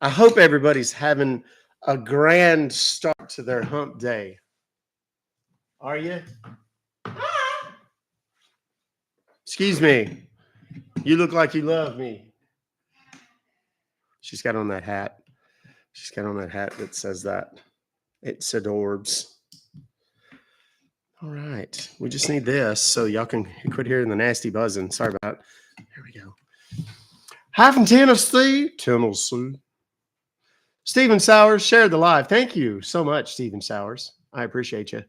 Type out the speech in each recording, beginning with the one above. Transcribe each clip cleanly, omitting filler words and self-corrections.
I hope everybody's having a grand start to their hump day. Are you? Excuse me. You look like you love me. She's got on that hat. She's got on that hat that says that. It's adorbs. All right. We just need this so y'all can quit hearing the nasty buzzing. Sorry about it. Here we go. Hi from Tennessee. Tennessee. Stephen Sowers shared the live. Thank you so much, Stephen Sowers. I appreciate you.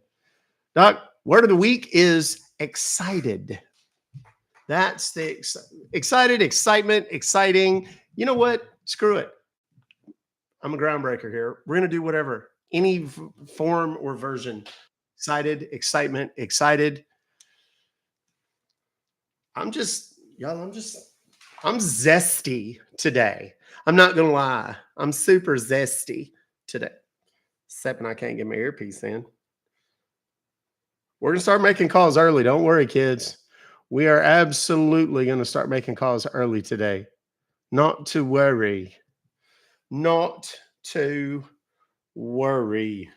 Doc, word of the week is excited. That's the excited, excitement, exciting. You know what? Screw it. I'm a groundbreaker here. We're going to do whatever, any form or version. Excited, excitement, excited. I'm zesty today. I'm not going to lie. I'm super zesty today. Except when I can't get my earpiece in. We're going to start making calls early. Don't worry, kids. We are absolutely going to start making calls early today. Not to worry. Not to worry.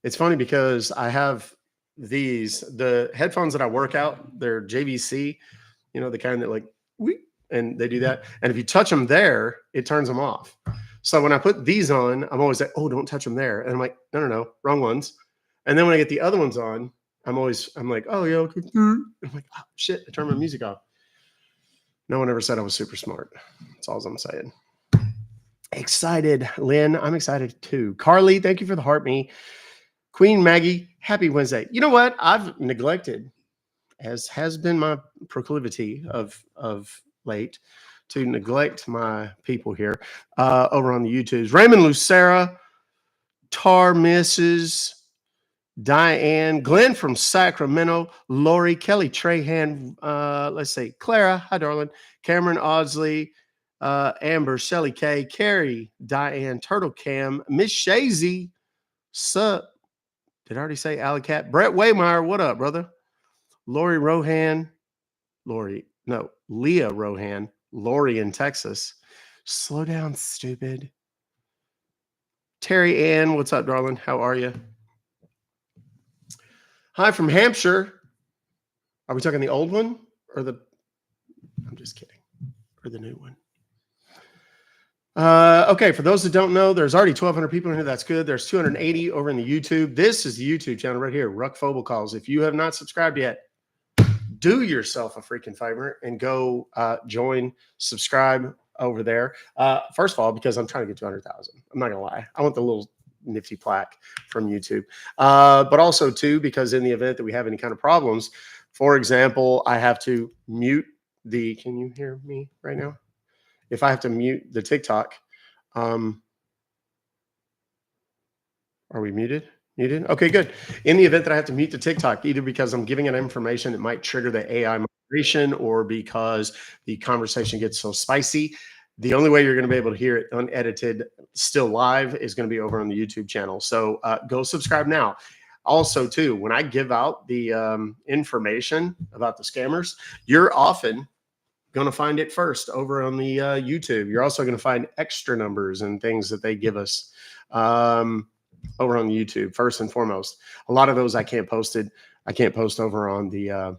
It's funny because I have the headphones that I work out, they're JVC, the kind that like, and they do that. And if you touch them there, it turns them off. So when I put these on, I'm always like, oh, don't touch them there. And I'm like, no, wrong ones. And then when I get the other ones on, I'm like, oh, yeah, okay. I'm like, oh, shit, I turned my music off. No one ever said I was super smart. That's all I'm saying. Excited, Lynn. I'm excited too. Carly, thank you for the heart me. Queen Maggie, happy Wednesday. You know what? I've neglected, as has been my proclivity of late, to neglect my people here over on the YouTubes. Raymond Lucera, Tar Mrs., Diane, Glenn from Sacramento, Lori, Kelly Trahan, let's see, Clara, hi darling, Cameron Audsley, Amber, Shelly K, Carrie, Diane, Turtle Cam, Miss Shazy, sup? Did I already say Alley Cat? Brett Waymeyer, what up, brother? Leah Rohan, Lori in Texas. Slow down, stupid. Terry Ann, what's up, darling? How are you? Hi from Hampshire. Are we talking the old one or I'm just kidding. Or the new one? Okay, for those that don't know, there's already 1,200 people in here. That's good. There's 280 over in the YouTube. This is the YouTube channel right here, Ruck Fobocalls. If you have not subscribed yet, do yourself a freaking favor and go join, subscribe over there. First of all, because I'm trying to get to 100,000. I'm not going to lie. I want the little nifty plaque from YouTube. But also, too, because in the event that we have any kind of problems, for example, I have to mute can you hear me right now? If I have to mute the TikTok, are we muted? Muted? Okay, good. In the event that I have to mute the TikTok, either because I'm giving it information that might trigger the AI moderation or because the conversation gets so spicy, the only way you're going to be able to hear it unedited, still live, is going to be over on the YouTube channel. So go subscribe now. Also, too, when I give out the information about the scammers, you're often going to find it first over on the YouTube. You're also going to find extra numbers and things that they give us over on the YouTube, first and foremost. A lot of those I can't post over on the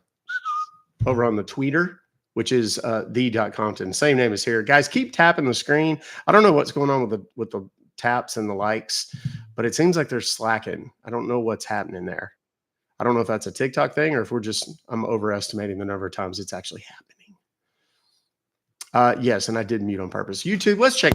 Tweeter, which is the.compton. Same name as here. Guys, keep tapping the screen. I don't know what's going on with the taps and the likes, but it seems like they're slacking. I don't know what's happening there. I don't know if that's a TikTok thing or if I'm overestimating the number of times it's actually happening. Yes, and I did mute on purpose. YouTube, let's check.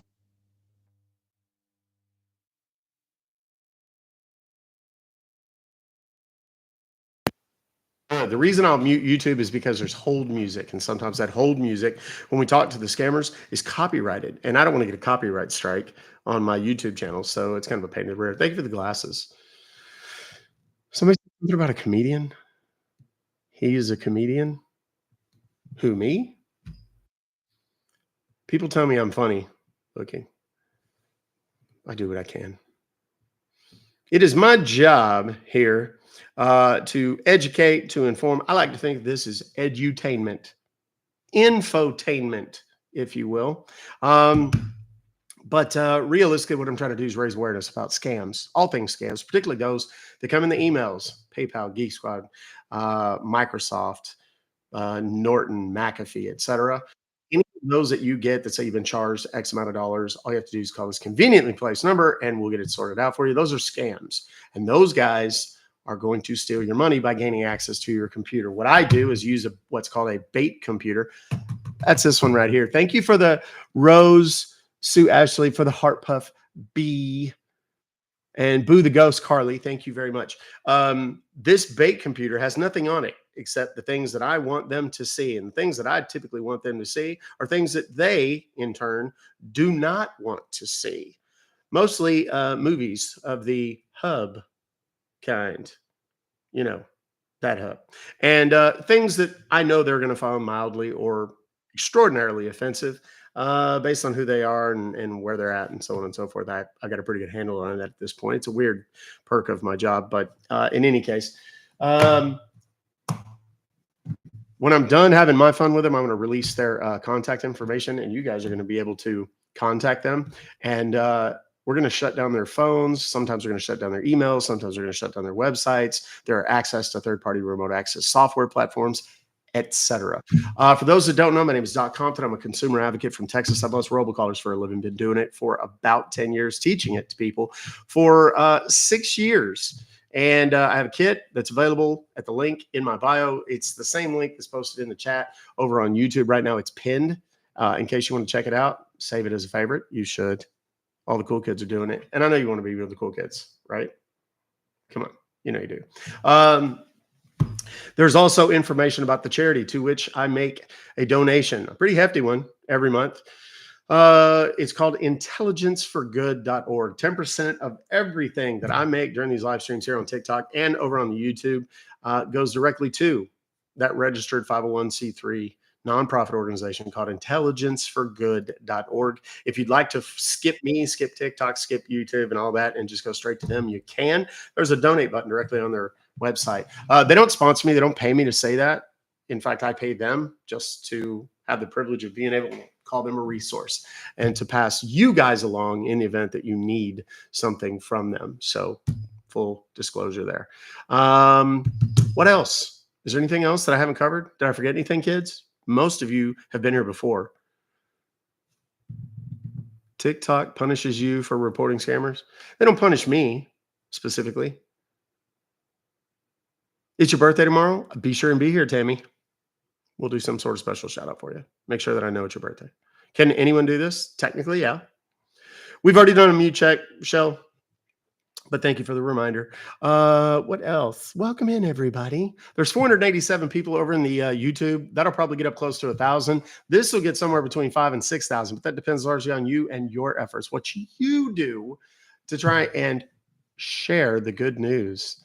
The reason I'll mute YouTube is because there's hold music, and sometimes that hold music, when we talk to the scammers, is copyrighted, and I don't want to get a copyright strike on my YouTube channel, so it's kind of a pain in the rear. Thank you for the glasses. Somebody said something about a comedian. He is a comedian. Who, me? People tell me I'm funny looking. I do what I can. It is my job here to educate, to inform. I like to think this is edutainment, infotainment, if you will. But realistically, what I'm trying to do is raise awareness about scams, all things scams, particularly those that come in the emails, PayPal, Geek Squad, Microsoft, Norton, McAfee, etc. Any of those that you get that say you've been charged X amount of dollars, all you have to do is call this conveniently placed number and we'll get it sorted out for you. Those are scams. And those guys are going to steal your money by gaining access to your computer. What I do is use what's called a bait computer. That's this one right here. Thank you for the Rose, Sue Ashley, for the Heart Puff B, and Boo the Ghost, Carly. Thank you very much. This bait computer has nothing on it except the things that I want them to see. And the things that I typically want them to see are things that they, in turn, do not want to see. Mostly movies of the hub kind, you know, that hub. And things that I know they're going to find mildly or extraordinarily offensive based on who they are and where they're at and so on and so forth. I got a pretty good handle on that at this point. It's a weird perk of my job. But in any case, when I'm done having my fun with them, I'm going to release their contact information and you guys are going to be able to contact them. And we're going to shut down their phones. Sometimes we're going to shut down their emails. Sometimes we're going to shut down their websites, their access to third-party remote access software platforms, etc. For those that don't know, my name is Doc Compton. I'm a consumer advocate from Texas. I've lost robocallers for a living. Been doing it for about 10 years, teaching it to people for 6 years. And I have a kit that's available at the link in my bio. It's the same link that's posted in the chat over on YouTube right now. It's pinned in case you want to check it out. Save it as a favorite. You should. All the cool kids are doing it. And I know you want to be with the cool kids, right? Come on. You know you do. There's also information about the charity to which I make a donation, a pretty hefty one every month. It's called intelligenceforgood.org. 10% of everything that I make during these live streams here on TikTok and over on the YouTube goes directly to that registered 501c3 nonprofit organization called intelligenceforgood.org. If you'd like to skip me, skip TikTok, skip YouTube and all that, and just go straight to them, you can. There's a donate button directly on their website. They don't sponsor me. They don't pay me to say that. In fact, I pay them just to have the privilege of being able to call them a resource and to pass you guys along in the event that you need something from them. So full disclosure there. What else? Is there anything else that I haven't covered? Did I forget anything, kids? Most of you have been here before. TikTok punishes you for reporting scammers. They don't punish me specifically. It's your birthday tomorrow. Be sure and be here, Tammy. We'll do some sort of special shout out for you. Make sure that I know it's your birthday. Can anyone do this? Technically, yeah. We've already done a mute check, Michelle, but thank you for the reminder. What else? Welcome in, everybody. There's 487 people over in the YouTube. That'll probably get up close to 1,000. This will get somewhere between 5,000 and 6,000, but that depends largely on you and your efforts. What you do to try and share the good news.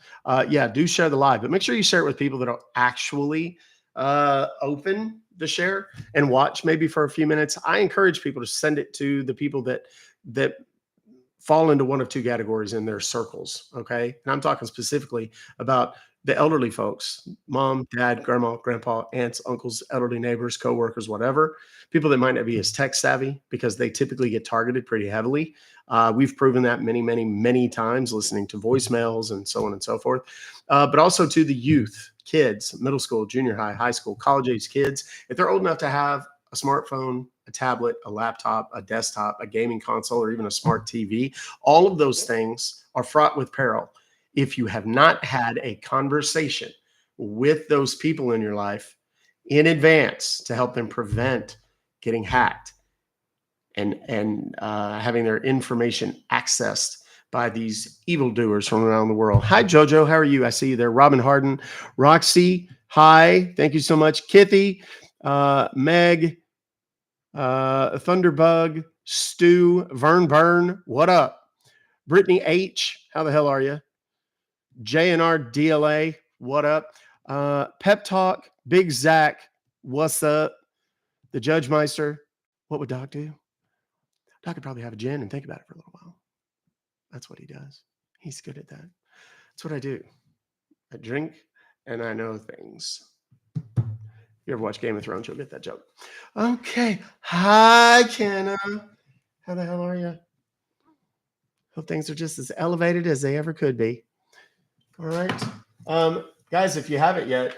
Yeah, do share the live, but make sure you share it with people that are actually open to share and watch maybe for a few minutes. I encourage people to send it to the people that fall into one of two categories in their circles. Okay. And I'm talking specifically about the elderly folks, mom, dad, grandma, grandpa, aunts, uncles, elderly neighbors, coworkers, whatever, people that might not be as tech savvy because they typically get targeted pretty heavily. We've proven that many, many, many times listening to voicemails and so on and so forth, but also to the youth, kids, middle school, junior high, high school, college age kids. If they're old enough to have a smartphone, a tablet, a laptop, a desktop, a gaming console, or even a smart TV, all of those things are fraught with peril. If you have not had a conversation with those people in your life in advance to help them prevent getting hacked and having their information accessed by these evildoers from around the world. Hi, Jojo. How are you? I see you there. Robin Harden, Roxy. Hi. Thank you so much. Kithy, Meg, Thunderbug, Stu, Vern Burn. What up? Brittany H. How the hell are you? JNR DLA. What up? Pep Talk, Big Zach. What's up? The Judge Meister. What would Doc do? Doc could probably have a gin and think about it for a little while. That's what he does. He's good at that. That's what I do. I drink and I know things. You ever watch Game of Thrones, you'll get that joke. Okay. Hi, Kenna. How the hell are you? Hope things are just as elevated as they ever could be. All right. Guys, if you haven't yet,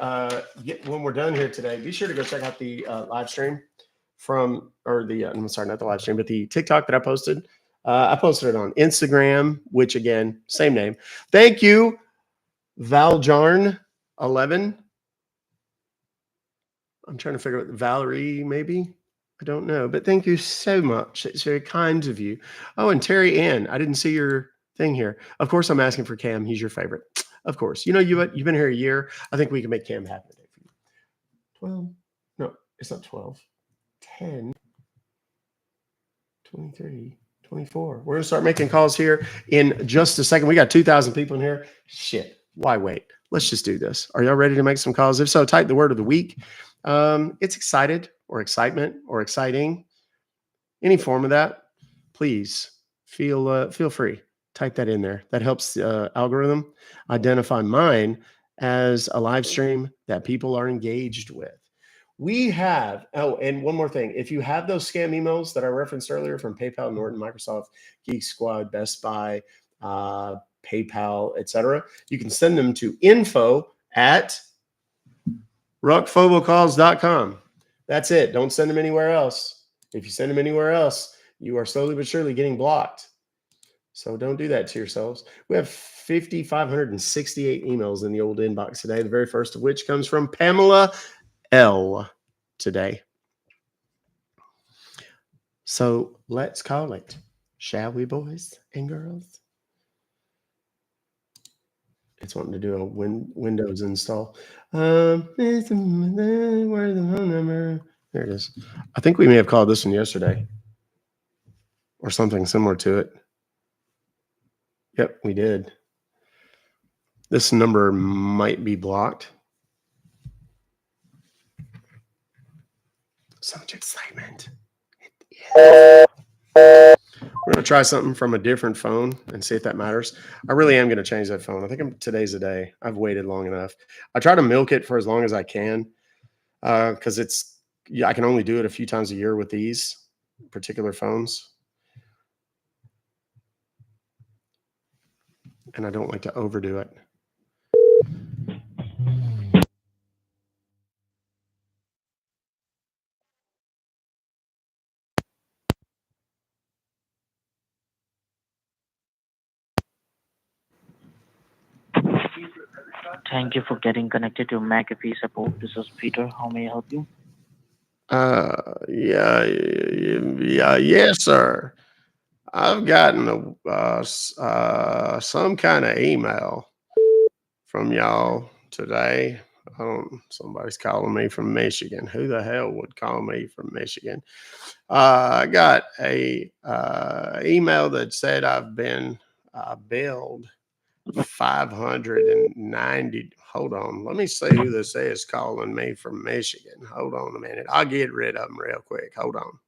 when we're done here today, be sure to go check out the live stream I'm sorry, not the live stream, but the TikTok that I posted. I posted it on Instagram, which again, same name. Thank you, Valjarn11. I'm trying to figure out Valerie, maybe. I don't know, but thank you so much. It's very kind of you. Oh, and Terry Ann, I didn't see your thing here. Of course, I'm asking for Cam. He's your favorite. Of course. You know, you've been here a year. I think we can make Cam happy today for you. 12. No, it's not 12. 10. 23. 24. We're going to start making calls here in just a second. We got 2,000 people in here. Shit. Why wait? Let's just do this. Are y'all ready to make some calls? If so, type the word of the week. It's excited or excitement or exciting. Any form of that, please feel free. Type that in there. That helps the algorithm identify mine as a live stream that people are engaged with. We have, and one more thing. If you have those scam emails that I referenced earlier from PayPal, Norton, Microsoft, Geek Squad, Best Buy, PayPal, etc., you can send them to info@ruckfobocalls.com. That's it. Don't send them anywhere else. If you send them anywhere else, you are slowly but surely getting blocked. So don't do that to yourselves. We have 5,568 emails in the old inbox today, the very first of which comes from Pamela L today. So let's call it, shall we, boys and girls? It's wanting to do a Windows install. Where's the phone number? There it is. I think we may have called this one yesterday or something similar to it. Yep, we did. This number might be blocked. So much excitement. We're going to try something from a different phone and see if that matters. I really am going to change that phone. I think today's the day. I've waited long enough. I try to milk it for as long as I can because I can only do it a few times a year with these particular phones. And I don't like to overdo it. Thank you for getting connected to McAfee support. This is Peter. How may I help you? Yes, sir. I've gotten some kind of email from y'all today. Somebody's calling me from Michigan. Who the hell would call me from Michigan? I got a email that said I've been billed 590. Hold on. Let me see who this is calling me from Michigan. Hold on a minute. I'll get rid of them real quick. Hold on.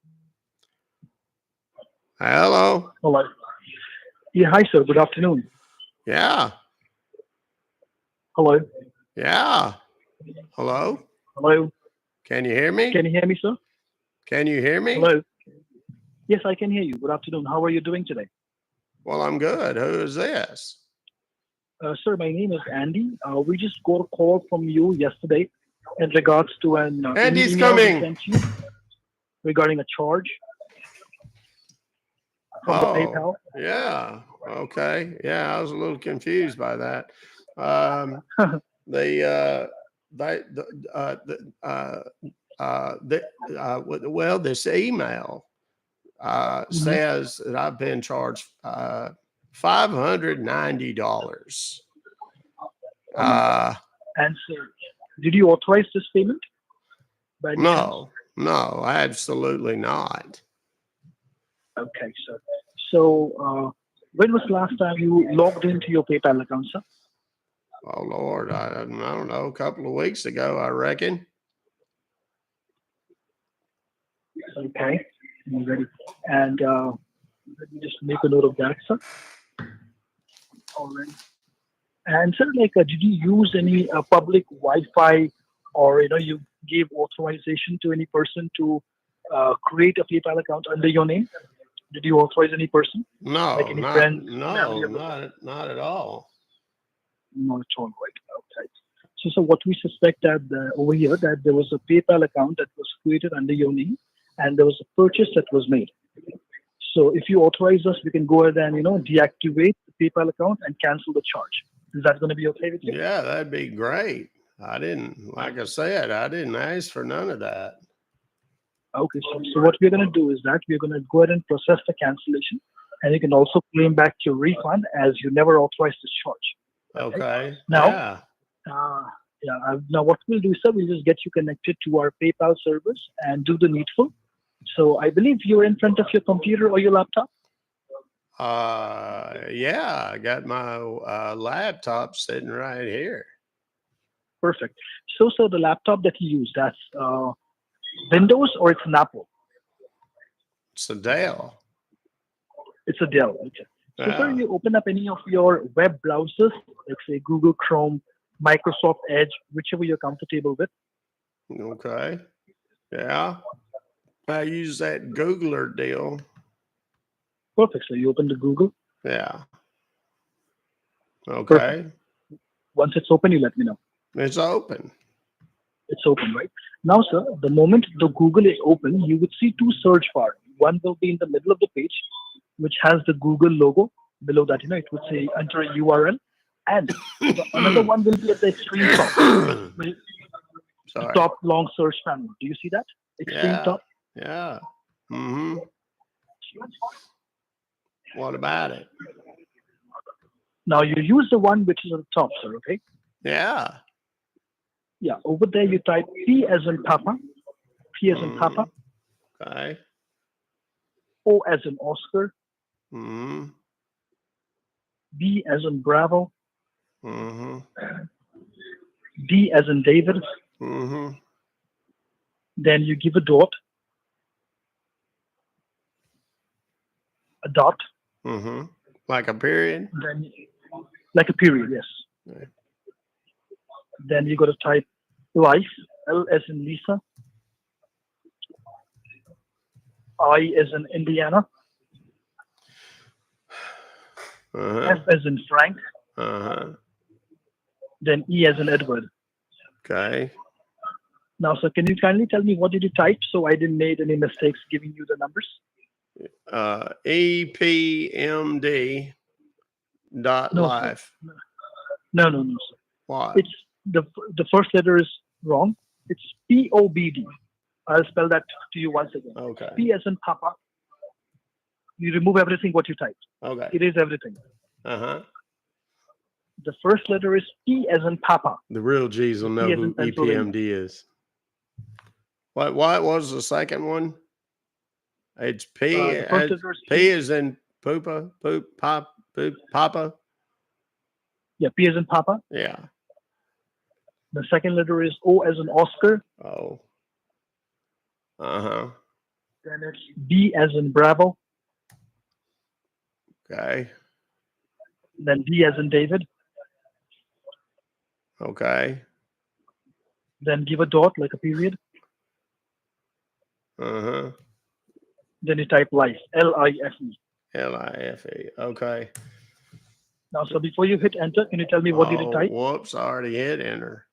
Hello. Hello. Yeah, hi, sir. Good afternoon. Yeah. Hello. Yeah. Hello. Hello. Can you hear me? Can you hear me, sir? Can you hear me? Hello. Yes, I can hear you. Good afternoon. How are you doing today? Well, I'm good. Who is this? Sir, my name is Andy. We just got a call from you yesterday in regards to an Andy's email we coming. sent you regarding a charge from the PayPal. Yeah. Okay. Yeah, I was a little confused by that. This email says that I've been charged $590. And sir, did you authorize this payment? No, absolutely not. Okay, sir. So, when was the last time you logged into your PayPal account, sir? Oh, Lord, I don't know, a couple of weeks ago, I reckon. Okay, I'm ready. And let me just make a note of that, sir. All right. And sir, did you use any public Wi-Fi, or you gave authorization to any person to create a PayPal account under your name? Did you authorize any person? No, Like any not friends, no, family member? not at all. Not at all, right? Okay. So what we suspect that over here that there was a PayPal account that was created under your name, and there was a purchase that was made. So if you authorize us, we can go ahead and deactivate the PayPal account and cancel the charge. Is that going to be okay with you? Yeah, that'd be great. I didn't, like I said, I didn't ask for none of that. Okay. So what we're going to do is that we're going to go ahead and process the cancellation, and you can also claim back your refund as you never authorized the charge. Okay. Now, Yeah. Now what we'll do, sir, we'll just get you connected to our PayPal service and do the needful. So I believe you're in front of your computer or your laptop. Yeah, I got my laptop sitting right here. Perfect. So the laptop that you use, that's Windows or it's an Apple? It's a Dell. It's a Dell. Okay. So sir, Yeah. you open up any of your web browsers, like say Google Chrome, Microsoft Edge, whichever you're comfortable with. Okay. Yeah. I use that Googler deal. Perfect. So you open the Google. Yeah. Perfect. Okay. Once it's open, you let me know. It's open. It's open, right? Now, sir, the moment the Google is open, you would see two search bars. One will be in the middle of the page, which has the Google logo. Below that, it would say enter a URL. And another one will be at the extreme top. The Sorry. top long search panel. Do you see that? Extreme Yeah. top. Yeah. Mm-hmm. What about it? Now you use the one which is on top, sir, okay? Yeah. Yeah, over there you type P as in Papa, P as in Papa, Okay. O as in Oscar, Mm-hmm. B as in Bravo, Mm-hmm. D as in David. Mm-hmm. Then you give a dot. A dot. Mm-hmm. Like a period? Then like a period, yes. Right. Then you got to type life, L as in Lisa, I as in Indiana, Uh-huh. F as in Frank, Uh-huh. then E as in Edward. Okay. Now, sir, can you kindly tell me what did you type so I didn't make any mistakes giving you the numbers? EPMD dot No, life. sir. No, sir. What? It's the first letter is wrong. It's POBD. I'll spell that to you once again. Okay. P as in Papa. You remove everything what you typed. Okay. It is everything. Uh-huh. The first letter is P as in Papa. The real G's will know P as who in Pennsylvania. EPMD is. What was the second one? It's P The first as letter is P as in poopa, poop, pop, poop, papa. Yeah, P as in Papa. Yeah. The second letter is O as in Oscar. Oh. Uh-huh. Then it's B as in Bravo. Okay. Then D as in David. Okay. Then give a dot like a period. Uh-huh. Then you type life, LIFE. LIFE. Okay. Now, so before you hit enter, can you tell me what did you type? Whoops, I already hit enter.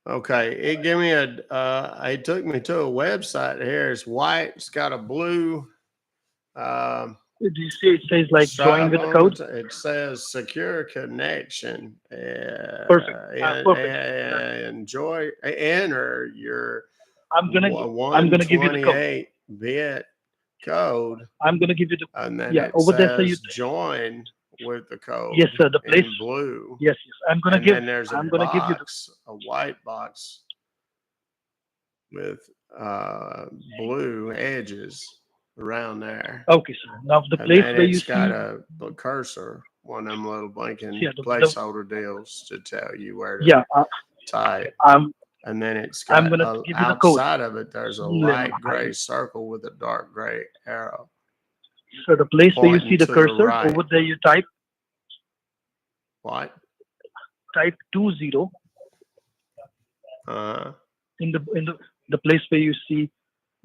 Okay. It gave me it took me to a website here. It's white, it's got a blue Do you see it says like join with code? it says secure connection. Perfect. Perfect. Enjoy, enter your I'm gonna give you the code. 128-bit code. I'm gonna give you the And then yeah it over says there. So you join with the code. yes sir. The place in blue. yes. I'm gonna And give. then there's I'm gonna give you the a white box with blue edges around there. okay sir. Now the And place then where you it's see got a cursor, one of them little blinking yeah, placeholder deals to tell you where to yeah. type. I'm And then it's I'm got gonna give you the code. outside of it, there's a light gray circle with a dark gray arrow. So the place where you see the pointing to the cursor right. over there, you type What? 20 Uh, in the place where you see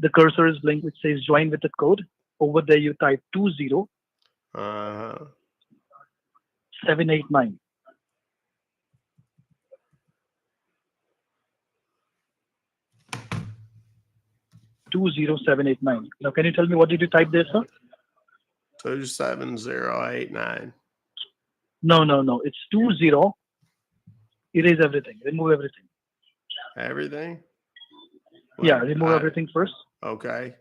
the cursor is blinking, which says join with the code. Over there, you type Uh-huh. 20789. Now, can you tell me what did you type there, sir? 27089. No. It's 20. Erase everything. Remove everything. Everything? Yeah, Like, remove everything first. okay.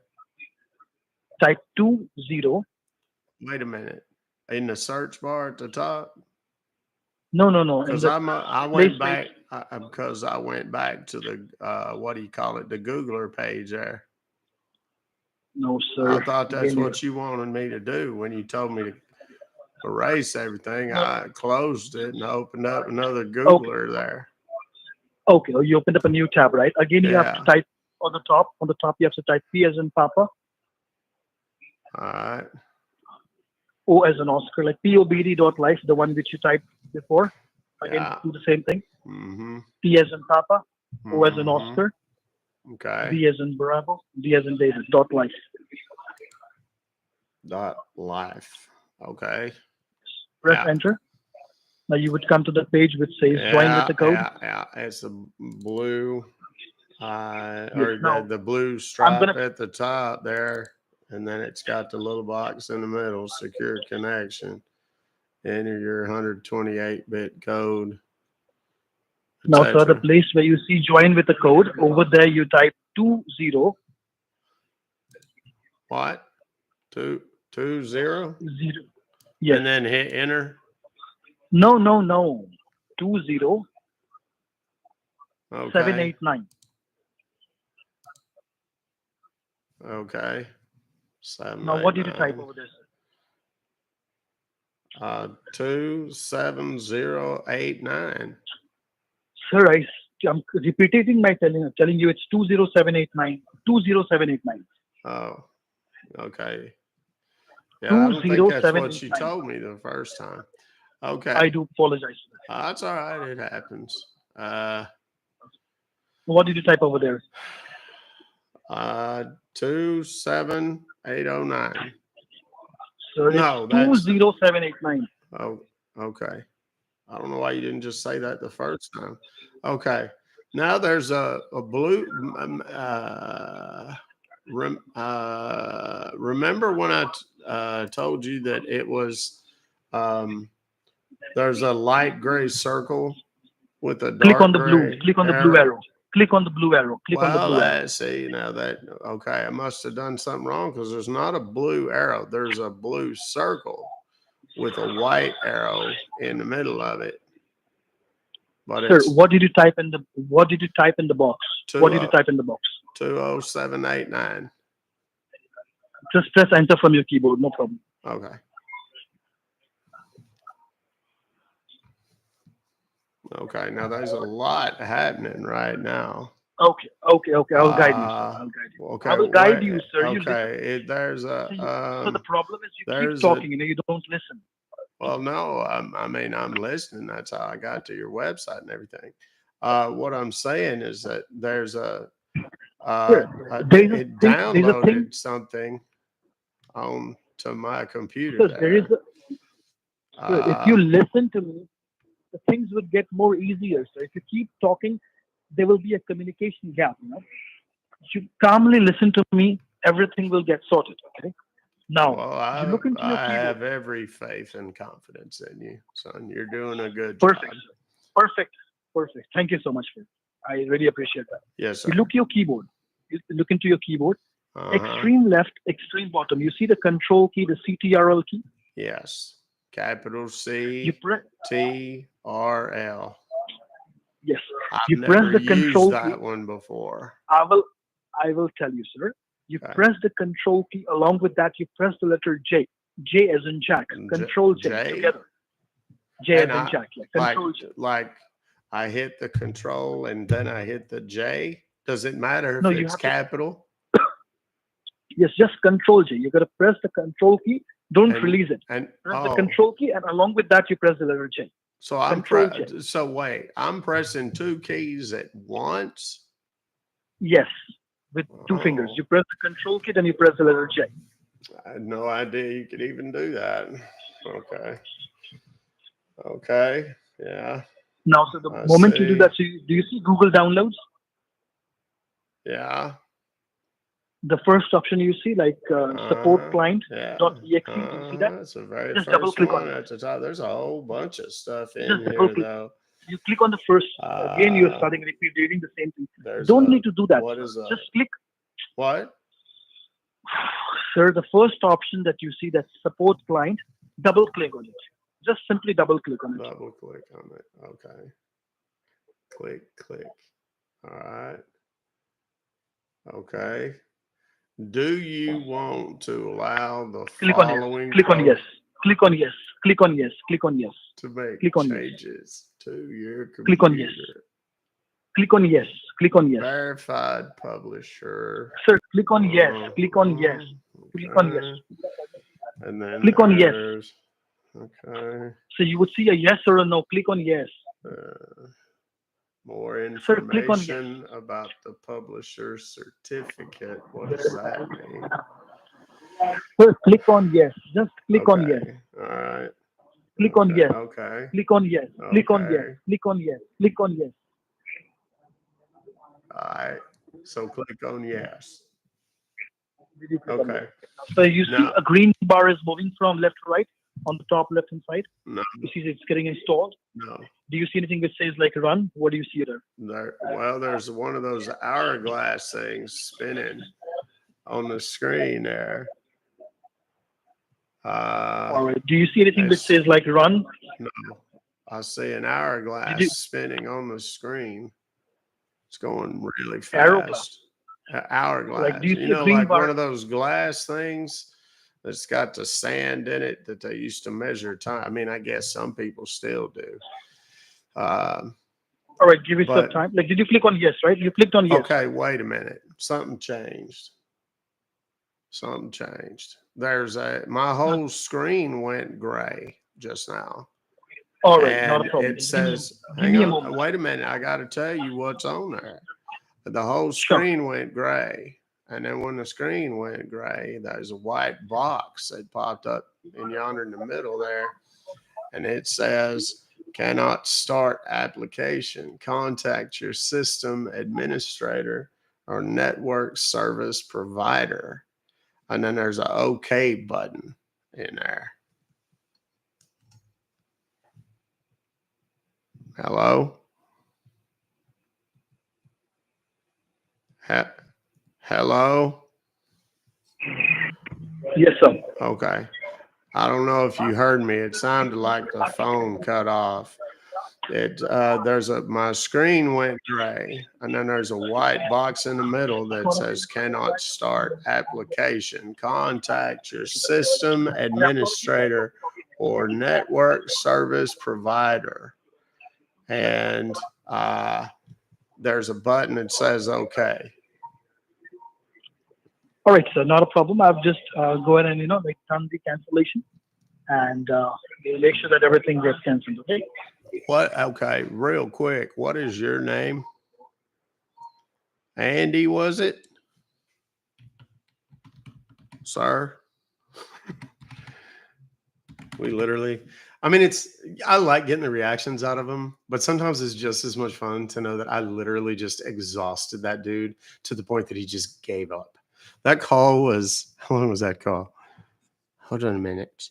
Type 20. Wait a minute. In the search bar at the top? No. In Because the I place went back because I went back to the what do you call it? The Googler page there. no, I sir. thought that's Again, what you wanted me to do when you told me to erase everything. No. I closed it and opened up another Okay. Googler there. Okay. Oh, you opened up a new tab, right? Again, you have to Yeah. type on the top. On the top, you have to type P as in Papa, All right. O as in Oscar, like POBD.life, the one which you typed before. Again, Yeah. do the same thing. Mm-hmm. P as in Papa, O as in Mm-hmm. Oscar, Okay. B as in Bravo, D as in David. .life. .life. Okay. Press Yeah. enter. Now you would come to the page which says join with the code. Yeah. It's a blue, Yes. or Now the blue I'm stripe gonna. at the top there, and then it's got the little box in the middle, secure connection. Enter your 128-bit code, Now, sir, the etc. place where you see join with the code, over there you type 20. What? 220? Yes. And then hit enter. No. 20789. Okay. Okay. Now, what did you type 789. over there, sir? 27089. Sir, I'm repeating my telling you it's 20789. 20789. Oh, okay. Yeah, I don't think that's what you 20789. told me the first time. I Okay. do apologize. That's all right. It happens. What did you type over there? 27809. Sir, No, it's that's 20789. oh, okay. I don't know why you didn't just say that the first time. Okay. Now there's a blue. Remember when I told you that it was there's a light gray circle with a Click on dark the blue. gray Click on the blue arrow? arrow. Click on the blue arrow. Click on the Well, blue arrow. see now that okay, I must have done something wrong because there's not a blue arrow. There's a blue circle with a white arrow in the middle of it. But Sir, it's what did you type in the box? What did you type in the box? 20789. Just press enter from your keyboard, no problem. Okay. Okay. Now there's a lot happening right now. Okay. I'll guide you, sir. I'll guide you. Okay. I will guide you, sir. You listen. Okay. There's a So the problem is you keep there's talking, you don't listen. well, no, I mean I'm listening. That's how I got to your website and everything. What I'm saying is that there's Sir, it there's a downloaded thing. something on to my computer Sir, there is there. sir, if you listen to me, the things would get more easier, sir. If you keep talking, there will be a communication gap, You calmly listen to me, everything will get sorted, okay? Now, Well, you look into your I keyboard. have every faith and confidence in you, son. You're doing a good Perfect, job. sir. Perfect. Thank you so much, sir. I really appreciate that. Yes, sir. You look your keyboard. You look into your keyboard. Extreme left, extreme bottom. You see the control key, the CTRL key? Yes. Capital C You press. TRL. Yes. I've You never press the used control key. that one before. I will tell you, sir. You Okay. press the control key. Along with that, you press the letter J. J as in Jack. Control J together. J And as in Jack. Yeah. Control J. like I hit the control and then I hit the J. Does it matter if No, you it's have to- capital? Yes, just Control J. You got to press the control key. Don't release it. And Press the control key, and along with that, you press the letter J. so I'm Control J. so wait, I'm pressing two keys at once. Yes, with two fingers. You press the control key, then you press the letter J. I had no idea you could even do that. Okay. Okay. Yeah. Now, so the I moment you do see. that, do you see Google Downloads? Yeah. The first option you see, like support client Yeah. dot exe. Do you see that? It's the very Just double first click on one it. at the top. There's a whole bunch of stuff in Just double here, click. though. You click on the first. Again, you're Uh, starting reading the same thing. there's Don't a need to do that. what is a Just click. what? Sir, the first option that you see, that support client, double click on it. Just simply double click on it. Double click on it. Okay. Click. All right. Okay. Do you want to allow the Click on yes. following Click on yes. code Click on yes. Click on yes. Click on yes. to make Click on yes. changes to your Click on yes. computer? Click on yes. Click on yes. Verified publisher. Sir, click on yes. Click on yes. Click on yes. Okay. And then Click on yes. there's okay. So you would see a yes or a no. Click on yes. More Sir, click on yes. information about the publisher certificate. What does that mean? Sir, click on yes. Just click on yes. All right. Click on yes. Okay. Click on yes. Click on yes. Okay. Click on yes. Click on yes. All right. So click on yes. Did you click on Okay. yes? So you see Now, a green bar is moving from left to right on the top left hand side. no, You see it's getting installed. no. Do you see anything which says like run? What do you see there? Well, there's one of those hourglass things spinning on the screen there. All right. Do you see anything which says like run? No. I see an hourglass spinning on the screen. It's going really fast. Hourglass. Like, do you see a know, green like bar? one of those glass things that's got the sand in it that they used to measure time. I mean, I guess some people still do. All right, give it some time. Like, did you click on yes, right? You clicked on yes. Okay, wait a minute. Something changed. There's my whole screen went gray just now. All right, and not a problem. It says, give me a hang on, moment. wait a minute. I got to tell you what's on there. The whole screen went gray. And then when the screen went gray, there's a white box that popped up in yonder in the middle there. And it says, cannot start application. Contact your system administrator or network service provider. And then there's an OK button in there. Hello? Hello? Yes, sir. Okay. I don't know if you heard me. It sounded like the phone cut off. My screen went gray, and then there's a white box in the middle that says cannot start application. Contact your system administrator or network service provider. And there's a button that says okay. All right, sir, not a problem. I've just go ahead and like done the cancellation, and we'll make sure that everything gets canceled. Okay. What? Okay, real quick. What is your name? Andy, was it? Sir? We literally, I mean, I like getting the reactions out of them, but sometimes it's just as much fun to know that I literally just exhausted that dude to the point that he just gave up. That call was, how long was that call? Hold on a minute.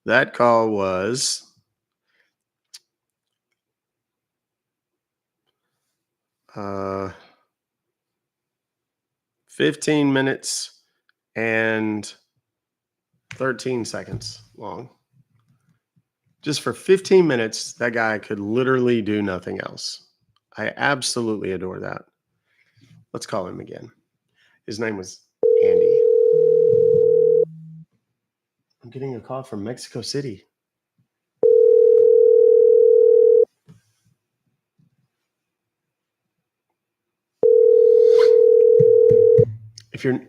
That call was 15 minutes and 13 seconds long. Just for 15 minutes, that guy could literally do nothing else. I absolutely adore that. Let's call him again. His name was Andy. I'm getting a call from Mexico City.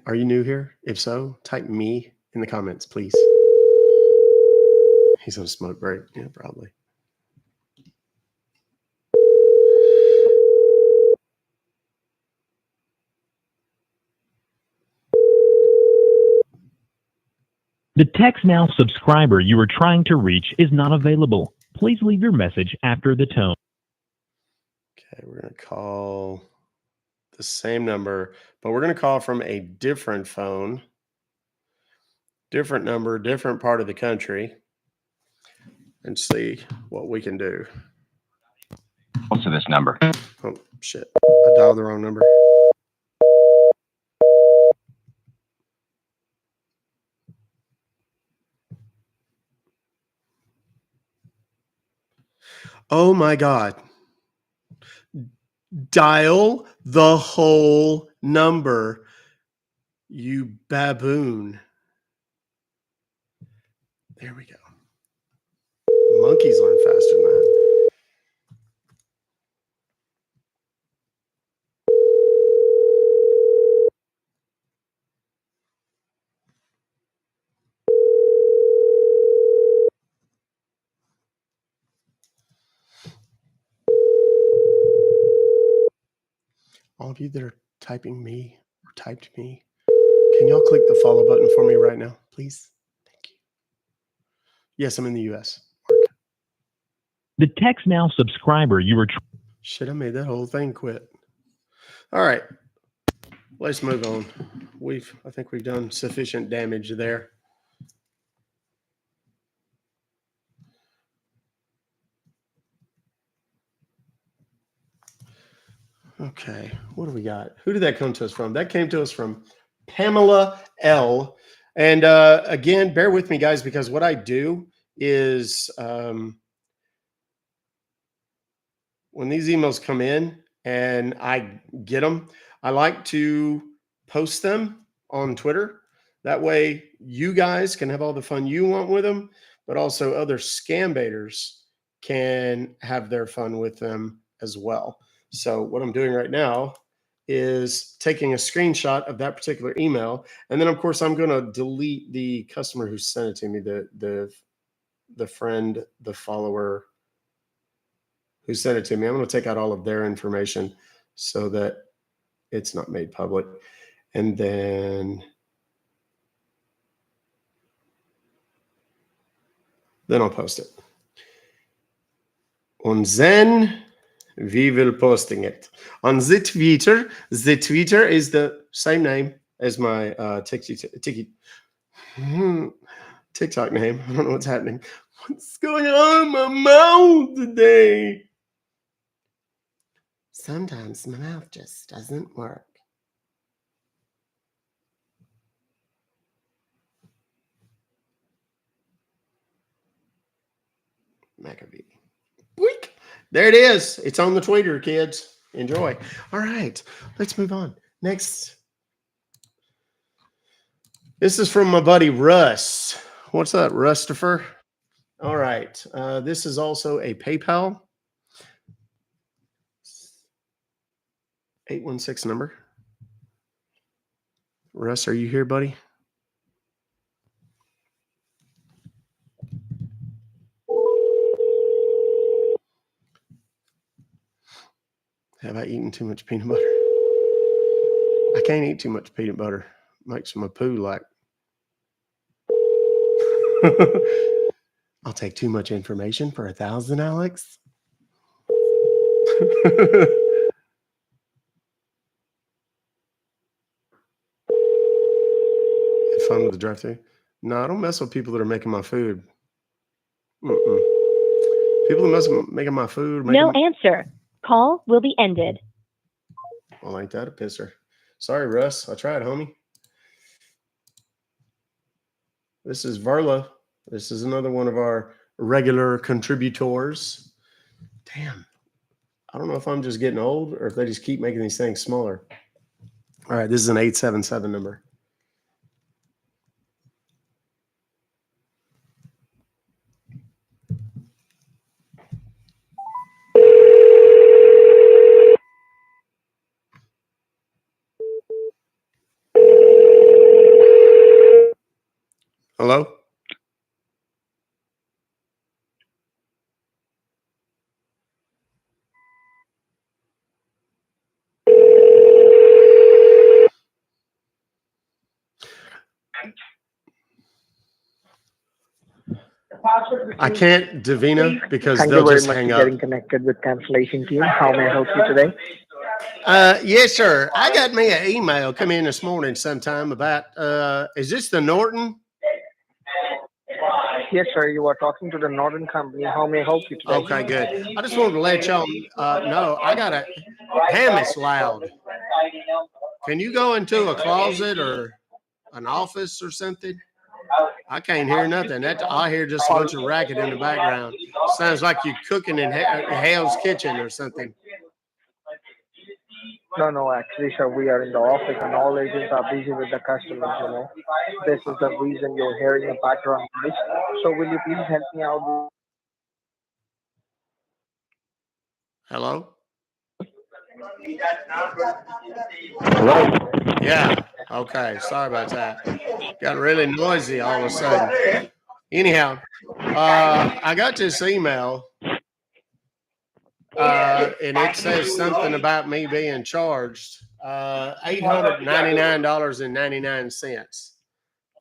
Are you new here? If so, type me in the comments, please. He's on a smoke break. Yeah, probably. The Text Now subscriber you are trying to reach is not available. Please leave your message after the tone. Okay, we're going to call the same number, but we're going to call from a different phone, different number, different part of the country, and see what we can do. To this number. Oh, shit. I dialed the wrong number. Oh my God. Dial the whole number, you baboon. There we go. Monkeys learn faster than that. All of you that are typing me or typed me, can y'all click the follow button for me right now, please? Thank you. Yes, I'm in the US. The Text Now subscriber you are Shit, I made that whole thing quit. All right, let's move on. I think we've done sufficient damage there. Okay, what do we got? Who did that come to us from? That came to us from Pamela L. And again, bear with me, guys, because what I do is when these emails come in and I get them, I like to post them on Twitter. That way you guys can have all the fun you want with them, but also other scam baiters can have their fun with them as well. So what I'm doing right now is taking a screenshot of that particular email. And then of course I'm going to delete the customer who sent it to me, the friend, the follower who sent it to me. I'm going to take out all of their information so that it's not made public. And then I'll post it. Und then we will posting it on the Twitter. The Twitter is the same name as my TikTok name. I don't know what's happening. What's going on in my mouth today? Sometimes my mouth just doesn't work. Maccabee. Boink. There it is. It's on the Twitter, kids. Enjoy. All right, let's move on. Next. This is from my buddy Russ. What's up, Rustifer? All right. This is also a PayPal 816 number. Russ, are you here, buddy? Have I eaten too much peanut butter? I can't eat too much peanut butter. Makes my poo like. I'll take too much information for 1,000, Alex. Have fun with the drive-thru. No, I don't mess with people that are making my food. People that making my food. No answer. Call will be ended. Well, ain't that a pisser? Sorry, Russ. I tried, homie. This is Varla. This is another one of our regular contributors. Damn. I don't know if I'm just getting old or if they just keep making these things smaller. All right, this is an 877 number. Hello? I can't, Davina, because Thank you they'll very just much hang for up. getting connected with cancellation team. How may I help you today? Yes, sir. I got me an email come in this morning sometime about, is this the Norton? Yes, sir. You are talking to the Northern Company. How may I help you today? Okay, good. I just wanted to let y'all know I got a ham is loud. Can you go into a closet or an office or something? I can't hear nothing. I hear just a bunch of racket in the background. Sounds like you're cooking in Hell's Kitchen or something. No, actually, sir, we are in the office and all agents are busy with the customers. This is the reason you're hearing the background noise. So will you please help me out? Hello? Hello? Yeah. Okay. Sorry about that. Got really noisy all of a sudden. Anyhow, I got this email, and it says something about me being charged $899.99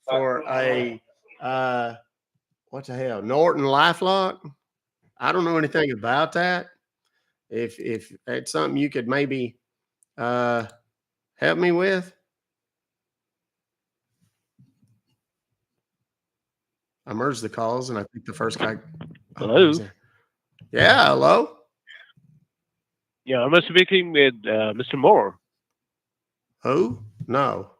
for a what the hell, Norton LifeLock. I don't know anything about that. If it's something you could maybe help me with. I merged the calls, and I think the first guy. Hello? He's there. Yeah, hello. Yeah, I'm speaking with Mr. Moore. Who? No.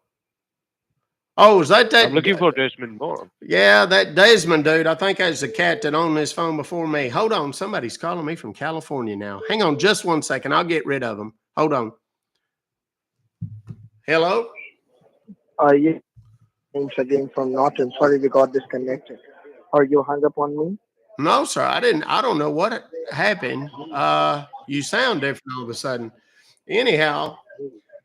Oh, is that I'm looking for Desmond Moore. Yeah, that Desmond dude. I think that's the cat that owned this phone before me. Hold on, somebody's calling me from California now. Hang on just 1 second. I'll get rid of them. Hold on. Hello? Yeah, thanks again from Norton. Sorry we got disconnected. Or you hung up on me? No, sir. I didn't. I don't know what happened. You sound different all of a sudden. Anyhow,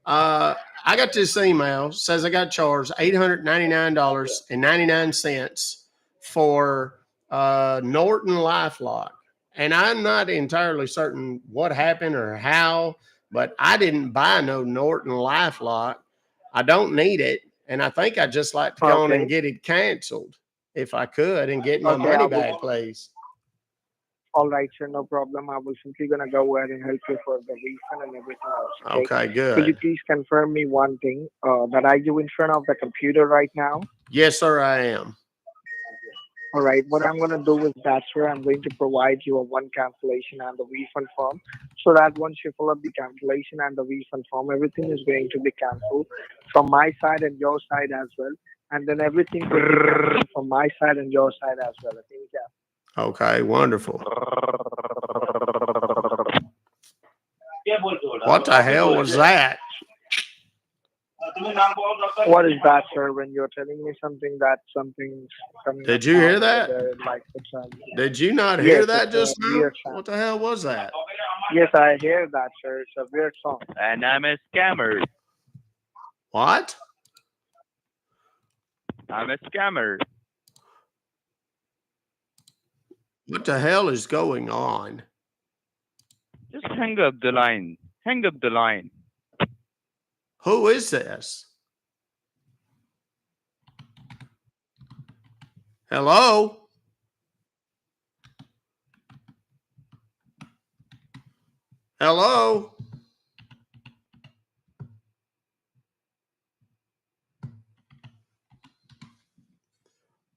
I got this email says I got charged $899.99 for Norton LifeLock, and I'm not entirely certain what happened or how, but I didn't buy no Norton LifeLock. I don't need it, and I think I'd just like to go on and get it canceled if I could and get my money back, please. All right, sir, no problem. I will simply gonna go ahead and help you for the refund and everything else. Okay, Could you good. please confirm me one thing? That are you in front of the computer right now? Yes, sir, I am. All right. What I'm gonna do is that, sir, I'm going to provide you a one cancellation and the refund form, so that once you fill up the cancellation and the refund form, everything is going to be canceled from my side and your side as well, and then everything will be canceled from my side and your side as well. I think, yeah. Okay, wonderful. What the hell was that? What is that, sir? When you're telling me something that something's coming Did up you hear now, that? like it's Did you not yes, hear that it's just a now? weird sound. What the hell was that? Yes, I hear that, sir. It's a weird song. And I'm a scammer. What? I'm a scammer. What the hell is going on? Just hang up the line. Hang up the line. Who is this? Hello? Hello?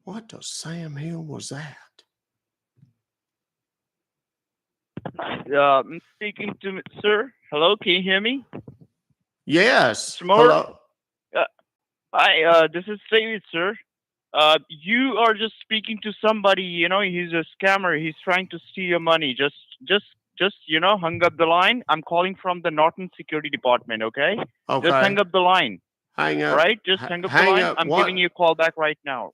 What the Sam Hill was that? I'm speaking to sir. Hello, can you hear me? Yes. Mr. Moore? Hello. Hi, this is David, sir. You are just speaking to somebody. He's a scammer. He's trying to steal your money. Just, hung up the line. I'm calling from the Norton Security Department. Okay. Okay. Just hang up the line. Hang up. All right. Just hang up the hang line. up. I'm What? giving you a call back right now.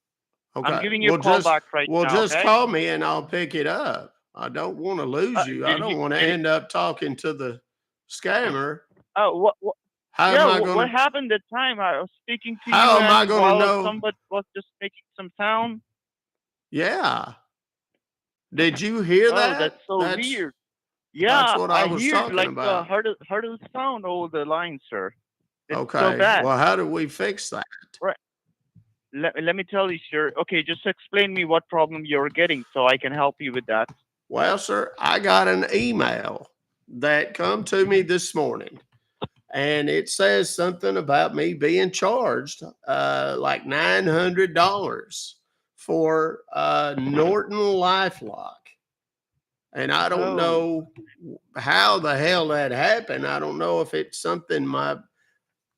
Okay. I'm giving you a call back right now. Well, just okay? call me and I'll pick it up. I don't want to lose you. I Did don't he- want to did he- end up talking to the scammer. Oh, what? How Yeah, am I going what to? happened that time? I was speaking to How you, am I and gonna while know? somebody was just making some sound. Yeah. Did you hear Oh, that? that's so weird. That's Yeah, what I was hear talking like about. heard the sound over the line, sir. It's Okay. so bad. Well, how do we fix that? Right. let me tell you, sir. Okay, just explain me what problem you're getting so I can help you with that. Well, sir, I got an email that come to me this morning, and it says something about me being charged like $900 for Norton LifeLock. And I don't Oh, know how the hell that happened. I don't know if it's something my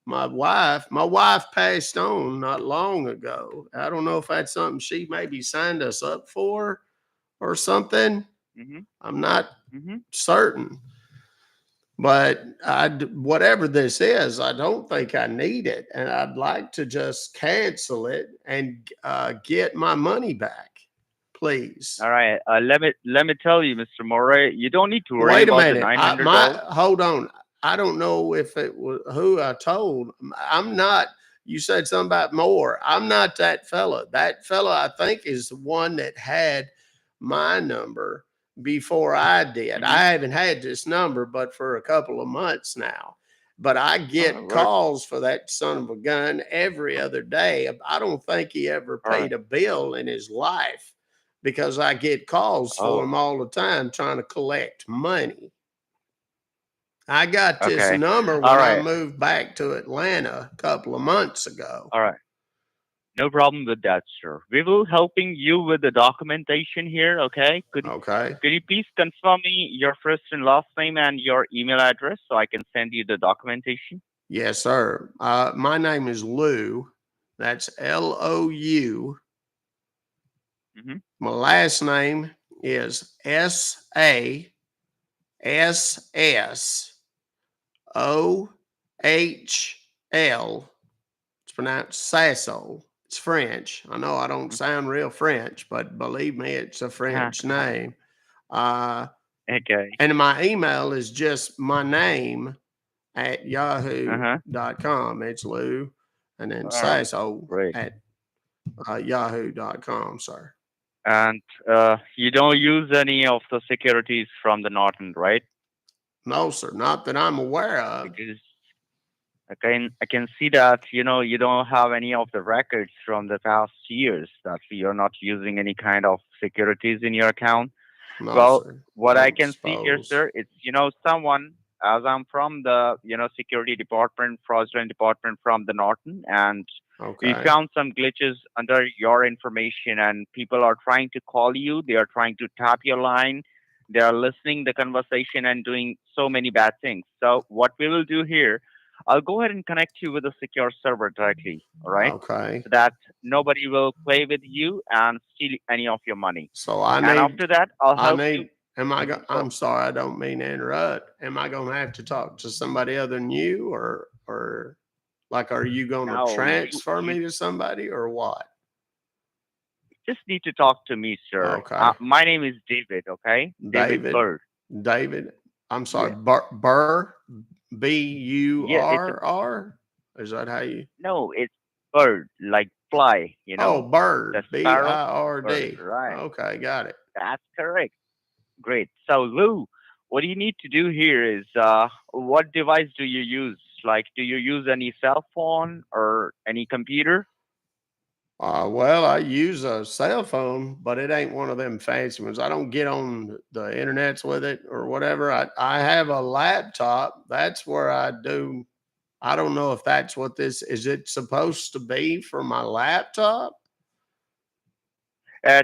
wife passed on not long ago. I don't know if that's something she maybe signed us up for or something. mm-hmm, I'm not mm-hmm. certain. But whatever this is, I don't think I need it, and I'd like to just cancel it and get my money back, please. All right. Let me tell you, Mr. Moray, you don't need to worry Wait a about the minute. $900. Hold on. I don't know if it was who I told. I'm not. You said something about more. I'm not that fella. That fella, I think, is the one that had my number before I did. Mm-hmm. I haven't had this number, but for a couple of months now. But I get Right. calls for that son of a gun every other day. I don't think he ever All right. paid a bill in his life because I get calls for Oh, him all the time trying to collect money. I got this okay. number All when I right. moved back to Atlanta a couple of months ago. All right. No problem with that, sir. We will helping you with the documentation here. Okay. Okay. Could you please confirm me your first and last name and your email address so I can send you the documentation? Yes, sir. My name is Lou. That's Lou. Mm-hmm. My last name is Sassol. It's pronounced Sasso. It's French. I know I don't sound real French, but believe me, it's a French name. Uh, Okay. and my email is just my name at Uh-huh. yahoo.com. It's Lou, and then All right. Sasso Great. at yahoo.com, sir. And you don't use any of the securities from the Norton, right? No, sir, not that I'm aware of. Because I can see that you don't have any of the records from the past years that you're not using any kind of securities in your account. No, Well, sir. what I Don't can see here, suppose. sir, it's someone, as I'm from the security department, fraudulent department from the Norton, and we Okay. found some glitches under your information, and people are trying to call you. They are trying to tap your line. They are listening the conversation and doing so many bad things. So what we will do here, I'll go ahead and connect you with a secure server directly. All right, Okay. so that nobody will play with you and steal any of your money. So And after that, I'll help you. I'm sorry, I don't mean to interrupt. Am I going to have to talk to somebody other than you or like, are you going to No, transfer you me to somebody or what? just need to talk to me, sir. Okay. My name is David. Okay, David David, Bird. David, I'm sorry, Yeah, Burr, yeah. It's a Burr. Is that how you? no. It's bird, like fly. Oh, The Bird, sparrow. Bird. BIRD. Right. Okay, got it. That's correct. Great. So Lou, what you need to do here is, what device do you use? Like, do you use any cell phone or any computer? Well, I use a cell phone, but it ain't one of them fancy ones. I don't get on the internets with it or whatever. I have a laptop. That's where I do. I don't know if that's what this is. It supposed to be for my laptop?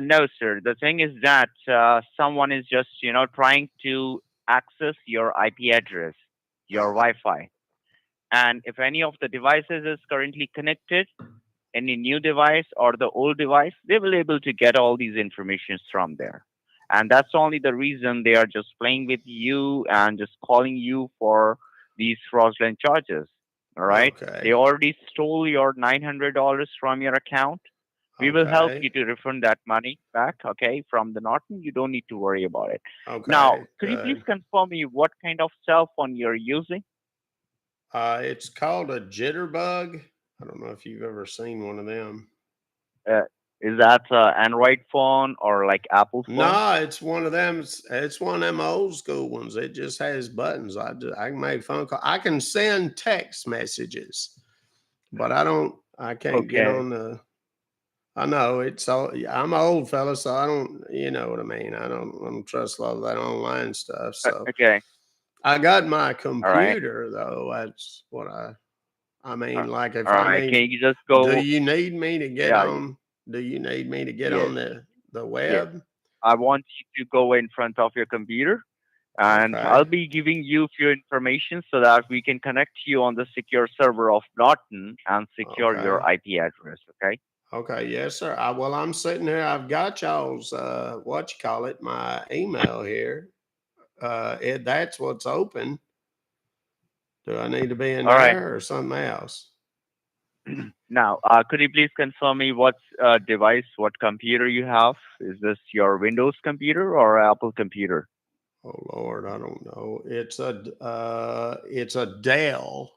No, sir. The thing is that someone is just, trying to access your IP address, your Wi-Fi. And if any of the devices is currently connected, any new device or the old device, they will able to get all these informations from there. And that's only the reason they are just playing with you and just calling you for these fraudulent charges. All right. They Okay. already stole your $900 from your account. We will help Okay. you to refund that money back, okay, from the Norton. You don't need to worry about it. Now, Okay. could you please Good. confirm me what kind of cell phone you're using? It's called a jitterbug. I don't know if you've ever seen one of them. Uh, is that Android phone or like Apple phone? No, it's one of them. It's one of them old school ones. It just has buttons. I can make phone call. I can send text messages, but I can't get Okay. on the. I know it's all. I'm an old fella, so I don't. You know what I mean. I don't trust a lot of that online stuff. So Okay. I got my All right. computer though. That's what I Uh, mean. Like if all I right. need, Can you just do go? you need me to get Yeah. on? Do you need me to get Yes. on the Yes. web? I want you to go in front of your computer, and I'll Okay. be giving you few information so that we can connect you on the secure server of Norton and secure your Okay. IP address. Okay. Okay. Yes, sir. Well, I'm sitting here. I've got y'all's what you call it, my email here. That's what's open. Do I need to be in All right. there or something else? Now, could you please confirm me what device, what computer you have? Is this your Windows computer or Apple computer? Oh Lord, I don't know. It's a Dell.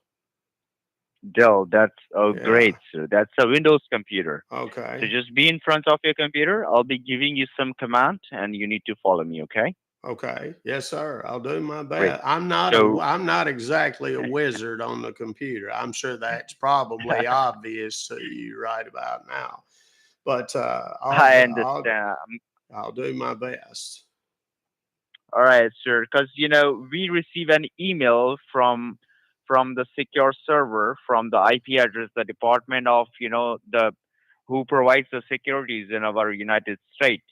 Dell. That's Yeah. great. So that's a Windows computer. So Okay. just be in front of your computer. I'll be giving you some command, and you need to follow me. Okay? Okay. Yes, sir. I'll do my Great. best. So, I'm not exactly a wizard on the computer. I'm sure that's probably obvious to you right about now. But I understand. I'll do my best. All right, sir. Because we receive an email from the secure server from the IP address, the Department of the who provides the securities in our United States,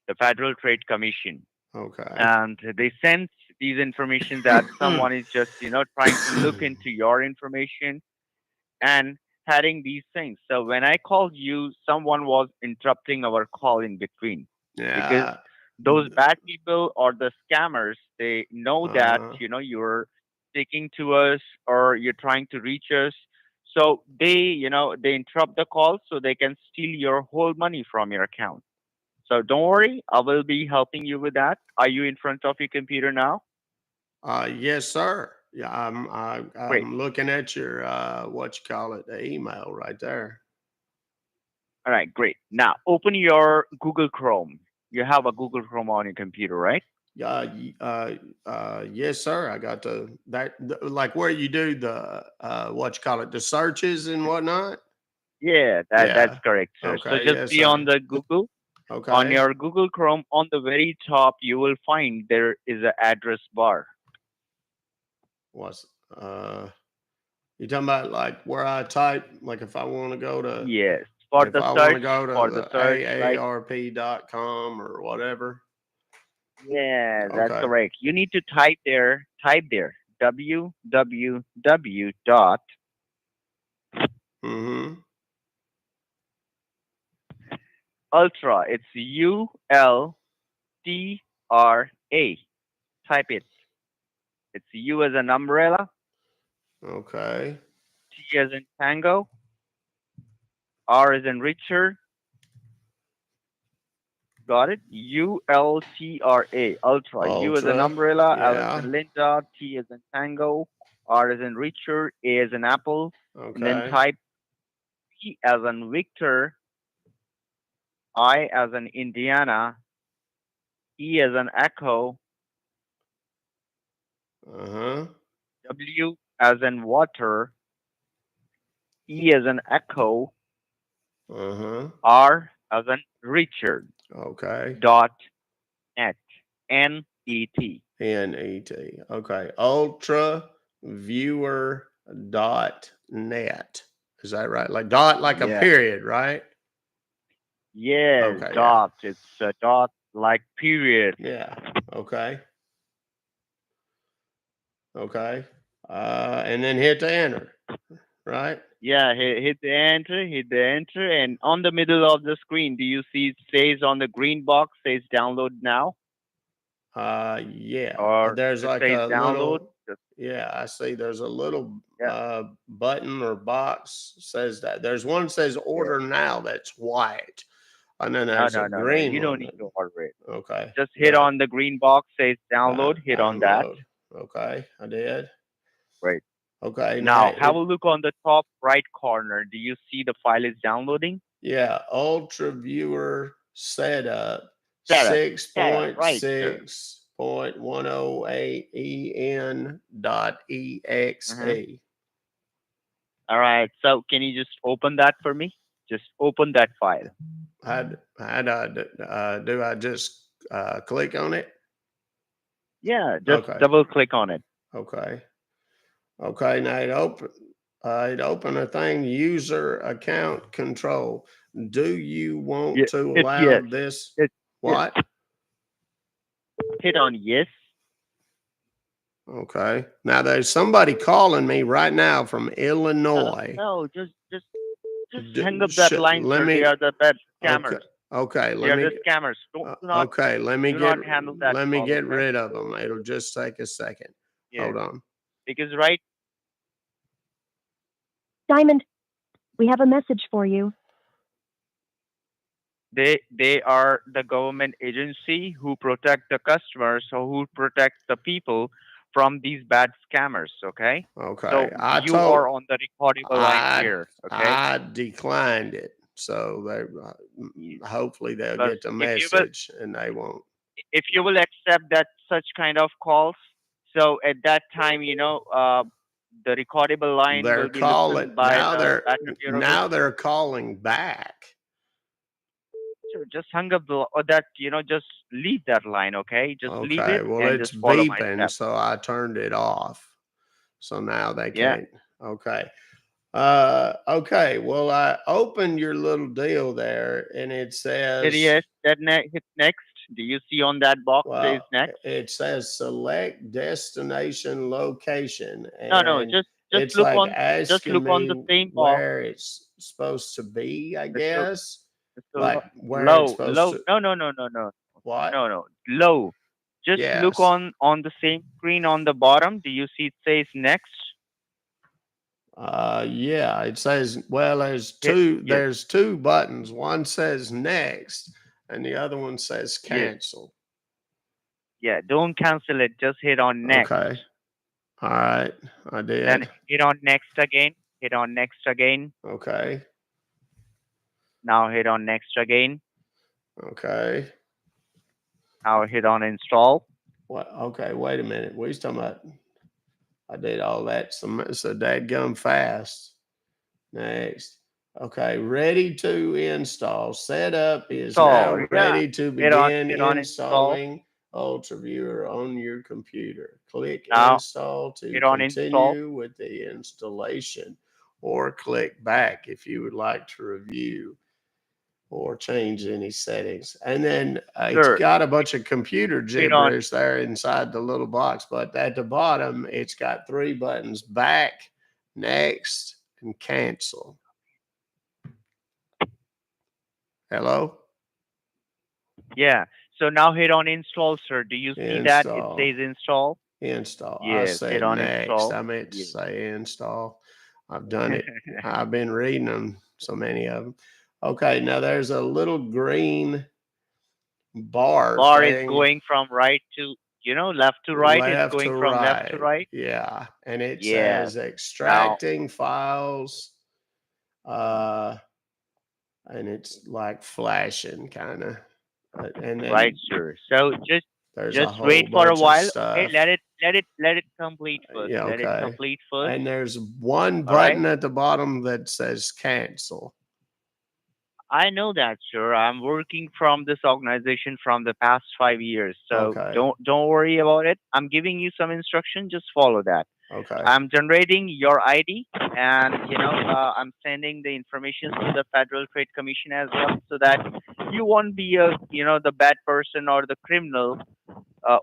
the Federal Trade Commission, Okay. and they send these information that someone is just trying to look into your information and having these things. So when I called you, someone was interrupting our call in between because Yeah. those bad people or the scammers, they know that Uh, you're speaking to us or you're trying to reach us. So they interrupt the call so they can steal your whole money from your account. So don't worry, I will be helping you with that. Are you in front of your computer now? yes, sir. Yeah, Great. I'm looking at your what you call it, the email right there. All right, great. Now open your Google Chrome. You have a Google Chrome on your computer, right? Yes, sir. I got like where you do the what you call it, the searches and whatnot. Yeah, that's Yeah. correct, sir. So Okay. just Yes, be on sir. the Google. On Okay. your Google Chrome, on the very top, you will find there is an address bar. What's you talking about like where I type like Yes, if I want to go for to the the search, like aarp.com or whatever. yeah, that's Okay. correct. You need to type there www dot Mm-hmm. ultra. It's ULTRA. Type it. It's U as an umbrella, Okay. T as in tango, R as in Richard. Got it? ULTRA, ultra. U as an Ultra. umbrella, L as Yeah. in Linda, T as in tango, R as in Richard, A as in apple, and then Okay. type P as in Victor, I as in Indiana, E as in echo, Uh-huh. W as in water, E as in echo, Uh-huh. R as in Richard, Okay. dot net, NET. NET. Okay. Ultraviewer.net. Is that right? Like dot like a Yeah. period, right? Yes, Okay, yeah. dot. It's a dot like period. Yeah. Okay. Okay. And then hit the enter, right? Yeah, hit the enter, and on the middle of the screen, do you see it says on the green box says download now, Yeah. or There's it like says a download? little, yeah, I see there's a little Yeah, button or box says that. There's one that says yeah. order now that's white. And then No, there's a no, no, no. green You don't one need that, to order it. okay. Just hit Yeah. on the green box says download. Hit on that. Download. Okay, I did. Right. Okay, now Now have a look on the top right corner. Do you see the file is downloading? yeah, Ultra Viewer setup Setup. Setup. Right, sir. 6.6.108 en dot Mm-hmm. exe. All right. So can you just open that for me? Just open that file. Do I just click on it? Yeah, just Okay. double click on it. Okay. Okay. Now it opened a thing, user account control. Do you want Yeah, to it's allow yes. this? It's What? hit on yes. Okay. Now there's somebody calling me right now from Illinois. No, just hang up that Shit, line, let sir. me. They are the bad Okay. scammers. Okay. They Let are me. the scammers. Okay. Let me Do get. not handle that Let me call, get okay? rid of them. It'll just take a second. Yeah, Hold on. because right, Diamond, we have a message for you. they are the government agency who protect the customers, or who protect the people from these bad scammers. Okay. Okay. So you are on the recordable line here. Okay. I declined it. So hopefully they'll Because get the message and they won't. if you will accept that such kind of calls, so at that time, the recordable line They're will be calling listened by the Battery Bureau. now they're calling back. Sure, just hang up or that, just leave that line, okay? Just leave Okay. it Well, and it's just follow my beeping, steps. so I turned it off. So now they Yeah. can't. Okay. Okay. Well, I opened your little deal there and it says, Yes, hit next. Do you see on that box says well, next? it says select destination location. No, And just it's look like on asking the me same box. where it's supposed to be, I Mr. guess. Mr. Like where it's Low, supposed low. to. No. What? No. Low. Just look Yes. on the same screen on the bottom. Do you see it says next? Yeah, it says, well, Hit yes. there's two buttons. One says next and the other one says Yes. cancel. Yeah, don't cancel it. Just hit on next. Okay. All right. I did. Then hit on next again. Hit on next again. Okay. Now hit on next again. Okay. Now hit on install. What? Okay. Wait a minute. We was talking about, I did all that. So dadgum fast. Next. Okay. Ready to install. Setup is now Install. Yeah. ready to Hit on begin install. installing UltraViewer on your computer. Click Now install to hit on install. continue with the installation, or click back if you would like to review or change any settings. And then it's Sure. got a bunch of computer Hit on gibberish there inside the little box, but at the bottom, it's got three buttons: back, next, and cancel. Hello? yeah. So now hit on install, sir. Do you see that? It Install. says install. Install. I Yes. said Hit on next. install. I meant to Yes. say install. I've done it. I've been reading them, so many of them. Okay, now there's a little green bar Bar is thing. going from right to left to right. It's Left going to from left to right. Yeah, and it Yeah. says extracting files, and it's like flashing kind of, and then Right, sir. So there's a just whole wait for a bunch of while. stuff. Okay, let it complete first. Yeah, Let it okay. complete first. And there's one All right. button at the bottom that says cancel. I know that, sir. I'm working from this organization from the past 5 years. So Okay. don't worry about it. I'm giving you some instruction. Just follow that. Okay. I'm generating your ID, and I'm sending the information to the Federal Trade Commission as well, so that you won't be the bad person or the criminal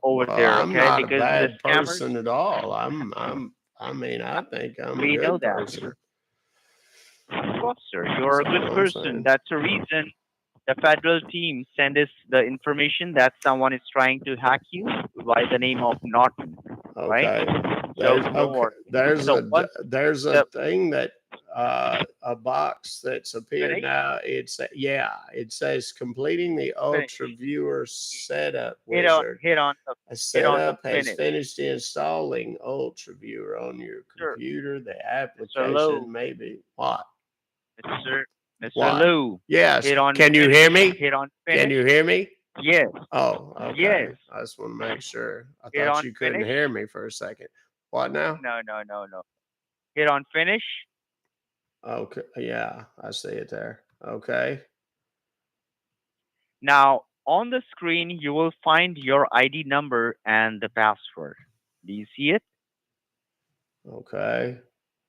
over Well, there. I'm Okay, not because a bad the scammers. person at all. I think I'm We a know good that, person. sir. Of course, sir. You're a That's good what I'm person. saying. That's the reason the federal team sent us the information that someone is trying to hack you by the name of Norton. Right? So don't worry. There's So a once the thing that a box that's appeared finish, now. It says completing the finish. UltraViewer setup Hit on wizard. hit on the A hit on the setup has finish. finished installing UltraViewer on your Sure. computer. The Mr. application Lowe. may be what? Mr. What? Lou. Yes. Hit on Can you finish. hear me? Hit on finish. Can you hear me? Yes. Oh, okay. Yes. I just want to make sure. I Hit thought on you couldn't finish. hear me for a second. What now? No. Hit on finish. Okay. Yeah, I see it there. Okay. Now, on the screen, you will find your ID number and the password. Do you see it? Okay.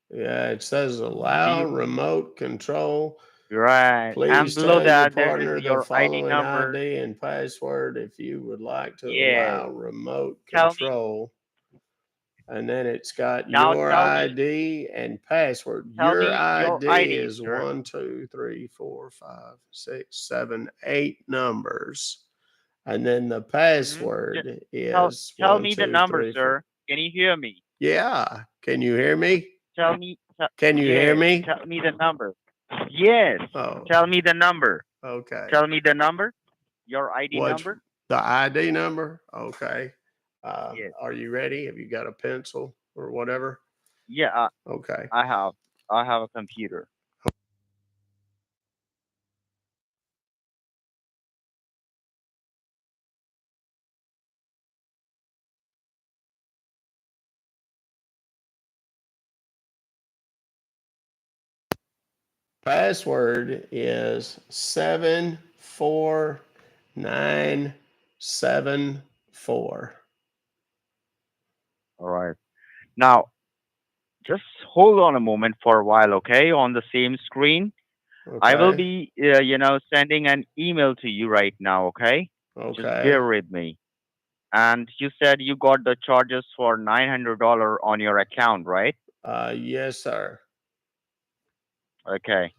Yeah, it says Do allow you? remote control. Right. And Please below tell your that, there is partner the your ID following number. ID and password if you would like to Yes. allow remote Tell me. control. And then it's got Now, your ID and password. tell Your me your ID ID, is sir. 8 numbers. And then the Mm-hmm. password Tell is tell one, me the two, number, three, four. sir. Can you hear me? Yeah. Can you hear me? Tell me. Can you hear Yes. me? Tell me the number. Yes. Oh, Tell me the number. okay. Tell me the number. Your ID What's number. the ID number? Okay. Yes. Are you ready? Have you got a pencil or whatever? Yeah. Okay. I have. I have a computer. Password is 74974. All right. Now, just hold on a moment for a while, okay? On the same screen, I will Okay. be, sending an email to you right now, okay? Just Okay. bear with me. And you said you got the charges for $900 on your account, right? Yes, sir. Okay.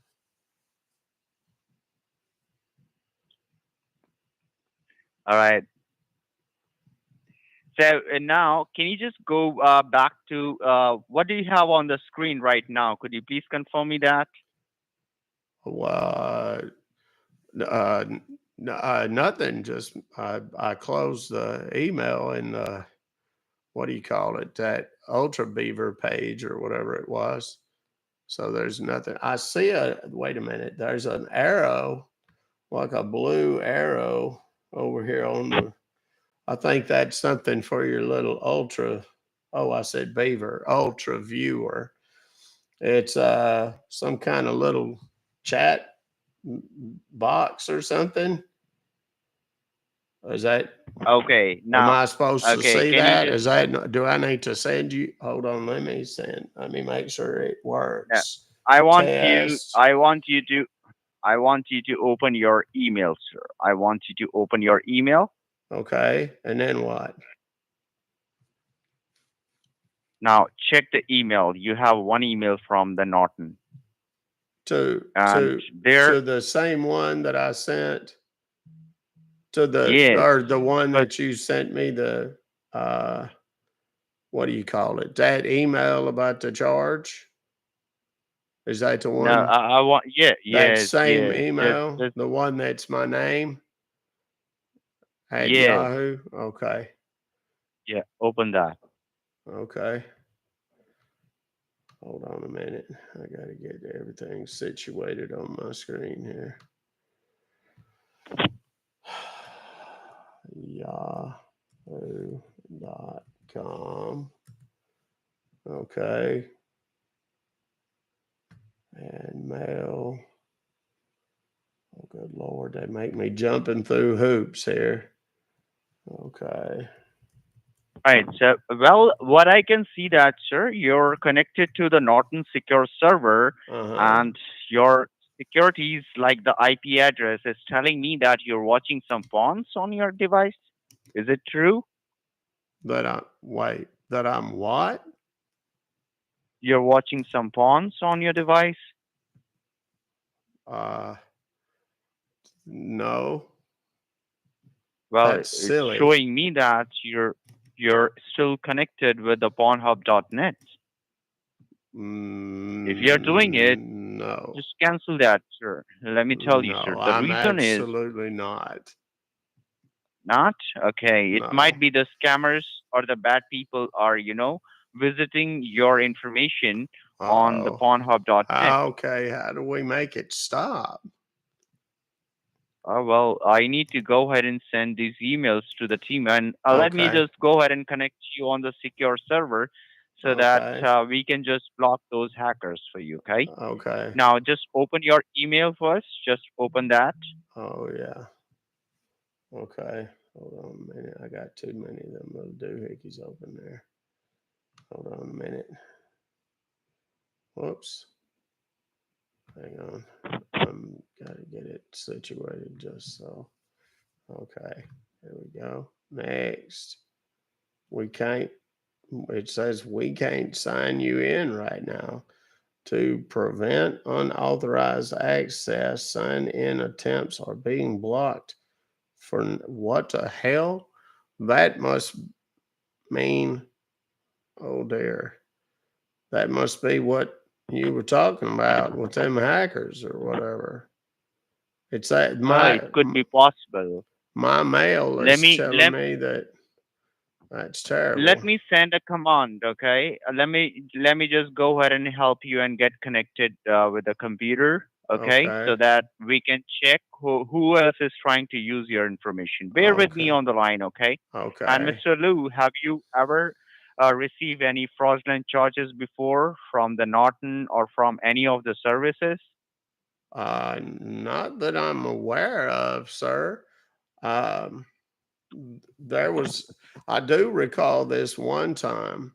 All right. So now, can you just go back to what do you have on the screen right now? Could you please confirm me that? Well, nothing. Just I closed the email and what do you call it? That Ultra Beaver page or whatever it was. So there's nothing. I see wait a minute. There's an arrow, like a blue arrow over here on the, I think that's something for your little ultra. Oh, I said beaver, ultra viewer. It's some kind of little chat box or something. Is that, Okay. am Now, I supposed to okay. see Can you that? just? Is that, do I need to send you? Hold on, let me make sure it Uh, works. I want you. Test. I want you to. I want you to open your email, sir. I want you to open your email. Okay. And then what? Now, check the email. You have one email from the Norton, To and to there. to the same one that I sent to the, Yes, or the one but that you sent me the uh what do you call it? That email about the charge? Is that the no. one? I want. Yeah. That Yes. same Yes. email? The one that's my name at Yes. Yahoo? Okay. Yeah. Open that. Okay. Hold on a minute. I gotta get everything situated on my screen here. Yahoo.com. Okay. And mail. Oh, good Lord, they make me jumping through hoops here. Okay. All right. So, well, what I can see that, sir, you're connected to the Norton Secure server, Uh-huh. and your securities, like the IP address, is telling me that you're watching some pawns on your device. Is it true? That I'm what? You're watching some pawns on your device? Uh, no, Well, that's it's silly. showing me that you're still connected with the Pornhub.net. If you're doing it, No, just cancel that, sir. Let me tell you, sir. no, The I'm reason is absolutely not. not okay. It might No. be the scammers or the bad people are, visiting your information on the Oh, Pornhub.net. okay. How do we make it stop? Well, I need to go ahead and send these emails to the team, and let me Okay. just go ahead and connect you on the secure server so that we can just block those hackers for you. Okay. Okay. Now just open your email first. Just open that. Oh yeah. Okay. Hold on a minute. I got too many of them little doohickeys open there. Hold on a minute. Whoops. Hang on. I'm gotta get it situated just so. Okay. There we go. Next. We can't. It says we can't sign you in right now. To prevent unauthorized access, sign in attempts are being blocked. For what the hell? That must mean, oh dear, that must be what you were talking about with them hackers or whatever. It's that It could be possible. my mail Let is me telling me that that's terrible. let me send a command. Okay. Let me just go ahead and help you and get connected with the computer. Okay, Okay. so that we can check who else is trying to use your information. Bear with me Okay. on the line, okay? Okay. And Mr. Liu, have you ever received any fraudulent charges before from the Norton or from any of the services? Not that I'm aware of, sir. Um, there was, I do recall this one time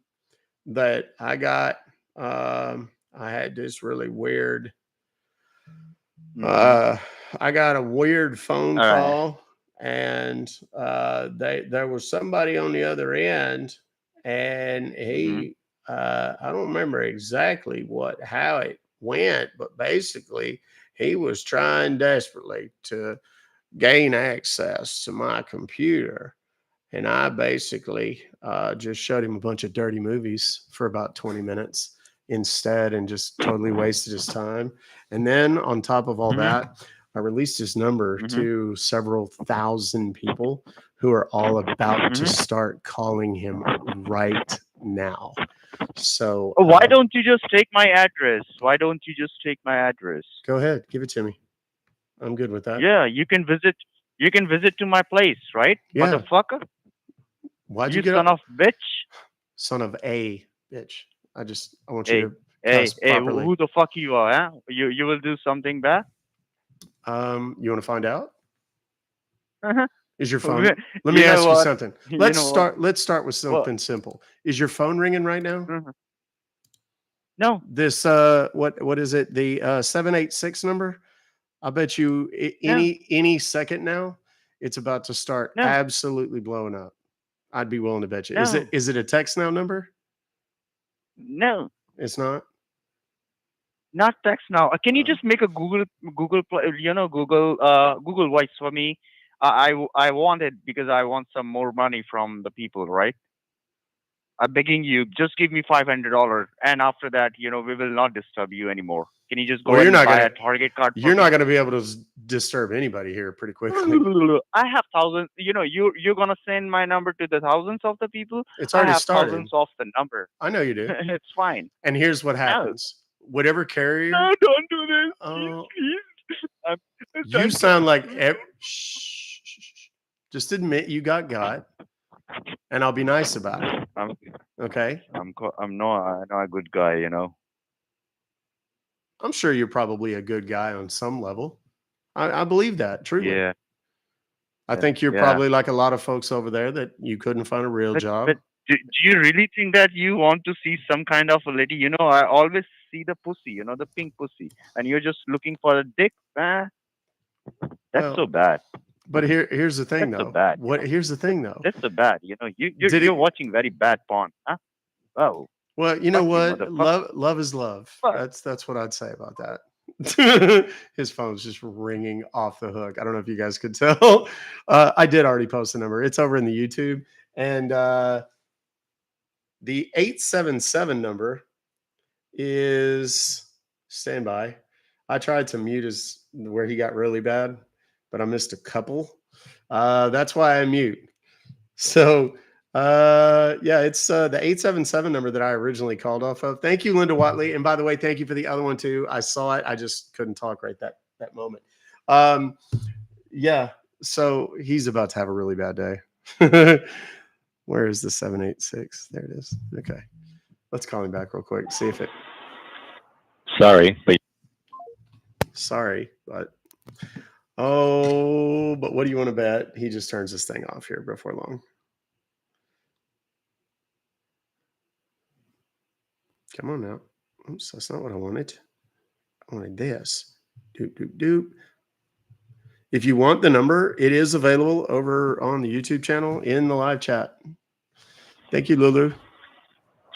that I got, I had this really weird, Mhm. I got a weird phone All right. call, and there was somebody on the other end, and Mhm. I don't remember exactly how it went, but basically he was trying desperately to gain access to my computer. And I basically just showed him a bunch of dirty movies for about 20 minutes instead and just totally wasted his time. And then on top of all Mhm. that, I released his number Mhm. to several thousand people who are all about to Mhm. start calling him right now. So Why don't you just take my address? Why don't you just take my address? go ahead, give it to me. I'm good with that. Yeah, you can visit. You can visit to my place, right, Yeah. motherfucker? Why'd You you get son up? of bitch. Son of a bitch. I want you Hey, to cuss properly. who the fuck you are, huh? You will do something bad? You want to find out? Uh-huh. Is your phone? Let You me know ask you what? something. You know what? Let's start with What? something simple. Is your phone ringing right now? Mhm. No, This what is it? The 786 number? I bet you no, any second now it's about to start no, absolutely blowing up. I'd be willing to bet you. no, Is it a text now number? no. It's not. Not text now. Can you Uh, just make a Google Voice for me? I want it because I want some more money from the people, right? I'm begging you, just give me $500, and after that, we will not disturb you anymore. Can you just go well, ahead and buy a Target card for you're not me? gonna be able to disturb anybody here pretty quickly. I have thousands. You're gonna send my number to the thousands of the people. It's I already have started. thousands of the number. I know you do. It's fine. And here's what No, happens. Whatever carrier, no, don't do this, uh, please. I'm, you I'm sound trying like to. shh, shh, shh. Just admit you got, and I'll be nice about it. I'm, Okay. I'm not a good guy. I'm sure you're probably a good guy on some level. I believe that truly. Yeah, I think you're yeah. probably like a lot of folks over there that you couldn't find a real But job. do you really think that you want to see some kind of a lady? I always see the pussy, the pink pussy, and you're just looking for a dick. That's so Well, bad. but here's the thing That's so though. bad. Here's the thing though. That's so bad. Did You're it watching very bad porn, huh? Oh, Well, you know fuck you, what? motherfucker. Love is love. Fuck. That's what I'd say about that. His phone's just ringing off the hook. I don't know if you guys could tell. I did already post the number. It's over in the YouTube. And the 877 number is standby. I tried to mute his where he got really bad, but I missed a couple. That's why I mute. So yeah, it's the 877 number that I originally called off of. Thank you, Linda Watley. And by the way, thank you for the other one too. I saw it. I just couldn't talk right that moment. Yeah, so he's about to have a really bad day. Where is the 786? There it is. Okay. Let's call him back real quick. See if it. Sorry, but Sorry, but but what do you want to bet? He just turns this thing off here before long. Come on now. Oops, that's not what I wanted. I wanted this. Doop, doop, doop. If you want the number, it is available over on the YouTube channel in the live chat. Thank you, Lulu.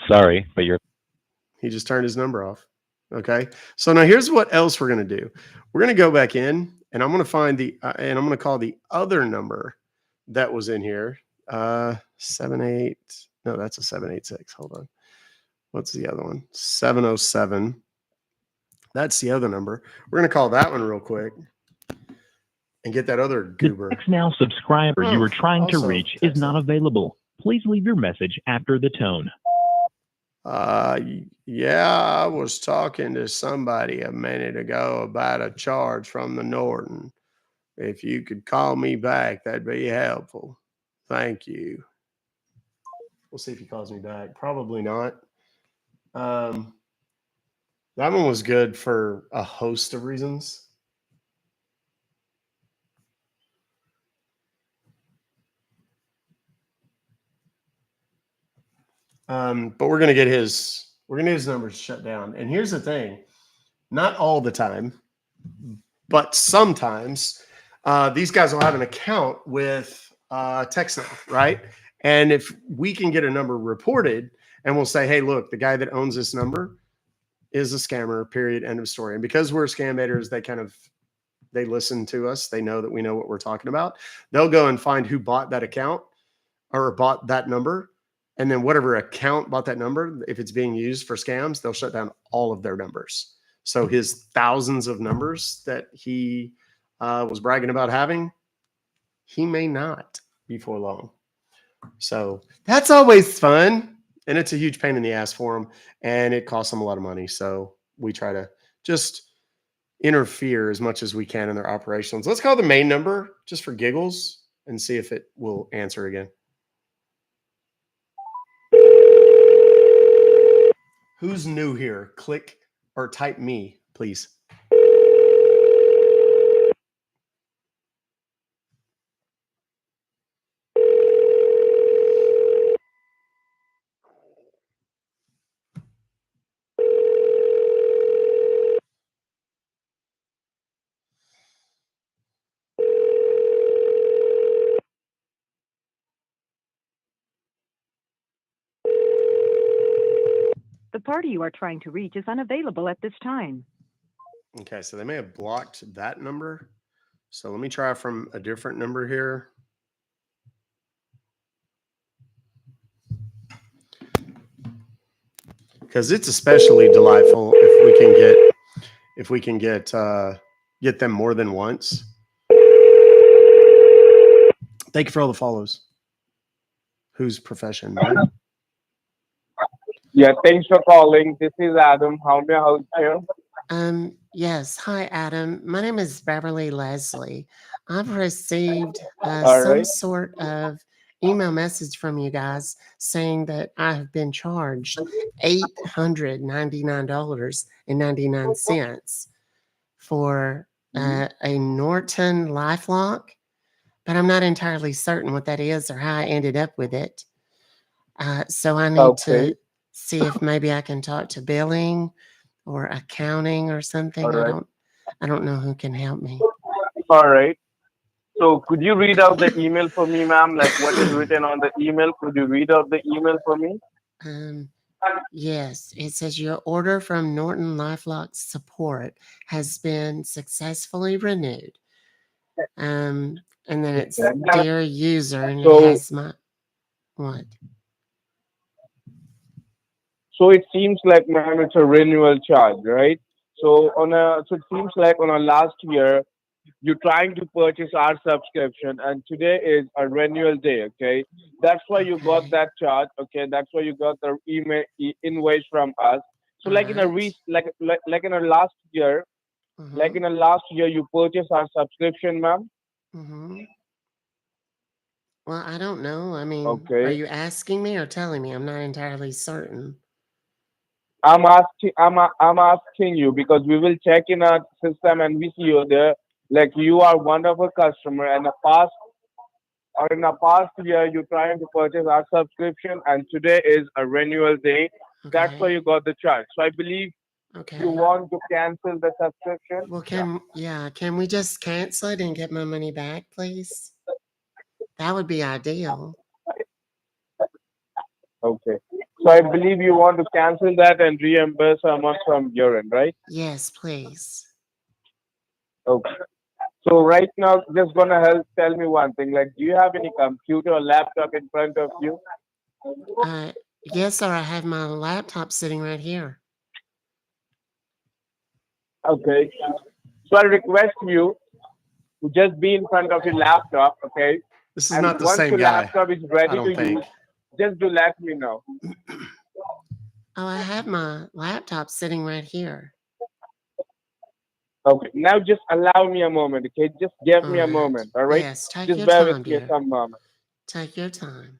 sorry, but you're He just turned his number off. Okay. So now here's what else we're going to do. We're going to go back in and I'm going to find and I'm going to call the other number that was in here. 78. No, that's a 786. Hold on. What's the other one? 707. That's the other number. We're going to call that one real quick and get that other The goober. Text Now subscriber you were trying to also reach is text not now. available. Please leave your message after the tone. Yeah, I was talking to somebody a minute ago about a charge from the Norton. If you could call me back, that'd be helpful. Thank you. We'll see if he calls me back. Probably not. That one was good for a host of reasons. But we're gonna get his numbers shut down. And here's the thing: not all the time, but sometimes these guys will have an account with TextNow, right? And if we can get a number reported, and we'll say, hey, look, the guy that owns this number is a scammer. Period. End of story. And because we're scam baiters, they listen to us. They know that we know what we're talking about. They'll go and find who bought that account or bought that number. And then whatever account bought that number, if it's being used for scams, they'll shut down all of their numbers. So his thousands of numbers that he was bragging about having, he may not before long. So that's always fun. And it's a huge pain in the ass for him. And it costs them a lot of money. So we try to just interfere as much as we can in their operations. Let's call the main number just for giggles and see if it will answer again. Who's new here? Click or type me, please. The party you are trying to reach is unavailable at this time. Okay, so they may have blocked that number. So let me try from a different number here. Because it's especially delightful if we can get them more than once. Thank you for all the follows. Whose profession? Right? Yeah, thanks for calling. This is Adam. How may I help you? Yes. Hi, Adam. My name is Beverly Leslie. I've received All some right. sort of email message from you guys saying that I have been charged $899.99 for a Norton LifeLock, but I'm not entirely certain what that is or how I ended up with it. So I need to see if maybe I can talk to billing or accounting or something. All right. I don't know who can help me. All right. So could you read out the email for me, ma'am? Like what is written on the email? Could you read out the email for me? Yes, it says your order from Norton LifeLock support has been successfully renewed. And then it's dear user, and it So has my what? so it seems like, ma'am, it's a renewal charge, right? So so it seems like on a last year you're trying to purchase our subscription, and today is a renewal day. Okay, that's why you got Okay, that charge. Okay, that's why you got the invoice from us. So all like in a right. like in a last year, like Mm-hmm. in a last year, you purchased our subscription, ma'am. Mm-hmm. Well, I don't know. I mean, are Okay. you asking me or telling me? I'm not entirely certain. I'm asking you because we will check in our system and we see you there. Like you are wonderful customer, and in a past year you trying to purchase our subscription, and today is a renewal day. That's why Okay. you got the charge. So I believe you Okay. want to cancel the subscription. Well, can we just cancel it and get my money back, please? That would be ideal. Okay. So I believe you want to cancel that and reimburse amount from your end, right? Yes, please. Okay. So right now, just gonna help tell me one thing. Like, do you have any computer or laptop in front of you? Yes, sir. I have my laptop sitting right here. Okay. So I request you to just be in front of your laptop, okay? This is And not the once same your guy. laptop is I ready to don't think. use, just do let me know. Oh, I have my laptop sitting right here. Okay. Now just allow me a moment, okay? Just give All me a right. moment, all right? Yes, take Just your bear with time, me dear. some moment. Take your time.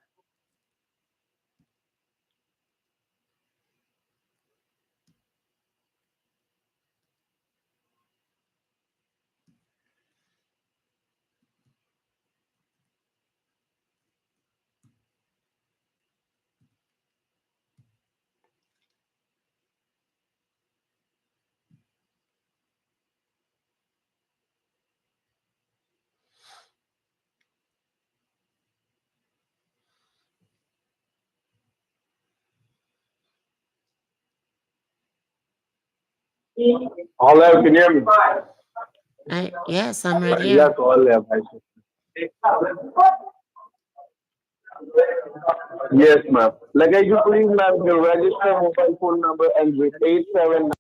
Hello, can you hear me? Yes, I'm right Yes, here. all there. Yes, ma'am. Like, I you please, ma'am, your register mobile phone number and with 87.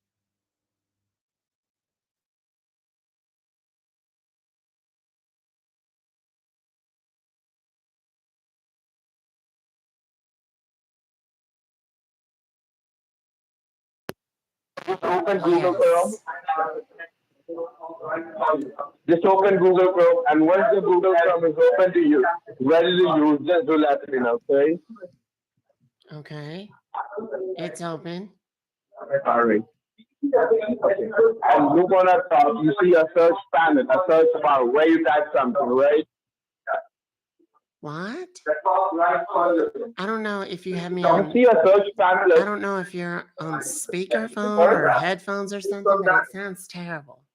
Just open Google Chrome. Yes. Just open Google Chrome, and once the Google Chrome is open to you, ready to use, just do let me know, okay? Okay. It's open. All right. And look on the top, you see a search panel, a search bar where you type something, right? What? I don't know if you have me You on. see a search panel. I don't know if you're on speakerphone or headphones or something, but it sounds terrible.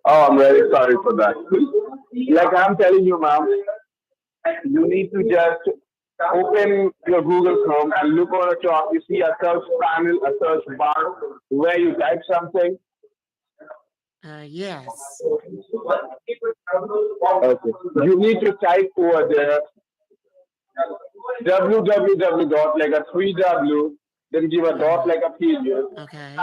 Oh, I'm very sorry for that. Like I'm telling you, ma'am, you need to just open your Google Chrome and look on the top. You see a search panel, a search bar where you type something. Yes. Okay. You need to type over there www dot like a 3W, then give a dot like a period. Okay.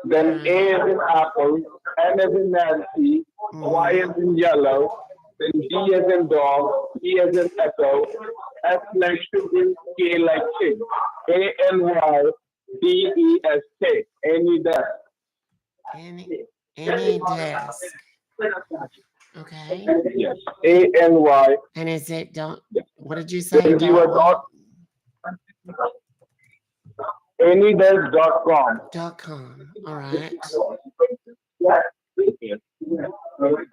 Then A Right. as in apple, N as in Nancy, Y as in yellow, then D as in dog, E as in echo, S like sugar, K like kid, ANYDESK. Any desk. Any desk. Okay. Yes. ANY. And is it don't? What did you say? Then give a dot. Anydesk.com. .com. All right.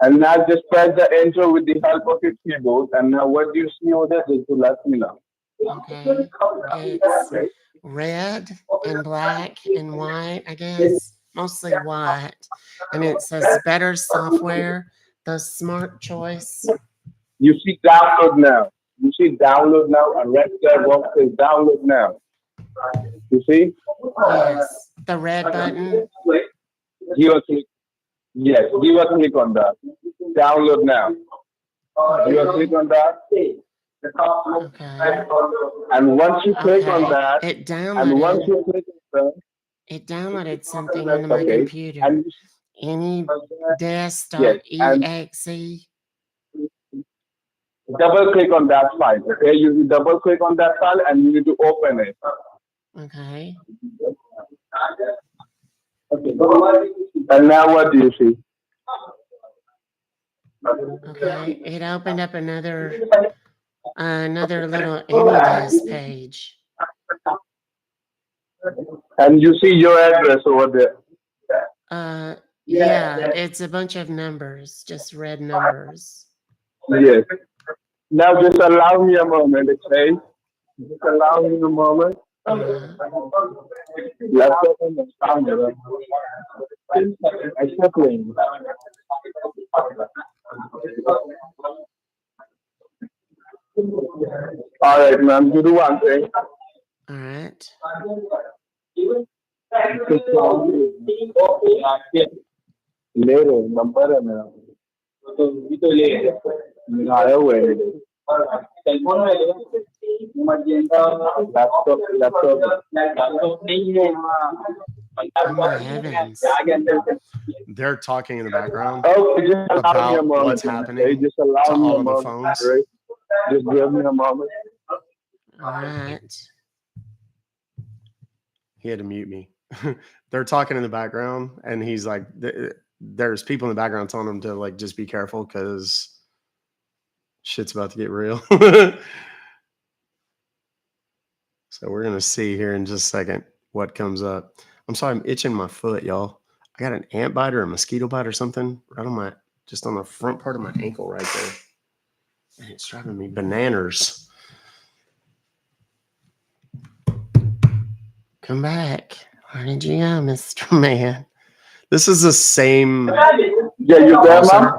And now just press the enter with the help of your keyboard. And now what do you see over there? Just to let me know. Okay. It's red and black and white, I guess. Mostly white. And it says better software, the smart choice. You see download now. You see download now. And right there, what says download now. You see? Yes. The red button. Give a click. Yes, give a click on that. Download now. Give a click on that. Okay. And once you click on Okay. that, It and once downloaded. you click on that, It downloaded something into my okay, computer. and Any yes, and desk.exe. double click on that file. Okay, you double click on that file and you need to open it. Okay. Okay. And now what do you see? Okay. It opened up another Another little AnyDesk page. And you see your address over there. Yeah, it's a bunch of numbers, just red numbers. Yes. Now just allow me a moment, okay? Just allow me a moment. Laptop on the camera. Accepting. All right, ma'am. You do one thing. All right. Later, number है मेरा. ये तो ले. मेरा आया हुआ है. Laptop नहीं है. Oh my heavens. They're talking in the background Oh, just allow me a about moment. what's happening Just allow to me all a of the moment. phones. Right? Just give me a moment. All right. He had to mute me. They're talking in the background, and he's like, there's people in the background telling him to like just be careful because shit's about to get real. So we're gonna see here in just a second what comes up. I'm sorry, I'm itching my foot, y'all. I got an ant bite or a mosquito bite or something right on my, just on the front part of my ankle right there. And it's driving me bananas. Come back. Where did you go, Mr. Man? This is the same. Yeah, you there, ma'am?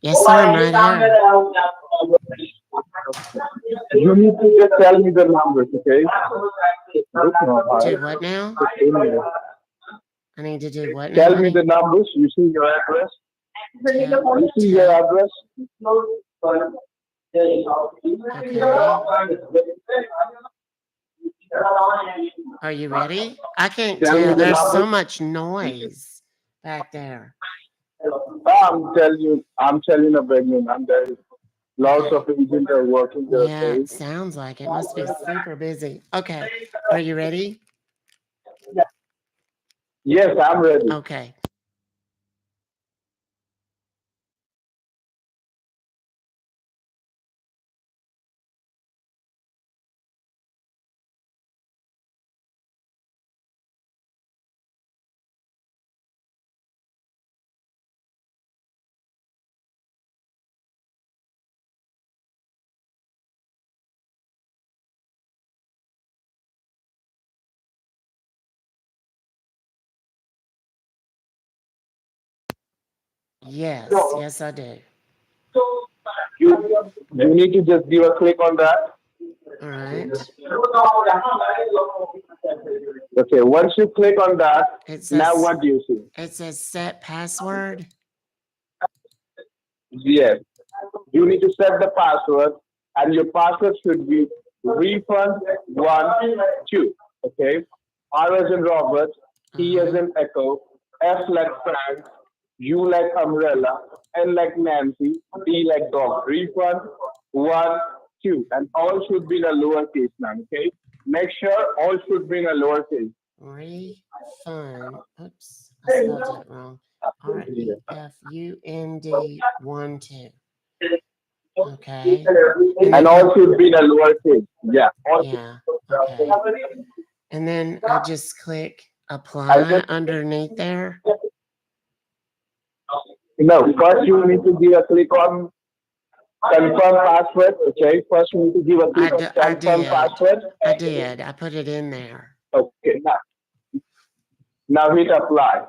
Yes, sir, I'm right here. You need to just tell me the numbers, okay? Do what now? I need to do what now? Tell me honey? the numbers. You see your address? Tell- You see your tell- address? Are you ready? I can't Tell me tell. the There's so numbers. much noise back there. I'm telling you a pregnant. And there is lots of agents are working there. Yeah, it sounds like it must be super busy. Okay, are you ready? Yes, I'm ready. Okay. Yes, yes, I do. You need to just give a click on that. All right. Okay, once you click on that, It now says what do you see? it says set password. Yes. You need to set the password, and your password should be refund12. Okay? R as in Robert, T as in Echo, F like Frank, U like umbrella, N like Nancy, D like dog. Refund12. And all should be in a lowercase now, okay? Make sure all should be in a lowercase. Refund. Oops, I spelled it wrong. REFUND 12. Okay. And all should be in a lowercase. Yeah. Yeah. Okay. And then I just click apply underneath there. No, first you need to give a click on confirm password. Okay, first you need to give a click on confirm password. I did. I put it in there. Okay, now hit apply.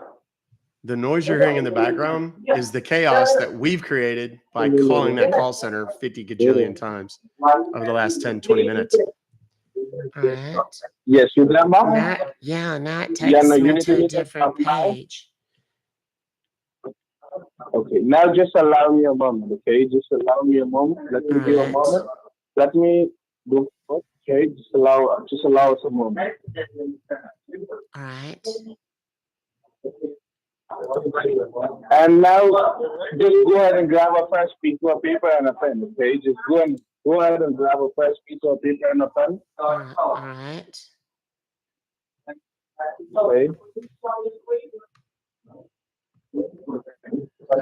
The noise you're hearing in the background is the chaos that we've created by calling that call center 50 gajillion times over the last 10, 20 minutes. All right. Yes, you there, ma'am? Now it takes me to a different page. Okay, now just allow me a moment, okay? Just allow me a moment. Let me give a moment. Let me do, okay? Just allow us a moment. All right. And now just go ahead and grab a fresh piece of paper and a pen, okay? Just go ahead and grab a fresh piece of paper and a pen. All right. Okay.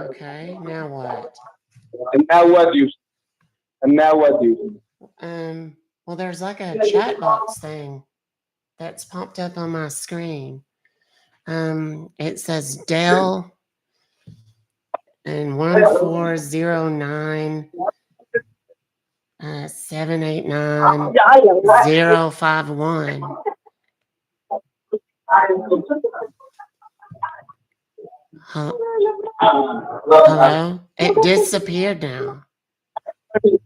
Okay, now what? And now what do you see? Well, there's like a chat box thing that's popped up on my screen. It says Dell and 1409 789 051. Hello? It disappeared now. Okay.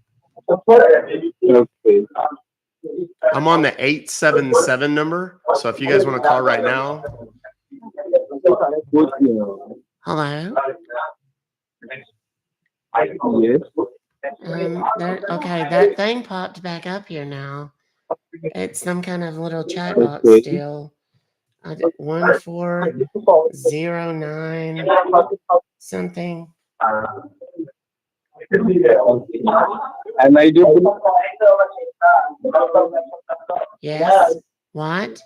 I'm on the 877 number. So if you guys want to call right now, Hello? Yes. Okay, that thing popped back up here now. It's some kind of little chat box Okay. still. 1409 something. And I do. Yes. What?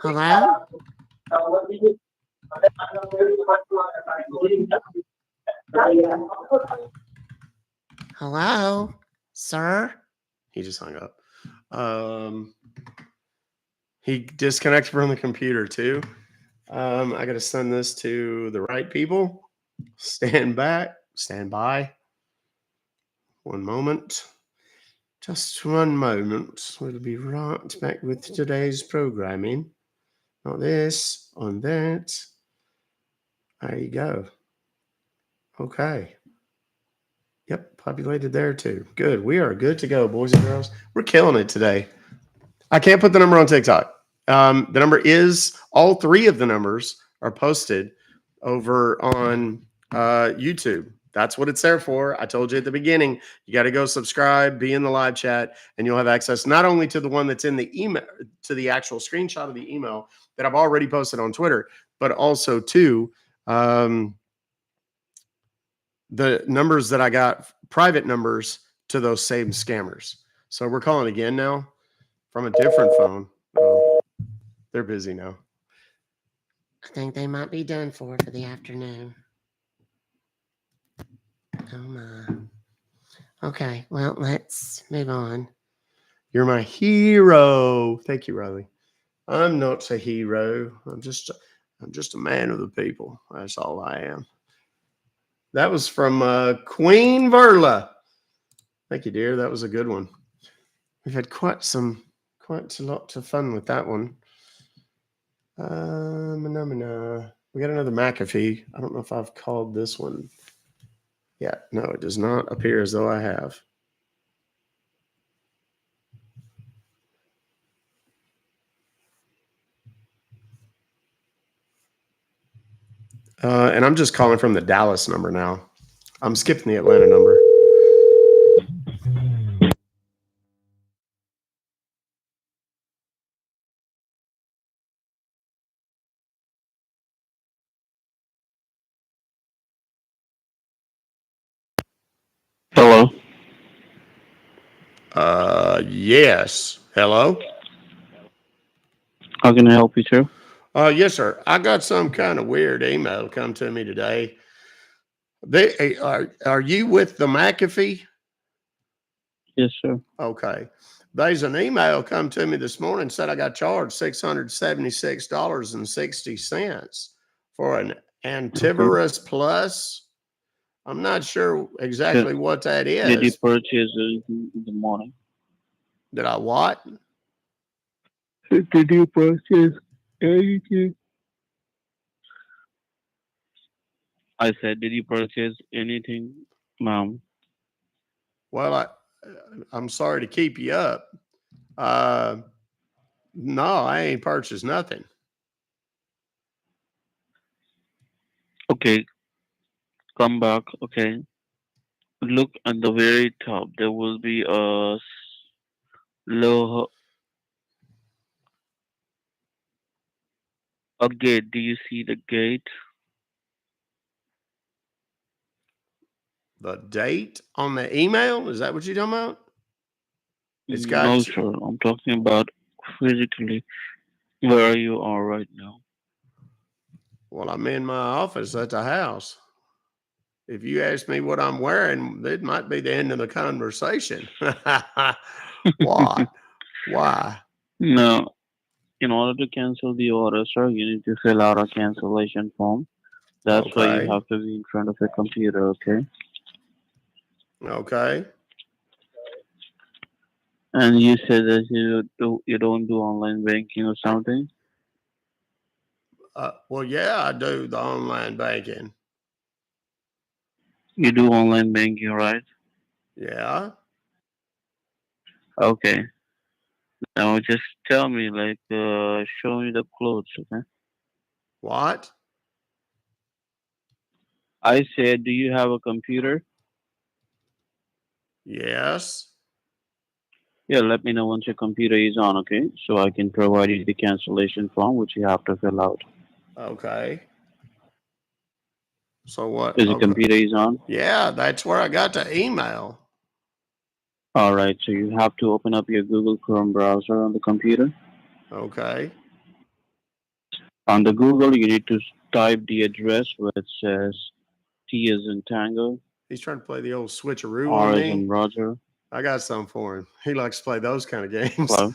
Hello? Hello? Sir? he just hung up. He disconnected from the computer too. I got to send this to the right people. Stand back. Stand by. One moment. Just one moment. We'll be right back with today's programming. Not this, on that. There you go. Okay. Yep, populated there too. Good. We are good to go, boys and girls. We're killing it today. I can't put the number on TikTok. The number is, all three of the numbers are posted over on YouTube. That's what it's there for. I told you at the beginning, you got to go subscribe, be in the live chat, and you'll have access not only to the one that's in the email, to the actual screenshot of the email that I've already posted on Twitter, but also to the numbers that I got, private numbers to those same scammers. So we're calling again now from a different phone. Oh, they're busy now. I think they might be done for the afternoon. Oh my. Okay, well, let's move on. You're my hero. Thank you, Riley. I'm not a hero. I'm just a man of the people. That's all I am. That was from Queen Verla. Thank you, dear. That was a good one. We've had quite a lot of fun with that one. We got another McAfee. I don't know if I've called this one. Yeah, no, it does not appear as though I have. And I'm just calling from the Dallas number now. I'm skipping the Atlanta number. Hello. Yes. Hello? How can I help you, sir? Yes, sir. I got some kind of weird email come to me today. Are you with the McAfee? Yes, sir. Okay. There's an email come to me this morning, said I got charged $676.60 for an Antivirus Plus. I'm not sure exactly what that Did you is. purchase it in the morning? Did I what? Did you purchase anything? I said, did you purchase anything, ma'am? Well, I'm sorry to keep you up. No, I ain't purchased nothing. Okay, come back. Okay, look at the very top. There will be a gate. Do you see the gate? The date on the email? Is that what you're talking about? It's got. No, sir. I'm talking about physically where you are right now. Well, I'm in my office at the house. If you ask me what I'm wearing, it might be the end of the conversation. Why? Why? No, in order to cancel the order, sir, you need to fill out a cancellation form. That's why you Okay. have to be in front of a computer, okay? Okay. And you said that you don't do online banking or something. Well, yeah, I do the online banking. You do online banking, right? Yeah. Okay. Now just tell me, like, show me the clothes, okay? What? I said, do you have a computer? Yes. Yeah, let me know once your computer is on, okay? So I can provide you the cancellation form, which you have to fill out. Okay. So what? Is the Okay. computer is on? Yeah, that's where I got the email. All right, so you have to open up your Google Chrome browser on the computer. Okay. On the Google, you need to type the address where it says T as in Tango, He's trying to play the old switcheroo R on as in me. Roger, I got some for him. He likes to play those kind of games. Club,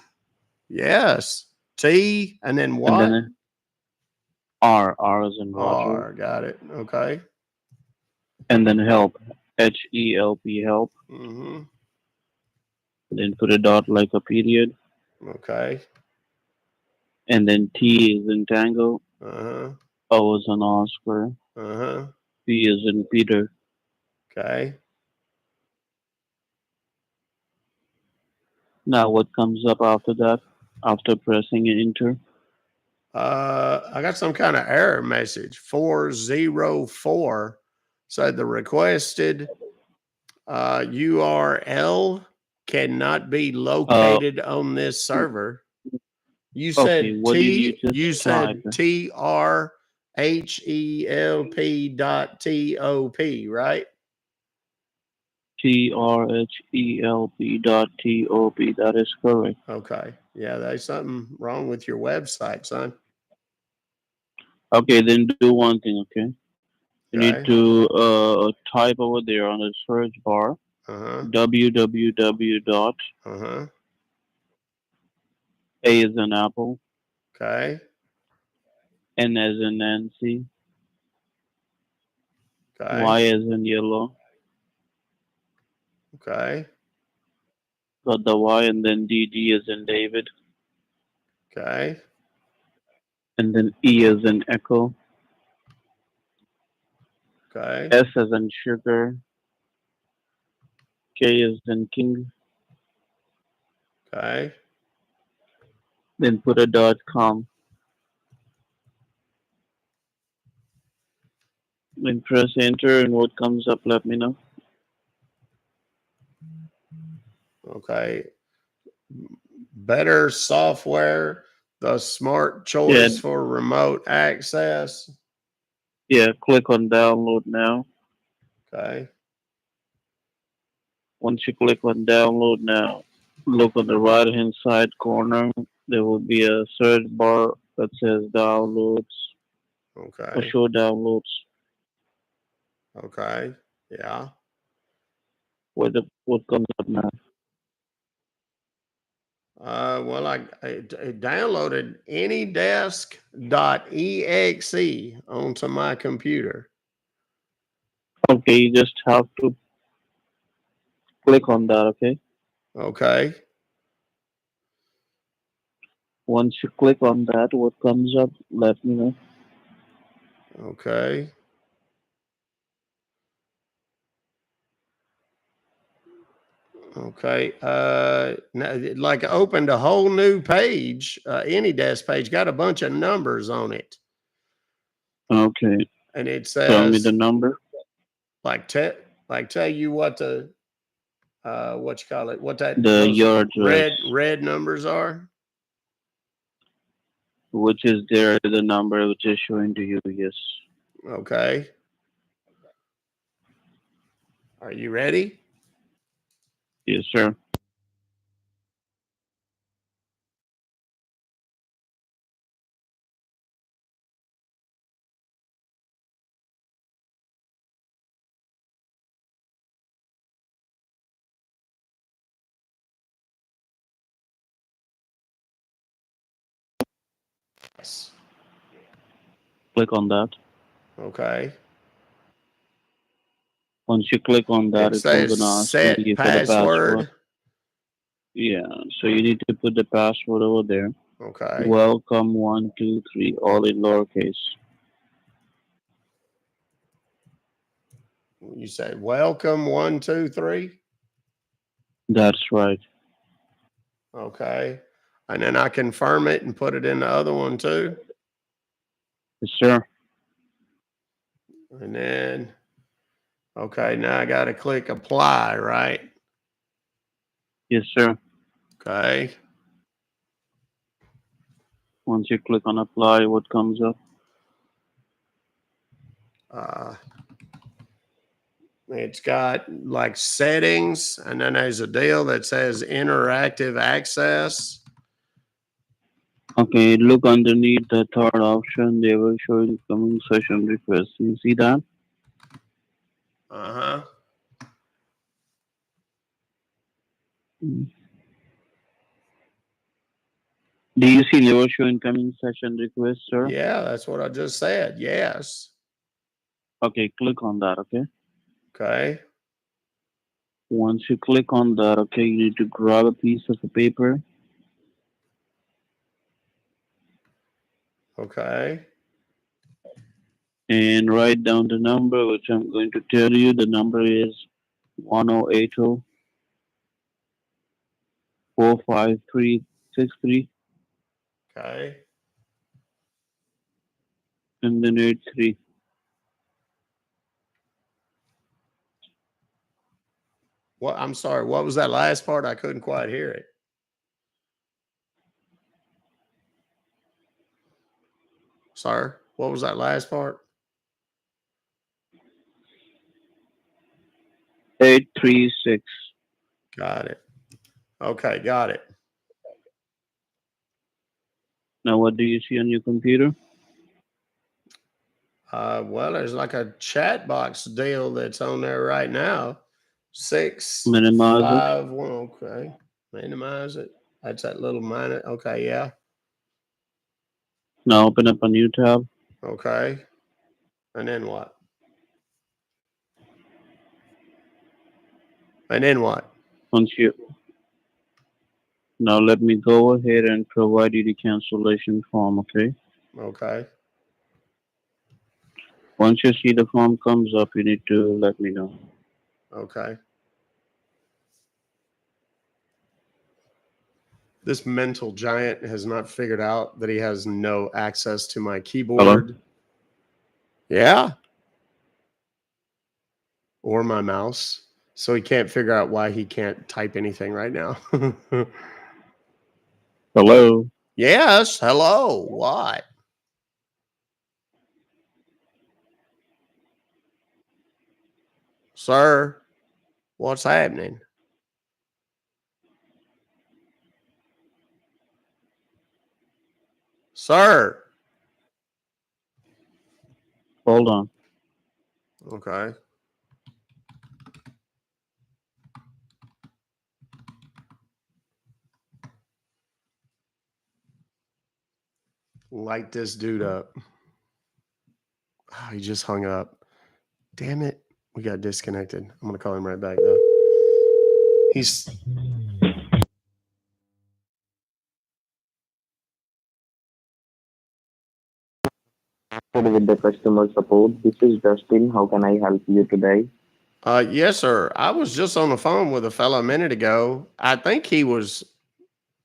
Yes. T and then and what? then R as in Roger, R. Got it. Okay. and then help, HELP, help, Mm-hmm. then put a dot like a period, Okay. and then T as in Tango, Uh-huh. O as in Oscar, Uh-huh. P as in Peter. Okay. Now, what comes up after that? After pressing enter? I got some kind of error message. 404 said the requested URL cannot be Uh, located on this server. You okay, said what did you T. just You type? said TRHELP.TOP, right? TRHELP.TOP. That is correct. Okay. Yeah, there's something wrong with your website, son. Okay, then do one thing, okay? You need Okay. to type over there on the search bar Uh-huh. www dot Uh-huh. A as in Apple, Okay. N as in Nancy, Okay. Y as in yellow, Okay. got the Y, and then D as in David, Okay. and then E as in Echo, Okay. S as in Sugar, K as in King, Okay. then put a .com, then press enter, and what comes up, let me know. Okay. Better software, the smart Yeah, choice for remote access. yeah, click on download now. Okay. Once you click on download now, look on the right hand side corner. There will be a search bar that says downloads or Okay. show downloads. Okay. Yeah. What comes up now? Well, I downloaded anydesk.exe onto my computer. Okay, you just have to click on that, okay? Okay. Once you click on that, what comes up, let me know. Okay. Okay. Like opened a whole new page, AnyDesk page, got a bunch of numbers on it. Okay, And it tell me the says number. like tell you what the what you call it, what those Your address, red numbers are. which is there, the number which is showing to you, yes. Okay. Are you ready? Yes, sir. Click on that. Okay. Once you click on that, It it will says gonna ask you set for the password. password. Yeah, so you need to put the password over there. Okay. Welcome 123, all in lowercase. You say welcome 123. That's right. Okay. And then I confirm it and put it in the other one too. Yes, sir. And then, okay, now I got to click apply, right? Yes, sir. Okay. Once you click on apply, what comes up? It's got like settings, and then there's a deal that says interactive access. Okay, look underneath the third option. They will show you coming session request. You see that? Uh-huh. Do you see never show incoming session request, sir? Yeah, that's what I just said. Yes. Okay, click on that, okay? Okay. Once you click on that, okay, you need to grab a piece of the paper. Okay. And write down the number, which I'm going to tell you. The number is 1080 45363 Okay. and then 83. What? I'm sorry. What was that last part? I couldn't quite hear it. Sir, what was that last part? 836. Got it. Okay, got it. Now, what do you see on your computer? Well, there's like a chat box deal that's on there right now. 651. Okay. Minimize it. That's that little minus. Okay, yeah. Now open up a new tab. Okay. And then what? And then what? Once you Now let me go ahead and provide you the cancellation form, okay? Okay. Once you see the form comes up, you need to let me know. Okay. This mental giant has not figured out that he has no access to my keyboard. Hello? Yeah. Or my mouse. So he can't figure out why he can't type anything right now. Hello? Yes. Hello. What? Sir, what's happening? Sir. Hold on. Okay. Light this dude up. Oh, he just hung up. Damn it. We got disconnected. I'm going to call him right back, though. He's. With the customer support. This is Justin. How can I help you today? Yes, sir. I was just on the phone with a fellow a minute ago. I think he was.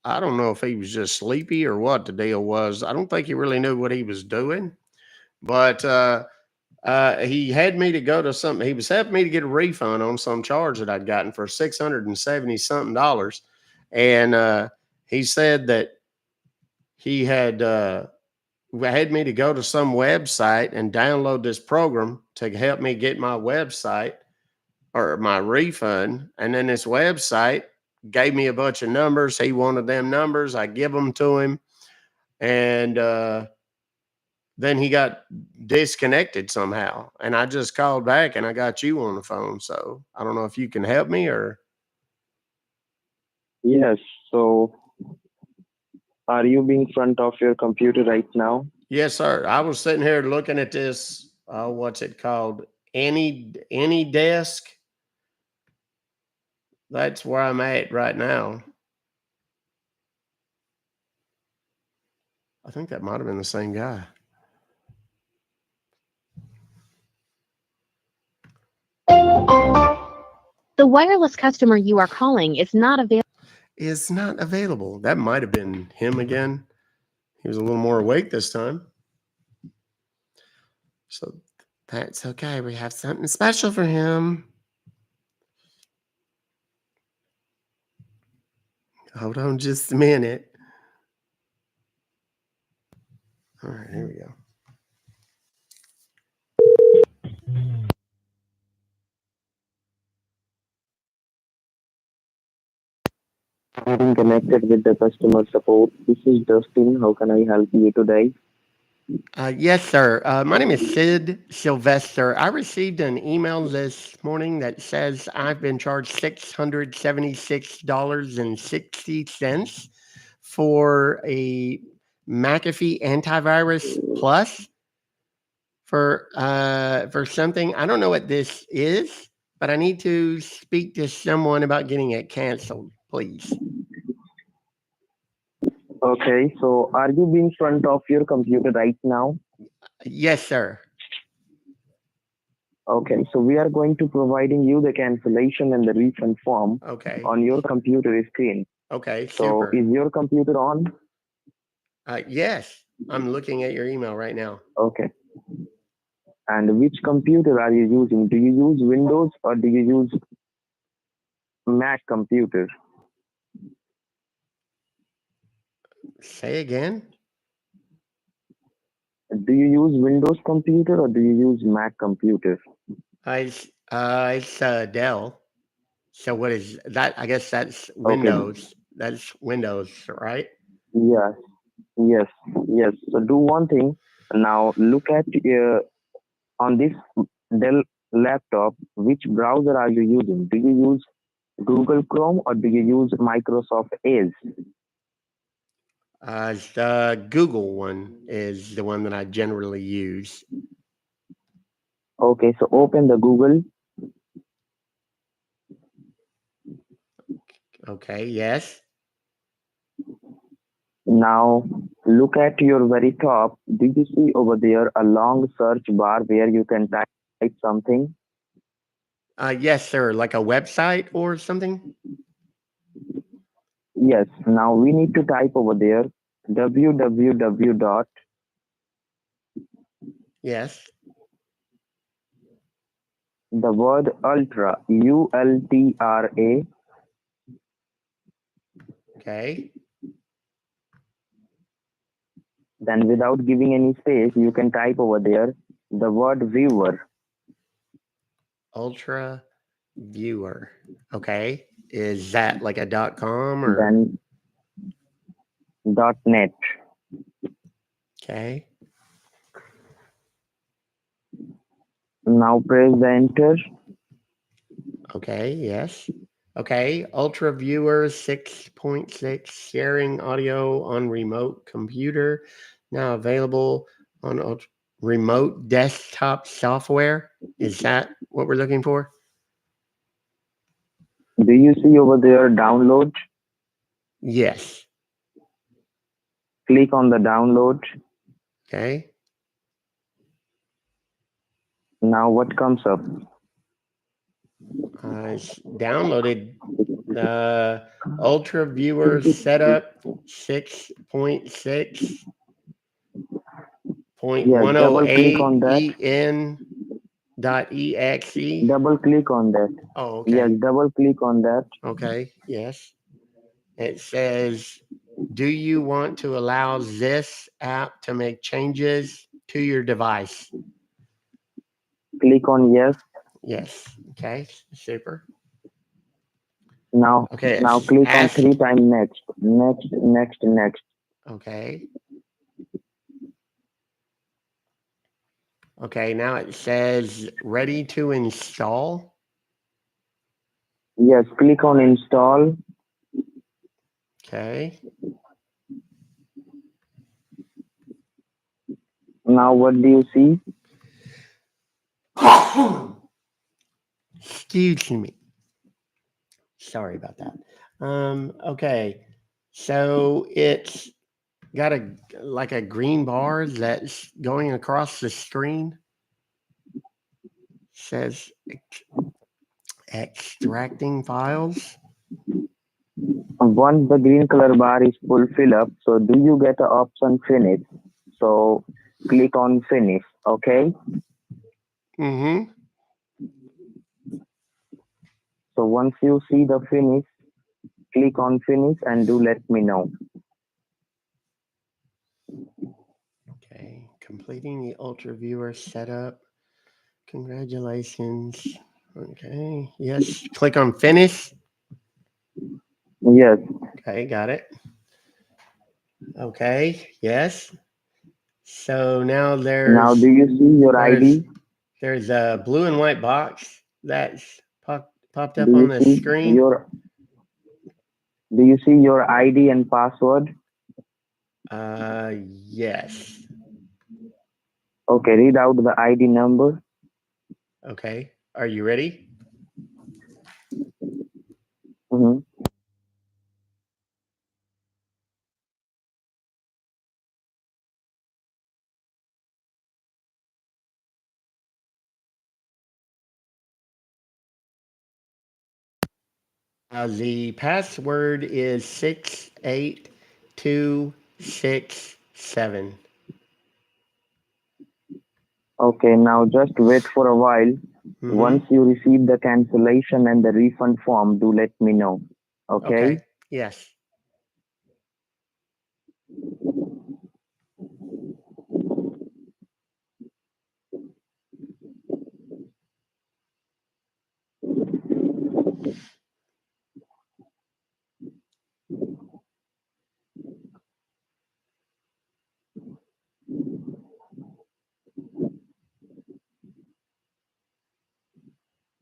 I don't know if he was just sleepy or what the deal was. I don't think he really knew what he was doing. But he had me to go to something. He was helping me to get a refund on some charge that I'd gotten for $670 something dollars. And he said that he had me to go to some website and download this program to help me get my website or my refund. And then this website gave me a bunch of numbers. He wanted them numbers. I give them to him. And then he got disconnected somehow. And I just called back and I got you on the phone. So I don't know if you can help me or. Yes. So Are you being front of your computer right now? Yes, sir. I was sitting here looking at this. What's it called? Any desk. That's where I'm at right now. I think that might have been the same guy. The wireless customer you are calling is not available. Is not available. That might have been him again. He was a little more awake this time. So that's okay. We have something special for him. Hold on just a minute. All right, here we go. Getting connected with the customer support. This is Justin. How can I help you today? Yes, sir. My name is Sid Sylvester. I received an email this morning that says I've been charged $676.60 for a McAfee antivirus plus for something. I don't know what this is, but I need to speak to someone about getting it canceled, please. Okay, so are you being front of your computer right now? Yes, sir. Okay, so we are going to providing you the cancellation and the refund form Okay. on your computer screen. Okay, So super. is your computer on? Yes, I'm looking at your email right now. Okay. And which computer are you using? Do you use Windows or do you use Mac computer? Say again? Do you use Windows computer or do you use Mac computer? It's Dell. So what is that? I guess that's Okay. Windows. That's Windows, right? Yes, yes, yes. So do one thing. Now look at on this Dell laptop, which browser are you using? Do you use Google Chrome or do you use Microsoft Edge? The Google one is the one that I generally use. Okay, so open the Google. Okay, yes. Now look at your very top. Do you see over there a long search bar where you can type something? Yes, sir. Like a website or something? Yes. Now we need to type over there www dot Yes. the word ultra ultra. Okay. Then without giving any space, you can type over there the word viewer. Ultra viewer. Okay. Is that like a .com or? Then .net. Okay. Now press the enter. Okay, yes. Okay, Ultra Viewer 6.6 sharing audio on remote computer. Now available on remote desktop software. Is that what we're looking for? Do you see over there download? Yes. Click on the download. Okay. Now what comes up? It's downloaded the Ultra Viewer Setup 6.6. Yes, double click on that. .en.exe. Double click on that. Oh, okay. Yes, double click on that. Okay, yes. It says, do you want to allow this app to make changes to your device? Click on yes. Yes. Okay, super. Now, Okay, now it's click on ask. 3 times next. Next, next, next. Okay. Okay, now it says ready to install. Yes, click on install. Okay. Now what do you see? Excuse me. Sorry about that. Okay. So it's got like a green bar that's going across the screen. Says extracting files. Once the green color bar is fill up, so do you get the option finish? So click on finish, okay? Mm-hmm. So once you see the finish, click on finish and do let me know. Okay. Completing the Ultra Viewer setup. Congratulations. Okay. Yes. Click on finish. Yes. Okay. Got it. Okay. Yes. So now Now do you see your ID? there's a blue and white box that's popped up Do on you the see screen. do you see your ID and password? Yes. Okay, read out the ID number. Okay. Are you ready? Mm-hmm. The password is 68267. Okay, now just wait for a while. Mm-hmm. Once you receive the cancellation and the refund form, do let me know. Okay? Yes.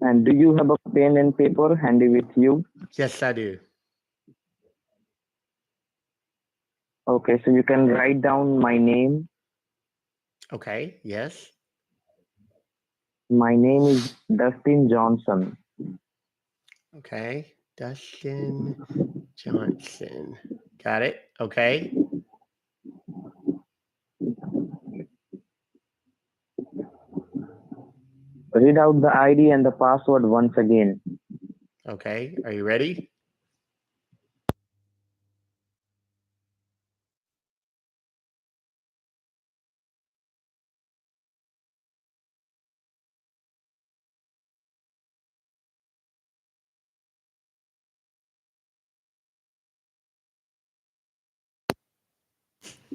And do you have a pen and paper handy with you? Yes, I do. Okay, so you can write down my name. Okay. Yes. My name is Dustin Johnson. Okay. Dustin Johnson. Got it. Okay. Read out the ID and the password once again. Okay. Are you ready?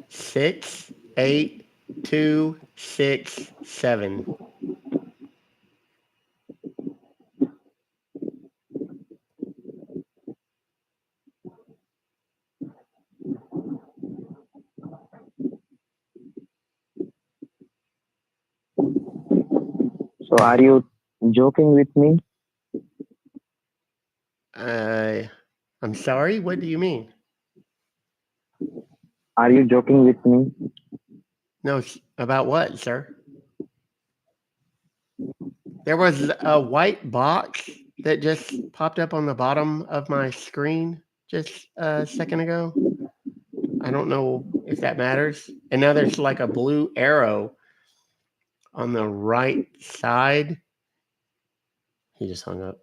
Six, 8, 2, 6, 7. So are you joking with me? I'm sorry. What do you mean? Are you joking with me? No, about what, sir? There was a white box that just popped up on the bottom of my screen just a second ago. I don't know if that matters. And now there's like a blue arrow on the right side. He just hung up.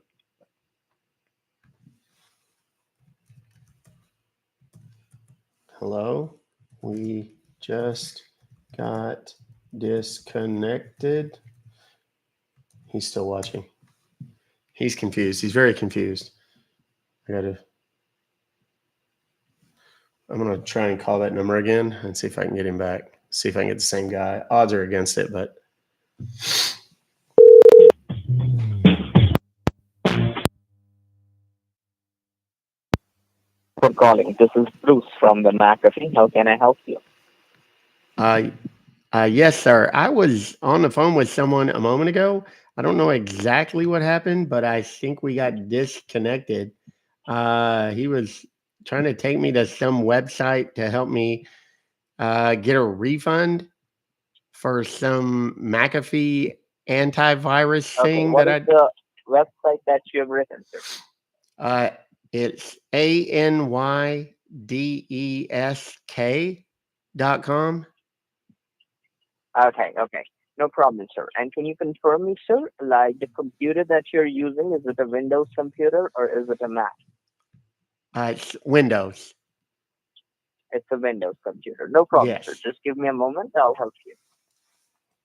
Hello? We just got disconnected. He's still watching. He's confused. He's very confused. I'm going to try and call that number again and see if I can get him back. See if I can get the same guy. Odds are against it, but. For calling. This is Bruce from the McAfee. How can I help you? Yes, sir. I was on the phone with someone a moment ago. I don't know exactly what happened, but I think we got disconnected. He was trying to take me to some website to help me get a refund for some McAfee antivirus Okay, thing what that is the website that you have written, sir? it's anydesk.com. Okay, okay. No problem, sir. And can you confirm me, sir, like the computer that you're using, is it a Windows computer or is it a Mac? It's Windows. It's a Windows computer. No problem, sir. Yes. Just give me a moment. I'll help you.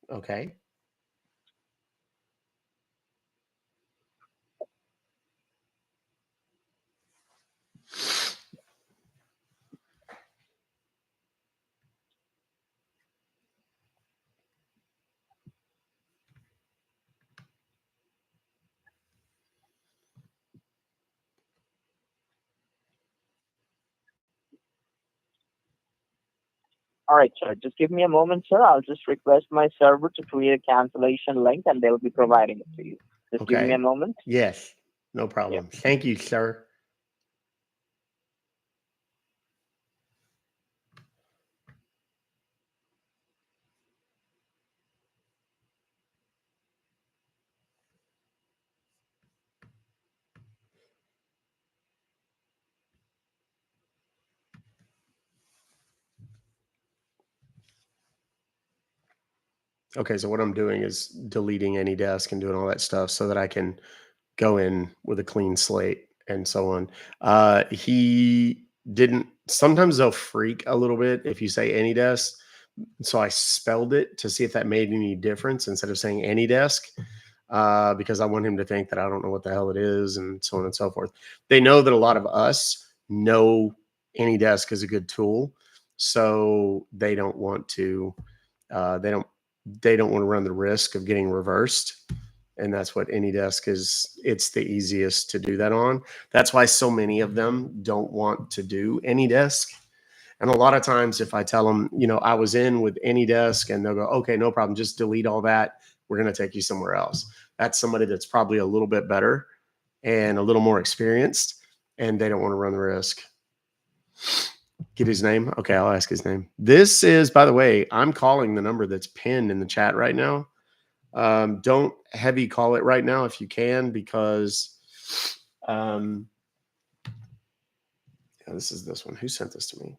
Okay. All right, sir. Just give me a moment, sir. I'll just request my server to create a cancellation link and they'll be providing it to you. Just give me a Okay. moment. Yes. No problem. Thank you, sir. Okay, so what I'm doing is deleting AnyDesk and doing all that stuff so that I can go in with a clean slate and so on. He didn't. Sometimes they'll freak a little bit if you say AnyDesk. So I spelled it to see if that made any difference instead of saying AnyDesk, because I want him to think that I don't know what the hell it is and so on and so forth. They know that a lot of us know AnyDesk is a good tool, so they don't want to. They don't want to run the risk of getting reversed. And that's what AnyDesk is. It's the easiest to do that on. That's why so many of them don't want to do AnyDesk. And a lot of times if I tell them, I was in with AnyDesk, and they'll go, okay, no problem. Just delete all that. We're going to take you somewhere else. That's somebody that's probably a little bit better and a little more experienced, and they don't want to run the risk. Get his name? Okay, I'll ask his name. This is, by the way, I'm calling the number that's pinned in the chat right now. Don't heavy call it right now if you can, because this is this one. Who sent this to me?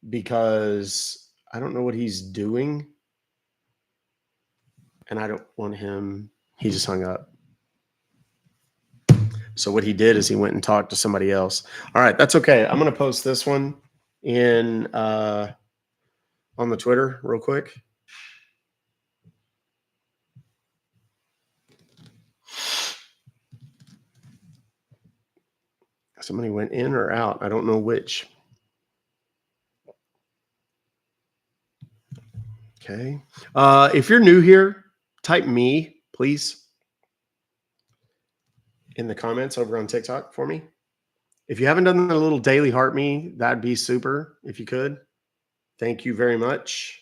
Because I don't know what he's doing, and I don't want him. He just hung up. So what he did is he went and talked to somebody else. All right, that's okay. I'm going to post this one in on the Twitter real quick. Somebody went in or out. I don't know which. Okay. If you're new here, type me, please, in the comments over on TikTok for me. If you haven't done the little daily heart me, that'd be super if you could. Thank you very much.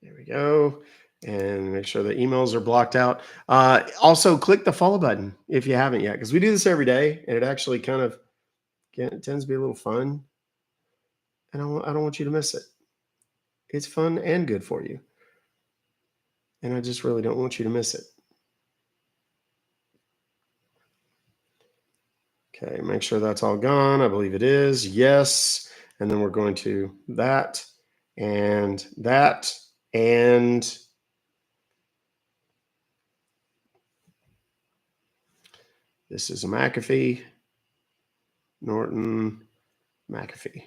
There we go. And make sure the emails are blocked out. Also, click the follow button if you haven't yet, because we do this every day, and it actually kind of tends to be a little fun. And I don't want you to miss it. It's fun and good for you. And I just really don't want you to miss it. Okay, make sure that's all gone. I believe it is. Yes. And then we're going to that and that and this is a McAfee, Norton, McAfee.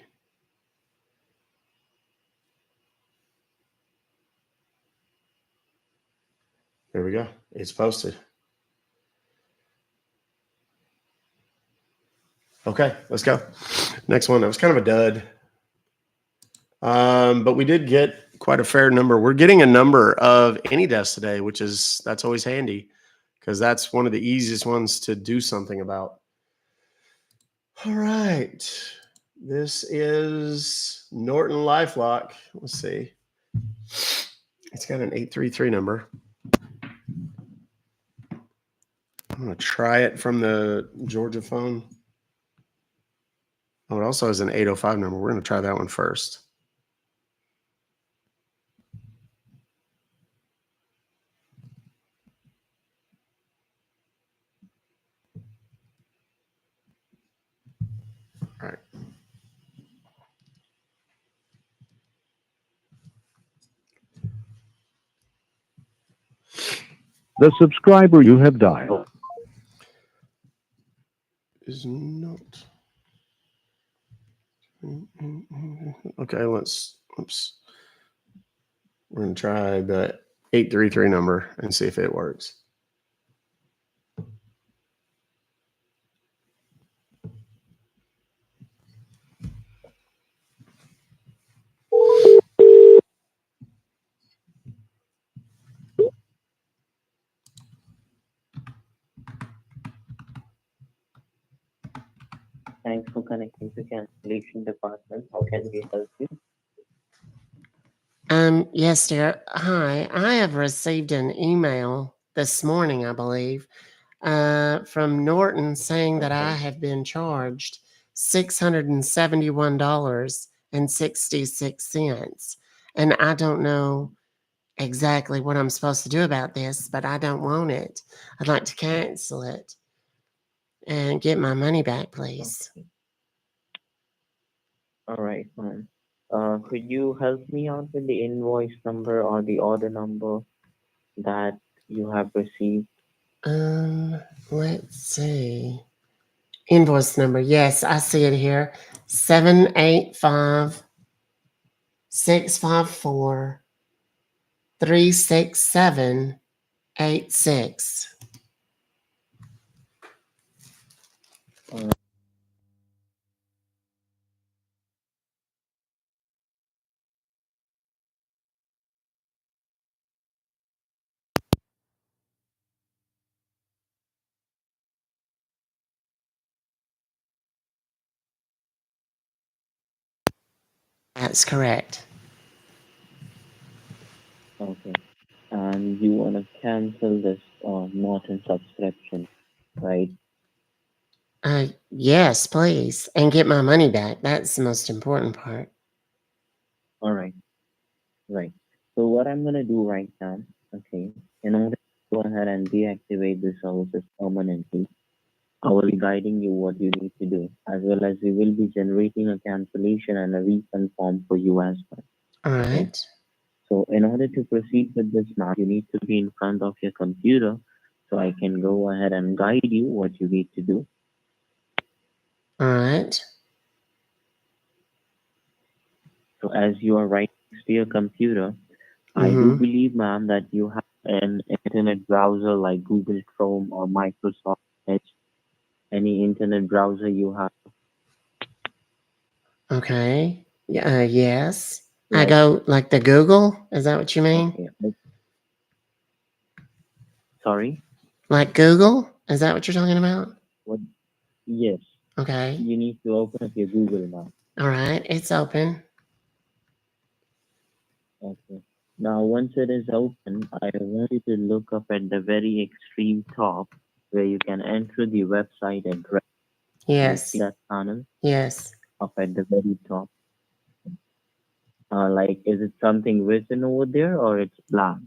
There we go. It's posted. Okay, let's go. Next one. That was kind of a dud. But we did get quite a fair number. We're getting a number of AnyDesk today, that's always handy, because that's one of the easiest ones to do something about. All right. This is Norton LifeLock. Let's see. It's got an 833 number. I'm going to try it from the Georgia phone. Oh, it also has an 805 number. We're going to try that one first. All right. The subscriber you have dialed Is not. Okay, oops. We're going to try the 833 number and see if it works. Thanks for connecting to cancellation department. How can we help you? Yes, dear. Hi, I have received an email this morning, I believe, from Norton saying that I have been charged $671.66. And I don't know exactly what I'm supposed to do about this, but I don't want it. I'd like to cancel it and get my money back, please. All right, fine. Could you help me out with the invoice number or the order number that you have received? Let's see. Invoice number. Yes, I see it here. 785-654-36786. That's correct. Okay. And you want to cancel this Norton subscription, right? Yes, please. And get my money back. That's the most important part. All right. Right. So what I'm gonna do right now, okay, in order to go ahead and deactivate the services permanently, I will be guiding you what you need to do, as well as we will be generating a cancellation and a refund form for you as well. All Okay? right. So in order to proceed with this now, you need to be in front of your computer so I can go ahead and guide you what you need to do. All right. So as you are right next to your computer, I do believe, ma'am, that you have an internet browser like Google Chrome or Microsoft Edge. Any internet browser you have. Okay. Yeah, yes. I Like, go like the Google? Is that what you mean? okay. Sorry? Like Google? Is that what you're talking about? What? Yes. Okay. You need to open up your Google now. All right. It's open. Okay. Now, once it is open, I want you to look up at the very extreme top where you can enter the website address. Yes. You see that panel? Yes. Up at the very top. Like, is it something written over there or it's blank?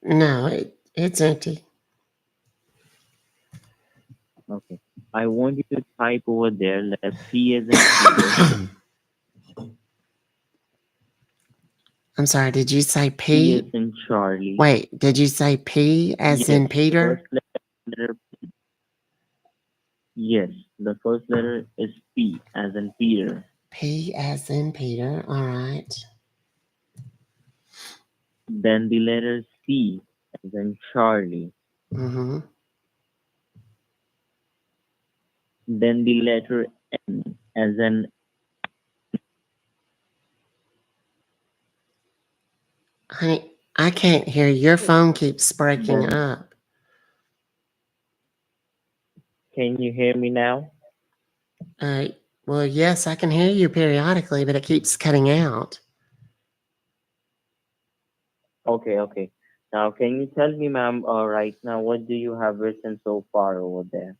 No, it's empty. Okay. I want you to type over there, let's P as in Peter. I'm sorry, did you say P as P? in Charlie. Wait, did you say P as in Peter? First letter P. Yes, the first letter is P as in Peter. P as in Peter, all right. Then the letter C as in Charlie. Mm-hmm. Then the letter N as in Honey, I can't hear. Your phone keeps breaking then, up. can you hear me now? Well, yes, I can hear you periodically, but it keeps cutting out. Okay. Now, can you tell me, ma'am, right now, what do you have written so far over there?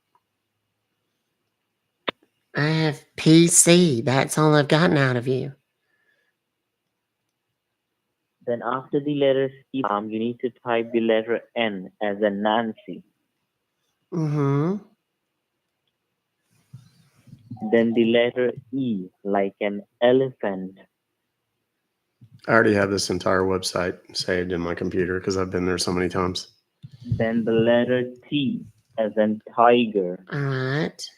I have PC. That's all I've gotten out of you. Then after the letter C, ma'am, you need to type the letter N as in Nancy. Mm-hmm. Then the letter E, like an elephant. I already have this entire website saved in my computer because I've been there so many times. Then the letter T, as in tiger. All right.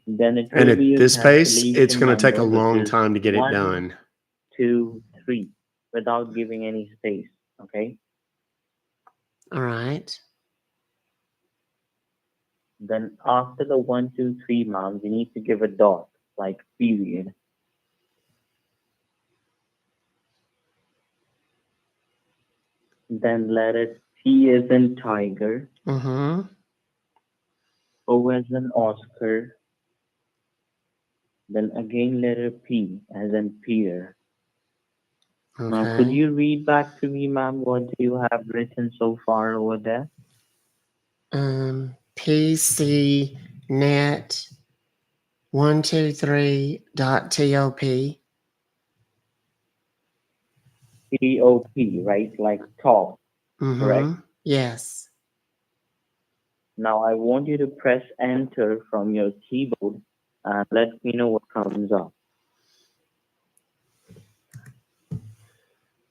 Then it And will be at a this pace, it's cancellation going to take a number, which long is time to get it 1, done. 2, 3, without giving any space. Okay. All right. Then after the 1, 2, 3, ma'am, you need to give a dot, like period. Then letter T as in tiger, Mm-hmm. O as in Oscar. Then again letter P as in Peter. Now, could Okay. you read back to me, ma'am, what you have written so far over there? PCnet123.top. T-O-P, right? Like top, correct? Mm-hmm. Yes. Now, I want you to press enter from your keyboard and let me know what comes up.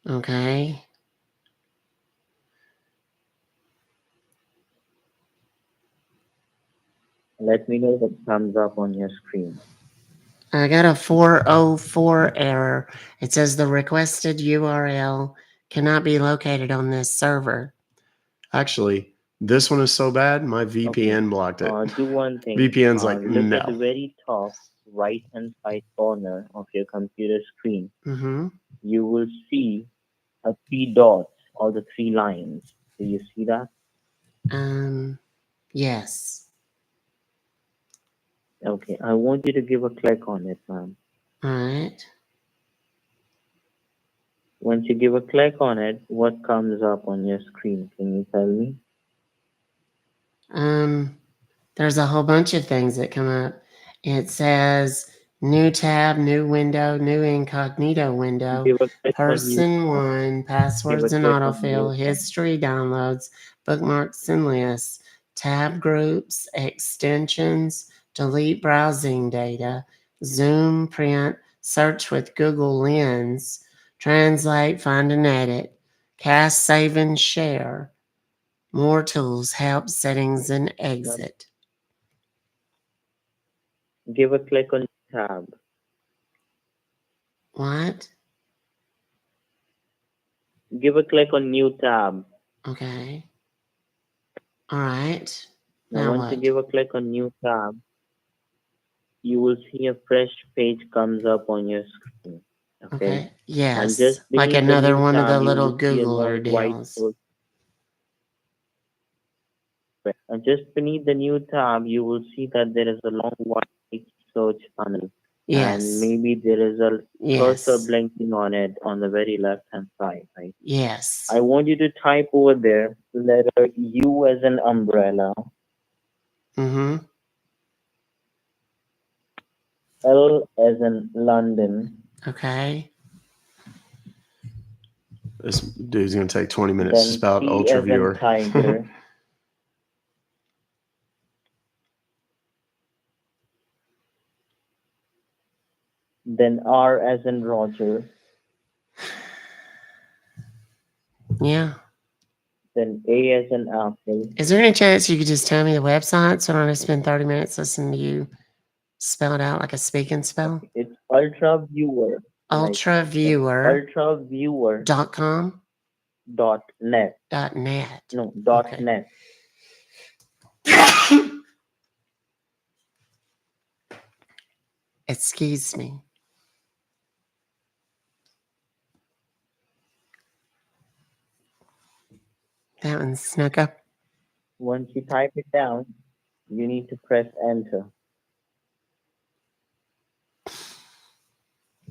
Okay. Let me know what comes up on your screen. I got a 404 error. It says the requested URL cannot be located on this server. Actually, this one is so bad, my VPN blocked it. Do one thing. VPN's like, look at the no. very top right-hand side corner of your computer screen. Mm-hmm. You will see 3 dots or the 3 lines. Do you see that? Yes. Okay, I want you to give a click on it, ma'am. All right. Once you give a click on it, what comes up on your screen? Can you tell me? There's a whole bunch of things that come up. It says new tab, new window, new incognito window, Give a click on new person tab. one, Give passwords a and click on new autofill, tab. history downloads, bookmarks and lists, tab groups, extensions, delete browsing data, zoom, print, search with Google Lens, translate, find and edit, cast, save and share, more tools, help, settings and exit. Give a click on tab. What? Give a click on new tab. Okay. All right. Now, Now once you what? give a click on new tab, you will see a fresh page comes up on your screen. Okay. And Yes. just Like beneath the another new one of the tab, you little will see a Googler long white deals. and just beneath the new tab, you will see that there is a long white search panel. Yes. And maybe there is a Yes. cursor blinking on it on the very left-hand side, right? Yes. I want you to type over there letter U as an umbrella, Mm-hmm. L as in London. Okay. This dude's going to take 20 minutes to Then spell out T Ultra as in Viewer. tiger. Then R as in Roger. Yeah. Then A as in apple. Is there any chance you could just tell me the website so I don't have to spend 30 minutes listening to you spell it out like a speak and spell? It's Ultra Viewer. Ultraviewer.com? .net. .net. No, Okay. .net. Excuse me. That one snuck up. Once you type it down, you need to press enter.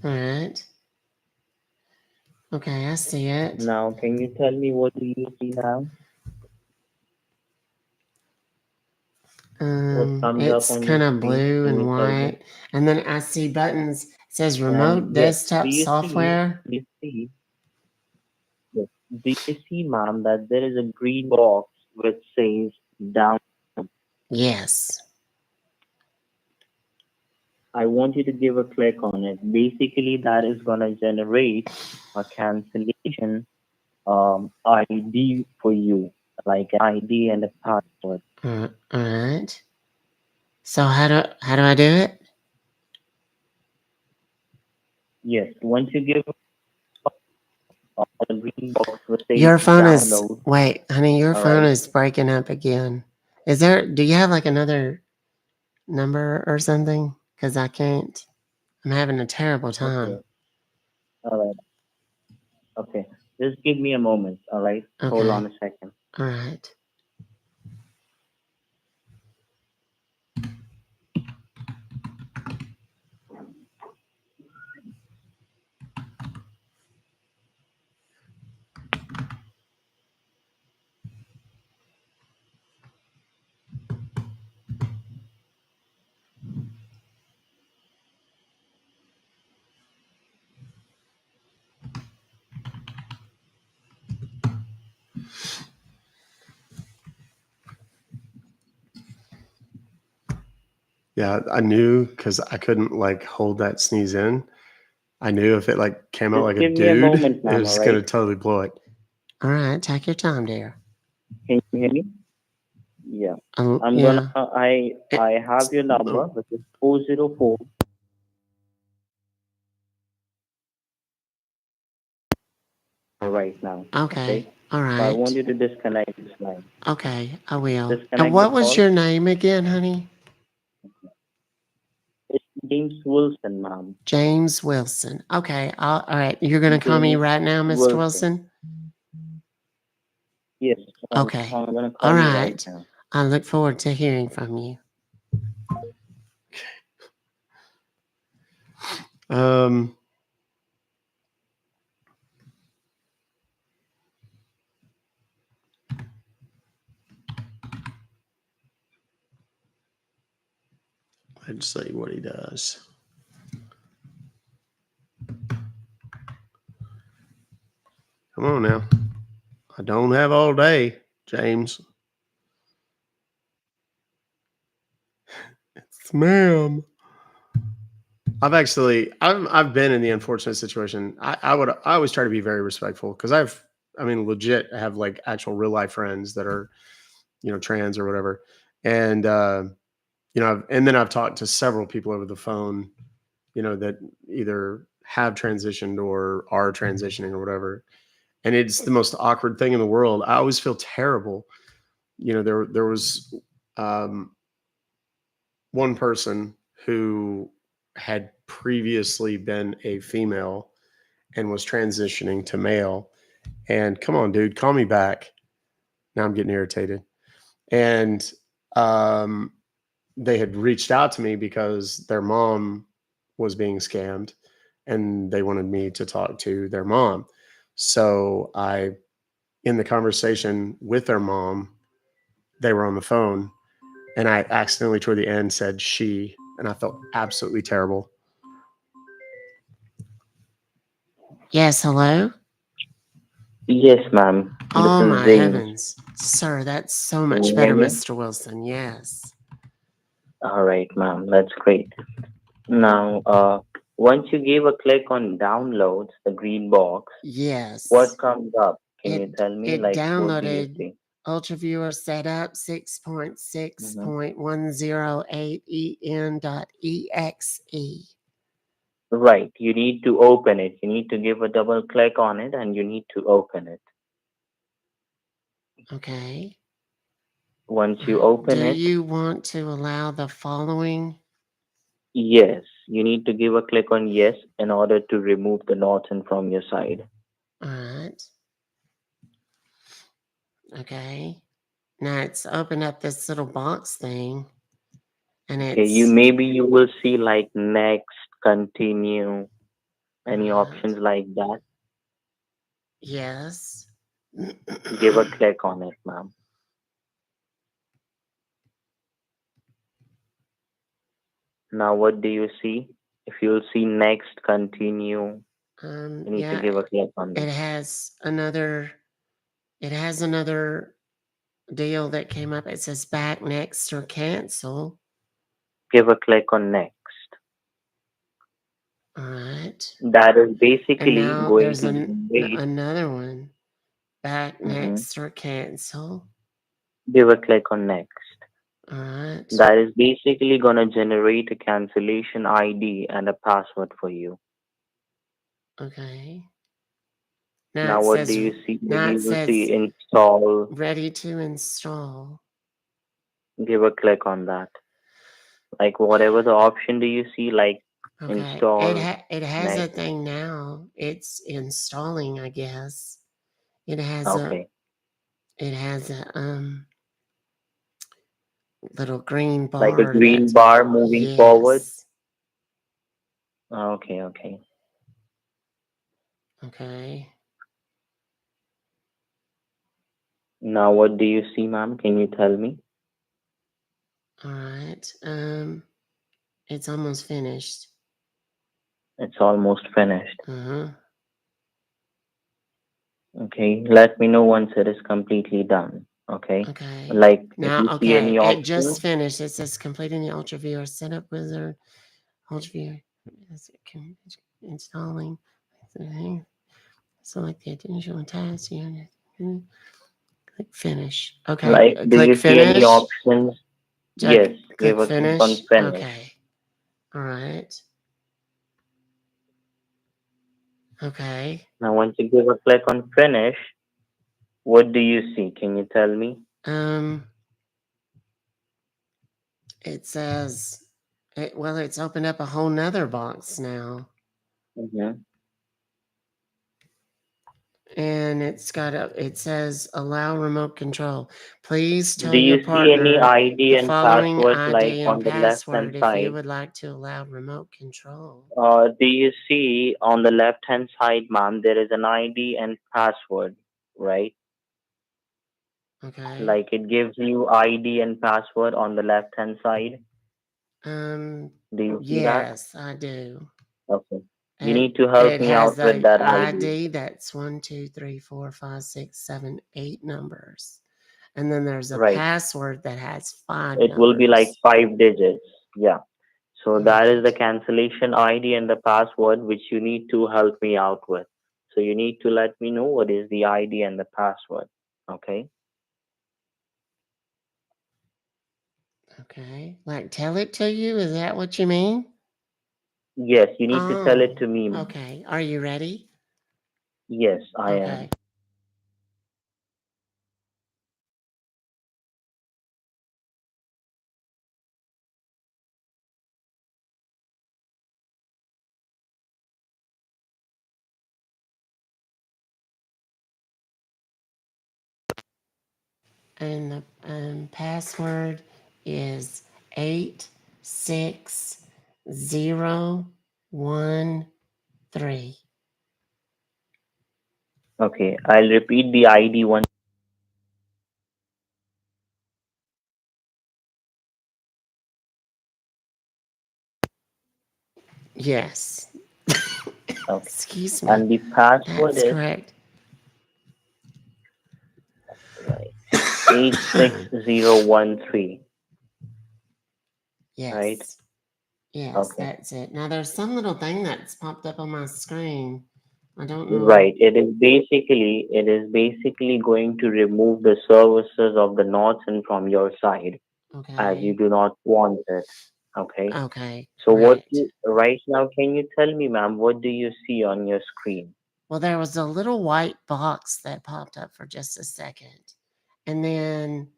All right. Okay, I see it. Now, can you tell me what do you see now? comes up It's on kind your of screen? blue Can and you tell me? white. And then I see buttons. It says And remote yes, desktop software. yes, do you see, ma'am, that there is a green box which says down? Yes. I want you to give a click on it. Basically, that is going to generate a cancellation ID for you, like an ID and a password. All right. So how do I do it? Yes, once you give a green box which says Your phone is download. wait, honey, your All phone right. is breaking up again. Do you have like another number or something? Because I can't. I'm having a terrible time. Okay. All right. Okay. Just give me a moment. All right. Hold Okay. on a second. All right. Yeah, I knew because I couldn't like hold that sneeze in. I knew if it like came out Just like a give me a dude, moment, it ma'am. was All gonna right. totally blow it. All right. Take your time, dear. Can you hear me? Yeah. I'm Yeah. gonna. I have your number, which is 404. Right now. Okay. All So I want right. you to disconnect this line. Okay, I will. And Disconnect the what was call. your name again, honey? It's James Wilson, ma'am. James Wilson. Okay. All right. You're gonna call me James right now, Mr. Wilson? Yes. Okay. I'm gonna call All you right right. now. I look forward to hearing from you. Um, let's see what he does. Come on now. I don't have all day, James. It's ma'am. I've been in the unfortunate situation. I always try to be very respectful because legit have like actual real life friends that are, trans or whatever. And then I've talked to several people over the phone, that either have transitioned or are transitioning or whatever. And it's the most awkward thing in the world. I always feel terrible. There was one person who had previously been a female and was transitioning to male. And come on, dude, call me back. Now I'm getting irritated. And they had reached out to me because their mom was being scammed and they wanted me to talk to their mom. So in the conversation with their mom, they were on the phone and I accidentally toward the end said she, and I felt absolutely terrible. Yes, hello? Yes, ma'am. Oh This is my James. heavens. Sir, that's so Can much you better, hear me? Mr. Wilson. Yes. All right, ma'am. That's great. Now, once you give a click on downloads, the green box, Yes. what comes up? Can you tell me? It Like, what do you downloaded see? UltraViewer Setup 6.6.108en.exe. Right. You need to open it. You need to give a double click on it and you need to open it. Okay. Once you open Do it, you want to allow the following? yes, you need to give a click on yes in order to remove the Norton from your side. All right. Okay. Now it's opened up this little box thing. And Okay, it's maybe you will see like next, continue, any options like that. yes. Give a click on it, ma'am. Now, what do you see? If you'll see next, continue, you need to Yeah, give a click on it this. has another. It has another deal that came up. It says back, next, or cancel. Give a click on next. All right. That is And basically now going there's to generate. another one. Back, Mhm. next, or cancel. Give a click on next. All right. That is basically going to generate a cancellation ID and a password for you. Okay. Now, it what says, do you see? now it You will says see install. ready to install. Give a click on that. Like whatever the option do you see, like Okay. install. It has a Next. thing now. It's installing, I guess. It has Okay. a little green bar. Like a green bar moving forward. Yes. Okay, okay. Okay. Now, what do you see, ma'am? Can you tell me? All right. It's almost finished. It's almost finished. Uh-huh. Okay, let me know once it is completely done. Okay. Okay. Like Now, if you see any it just option, finished. It says completing the Ultra Viewer setup wizard. Ultra Viewer is installing. Select the initial task. Click finish. Okay. like do Click you see any finish. options? Yes, give Click a click on finish. finish. Okay. All right. Okay. Now, once you give a click on finish, what do you see? Can you tell me? It says, it's opened up a whole nother box now. Mm-hmm. And it says allow remote control. Please tell Do your you see any partner ID the and following password like ID on and the left hand password if you side? would like to allow remote control. Do you see on the left hand side, ma'am, there is an ID and password, right? Okay. Like it gives you ID and password on the left hand side. Do you see that? Yes, I do. Okay. You need to help me out with that ID. ID that's 1, 2, 3, 4, 5, 6, 7, 8 numbers. And then there's a Right. password that has 5 It will be like numbers. 5 digits. Yeah. So that is the Right. cancellation ID and the password which you need to help me out with. So you need to let me know what is the ID and the password. Okay. Okay. Like tell it to you? Is that what you mean? Yes, you need to tell it to me, ma'am. Okay. Are you ready? Yes, I Okay. am. And the password is 86013. Okay, I'll repeat the ID once. Yes. Okay. Excuse me. And the password That's is correct. 86013. Yes. Right? Yes, Okay. that's it. Now there's some little thing that's popped up on my screen. I don't know. Right. It is basically going to remove the services of the Norton from your side as you Okay. do not want it. Okay. Okay. So Right. right now, can you tell me, ma'am, what do you see on your screen? Well, there was a little white box that popped up for just a second. And then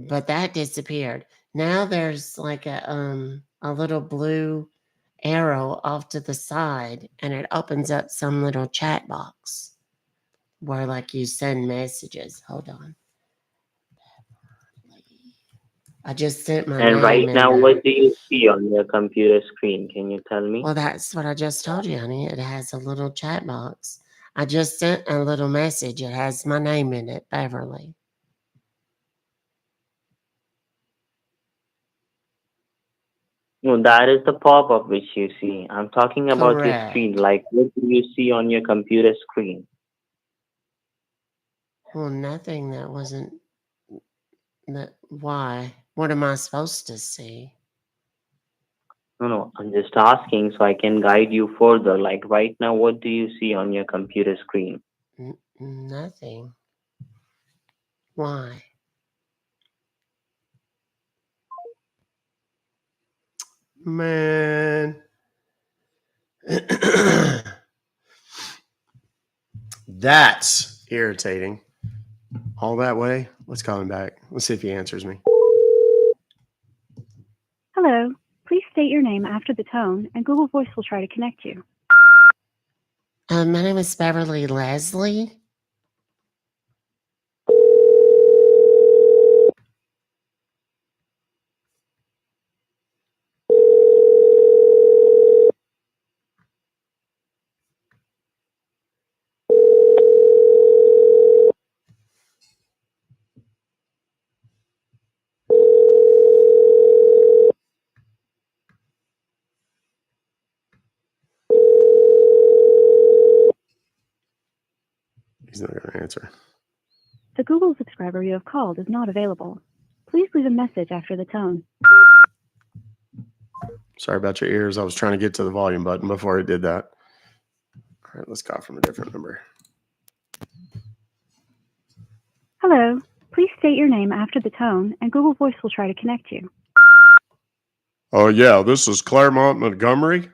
but that disappeared. Now there's like a little blue arrow off to the side and it opens up some little chat box where like you send messages. Hold on. I just sent my And name right in now, there. what do you see on your computer screen? Can you tell me? Well, that's what I just told you, honey. It has a little chat box. I just sent a little message. It has my name in it, Beverly. No, that is the pop-up which you see. I'm talking about your screen. Correct. Like, what do you see on your computer screen? Well, nothing that wasn't that. Why? What am I supposed to see? No, I'm just asking so I can guide you further. Like right now, what do you see on your computer screen? Nothing. Why? Man. That's irritating. All that way? Let's call him back. Let's see if he answers me. Hello. Please state your name after the tone, and Google Voice will try to connect you. My name is Beverly Leslie. He's not going to answer. The Google subscriber you have called is not available. Please leave a message after the tone. Sorry about your ears. I was trying to get to the volume button before it did that. All right, let's call from a different number. Hello. Please state your name after the tone, and Google Voice will try to connect you. Oh, yeah, this is Claremont Montgomery.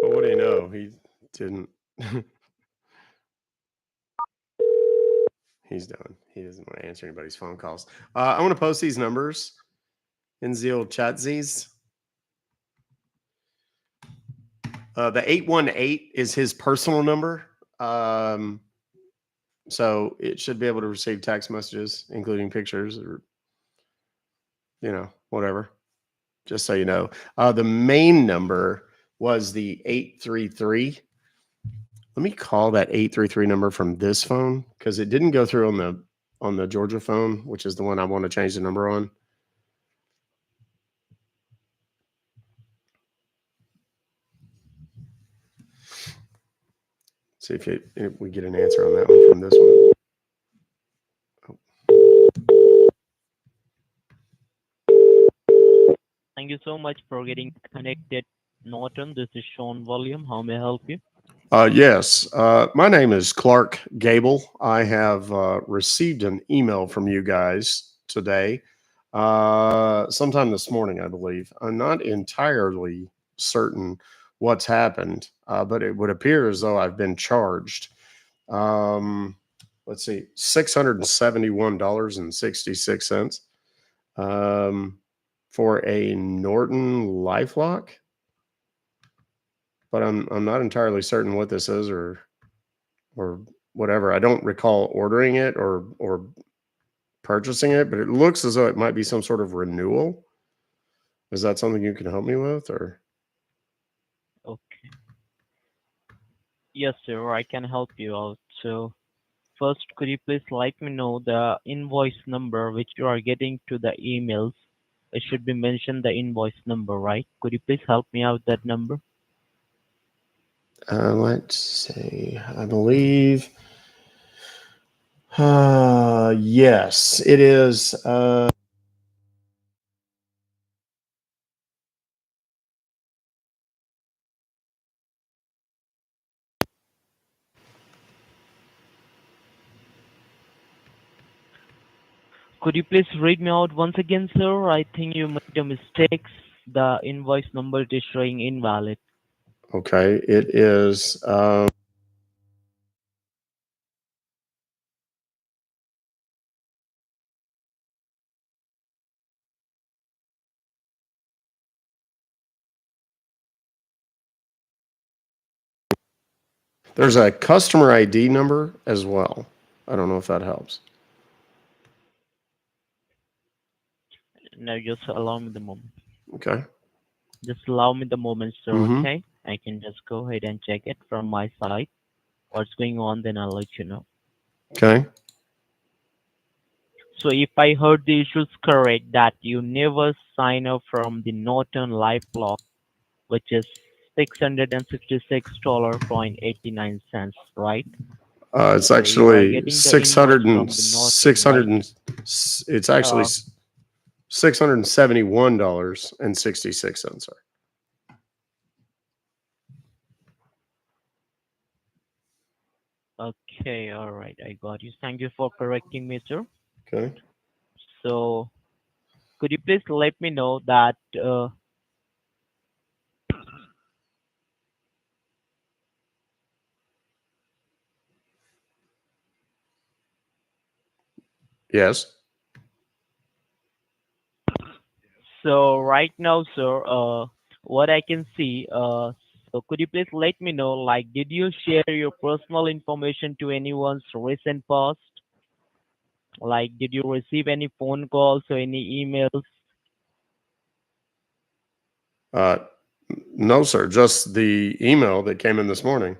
Well, what do you know? He didn't. He's done. He doesn't want to answer anybody's phone calls. I want to post these numbers in the old chatsies. The 818 is his personal number. So it should be able to receive text messages, including pictures or, whatever. Just so you know. The main number was the 833. Let me call that 833 number from this phone because it didn't go through on the Georgia phone, which is the one I want to change the number on. See if we get an answer on that one from this one. Thank you so much for getting connected, Norton. This is Sean Volume. How may I help you? Yes. My name is Clark Gable. I have received an email from you guys today, sometime this morning, I believe. I'm not entirely certain what's happened, but it would appear as though I've been charged. Let's see, $671.66 for a Norton LifeLock. But I'm not entirely certain what this is or whatever. I don't recall ordering it or purchasing it, but it looks as though it might be some sort of renewal. Is that something you can help me with, or? Okay. Yes, sir. I can help you out. So, first, could you please let me know the invoice number which you are getting to the emails? It should be mentioned the invoice number, right? Could you please help me out that number? Let's see. I believe. Yes, it is. Could you please read me out once again, sir? I think you made a mistake. The invoice number is showing invalid. Okay, it is. There's a customer ID number as well. I don't know if that helps. No, just allow me the moment. Okay. Just allow me the moment, sir. Mm-hmm. Okay, I can just go ahead and check it from my side. What's going on? Then I'll let you know. Okay. So if I heard the issues correct, that you never sign up from the Norton Life Lock, which is $666.89, right? It's So you are actually getting the invoice from the Norton, right? It's actually Uh, $671.66, sir. okay, all right, I got you. Thank you for correcting me, sir. Okay. So could you please let me know that Yes. so right now, sir, what I can see, so could you please let me know, like, did you share your personal information to anyone's recent past? Like, did you receive any phone calls or any emails? Uh, no, sir. Just the email that came in this morning.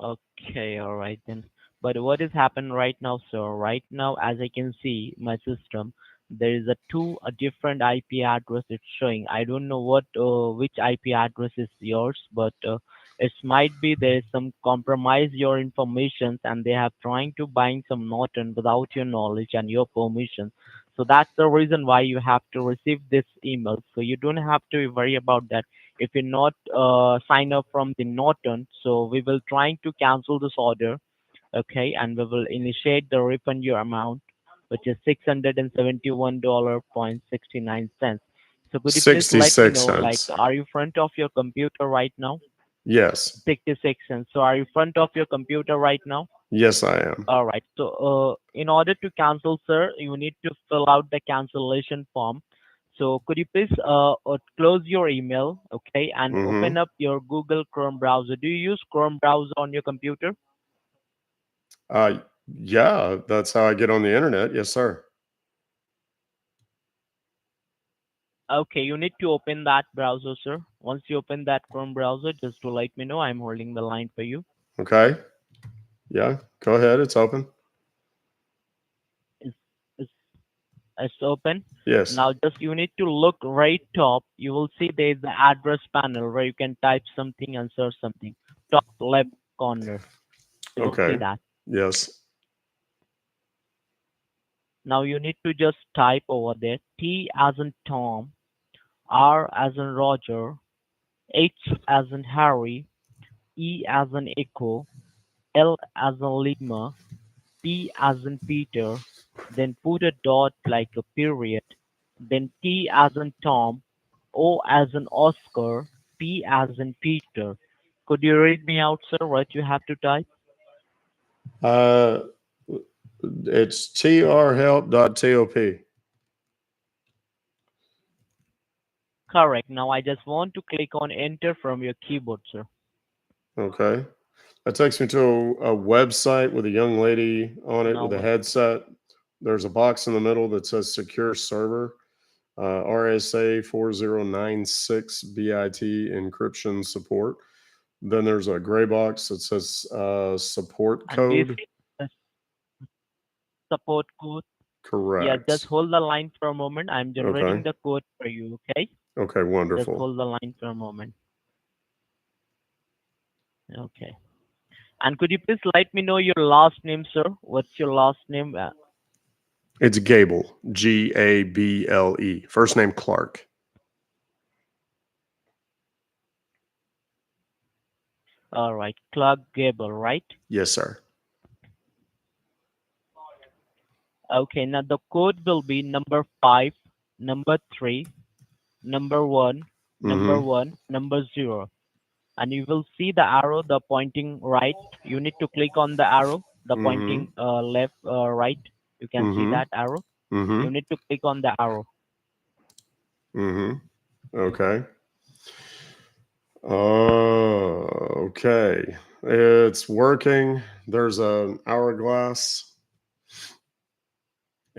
Okay, all right then. But what is happening right now, sir? Right now, as I can see my system, there is a different IP address it's showing. I don't know what which IP address is yours, but it might be there is some compromise your information, and they have trying to bind some Norton without your knowledge and your permission. So that's the reason why you have to receive this email. So you don't have to worry about that. If you're not sign up from the Norton, so we will trying to cancel this order, okay, and we will initiate the refund your amount, which is $671.69. So could you please let me 66 know, like, cents. are you front of your computer right now? Yes. 66 cents. So are you front of your computer right now? Yes, I am. All right. So, in order to cancel, sir, you need to fill out the cancellation form. So, could you please close your email, okay, and Mm-hmm. open up your Google Chrome browser? Do you use Chrome browser on your computer? Yeah, that's how I get on the internet. Yes, sir. Okay, you need to open that browser, sir. Once you open that Chrome browser, just to let me know, I'm holding the line for you. Okay. Yeah, go ahead. It's open. It's, it's, it's open. Yes. Now, just you need to look right top. You will see there is the address panel where you can type something and search something. Top left corner. You will see Okay. that. Yes. Now you need to just type over there T as in Tom, R as in Roger, H as in Harry, E as in Echo, L as in Lima, P as in Peter, then put a dot like a period, then T as in Tom, O as in Oscar, P as in Peter. Could you read me out, sir, what you have to type? Uh, it's trhelp.top. Correct. Now I just want to click on enter from your keyboard, sir. Okay. That takes me to a website with a young lady on it with a Now, headset. There's a box in the middle that says secure server, RSA 4096 BIT encryption support. Then there's a gray box that says support and this code. support code. Yeah, just Correct. hold the line for a moment. I'm generating Okay. the code for you, okay? Okay, Just wonderful. hold the line for a moment. Okay. And could you please let me know your last name, sir? What's your last name? It's Gable, Gable. First name Clark. All right, Clark Gable, right? Yes, sir. Okay, now the code will be number 5, number 3, number 1, number Mm-hmm. 1, number 0. And you will see the arrow, the pointing right. You need to click on the arrow, the Mm-hmm. pointing left, right. You can see Mm-hmm. that arrow. Mm-hmm. You need to click on the arrow. Mm-hmm. Okay. Okay. It's working. There's an hourglass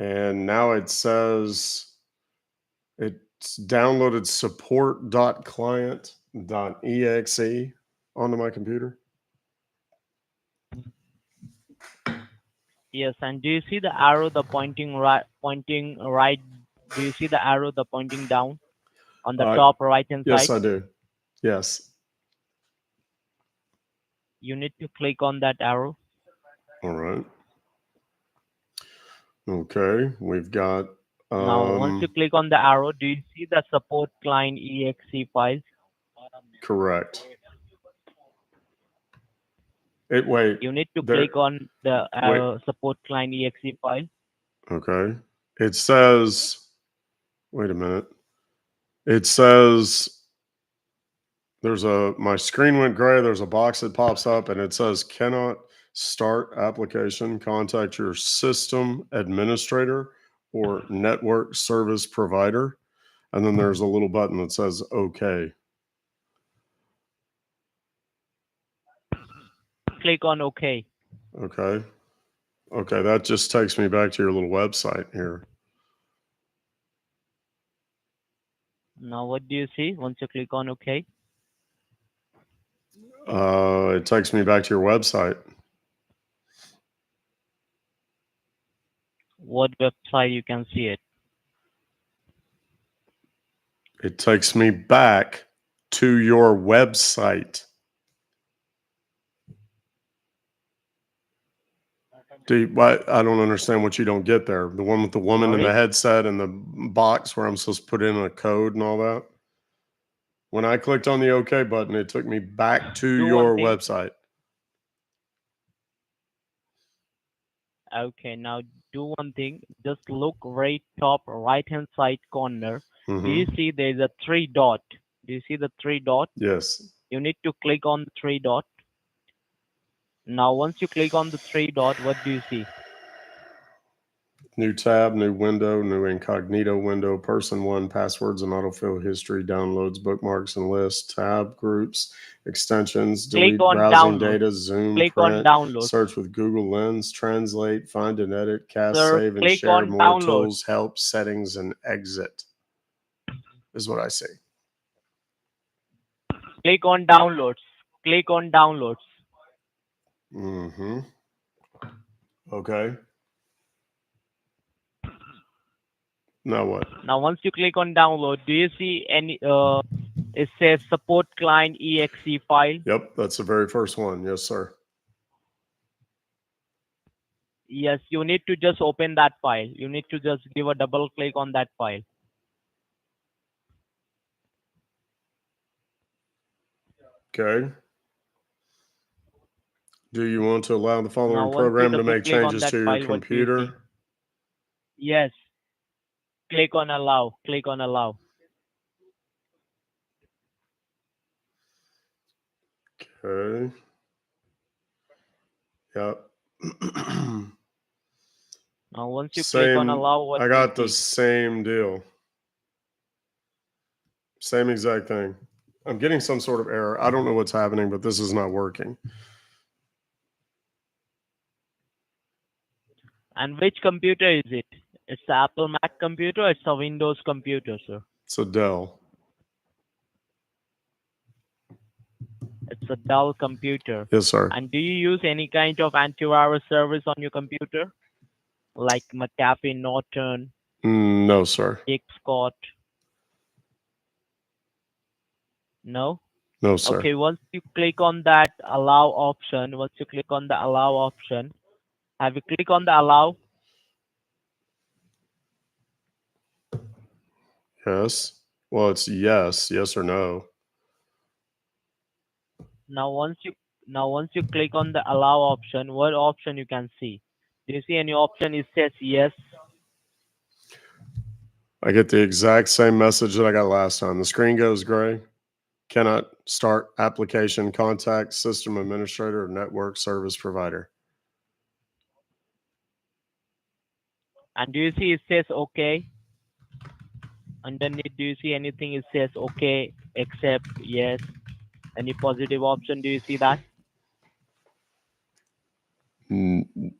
And now it says it's downloaded support.client.exe onto my computer. Yes, and do you see the arrow, the pointing right? Do you see the arrow, the pointing down on the top right hand Yes, side? I do. Yes. You need to click on that arrow. All right. Okay, we've got. Now, once you click on the arrow, do you see the support client exe files? Correct. Wait. You need to click on the support client exe file. Okay. It says. Wait a minute. It says. My screen went gray. There's a box that pops up and it says cannot start application. Contact your system administrator or network service provider. And then there's a little button that says OK. Click on OK. Okay. Okay, that just takes me back to your little website here. Now, what do you see once you click on OK? It takes me back to your website. What website you can see it? It takes me back to your website. I don't understand what you don't get there. The one with the woman in the headset and the box where I'm supposed to put in a code and all that. When I clicked on the OK button, it took me back to your website. Okay, now do one thing. Just look right top right hand side corner. Do you see there's a 3 dot? Do you see the 3 dot? Yes. You need to click on the 3 dot. Now, once you click on the 3 dot, what do you see? New tab, new window, new incognito window, person 1, passwords and autofill history, downloads, bookmarks and lists, tab, groups, extensions, delete browsing data, zoom, print, search with Google Lens, translate, find and edit, cast, save and share, more tools, help, settings, and exit is what I see. Click on downloads. Click on downloads. Mm-hmm. Okay. Now what? Now, once you click on download, do you see any? It says support client exe file. Yep, that's the very first one. Yes, sir. Yes, you need to just open that file. You need to just give a double click on that file. Okay. Do you want to allow the following Now, program to make changes to your computer? Yes. Click on allow. Click on allow. Okay. Yep. Now, once you click on allow, what I got the same deal. Same exact thing. I'm getting some sort of error. I don't know what's happening, but this is not working. And which computer is it? It's the Apple Mac computer. It's a Windows computer, sir. It's a Dell. It's a Dell computer. Yes, sir. And do you use any kind of antivirus service on your computer? Like McAfee, Norton? No, sir. Dick Scott? No? No, sir. Okay, once you click on that allow option, have you clicked on the allow? Yes. Well, it's yes or no. Now once you click on the allow option, what option you can see? Do you see any option it says yes? I get the exact same message that I got last time. The screen goes gray. Cannot start application, contact system administrator or network service provider. And do you see it says okay? Underneath, do you see anything it says okay, accept, yes? Any positive option, do you see that?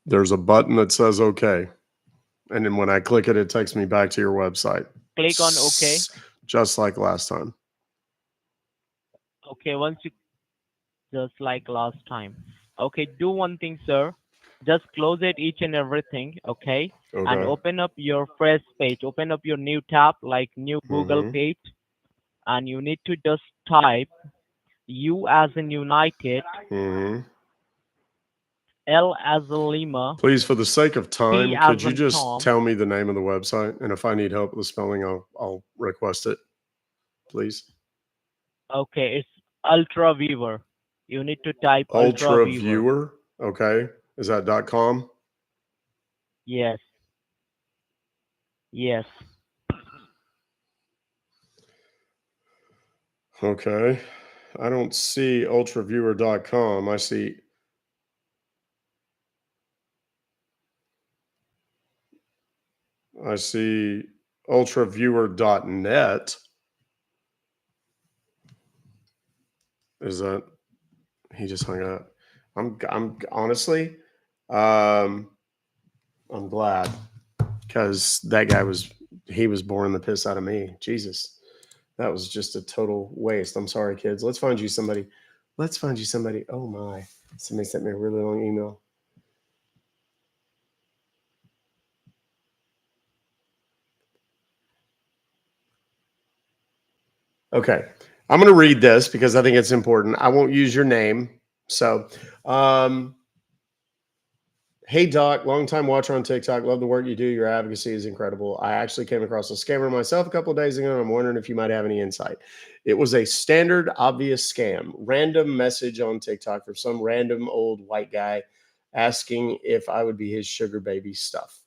There's a button that says okay. And then when I click it, it takes me back to your website. Click on OK. Just like last time. Okay, once you just like last time. Okay, do one thing, sir. Just close it each and everything, okay? And Okay. open up your fresh page. Open up your new tab, like new Google Mhm. page, and you need to just type U as in United, Mhm. L as in Lima, Please, for the sake of T time, as could you in just Tom. tell me the name of the website? And if I need help with the spelling, I'll request it, please. Okay, it's Ultra Viewer. You need to type Ultra Ultra Viewer. Viewer. Okay. Is that .com? Yes. Yes. Okay. I don't see ultraviewer.com. I see ultraviewer.net. Is that he just hung up? I'm honestly, I'm glad because that guy was boring the piss out of me. Jesus, that was just a total waste. I'm sorry, kids. Let's find you somebody. Oh my, somebody sent me a really long email. Okay. I'm going to read this because I think it's important. I won't use your name. So, hey, Doc, longtime watcher on TikTok. Love the work you do. Your advocacy is incredible. I actually came across a scammer myself a couple of days ago, and I'm wondering if you might have any insight. It was a standard, obvious scam. Random message on TikTok from some random old white guy asking if I would be his sugar baby stuff.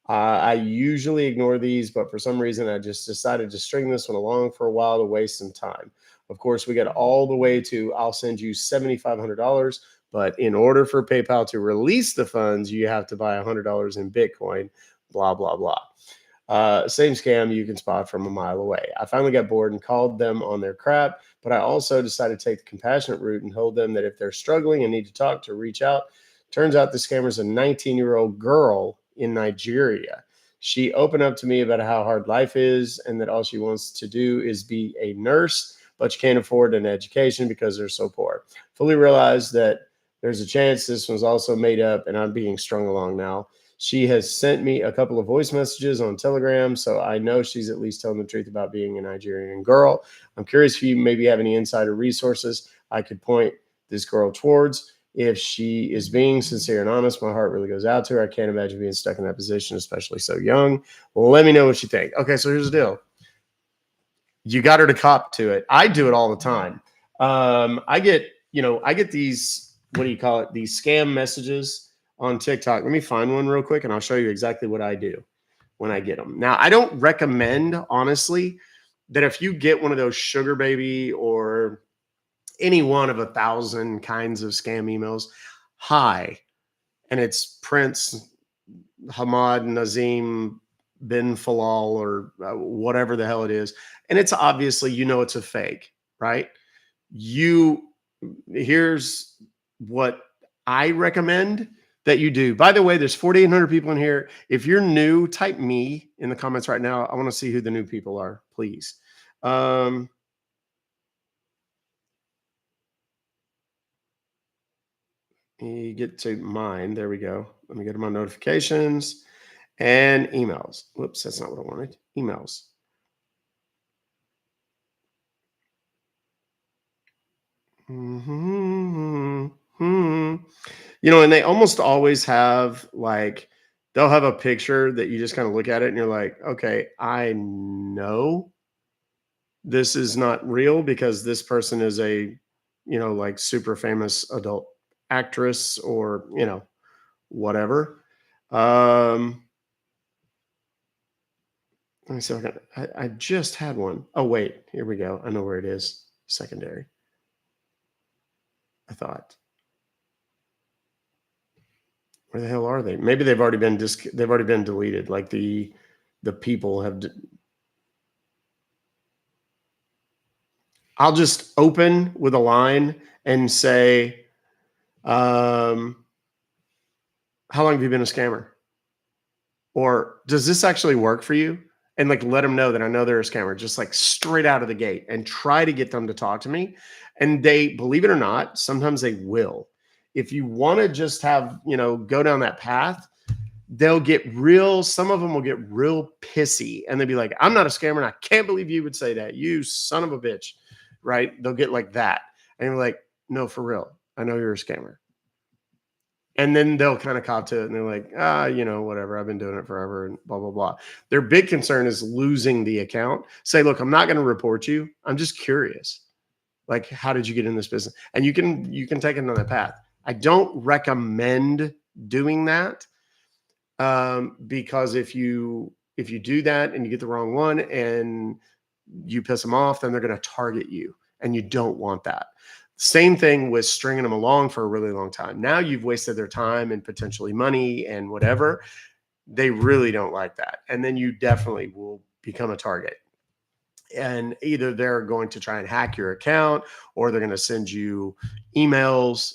I usually ignore these, but for some reason, I just decided to string this one along for a while to waste some time. Of course, we got all the way to I'll send you $7,500, but in order for PayPal to release the funds, you have to buy $100 in Bitcoin, blah, blah, blah. Same scam you can spot from a mile away. I finally got bored and called them on their crap, but I also decided to take the compassionate route and told them that if they're struggling and need to talk, to reach out. Turns out the scammer's a 19-year-old girl in Nigeria. She opened up to me about how hard life is and that all she wants to do is be a nurse, but she can't afford an education because they're so poor. Fully realized that there's a chance this was also made up and I'm being strung along now. She has sent me a couple of voice messages on Telegram, so I know she's at least telling the truth about being a Nigerian girl. I'm curious if you maybe have any insider resources I could point this girl towards. If she is being sincere and honest, my heart really goes out to her. I can't imagine being stuck in that position, especially so young. Well, let me know what you think. Okay, so here's the deal. You got her to cop to it. I do it all the time. I get these, what do you call it? These scam messages on TikTok. Let me find one real quick and I'll show you exactly what I do when I get them. Now, I don't recommend, honestly, that if you get one of those sugar baby or any one of 1,000 kinds of scam emails, hi, and it's Prince Hamad Nazim bin Falal or whatever the hell it is, and it's obviously, it's a fake, right? Here's what I recommend that you do. By the way, there's 4,800 people in here. If you're new, type me in the comments right now. I want to see who the new people are, please. You get to mine. There we go. Let me go to my notifications and emails. Whoops, that's not what I wanted. Emails. And they almost always have they'll have a picture that you just kind of look at it and you're like, okay, I know this is not real because this person is a, super famous adult actress or, whatever. Let me see if I just had one. Oh, wait, here we go. I know where it is. Secondary. I thought. Where the hell are they? Maybe they've already been deleted. Like the people have. I'll just open with a line and say, how long have you been a scammer? Or does this actually work for you? And like let them know that I know they're a scammer, just like straight out of the gate, and try to get them to talk to me. And they, believe it or not, sometimes they will. If you want to just have, go down that path, they'll get real, some of them will get real pissy and they'll be like, I'm not a scammer. And I can't believe you would say that. You son of a bitch. Right? They'll get like that. And you're like, no, for real. I know you're a scammer. And then they'll kind of cop to it and they're like, whatever. I've been doing it forever and blah, blah, blah. Their big concern is losing the account. Say, look, I'm not going to report you. I'm just curious. Like, how did you get in this business? And you can take it on that path. I don't recommend doing that because if you do that and you get the wrong one and you piss them off, then they're going to target you, and you don't want that. Same thing with stringing them along for a really long time. Now you've wasted their time and potentially money and whatever. They really don't like that. And then you definitely will become a target. And either they're going to try and hack your account, or they're going to send you emails.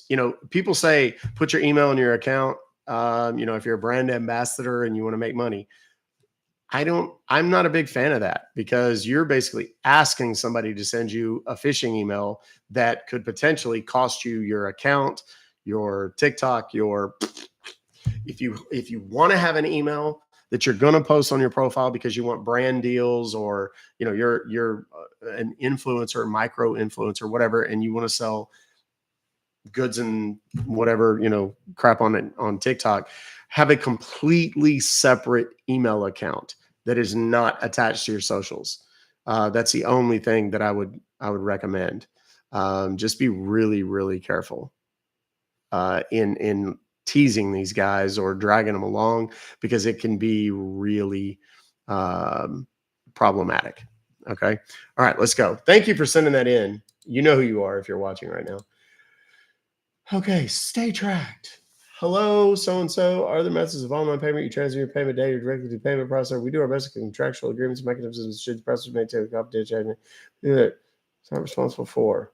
People say, put your email in your account. If you're a brand ambassador and you want to make money, I'm not a big fan of that, because you're basically asking somebody to send you a phishing email that could potentially cost you your account, your TikTok, if you want to have an email that you're going to post on your profile because you want brand deals, or, you're an influencer, micro influencer, whatever, and you want to sell goods and whatever, crap on TikTok, have a completely separate email account that is not attached to your socials. That's the only thing that I would recommend. Just be really, really careful in teasing these guys or dragging them along, because it can be really problematic. Okay. All right, let's go. Thank you for sending that in. You know who you are if you're watching right now. Okay, stay tracked. Hello, so-and-so. Are the methods of online payment? You transfer your payment data directly to the payment processor. We do our best to contractual agreements and mechanisms should the processor maintain confidentiality. It's not responsible for.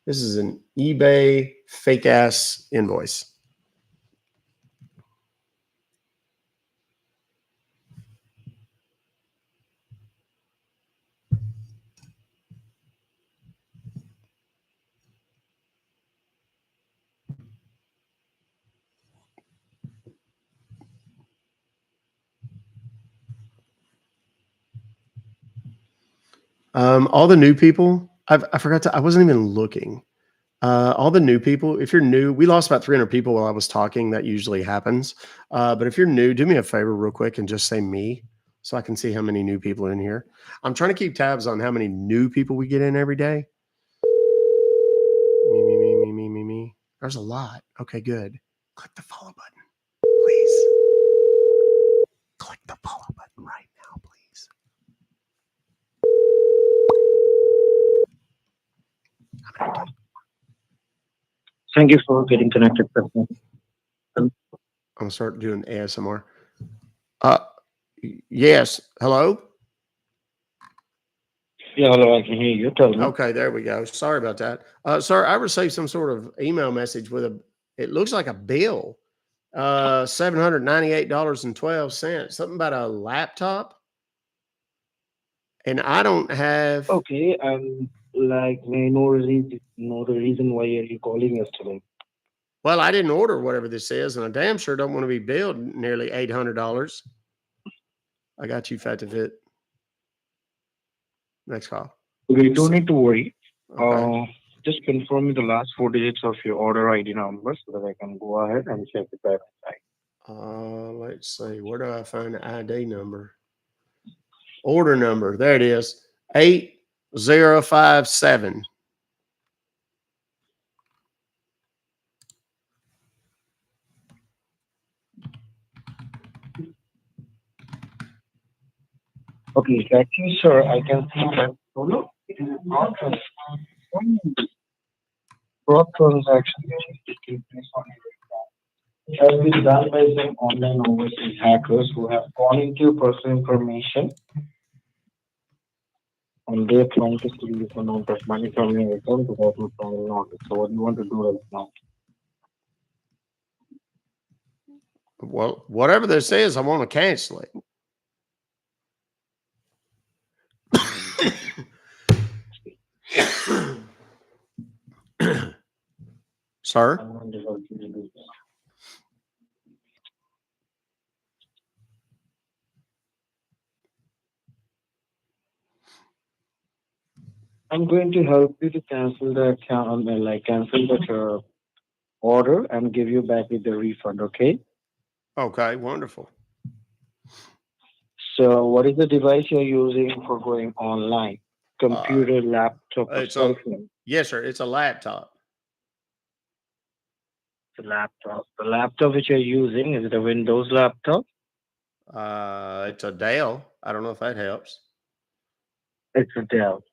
This is an eBay fake-ass invoice. All the new people, I forgot to, I wasn't even looking. All the new people, if you're new, we lost about 300 people while I was talking. That usually happens. But if you're new, do me a favor real quick and just say me, so I can see how many new people are in here. I'm trying to keep tabs on how many new people we get in every day. Me. There's a lot. Okay, good. Click the follow button, please. Click the follow button right now, please. Thank you for getting connected with me. I'm gonna start doing ASMR. Yes. Hello? Yeah, hello, I can hear you. Tell me. Okay, there we go. Sorry about that. Sir, I received some sort of email message with it looks like a bill. $798.12. Something about a laptop. And I don't have. Okay, may I know the reason why you're calling us today? Well, I didn't order whatever this is, and I damn sure don't want to be billed nearly $800. I got you, Fat to Fit. Next call. Okay, you don't need to worry. Okay. Just confirm me the last 4 digits of your order ID number so that I can go ahead and check the payment side. Let's see. Where do I find the ID number? Order number. There it is. 8057. Okay, actually, sir, I can see that fraud transaction taking place on your account. It has been done by some online overseas hackers who have gone into your personal information, and they're trying to steal this amount of money from your account without you notice. So what do you want to do right now? Well, whatever this is, I want to cancel it. Sir? I'm going to help you to cancel the account, like cancel the order and give you back with the refund, okay? Okay, wonderful. So what is the device you're using for going online? Computer, laptop, or It's cell a phone? yes, sir. It's a laptop. The laptop. The laptop which you're using, is it a Windows laptop? It's a Dell. I don't know if that helps. It's a Dell.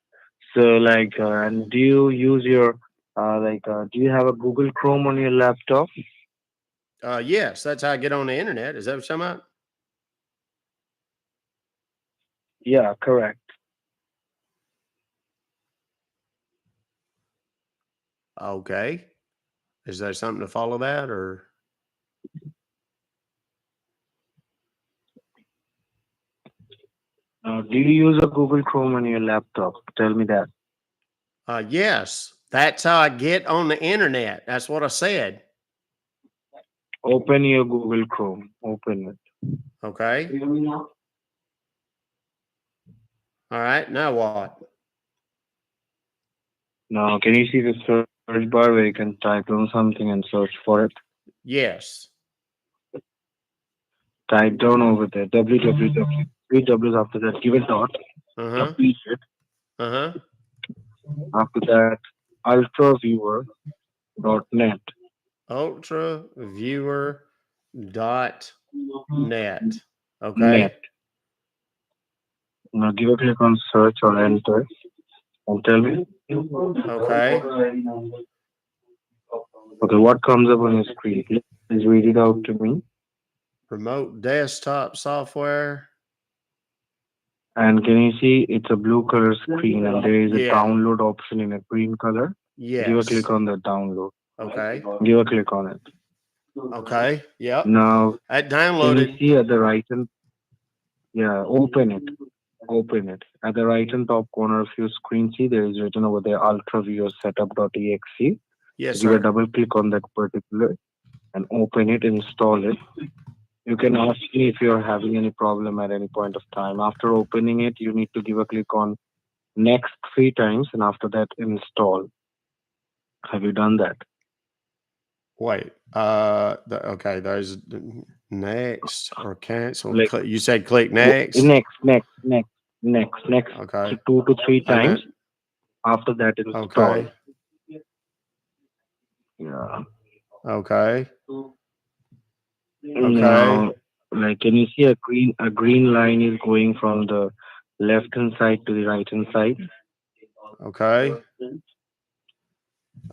So like, and do you use your, do you have a Google Chrome on your laptop? Yes, that's how I get on the internet. Is that what you're talking about? Yeah, correct. Okay. Is there something to follow that or? Do you use a Google Chrome on your laptop? Tell me that. Yes, that's how I get on the internet. That's what I said. Open your Google Chrome. Open it. Okay. All right. Now what? Now, can you see the search bar where you can type on something and search for it? Yes. Type down over there www. Three W's after that. Give a dot. Uh-huh. Period. Uh-huh. After that, ultraviewer.net. Ultraviewer.net. Okay. Net. Now give a click on search or enter and tell me. Okay. Okay, what comes up on your screen? Please read it out to me. Remote desktop software. And can you see it's a blue color screen and there is a Yeah. download option in a green color? Yes. Give a click on the download. Okay. Give a click on it. Okay. Yep. Now, That can downloaded. you see at the right hand? Yeah, open it. Open it. At the right hand top corner of your screen, see there is written over there ultraviewer setup.exe. Yes, Give a sir. double click on that particular and open it, install it. You can ask me if you're having any problem at any point of time. After opening it, you need to give a click on next 3 times and after that install. Have you done that? Wait. Okay. There's next or cancel. Like, You said click next. Next. Okay. 2 to 3 And times. then, After that install. okay. Yeah. Okay. Now, like, can you see a green line is going from the left hand side to the right hand side? Okay.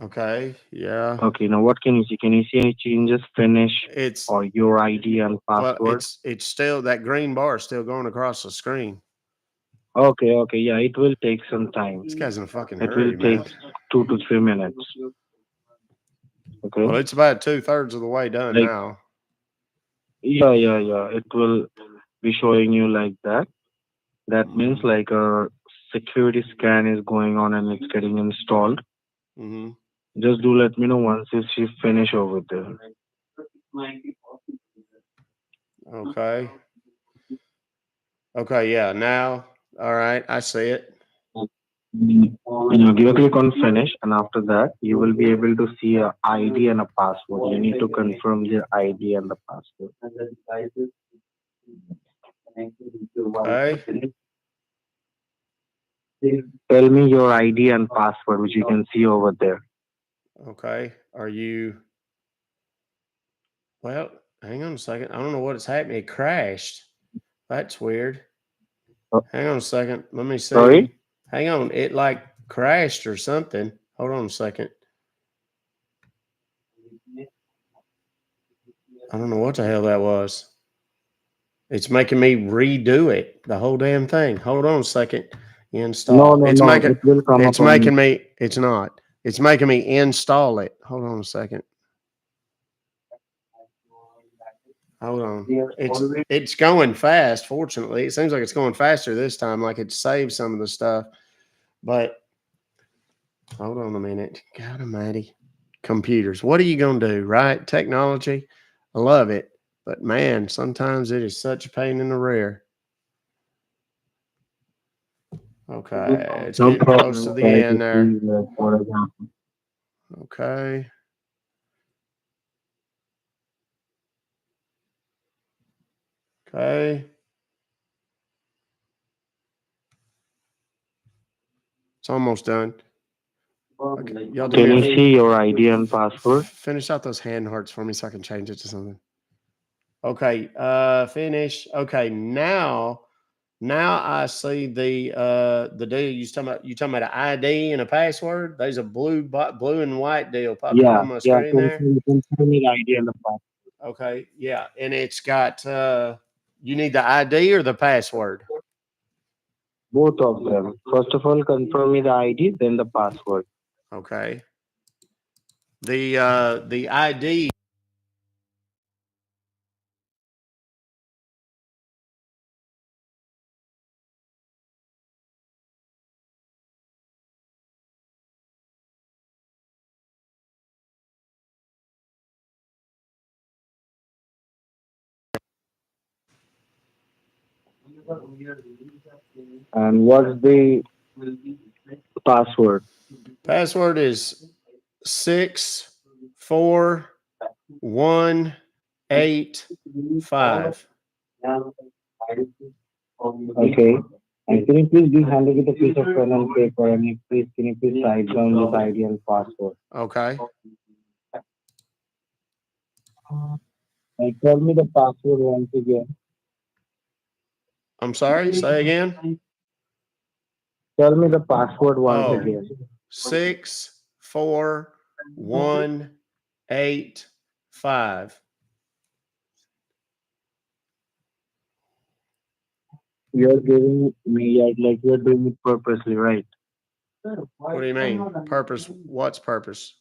Okay. Yeah. Okay. Now, what can you see? Can you see any changes? Finish or your ID and password? Well, it's still that green bar is still going across the screen. Okay. Yeah, it will take some time. This guy's in a fucking It hurry, will take man. 2 to 3 minutes. Okay. Well, it's about 2/3 of the way done Like, now. Yeah. It will be showing you like that. That means like a security scan is going on and it's getting installed. Mm-hmm. Just do let me know once you finish over there. Okay. Okay. Yeah. Now, all right. I see it. Give a click on finish, and after that, you will be able to see a ID and a password. You need to confirm the ID and the password. Okay. Tell me your ID and password, which you can see over there. Okay. Are you? Well, hang on a second. I don't know what is happening. It crashed. That's weird. Hang on a second. Let me see. Sorry? Hang on. It like crashed or something. Hold on a second. I don't know what the hell that was. It's making me redo it. The whole damn thing. Hold on a second. Install. No. It's making. It will come It's up on making me. It's not. It's making me install it. Hold on a second. Hold on. It's going fast, fortunately. It seems like it's going faster this time, like it saved some of the stuff. But hold on a minute. God almighty. Computers. What are you going to do, right? Technology. I love it. But man, sometimes it is such a pain in the rear. Okay. It's No getting close problem. to the Try to end there. see for example. Okay. Okay. It's almost done. Okay. Y'all do Can me you a see your ID and password? finish out those hand hearts for me so I can change it to something. Okay, finish. Okay, now I see the deal you talking about an ID and a password. There's a blue and white deal popping up Yeah, on my yeah. screen there. Confirm your ID and the password. Okay, yeah, and it's got you need the ID or the password. Both of them. First of all, confirm me the ID, then the password. Okay. The ID. And what's the password? Password is 641885. Okay. And can you please be handed with a piece of pen and paper and can you please write down this ID and password? Okay. And tell me the password once again. I'm sorry. Say again. Tell me the password once Oh, again. 641885. You're giving me like you're doing it purposely, right? What do you mean? Purpose? What's purpose?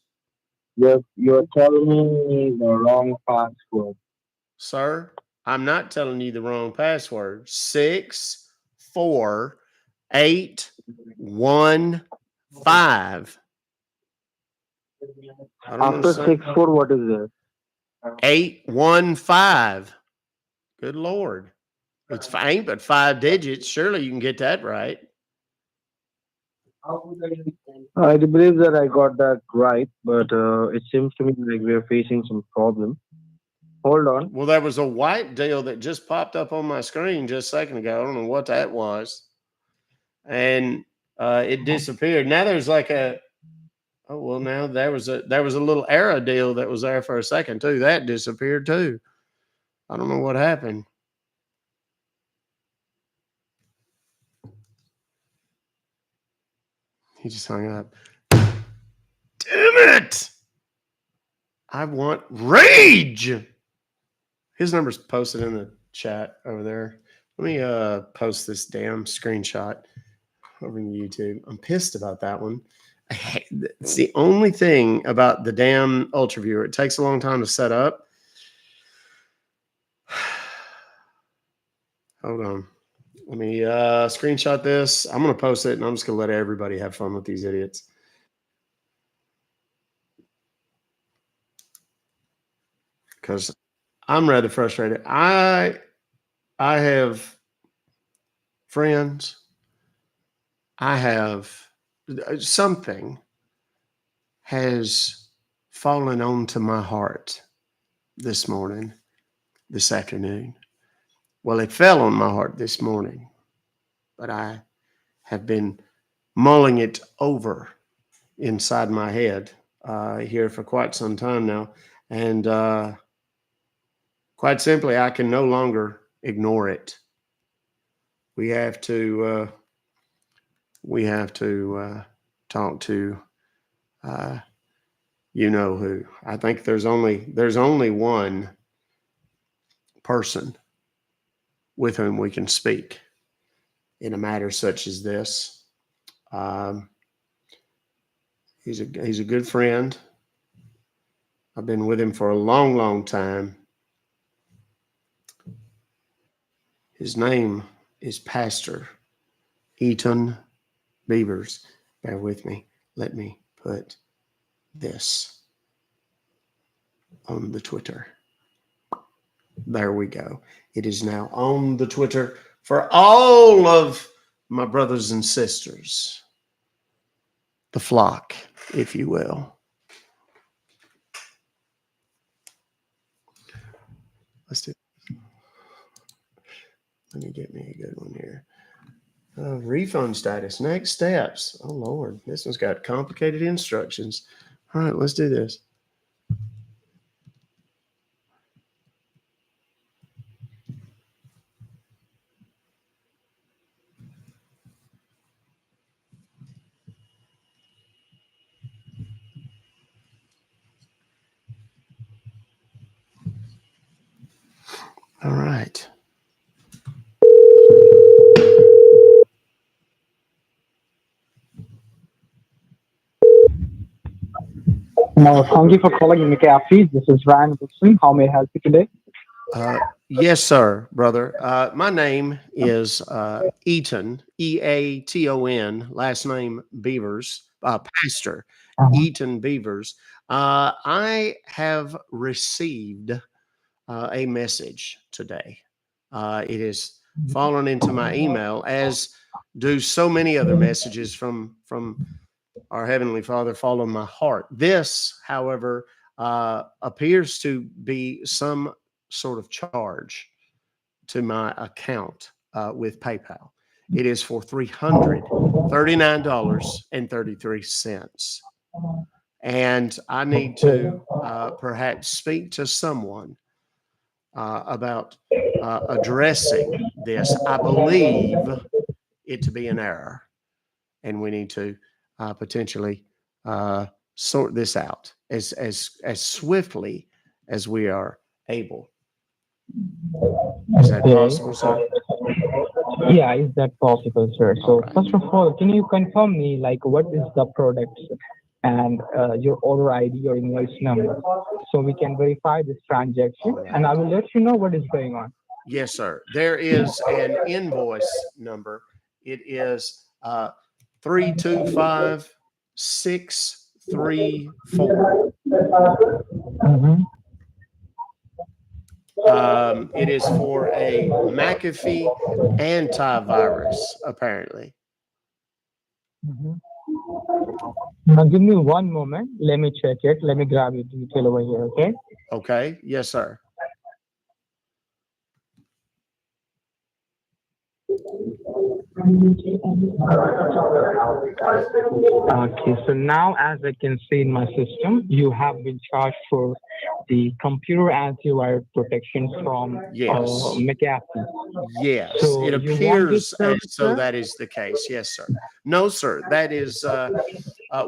You're telling me the wrong password. Sir, I'm not telling you the wrong password. 641815. I don't After understand. 64, what is there? 815. Good Lord. It's ain't but 5 digits. Surely you can get that right. I believe that I got that right, but it seems to me like we're facing some problem. Hold on. Well, there was a white deal that just popped up on my screen just a second ago. I don't know what that was. And it disappeared. Now there's like a now there was a little arrow deal that was there for a second too. That disappeared too. I don't know what happened. He just hung up. Damn it! I want rage. His number's posted in the chat over there. Let me post this damn screenshot over on YouTube. I'm pissed about that one. It's the only thing about the damn Ultra Viewer. It takes a long time to set up. Hold on. Let me screenshot this. I'm going to post it, and I'm just going to let everybody have fun with these idiots. Because I'm rather frustrated. I have friends. I have something has fallen onto my heart this morning, this afternoon. Well, it fell on my heart this morning, but I have been mulling it over inside my head here for quite some time now. And quite simply, I can no longer ignore it. We have to talk to you know who. I think there's only one person with whom we can speak in a matter such as this. Um, he's a good friend. I've been with him for a long, long time. His name is Pastor Eaton Beavers. Bear with me. Let me put this on the Twitter. There we go. It is now on the Twitter for all of my brothers and sisters. The flock, if you will. Let's do. Let me get me a good one here. Refund status. Next steps. Oh, Lord. This one's got complicated instructions. All right, let's do this. All right. Thank you for calling McAfee. This is Ryan Wilson. How may I help you today? Yes, sir, brother. My name is Eaton, Eaton, last name Beavers, Pastor Eaton Beavers. I have received a message today. It has fallen into my email, as do so many other messages from our Heavenly Father fall on my heart. This, however, appears to be some sort of charge to my account with PayPal. It is for $339.33. And I need to perhaps speak to someone about addressing this. I believe it to be an error, and we need to potentially sort this out as swiftly as we are able. Is that possible, sir? Yeah, is that possible, sir? So first of all, can you confirm me like what is the product and your order ID or invoice number, so we can verify this transaction, and I will let you know what is going on. Yes, sir. There is an invoice number. It is 325634. It is for a McAfee antivirus, apparently. Now give me one moment. Let me check it. Let me grab your detail over here, okay? Okay. Yes, sir. Okay, so now as I can see in my system, you have been charged for the computer antivirus protection from McAfee. Yes, So it you want appears this as service, though sir? that is the case. Yes, sir. No, sir. That is,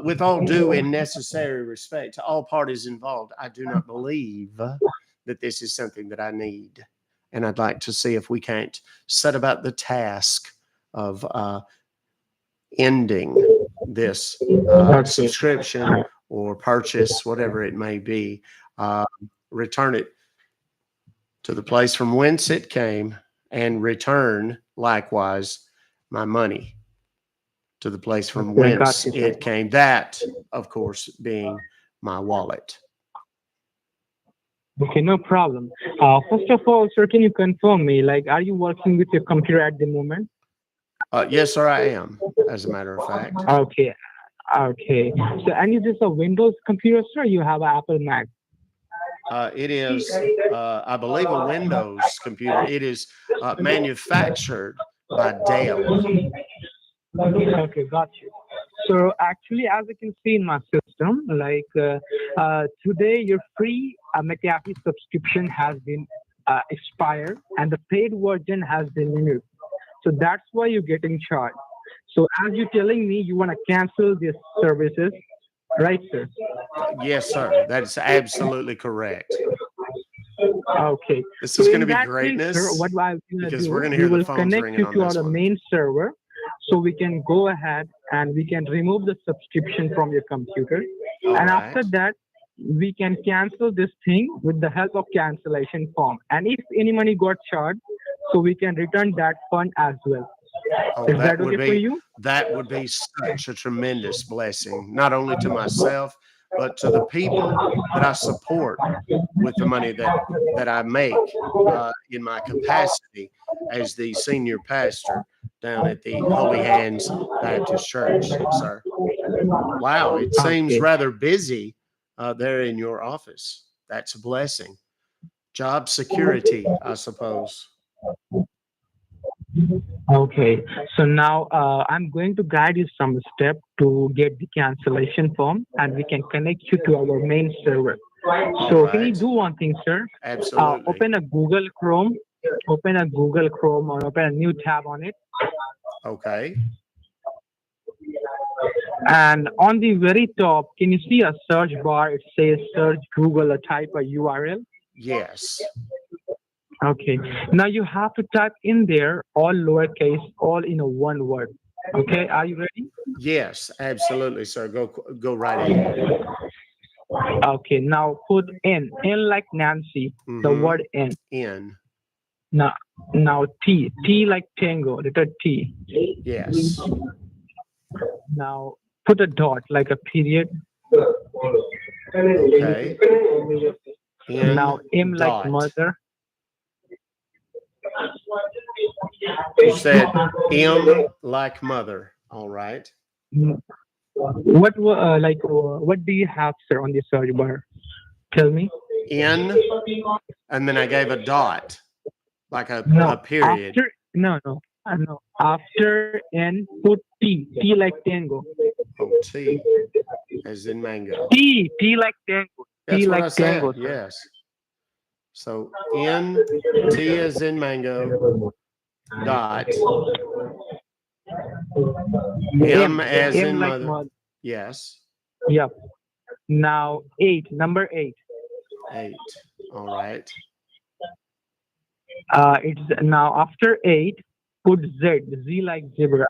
with all due and necessary respect to all parties involved, I do not believe that this is something that I need. And I'd like to see if we can't set about the task of ending this subscription or purchase, whatever it may be, return it to the place from whence it came, and return likewise my money to the place from whence it came. That, of course, being my wallet. Okay, no problem. First of all, sir, can you confirm me, like, are you working with your computer at the moment? Yes, sir, I am, as a matter of fact. Okay, okay. So, and is this a Windows computer, sir? Or you have an Apple Mac? It is, I believe, a Windows computer. It is manufactured by Dell. Okay, got you. So actually, as I can see in my system, like today, your free McAfee subscription has been expired, and the paid version has been renewed. So that's why you're getting charged. So as you're telling me, you want to cancel these services, right, sir? Yes, sir. That's absolutely correct. Okay. This So is going to in be that greatness, case, sir, what I'm going to because do, we're going to we hear the will phones connect ringing you on to this our one. main server, so we can go ahead and we can remove the subscription from your computer. And after that, we can cancel this thing with the help of cancellation form. And if any money got charged, so we can return that fund as well. Oh, Is that that would okay for be you? such a tremendous blessing, not only to myself, but to the people that I support with the money that I make in my capacity as the senior pastor down at the Holy Hands Baptist Church, sir. Wow, it seems Okay. rather busy there in your office. That's a blessing. Job security, I suppose. Okay, so now I'm going to guide you some step to get the cancellation form, and we can connect you to our main server. So can you right. do one thing, sir? Absolutely. Open a Google Chrome, or open a new tab on it, Okay. and on the very top, can you see a search bar? It says search Google or type a URL. Yes. Okay, now you have to type in there all lowercase, all in a one word. Okay, are you ready? Yes, absolutely, sir. Go right ahead. Okay, now put N like Nancy, the Mhm. word N. In. Now T like Tango, letter T. Yes. Now put a dot like a period. Okay. In Now M like dot. mother. You said M like mother. All right. What what do you have, sir, on the search bar? Tell me. In, and then I gave a dot, like No, a period. no. After N, put T like Tango. Oh, T, as in mango. T like Tango. That's T what like I said. Tango, sir. Yes. So N, T as in mango, dot, M as in like mother. mother. Yes. Yep. Now number 8. 8. All right. It's now after 8, put Z like zebra.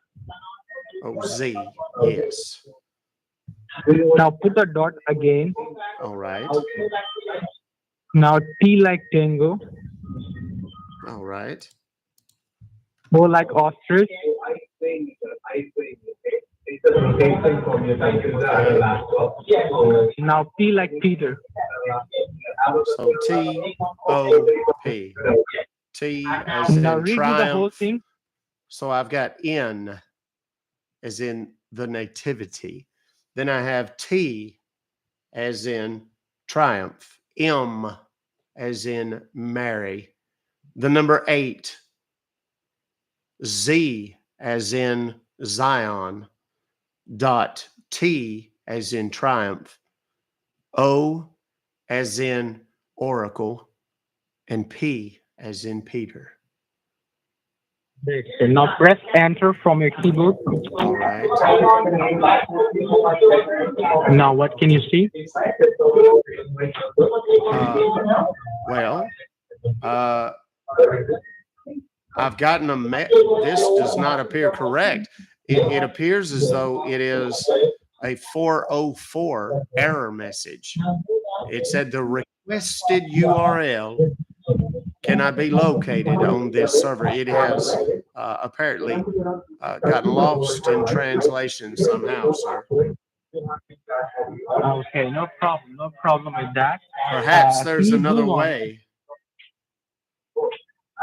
Oh, Z. Yes. Now put a dot again. All right. Now T like tango. All right. O like ostrich. Now P like Peter. So T-O-P. T as Now in redo the whole triumph. thing. So I've got N as in the nativity. Then I have T as in triumph. M as in Mary. The number 8. Z as in Zion. Dot T as in triumph. O as in oracle. And P as in Peter. Great. So now press enter from your keyboard. All right. Now what can you see? I've gotten this does not appear correct. It appears as though it is a 404 error message. It said the requested URL cannot be located on this server. It has apparently gotten lost in translation somehow, sir. Okay, no problem with that. Perhaps there's can you do another one? way.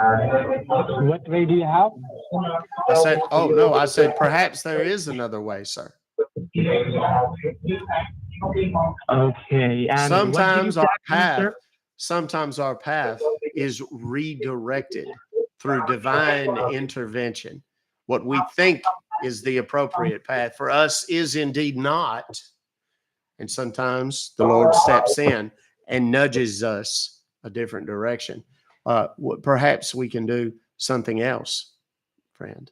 What way do you have? I said, oh no, I said perhaps there is another way, sir. Okay, and sometimes our path is redirected through divine intervention. What we think is the appropriate path for us is indeed not. And sometimes the Lord steps in and nudges us a different direction. Perhaps we can do something else, friend.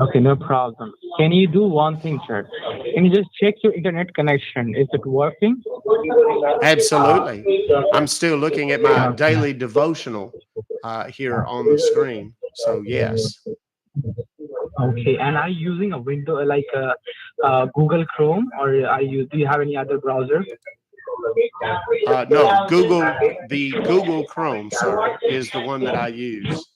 Okay, no problem. Can you do one thing, sir? Can you just check your internet connection? Is it working? Absolutely. I'm still looking at my daily devotional here on the screen. So yes. Okay, and are you using a window like Google Chrome, or do you have any other browser? No, the Google Chrome, sir, is the one that I use.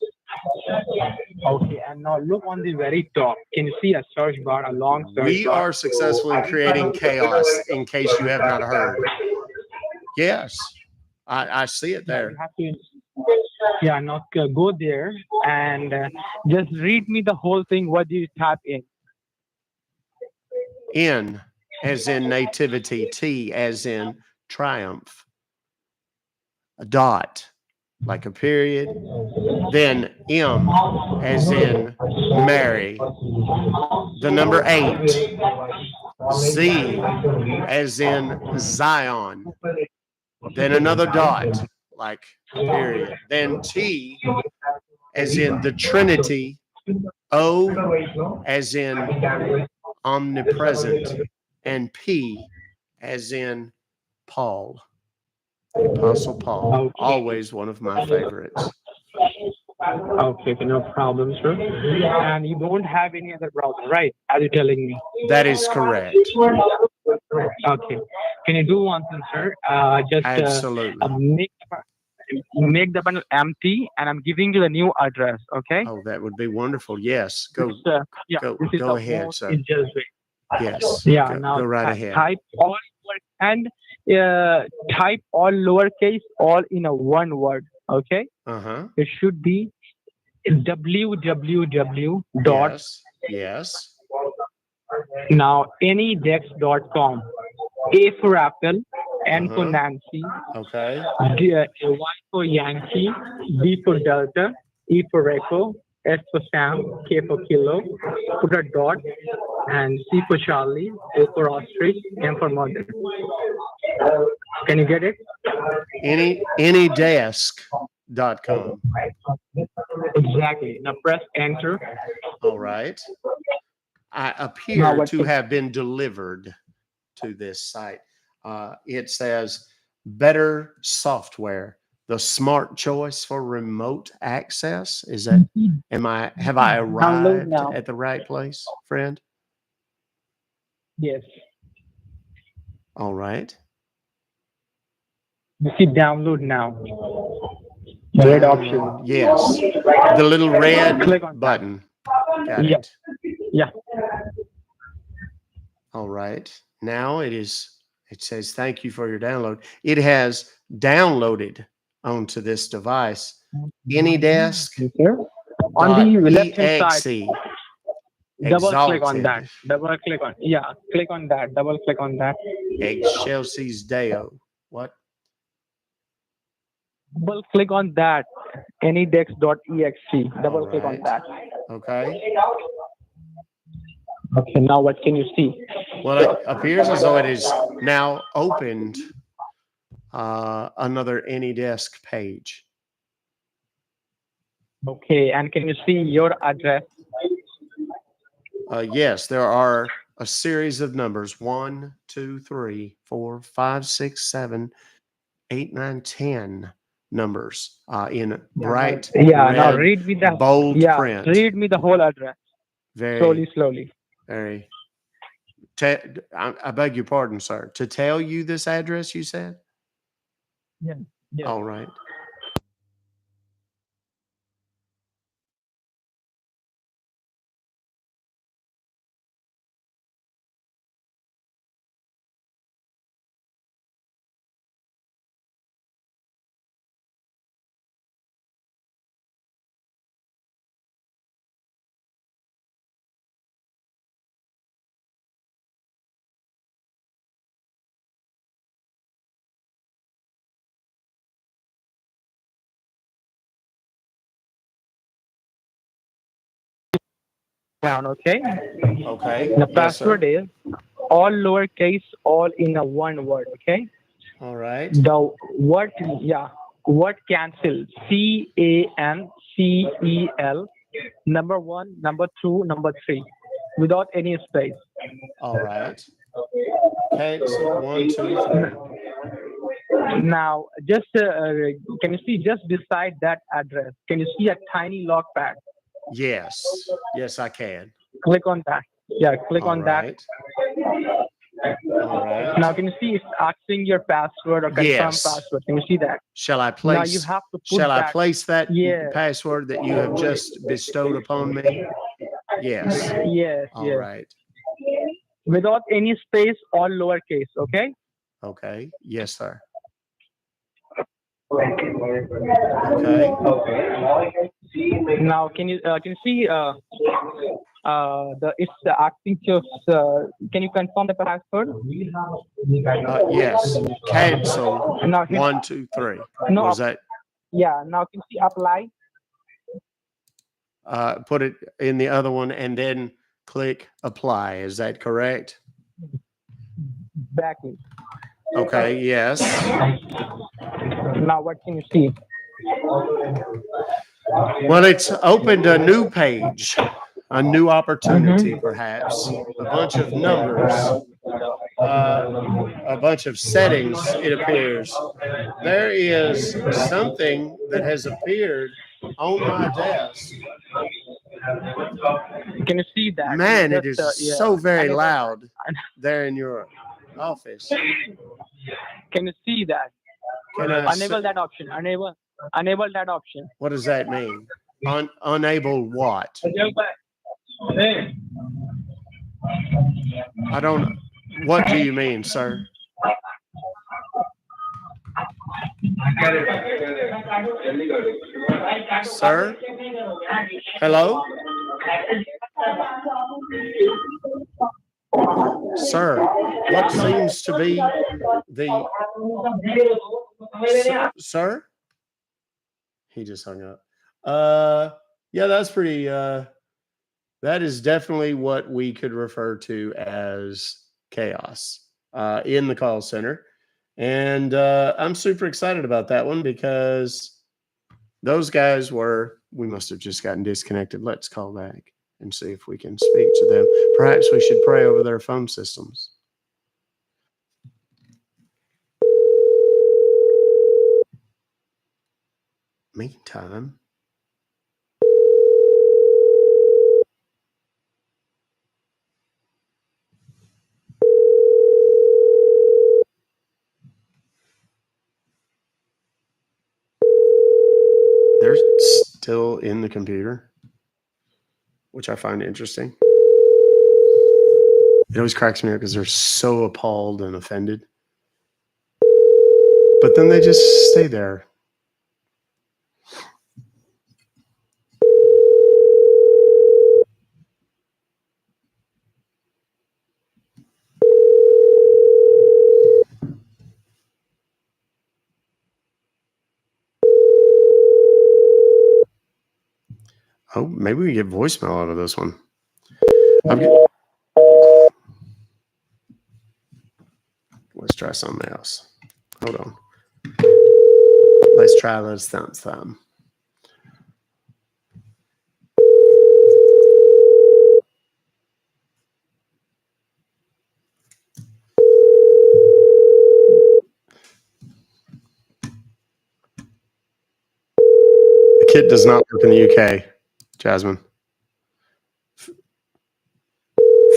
Okay, and now look on the very top. Can you see a search bar, a long search We bar? are successful in creating chaos, in case you have not heard. Yes, I see it Yeah, there. you have to. Yeah, now go there and just read me the whole thing. What do you type in? N as in nativity, T as in triumph, a dot like a period, then M as in Mary, the number 8, Z as in Zion, then another dot like a period, then T as in the Trinity, O as in omnipresent, and P as in Paul, the Apostle Paul, always one of my favorites. Okay, no problem, sir. And you don't have any other browser, right? Are you telling me? That is correct. Okay. Can you do one thing, sir? Just Absolutely. make the panel empty, and I'm giving you the new address. Okay. Oh, that would be wonderful. Yes, go Yeah, go this is go the ahead, most sir. easiest way. Yes. Yeah. Go, Now go right ahead. type all and type all lowercase, all in a one word. Okay. It should be www dot Yes. now anydex.com. A for Apple, N for Nancy, Okay. Y for Yankee, D for Delta, E for Echo, S for Sam, K for Kilo, put a dot, and C for Charlie, O for Ostrich, M for Mother. Can you get it? Anydesk.com. Exactly. Now press enter. All right. I appear to have been delivered to this site. It says better software, the smart choice for remote access. Is that, have I arrived at the right place, friend? Yes. All right. You see download now. Red option. Yes. The little red button. Got it. Yeah. All right. Now it says, thank you for your download. It has downloaded onto this device. Anydesk. On the left hand side. Double click on Exalted. that. Double click on. Yeah. Click on that. Double click on that. Excelsis Deo. What? Double click on that. Anydex.exe. Double click on that. Okay. Okay. Now what can you see? Well, it appears as though it is now opened another AnyDesk page. Okay. And can you see your address? Yes, there are a series of numbers: 1, 2, 3, 4, 5, 6, 7, 8, 9, 10 numbers in bright red, now read me the bold print. Read me the whole address. Slowly. Very. I beg your pardon, sir. To tell you this address, you said? Yeah. All right. Down. Okay. Okay. The Yes, sir. password is all lowercase, all in a one word. Okay. All right. The word cancel. CANCEL. Number 1, number 2, number 3, without any space. All right. Cancel 1, 2, 3. Now, just can you see just beside that address? Can you see a tiny log pad? Yes. Yes, I can. Click on that. Yeah, click on that. All right. Now, can you see it's asking your password or confirm Yes. password? Can you see that? Shall I Now you place? have to put Shall I that. place that Yes. password that you have just bestowed upon me? Yes. Yes. All Yes. right. Without any space or lowercase. Okay. Okay. Yes, sir. Okay. Now, can you see it's asking to can you confirm the password? Yes. Cancel. Now, 1, 2, 3. no. Was that? Yeah. Now, can you see apply? Put it in the other one and then click apply. Is that correct? Backing. Okay. Yes. Now, what can you see? Well, it's opened a new page, a new opportunity, perhaps. A bunch of numbers, a bunch of settings, it appears. There is something that has appeared on my desk. Can you see that? Man, it Just, is yeah. so very Enable- loud there in your office. Can you see that? Can I Enable that option. Enable that option. What does that mean? Unable what? I don't. What do you mean, sir? Sir? Hello? Sir, what seems to be the... Sir? He just hung up. Yeah, that's pretty... that is definitely what we could refer to as chaos in the call center. And I'm super excited about that one because those guys were... We must have just gotten disconnected. Let's call back and see if we can speak to them. Perhaps we should pray over their phone systems. Meantime, they're still in the computer, which I find interesting. It always cracks me up because they're so appalled and offended. But then they just stay there. Oh, maybe we get voicemail out of this one. Let's try something else. Hold on. Let's try this thumb. The kit does not work in the UK, Jasmine.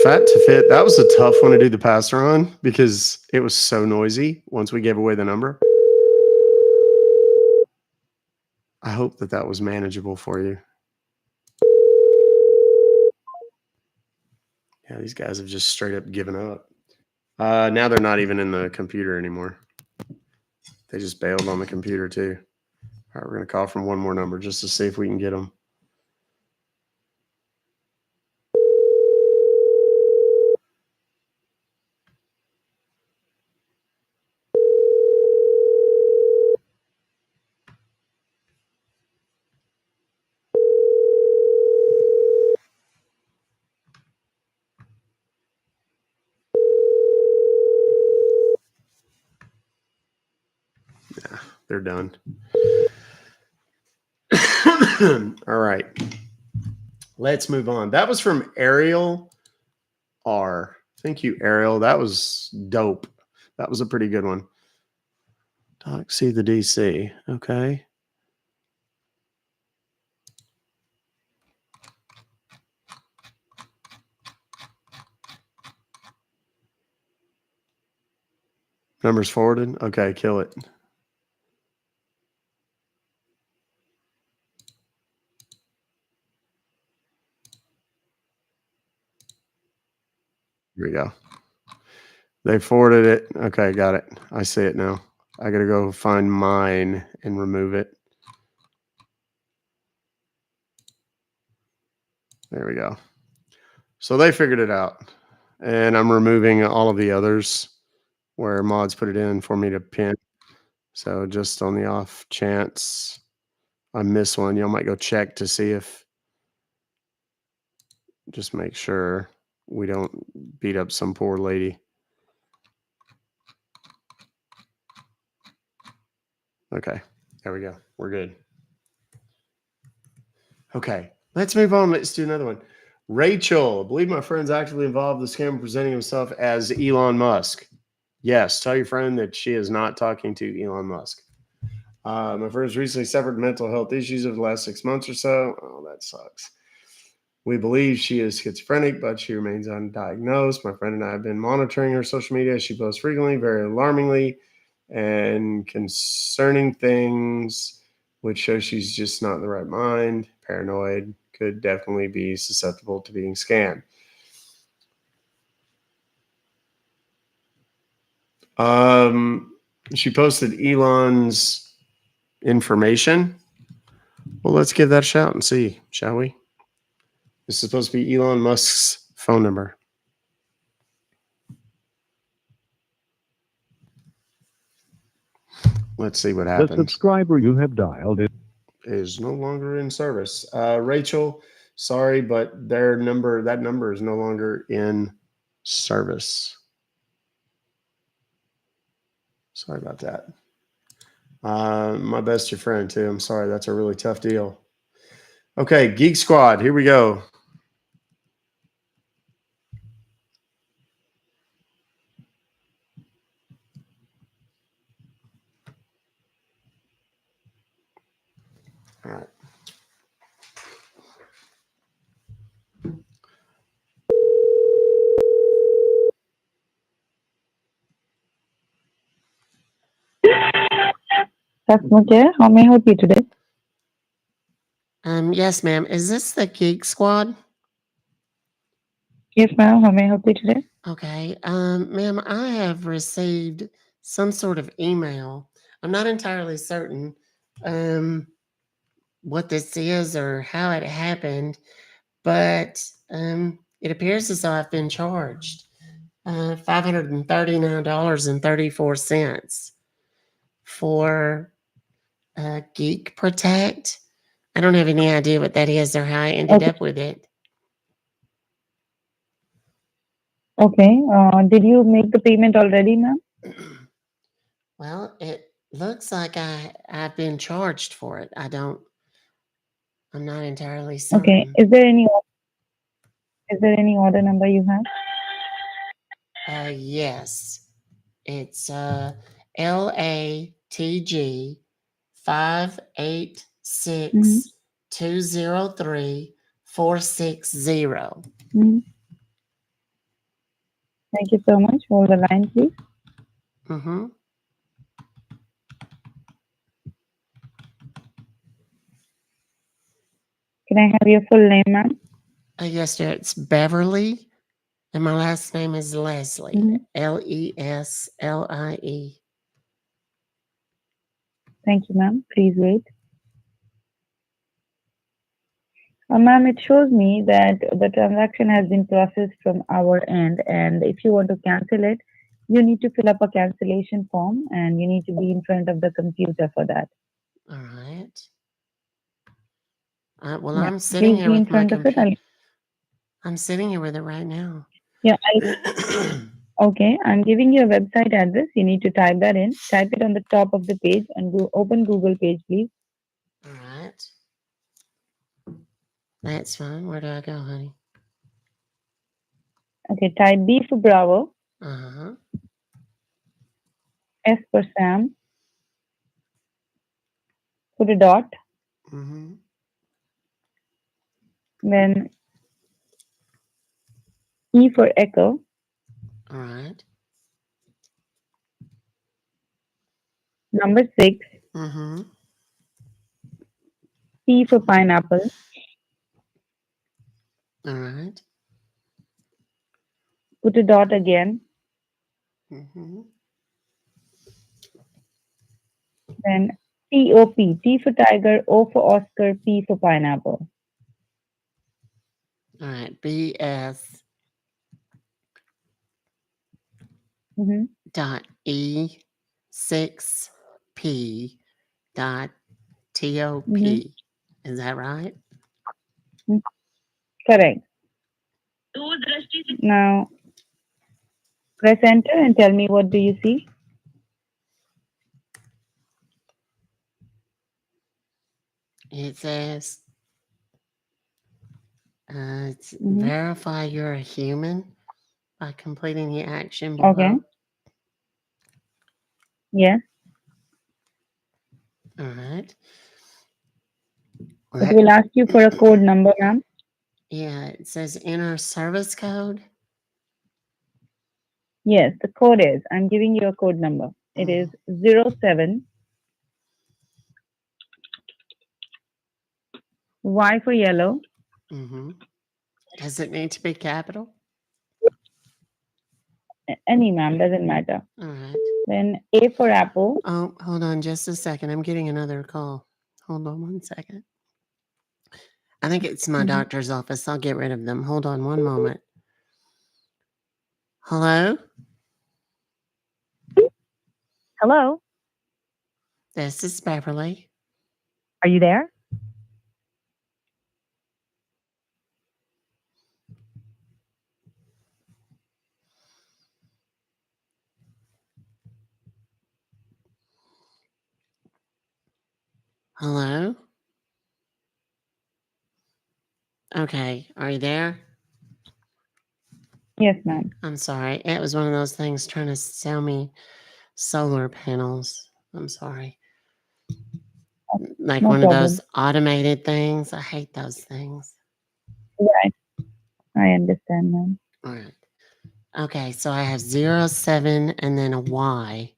Fat to fit. That was a tough one to do the passer on because it was so noisy once we gave away the number. I hope that that was manageable for you. Yeah, these guys have just straight up given up. Now they're not even in the computer anymore. They just bailed on the computer too. All right, we're going to call from one more number just to see if we can get them. Yeah, they're done. All right. Let's move on. That was from Ariel R. Thank you, Ariel. That was dope. That was a pretty good one. Doc, see the DC. Okay. Numbers forwarded. Okay, kill it. Here we go. They forwarded it. Okay, got it. I see it now. I got to go find mine and remove it. There we go. So they figured it out. And I'm removing all of the others where mods put it in for me to pin. So just on the off chance I miss one, y'all might go check to see if, just make sure we don't beat up some poor lady. Okay, there we go. We're good. Okay, let's move on. Let's do another one. Rachel, I believe my friend's actively involved in the scam, presenting himself as Elon Musk. Yes, tell your friend that she is not talking to Elon Musk. My friend's recently suffered mental health issues over the last 6 months or so. Oh, that sucks. We believe she is schizophrenic, but she remains undiagnosed. My friend and I have been monitoring her social media. She posts frequently, very alarmingly, and concerning things, which shows she's just not in the right mind, paranoid, could definitely be susceptible to being scammed. She posted Elon's information. Well, let's give that a shout and see, shall we? This is supposed to be Elon Musk's phone number. Let's see what happens. The subscriber you have dialed is no longer in service. Rachel, sorry, but that number is no longer in service. Sorry about that. My best your friend too. I'm sorry. That's a really tough deal. Okay, Geek Squad, here we go. All right. Customer care, how may I help you today? Yes, ma'am. Is this the Geek Squad? Yes, ma'am, how may I help you today? Okay. Ma'am, I have received some sort of email. I'm not entirely certain what this is or how it happened, but it appears as though I've been charged $539.34 for Geek Protect. I don't have any idea what that is or how I ended up with it. Okay, did you make the payment already, ma'am? Well, it looks like I've been charged for it. I'm not entirely certain. Okay, is there any order number you have? Yes. It's LATG 586203460. Thank you so much. Hold the line, please. Mm-hmm. Can I have your full name, ma'am? Yes, sir. It's Beverly, and my last name is Leslie. Leslie. Thank you, ma'am. Please wait. Ma'am, it shows me that the transaction has been processed from our end, and if you want to cancel it, you need to fill up a cancellation form, and you need to be in front of the computer for that. All right. Well, Yeah, I'm sitting please here be in with my front of it. computer. I'm sitting here with it right now. Yeah, okay, I'm giving you a website address. You need to type that in. Type it on the top of the page and go open Google page, please. All right. That's fine. Where do I go, honey? Okay, type B for Bravo, Uh-huh. S for Sam, put a dot, Mm-hmm. then E for Echo, All right. Number 6, Mm-hmm. P for pineapple. All right. Put a dot again. Mm-hmm. Then TOP, T for tiger, O for Oscar, P for pineapple. All right. BS Mm-hmm. dot E6P dot TOP. Mm-hmm. Is that right? Correct. Now press enter and tell me what do you see? It says Mm-hmm. verify you're a human by completing the action below. Okay. Yes. All right. It will ask you for a code number, ma'am. Yeah, it says enter service code. Yes, the code is, I'm giving you a code number. It is 07 Y for yellow. Mm-hmm. Does it need to be capital? Any, ma'am, doesn't matter. All right. Then A for apple. Oh, hold on just a second. I'm getting another call. Hold on one second. I think it's my doctor's office. I'll get rid of them. Hold on one moment. Hello? Hello, This is Beverly. are you there? Hello? Okay, are you there? Yes, ma'am. I'm sorry. It was one of those things trying to sell me solar panels. I'm sorry. Like No one of problem. those automated things. I hate those things. Right. I understand, ma'am. All right. Okay, so I have 07 and then a Y.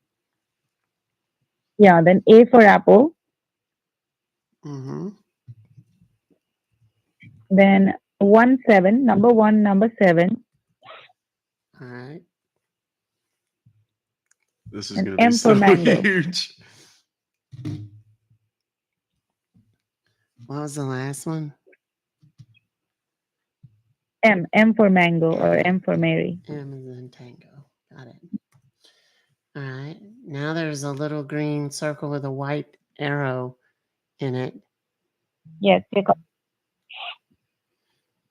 Yeah, then A for apple. Mm-hmm. Then 17, number 1, number 7. All right. This is And going to be M for so mango. huge. What was the last one? M for mango or M for Mary. Amazon Tango. Got it. All right. Now there's a little green circle with a white arrow in it. Yes, click on.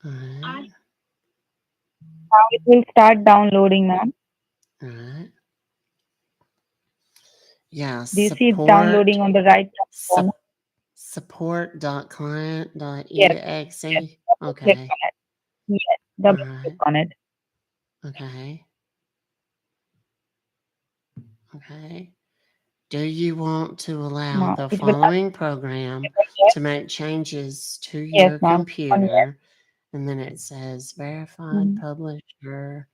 All right. Now it will start downloading, ma'am. All right. Yeah. Do you see it downloading on the right corner? Support.client.exe. Yes. Yes. Double click Okay. on it. Yes. Double All click right. on it. Okay. Okay. Do you want to allow Now the it will ask following program yes. to make changes to Yes, your ma'am. On yes. computer? And then it says verified Mhm. publisher,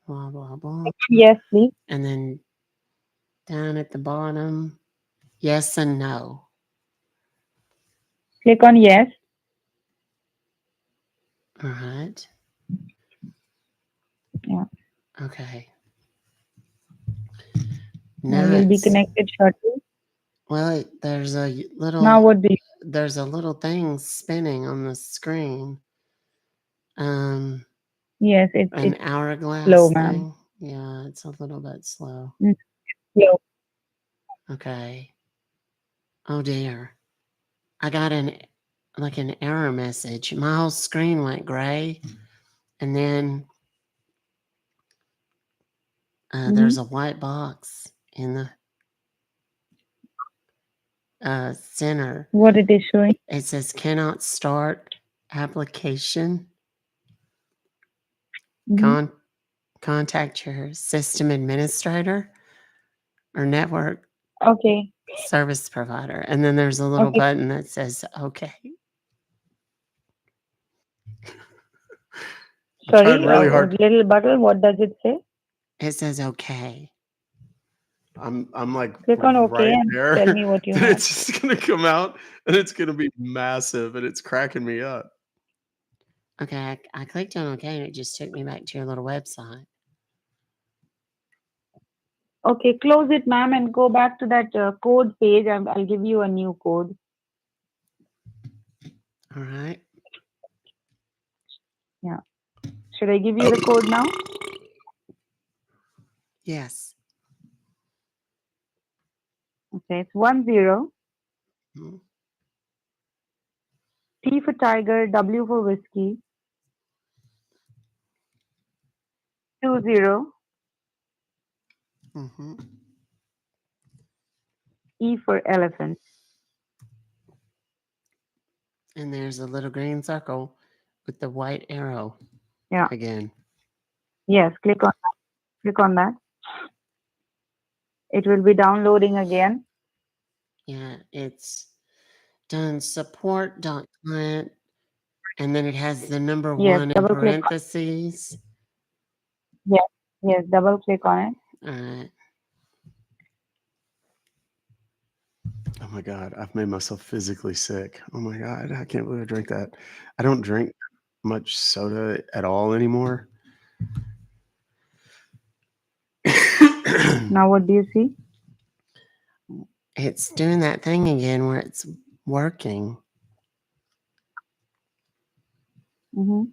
blah, blah, blah. Yes, please. And then down at the bottom, yes and no. Click on yes. All right. Yeah. Okay. Now Now you'll be it's, connected shortly. well, there's a Now little, what do you? there's a little thing spinning on the screen. Yes, An it's slow, hourglass ma'am. thing. Yeah, it's a little bit slow. Slow. Okay. Oh dear. I got an error message. My whole screen went gray, and then there's a white box in the center. What it is showing? It says cannot start application. Contact your system administrator or network Okay. service provider. And then there's a little Okay. button that says okay. I tried Sorry, really hard. little button. What does it say? It says okay. I'm like Click on OK right and there. tell me what you Then have. it's just gonna come out and it's gonna be massive and it's cracking me up. Okay, I clicked on OK and it just took me back to your little website. Okay, close it, ma'am, and go back to that code page. I'll give you a new code. All right. Yeah. Should I give you the code now? Yes. Okay, it's 10. Mhm. T for tiger, W for whiskey. 20. Mm-hmm. E for elephant. And there's a little green circle with the white arrow. Yeah. Again. Yes, click on that. Click on that. It will be downloading again. Yeah, it's done support.client, and then it has the number Yes, 1 in double click. parentheses. Yes, yes, double click on it. All right. Oh my God, I've made myself physically sick. Oh my God, I can't believe I drank that. I don't drink much soda at all anymore. Now what do you see? It's doing that thing again where it's working. Mm-hmm.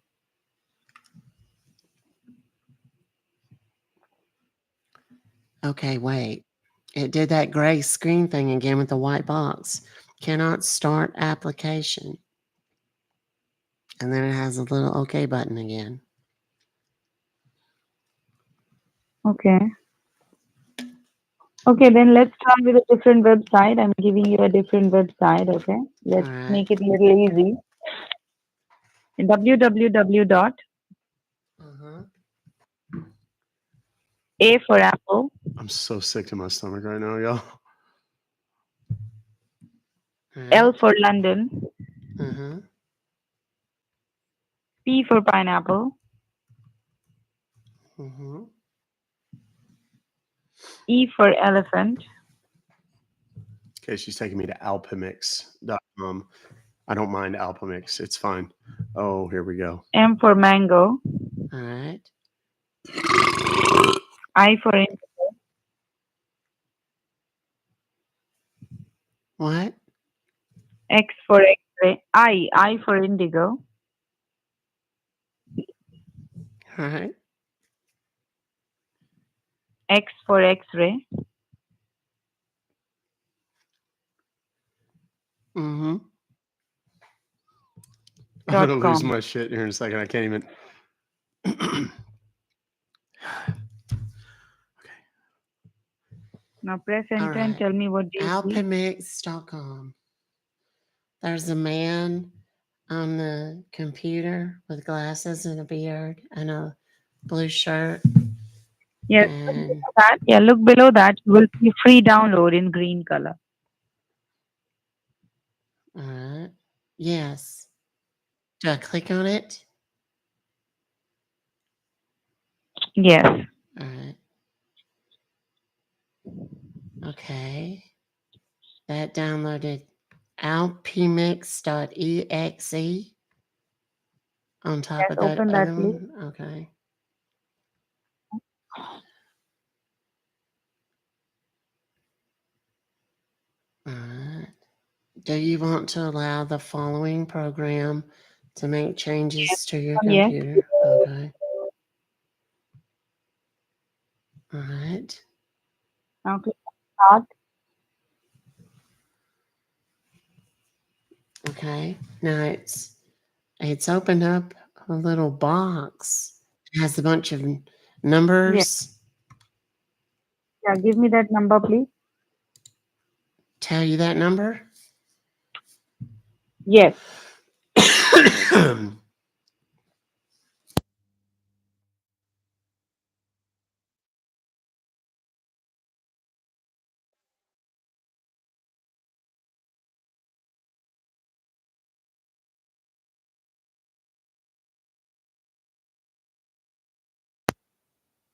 Okay, wait. It did that gray screen thing again with the white box. Cannot start application. And then it has a little OK button again. Okay. Okay, then let's try with a different website. I'm giving you a different website, okay? Let's right. make it a little easy. www. A for apple. I'm so sick to my stomach right now, y'all. L for London. Mm-hmm. P for pineapple. Mm-hmm. E for elephant. Okay, she's taking me to alpamix.com. I don't mind Alpamix. It's fine. Oh, here we go. M for mango. All right. I for indigo. What? X for X-ray. I for indigo. All right. X for X-ray. Mm-hmm. I'm gonna lose .com. my shit here in a second. I can't even. Now press All enter and right. tell me what do you see. Alpamix.com. There's a man on the computer with glasses and a beard and a blue shirt. Yes, And look below that. You will see free download in green color. all right. Yes. Do I click on it? Yes. All right. Okay. That downloaded alpmix.exe on top Yes, of that open that other please. one. Okay. All right. Do you want to allow the following program to make changes to your Yes. computer? Okay. All right. Now click start. Okay. Now it's opened up a little box. It has a bunch of numbers. Yeah, give me that number please. Tell you that number? Yes.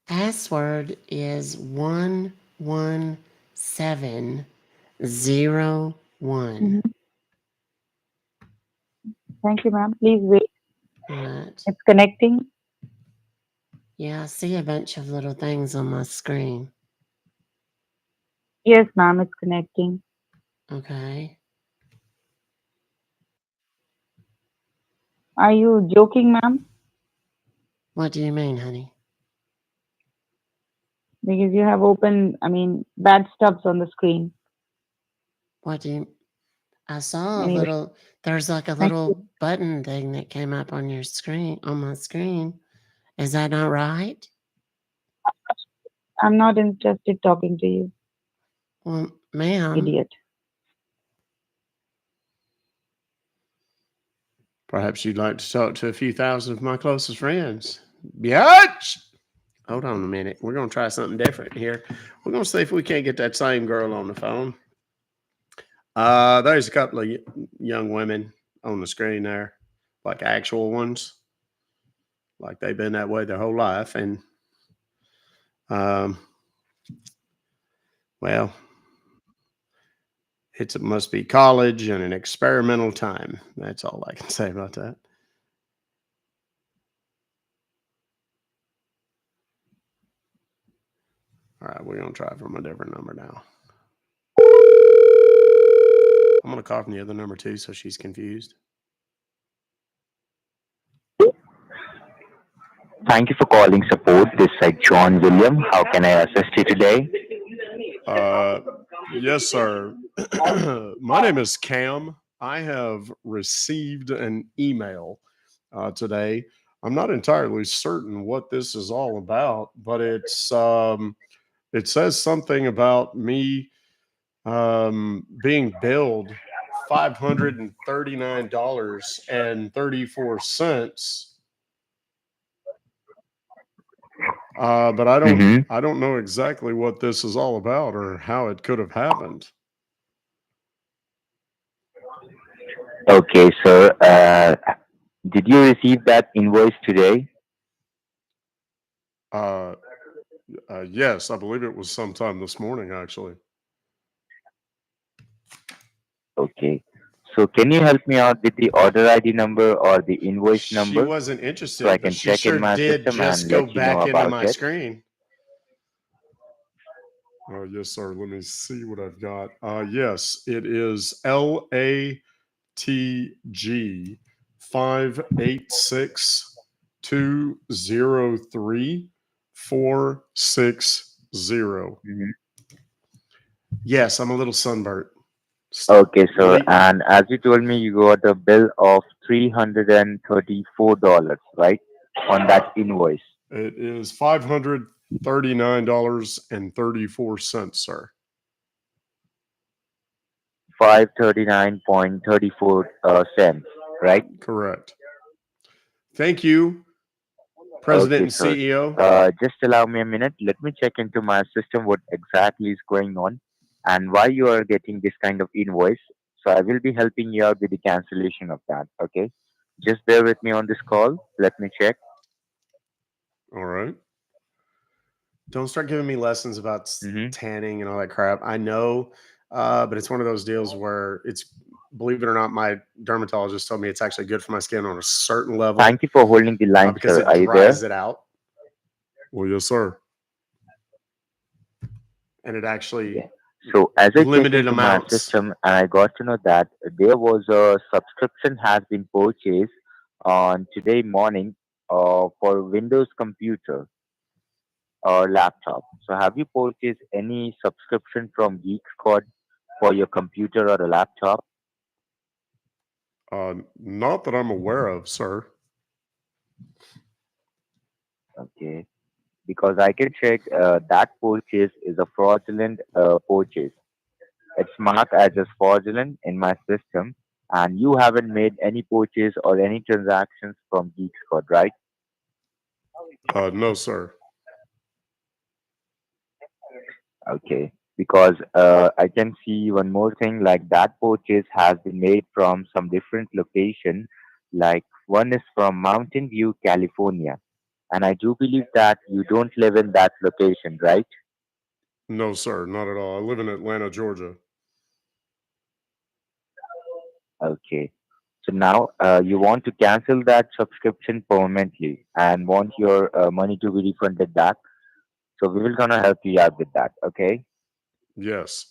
Password is 1 1701. Thank you, ma'am. Please wait. Right. It's connecting. Yeah, I see a bunch of little things on my screen. Yes, ma'am, it's connecting. Okay. Are you joking, ma'am? What do you mean, honey? Because you have open, bad stubs on the screen. What do you? I saw a Anyway, little. There's like a thank you. little button thing that came up on your screen, on my screen. Is that not right? I'm not interested talking to you, Well, ma'am. idiot. Perhaps you'd like to talk to a few thousand of my closest friends. Biatch! Hold on a minute. We're going to try something different here. We're going to see if we can't get that same girl on the phone. There's a couple of young women on the screen there, like actual ones, like they've been that way their whole life. And, well, it must be college and an experimental time. That's all I can say about that. All right, we're going to try from a different number now. I'm going to call from the other number too, so she's confused. Thank you for calling support. This is John William. How can I assist you today? Yes, sir. My name is Cam. I have received an email today. I'm not entirely certain what this is all about, but it says something about me being billed $539.34. But I don't know exactly what this is all about or how it could have happened. Okay, sir. Did you receive that invoice today? Yes, I believe it was sometime this morning, actually. Okay. So can you help me out with the order ID number or the invoice She number wasn't so I interested, but can she check in sure my did system just and go let you know back into about my it? screen. Yes, sir. Let me see what I've got. Yes, it is LATG 586203460. Yes, I'm a little sunburnt. Okay, sir. Late. And as you told me, you got a bill of $334, right? On that invoice. It is $539.34, sir. 539.34 cents, right? Correct. Thank you, President Okay, and sir. CEO. Just allow me a minute. Let me check into my system what exactly is going on and why you are getting this kind of invoice. So I will be helping you out with the cancellation of that. Okay. Just bear with me on this call. Let me check. All right. Don't start giving me lessons about tanning and all that crap. I know, but it's one of those deals where it's, believe it or not, my dermatologist told me it's actually good for my skin on a certain level. Thank you for holding the line, because sir. it Are you there? dries it out. Well, yes, sir. And it actually So as I checked limited into my amounts. system and I got to know that there was a subscription has been purchased on today morning for Windows computer or laptop. So have you purchased any subscription from Geek Squad for your computer or a laptop? Not that I'm aware of, sir. Okay. Because I can check that purchase is a fraudulent purchase. It's marked as a fraudulent in my system, and you haven't made any purchase or any transactions from Geek Squad, right? No, sir. Okay. Because I can see one more thing like that purchase has been made from some different location. Like one is from Mountain View, California. And I do believe that you don't live in that location, right? No, sir, not at all. I live in Atlanta, Georgia. Okay. So now you want to cancel that subscription permanently and want your money to be refunded back. So we will gonna help you out with that. Okay. Yes.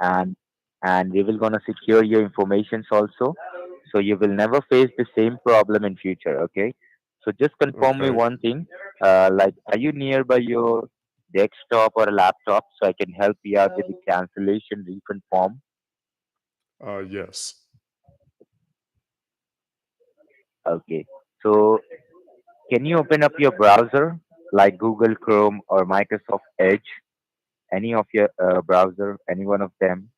And we will gonna secure your informations also, so you will never face the same problem in future. Okay. So just confirm me Okay. one thing. Like, are you nearby your desktop or a laptop so I can help you out with the cancellation refund form? Yes. Okay. So can you open up your browser like Google Chrome or Microsoft Edge? Any of your browser, any one of them?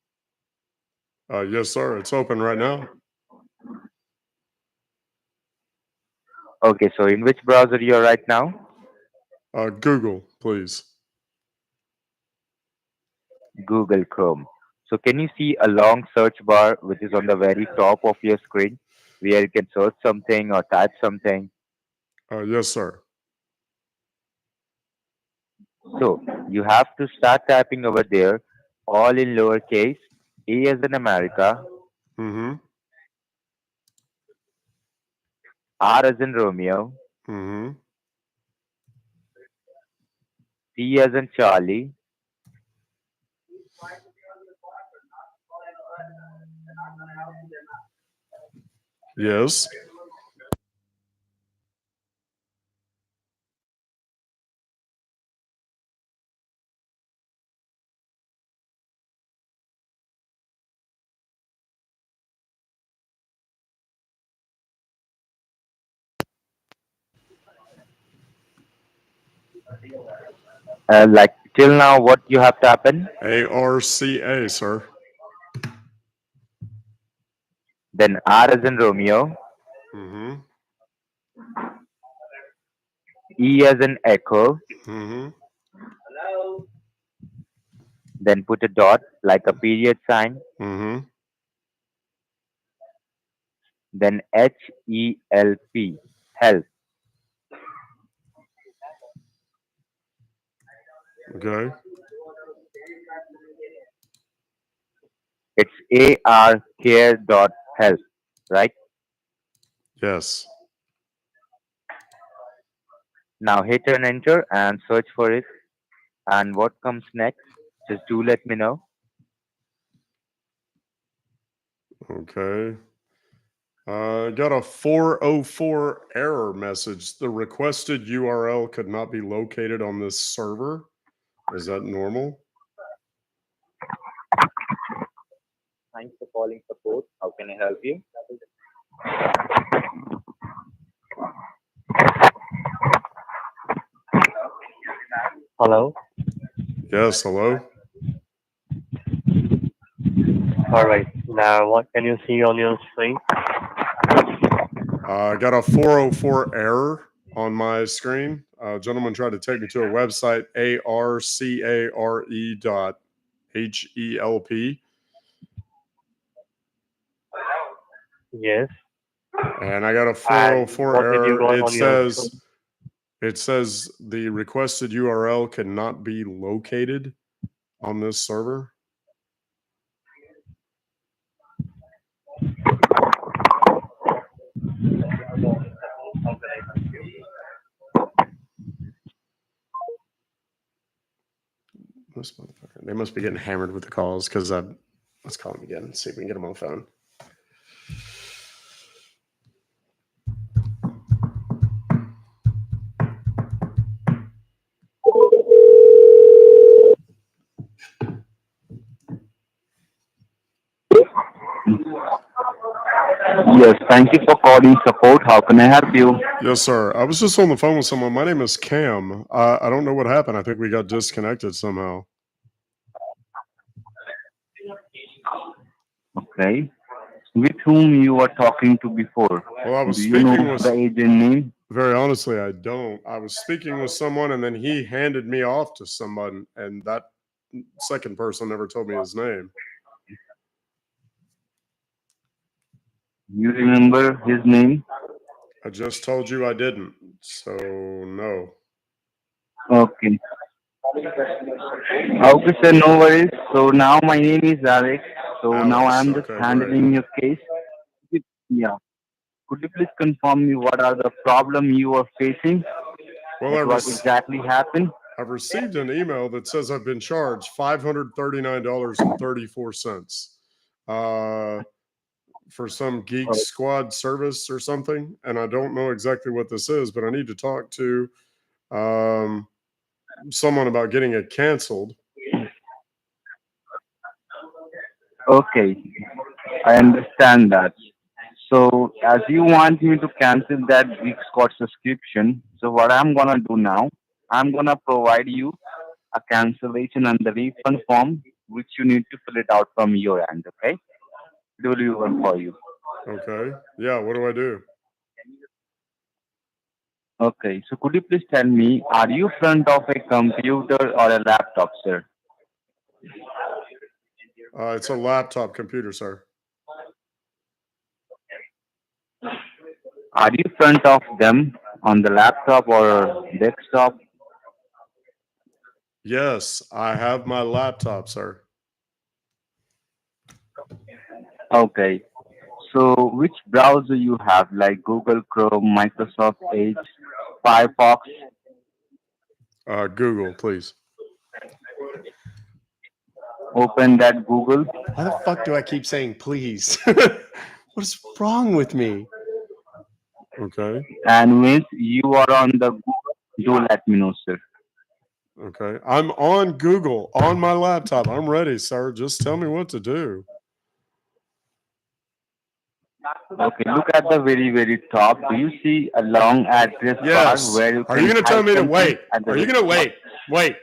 Yes, sir. It's open right now. Okay. So in which browser you're right now? Google, please. Google Chrome. So can you see a long search bar which is on the very top of your screen where you can search something or type something? Yes, sir. So you have to start typing over there, all in lowercase, A as in America, Mm-hmm. R as in Romeo, Mm-hmm. C as in Charlie, Yes. like till now what you have to happen, ARCA, sir. then R as in Romeo, Mm-hmm. E as in Echo, Mm-hmm. then put a dot like a period sign, Mm-hmm. then HELP, help. Okay. It's ARCare.help, right? Yes. Now hit an enter and search for it. And what comes next? Just do let me know. Okay. Got a 404 error message. The requested URL could not be located on this server. Is that normal? Thanks for calling support. How can I help you? Hello. Yes. Hello. All right. Now, what can you see on your screen? I got a 404 error on my screen. A gentleman tried to take me to a website, ARCARE.HELP. Yes. And I got a And 404 what did you error. got on your screen? It says the requested URL cannot be located on this server. They must be getting hammered with the calls because let's call them again. See if we can get them on the phone. Yes, thank you for calling support. How can I help you? Yes, sir. I was just on the phone with someone. My name is Cam. I don't know what happened. I think we got disconnected somehow. Okay. With whom you were talking to before? Well, I was Do you know speaking with the agent name? Very honestly, I don't. I was speaking with someone and then he handed me off to someone, and that second person never told me his name. You remember his name? I just told you I didn't. So, no. Okay. Okay, sir, no worries. So now my name is Alex. So now Alex. I'm just Okay, great. handling your case. Yeah. Could you please confirm me what are the problem you are facing? Well, Like what exactly happened? I've received an email that says I've been charged $539.34 for some Geek Squad service or something, and I don't know exactly what this is, but I need to talk to someone about getting it canceled. Okay, I understand that. So as you want me to cancel that Geek Squad subscription, so what I'm gonna do now, I'm gonna provide you a cancellation and the refund form, which you need to fill it out from your end. Okay, it will be one for you. Okay. Yeah. What do I do? Okay, so could you please tell me, are you front of a computer or a laptop, sir? It's a laptop computer, sir. Are you front of them on the laptop or desktop? Yes, I have my laptop, sir. Okay, so which browser you have, like Google Chrome, Microsoft Edge, Firefox? Google, please. Open that Google. Why the fuck do I keep saying please? What's wrong with me? Okay. And once you are on the Google, do let me know, sir. Okay. I'm on Google on my laptop. I'm ready, sir. Just tell me what to do. Okay, look at the very, very top. Do you see a long address bar Yes. where you Are can you going to tell type me to something wait? at the Are you very going to top? wait? Wait.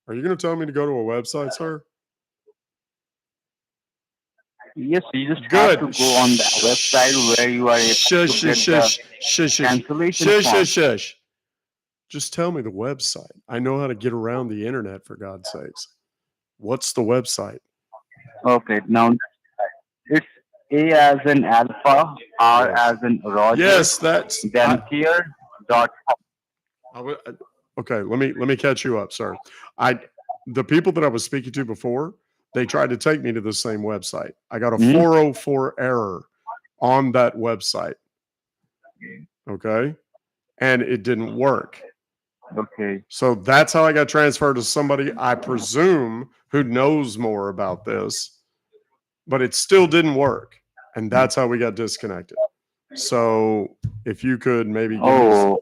Are you going to tell me to go to a website, sir? Yes, you just Good. have to go on the website where you are able Shush, to get shush, the shush, shush, shush, cancellation shush, form. shush, shush. Just tell me the website. I know how to get around the internet, for God's sakes. What's the website? Okay, now it's A as in alpha, R Yes. as in Roger, Yes, that's then here dot okay. Let me catch you up, sir. The people that I was speaking to before, they tried to take me to the same website. I got a 404 error on that website. Okay, and it didn't work. Okay. So that's how I got transferred to somebody I presume who knows more about this, but it still didn't work, and that's how we got disconnected. So if you could maybe give me.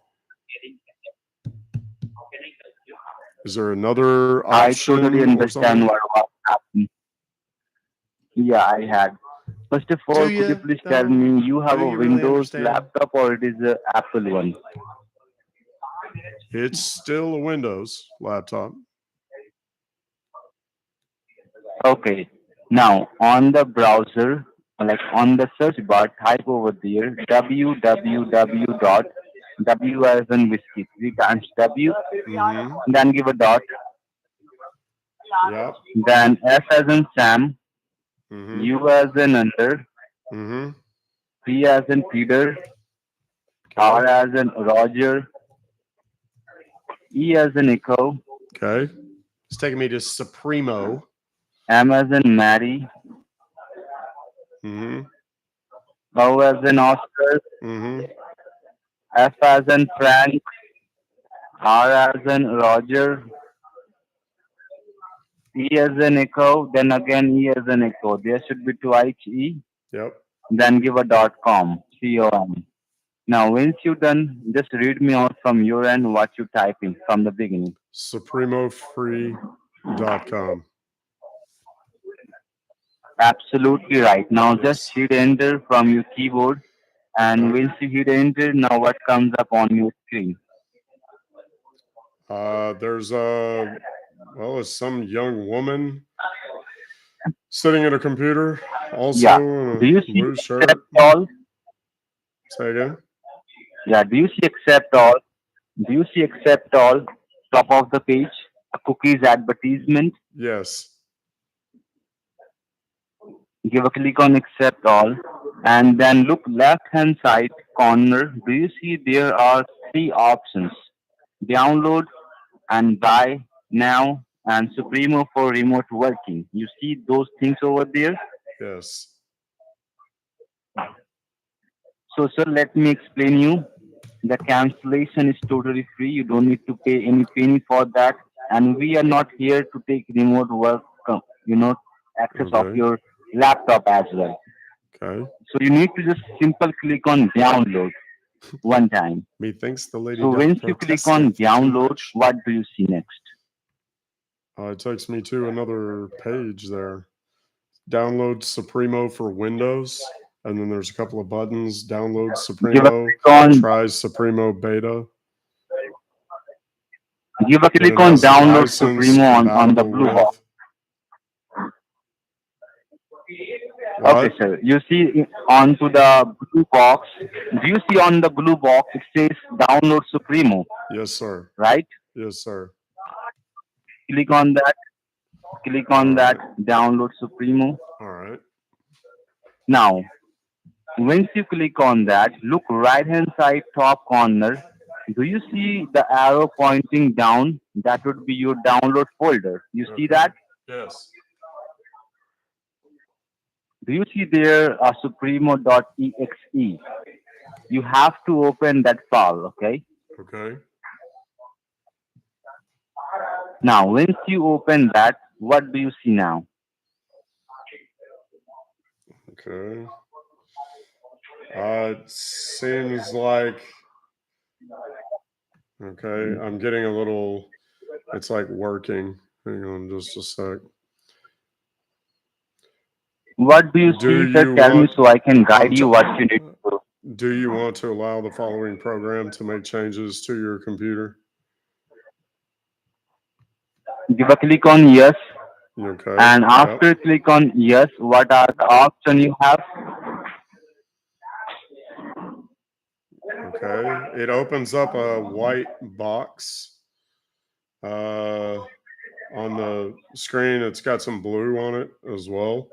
Is there another I option totally or understand something? what was happening. Yeah, I had. First of all, could you please tell me you have a you really Windows understand? laptop or it is a Apple one? It's still a Windows laptop. Okay. Now on the browser, like on the search bar, type over there www dot W as in whiskey, 3 times W, then give a dot, Yep. then S as in Sam, Mm-hmm. U as in under, Mm-hmm. P as in Peter, R as in Roger, E as in Echo, Okay. It's taking me to Supremo. M as in Mary, Mm-hmm. O as in Oscar, Mm-hmm. F as in Frank, R as in Roger, E as in Echo, then again E as in Echo. There should be twice E, Yep. then give a .com, C-O-M. Now, once you're done, just read me out from your end what you're typing from the beginning. SupremoFree.com. Absolutely right. Now, just hit enter from your keyboard, and once you hit enter, now what comes up on your screen? There's it's some young woman sitting at a computer, also Yeah. in Do you a see blue accept shirt. all? Say again. Yeah. Do you see accept all? Do you see accept all? Top of the page, a cookies advertisement. Yes. Give a click on accept all, and then look left hand side corner. Do you see there are 3 options: download and buy now, and Supremo for remote working. You see those things over there? Yes. So, sir, let me explain you. The cancellation is totally free. You don't need to pay any penny for that. And we are not here to take remote work, access of Okay. your laptop as well. Okay. So you need to just simple click on download one time. Methinks the lady So doth once you click on protesteth too download, much. what do you see next? It takes me to another page there. Download Supremo for Windows. And then there's a couple of buttons. Download Give a Supremo. click on Try Supremo Beta. give a Then click it on has the download license Supremo on the compatible blue box. with. What? Okay, sir. You see onto the blue box. Do you see on the blue box it says download Supremo, Yes, sir. right? Yes, sir. Click on that. Click All on that. right. Download Supremo. All right. Now, once you click on that, look right hand side top corner. Do you see the arrow pointing down? That would be your download folder. You see Okay. that? Yes. Do you see there a supremo.exe? You have to open that file, okay? Okay. Now, once you open that, what do you see now? Okay. It seems like, okay, I'm getting a little, it's like working. Hang on just a sec. What do you Do see, sir? you Tell me want, so I can I'm guide you what you need to do. do you want to allow the following program to make changes to your computer? Give a click on yes, Okay. and Yep. after click on yes, what are the options you have? Okay. It opens up a white box. On the screen, it's got some blue on it as well.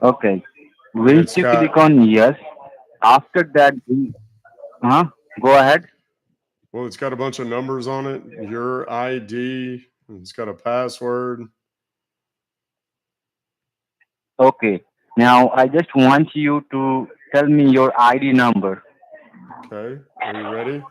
Okay. And Once it's you got, click on yes, after that, go ahead. well, it's got a bunch of numbers on it. Your ID. It's got a password. Okay. Now I just want you to tell me your ID number. Okay. Are you ready?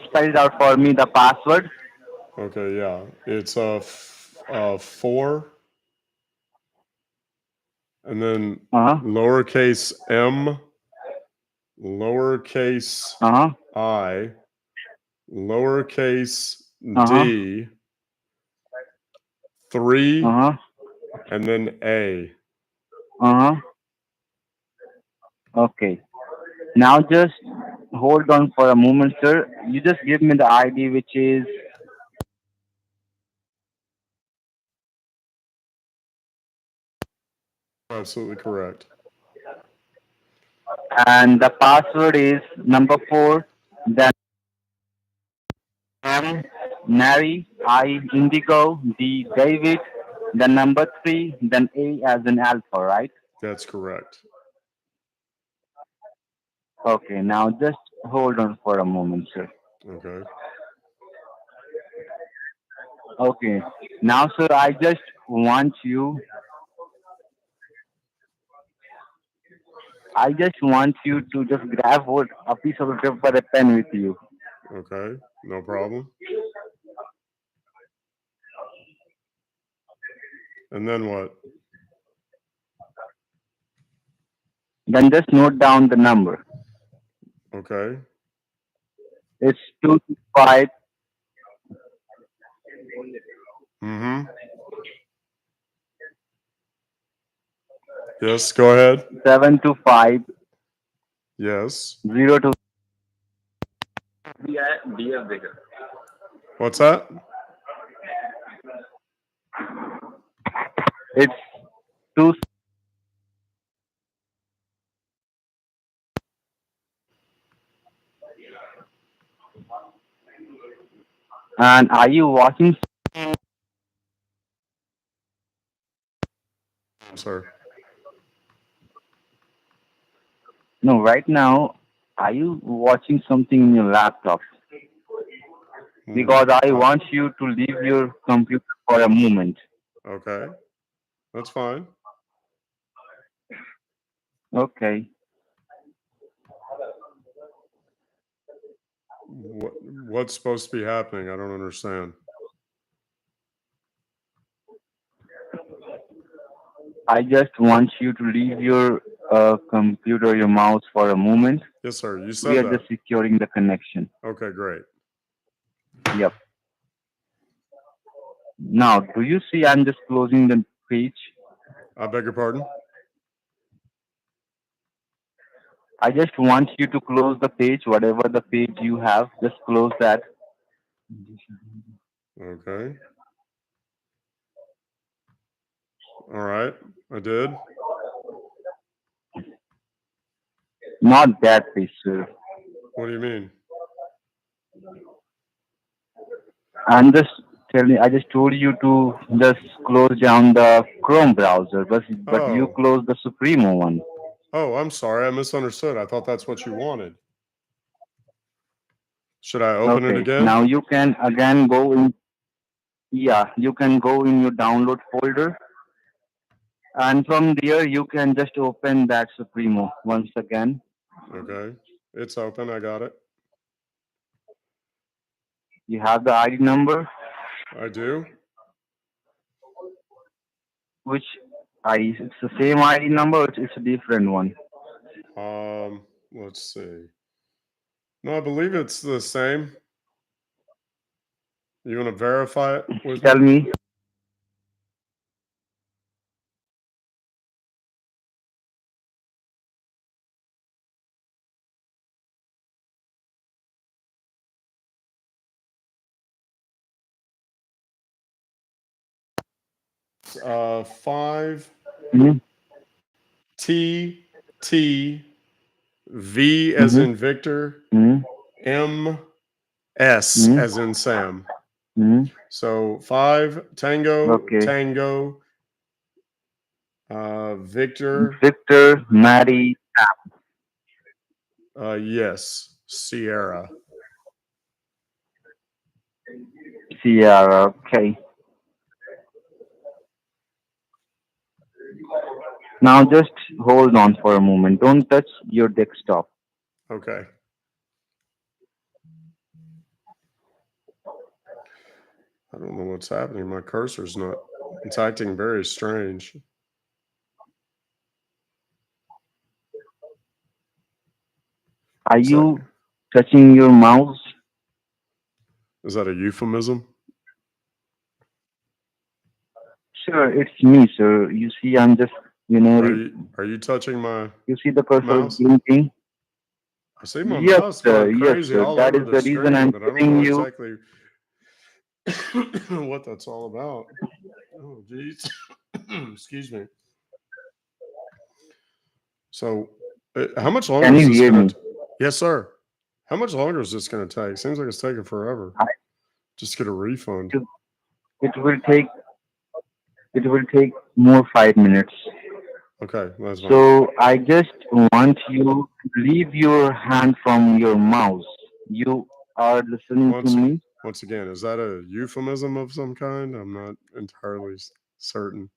Spell it out for me the password. Okay. Yeah. It's a 4 and then lowercase m, lowercase I, lowercase d, 3, and then A. Okay. Now just hold on for a moment, sir. You just give me the ID, which is Absolutely correct. and the password is number 4. Then M, Mary, I, Indigo, D, David, then number 3, then A as in alpha, right? That's correct. Okay, now just hold on for a moment, sir. Okay. Okay, now, sir, I just want you to just grab a piece of paper, a pen with you. Okay. No problem. And then what? Then just note down the number. Okay. It's 225. Mm-hmm. Yes, go ahead. 725. Yes. 02. What's that? It's two. And are you watching? Sir. No, right now, are you watching something in your laptop? Because I want you to leave your computer for a moment. Okay. That's fine. Okay. What's supposed to be happening? I don't understand. I just want you to leave your computer, your mouse for a moment. Yes, sir. You We said are that. just securing the connection. Okay, great. Yep. Now, do you see I'm just closing the page? I beg your pardon? I just want you to close the page, whatever the page you have, just close that. Okay. All right. I did. Not that page, sir. What do you mean? I'm just telling. I just told you to just close down the Chrome browser, but you Oh. closed the Supremo one. Oh, I'm sorry. I misunderstood. I thought that's what you wanted. Should I open it again? Now you can again go in. Yeah, you can go in your download folder, and from there you can just open that Supremo once again. Okay. It's open. I got it. You have the ID number. I do. Which ID? It's the same ID number. Or it's a different one. Let's see. No, I believe it's the same. You want to verify it with Tell me. Five Mhm. T V as in Victor, M S Mhm. as in Sam. Mhm. So 5 Tango Okay. Tango Victor. Victor, Mary, Yes, Sierra. Sierra. Okay. Now just hold on for a moment. Don't touch your desktop. Okay. I don't know what's happening. My cursor's not. It's acting very strange. Are you touching your mouse? Is that a euphemism? Sure, it's me, sir. You see, I'm just, Are you touching my you see the cursor mouse? blinking? I see my Yes, mouse sir. going Yes, crazy sir. all That over is the the reason screen, I'm but I don't giving know you. exactly what that's all about. Oh, geez. Excuse me. So, how much longer Can is you this hear going me? to? Yes, sir. How much longer is this going to take? Seems like it's taking forever. Just get a refund. It will take. It will take more 5 minutes. Okay, that's fine. So I just want you to leave your hand from your mouse. You are listening to me. Once again, is that a euphemism of some kind? I'm not entirely certain.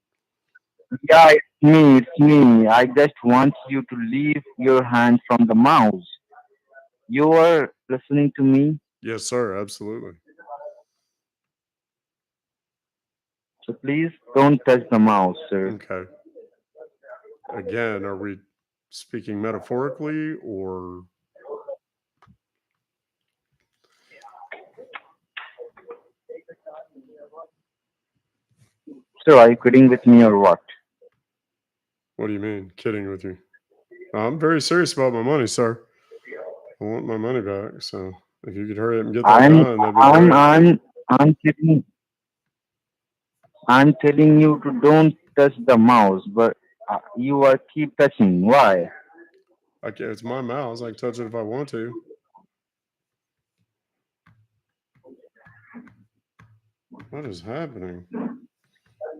Yeah, it's me. It's me. I just want you to leave your hand from the mouse. You are listening to me. Yes, sir. Absolutely. So please don't touch the mouse, sir. Okay. Again, are we speaking metaphorically or? Sir, are you kidding with me or what? What do you mean, kidding with you? I'm very serious about my money, sir. I want my money back. So If you could hurry up and get that done, that'd be great. I'm telling you to don't touch the mouse, but you are keep touching. Why? Okay, it's my mouse. I can touch it if I want to. What is happening?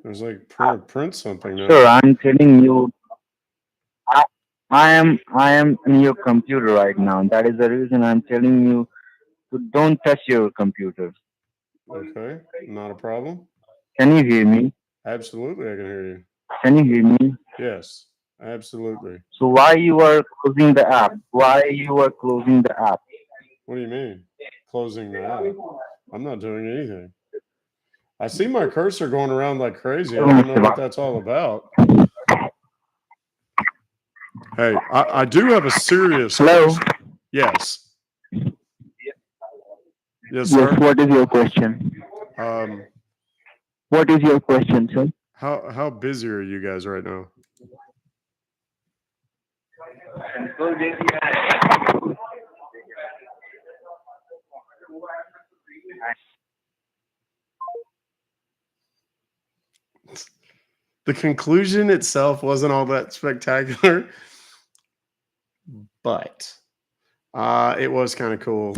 There's like print something now. Sure, I'm telling you. I am in your computer right now. That is the reason I'm telling you to don't touch your computer. Okay, not a problem. Can you hear me? Absolutely, I can hear you. Can you hear me? Yes, absolutely. So why you are closing the app? Why you are closing the app? What do you mean? Closing the app? I'm not doing anything. I see my cursor going around like crazy. I don't know what that's all about. Hey, I do have a serious question. Yes. Yes, sir. Yes, what is your question? What is your question, sir? How busy are you guys right now? The conclusion itself wasn't all that spectacular, but it was kind of cool.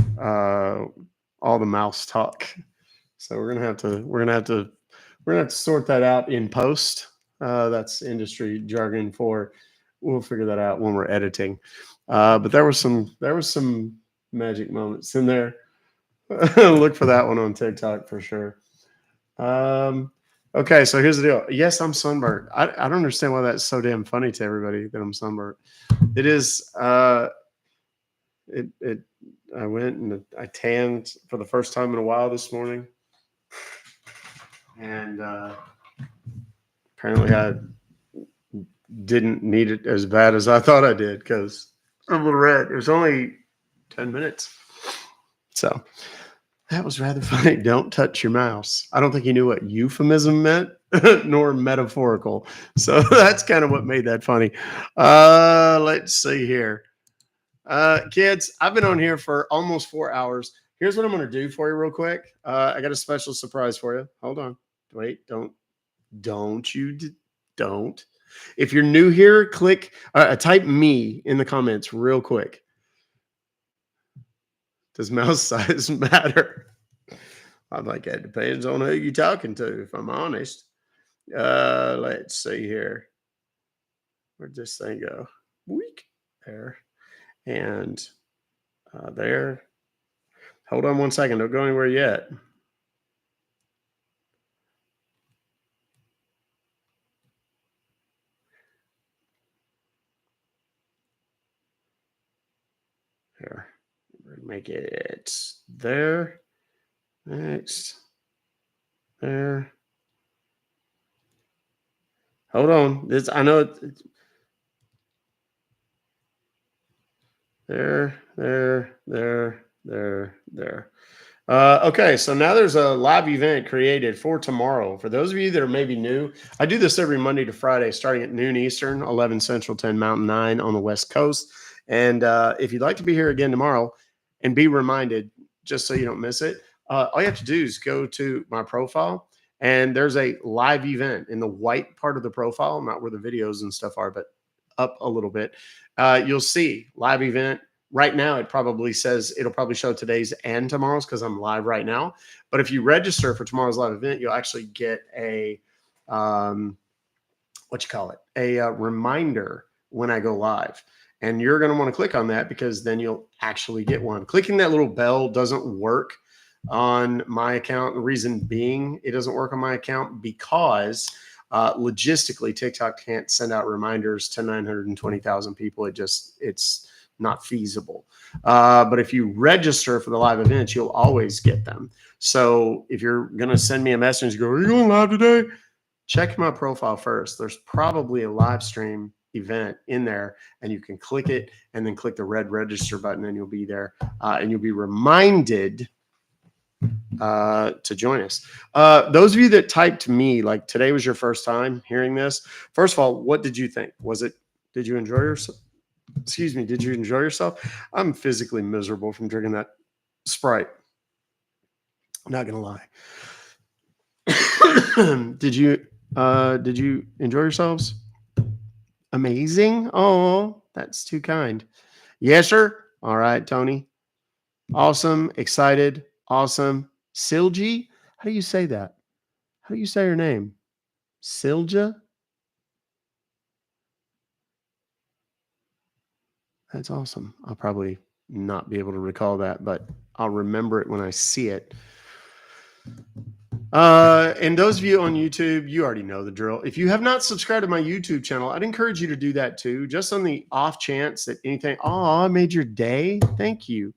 All the mouse talk. So we're gonna have to sort that out in post. That's industry jargon for. We'll figure that out when we're editing. But there was some magic moments in there. Look for that one on TikTok for sure. Okay, so here's the deal. Yes, I'm sunburnt. I don't understand why that's so damn funny to everybody that I'm sunburnt. It is. I went and I tanned for the first time in a while this morning, and apparently I didn't need it as bad as I thought I did because I'm a little red. It was only 10 minutes, so that was rather funny. Don't touch your mouse. I don't think he knew what euphemism meant, nor metaphorical. So that's kind of what made that funny. Let's see here. Kids, I've been on here for almost 4 hours. Here's what I'm going to do for you real quick. I got a special surprise for you. Hold on. Wait, don't. If you're new here, click, type me in the comments real quick. Does mouse size matter? I'm like, it depends on who you're talking to, if I'm honest. Let's see here. Where'd this thing go? Weak. There. And there. Hold on one second. Don't go anywhere yet. Here. Make it there. Next. There. Hold on. This I know it's there. Okay, so now there's a live event created for tomorrow. For those of you that are maybe new, I do this every Monday to Friday, starting at noon Eastern, 11 Central, 10 Mountain, 9 on the West Coast. And if you'd like to be here again tomorrow and be reminded, just so you don't miss it, all you have to do is go to my profile, and there's a live event in the white part of the profile, not where the videos and stuff are, but up a little bit. You'll see live event. Right now, it probably says it'll probably show today's and tomorrow's because I'm live right now. But if you register for tomorrow's live event, you'll actually get a a reminder when I go live. And you're going to want to click on that because then you'll actually get one. Clicking that little bell doesn't work on my account. The reason being it doesn't work on my account because logistically TikTok can't send out reminders to 920,000 people. It's not feasible. But if you register for the live events, you'll always get them. So if you're going to send me a message, you go, are you going live today? Check my profile first. There's probably a live stream event in there, and you can click it and then click the red register button, and you'll be there, and you'll be reminded to join us. Those of you that typed me, like today was your first time hearing this. First of all, what did you think? Did you enjoy yourself? Excuse me, did you enjoy yourself? I'm physically miserable from drinking that Sprite. I'm not gonna lie. Did you enjoy yourselves? Amazing. Oh, that's too kind. Yes, sir. All right, Tony. Awesome. Excited. Awesome. Silji? How do you say that? How do you say her name? Silja? That's awesome. I'll probably not be able to recall that, but I'll remember it when I see it. And those of you on YouTube, you already know the drill. If you have not subscribed to my YouTube channel, I'd encourage you to do that too, just on the off chance that anything, oh, I made your day. Thank you.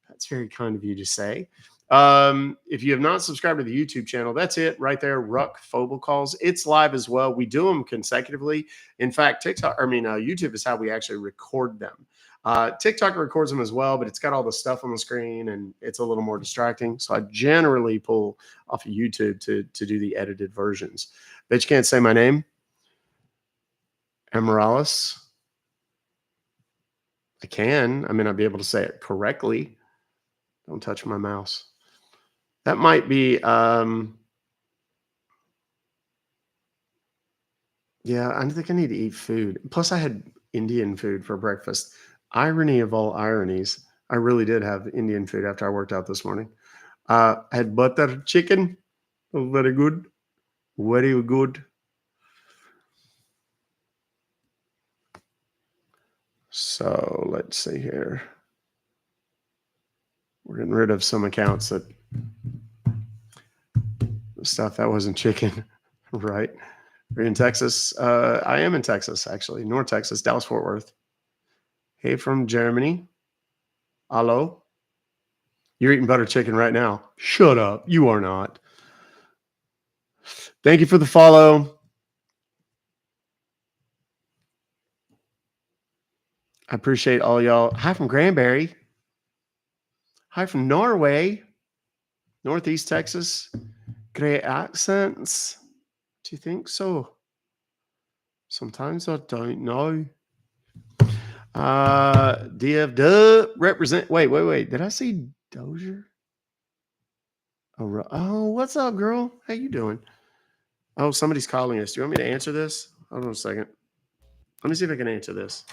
That's very kind of you to say. If you have not subscribed to the YouTube channel, that's it right there. Ruck Fobocalls. It's live as well. We do them consecutively. In fact, YouTube is how we actually record them. TikTok records them as well, but it's got all the stuff on the screen and it's a little more distracting. So I generally pull off of YouTube to do the edited versions. Bet you can't say my name. Amorales. I can. I may not be able to say it correctly. Don't touch my mouse. That might be, yeah, I think I need to eat food. Plus, I had Indian food for breakfast. Irony of all ironies, I really did have Indian food after I worked out this morning. I had butter chicken. Very good. Very good. So let's see here. We're getting rid of some accounts that stuff that wasn't chicken, right? Are you in Texas? I am in Texas, actually. North Texas, Dallas, Fort Worth. Hey, from Germany. Hello. You're eating butter chicken right now. Shut up. You are not. Thank you for the follow. I appreciate all y'all. Hi from Granbury. Hi from Norway. Northeast Texas. Great accents. Do you think so? Sometimes I don't know. DF represent. Wait. Did I see Dozier? Oh, what's up, girl? How you doing? Oh, somebody's calling us. Do you want me to answer this? Hold on a second. Let me see if I can answer this.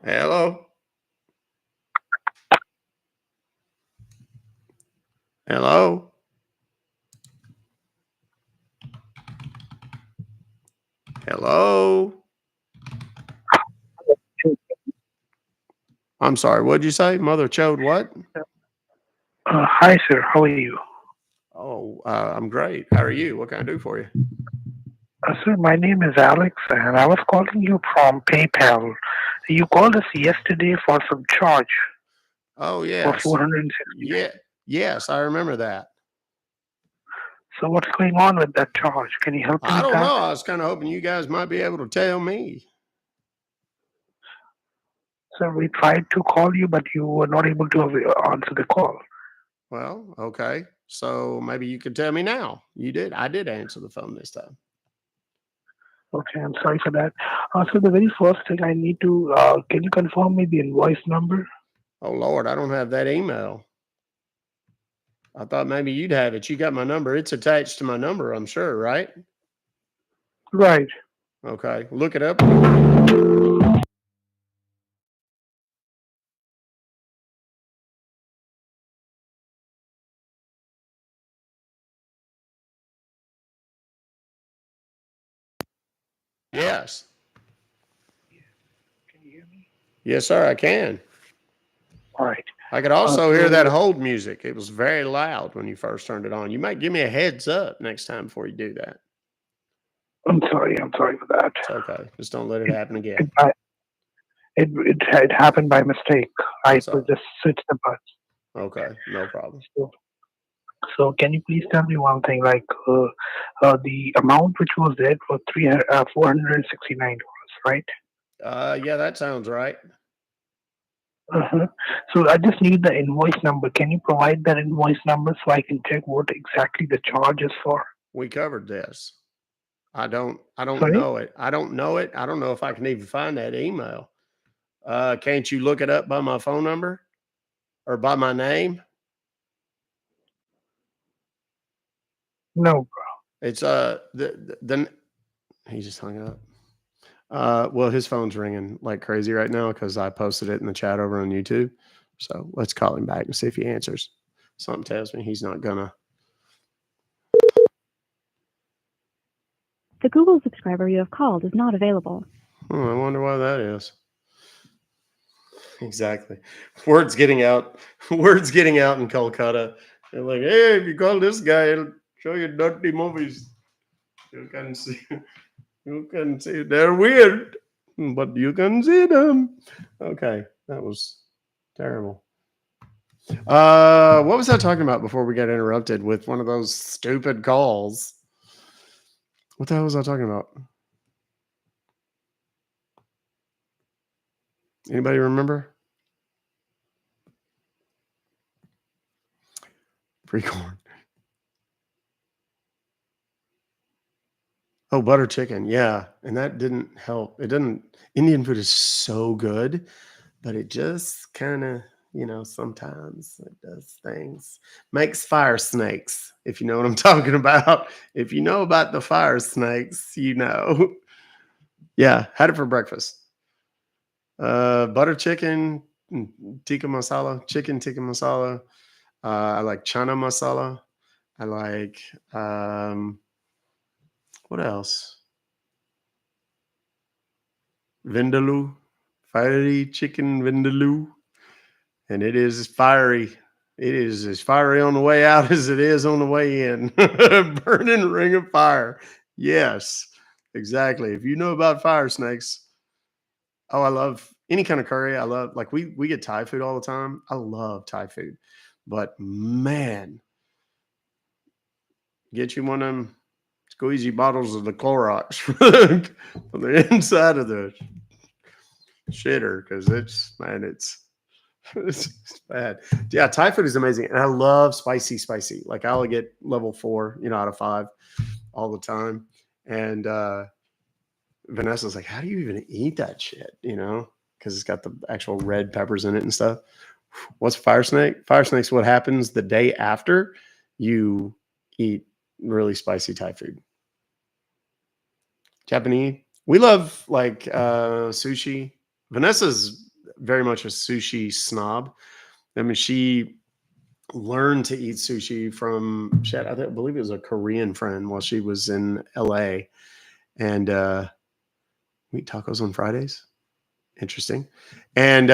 Hello. Hello. Hello. I'm sorry. What'd you say? Mother chode what? Hi, sir. How are you? Oh, I'm great. How are you? What can I do for you? Sir, my name is Alex, and I was calling you from PayPal. You called us yesterday for some charge. Oh, yes. For 460. Yeah. Yes, I remember that. So what's going on with that charge? Can you help me I with don't that? know. I was kind of hoping you guys might be able to tell me. Sir, we tried to call you, but you were not able to answer the call. Well, okay. So maybe you could tell me now. You did. I did answer the phone this time. Okay, I'm sorry for that. So the very first thing I need to, can you confirm me the invoice number? Oh, Lord, I don't have that email. I thought maybe you'd have it. You got my number. It's attached to my number, I'm sure, right? Right. Okay. Look it up. Yes. Can you hear me? Yes, sir, I can. All right. I could also hear that hold music. It was very loud when you first turned it on. You might give me a heads up next time before you do that. I'm sorry for that. It's okay. Just don't let it happen again. It had happened by mistake. I just switched the button. Okay, no problem. So can you please tell me one thing, like the amount which was there was $469, right? Yeah, that sounds right. Uh-huh. So I just need the invoice number. Can you provide that invoice number so I can check what exactly the charge is for? We covered this. I don't Sorry? know it. I don't know it. I don't know if I can even find that email. Can't you look it up by my phone number or by my name? No, bro. It's he just hung up. Well, his phone's ringing like crazy right now because I posted it in the chat over on YouTube. So let's call him back and see if he answers. Something tells me he's not gonna. The Google subscriber you have called is not available. I wonder why that is. Exactly. Word's getting out. Word's getting out in Kolkata. They're like, hey, if you call this guy, it'll show you dirty movies. You can see. You can see. They're weird, but you can see them. Okay, that was terrible. What was I talking about before we got interrupted with one of those stupid calls? What the hell was I talking about? Anybody remember? Free corn. Oh, butter chicken. Yeah. And that didn't help. It didn't. Indian food is so good, but it just kind of, sometimes it does things. Makes fire snakes, if you know what I'm talking about. If you know about the fire snakes, you know. Yeah. Had it for breakfast. Butter chicken, tikka masala, chicken tikka masala. I like chana masala. I like, what else? Vindaloo, fiery chicken vindaloo. And it is fiery. It is as fiery on the way out as it is on the way in. Burning ring of fire. Yes, exactly. If you know about fire snakes, I love any kind of curry. I love, like, we get Thai food all the time. I love Thai food. But man, get you one of them squeezy bottles of the Clorox on the inside of the shitter, because it's bad. Yeah, Thai food is amazing, and I love spicy. Like, I'll get level 4, out of 5 all the time. And Vanessa's like, "How do you even eat that shit?" Because it's got the actual red peppers in it and stuff. What's fire snake? Fire snake's what happens the day after you eat really spicy Thai food. Japanese. We love like sushi. Vanessa's very much a sushi snob. I mean, she learned to eat sushi from I believe it was a Korean friend while she was in LA. And we eat tacos on Fridays. Interesting. And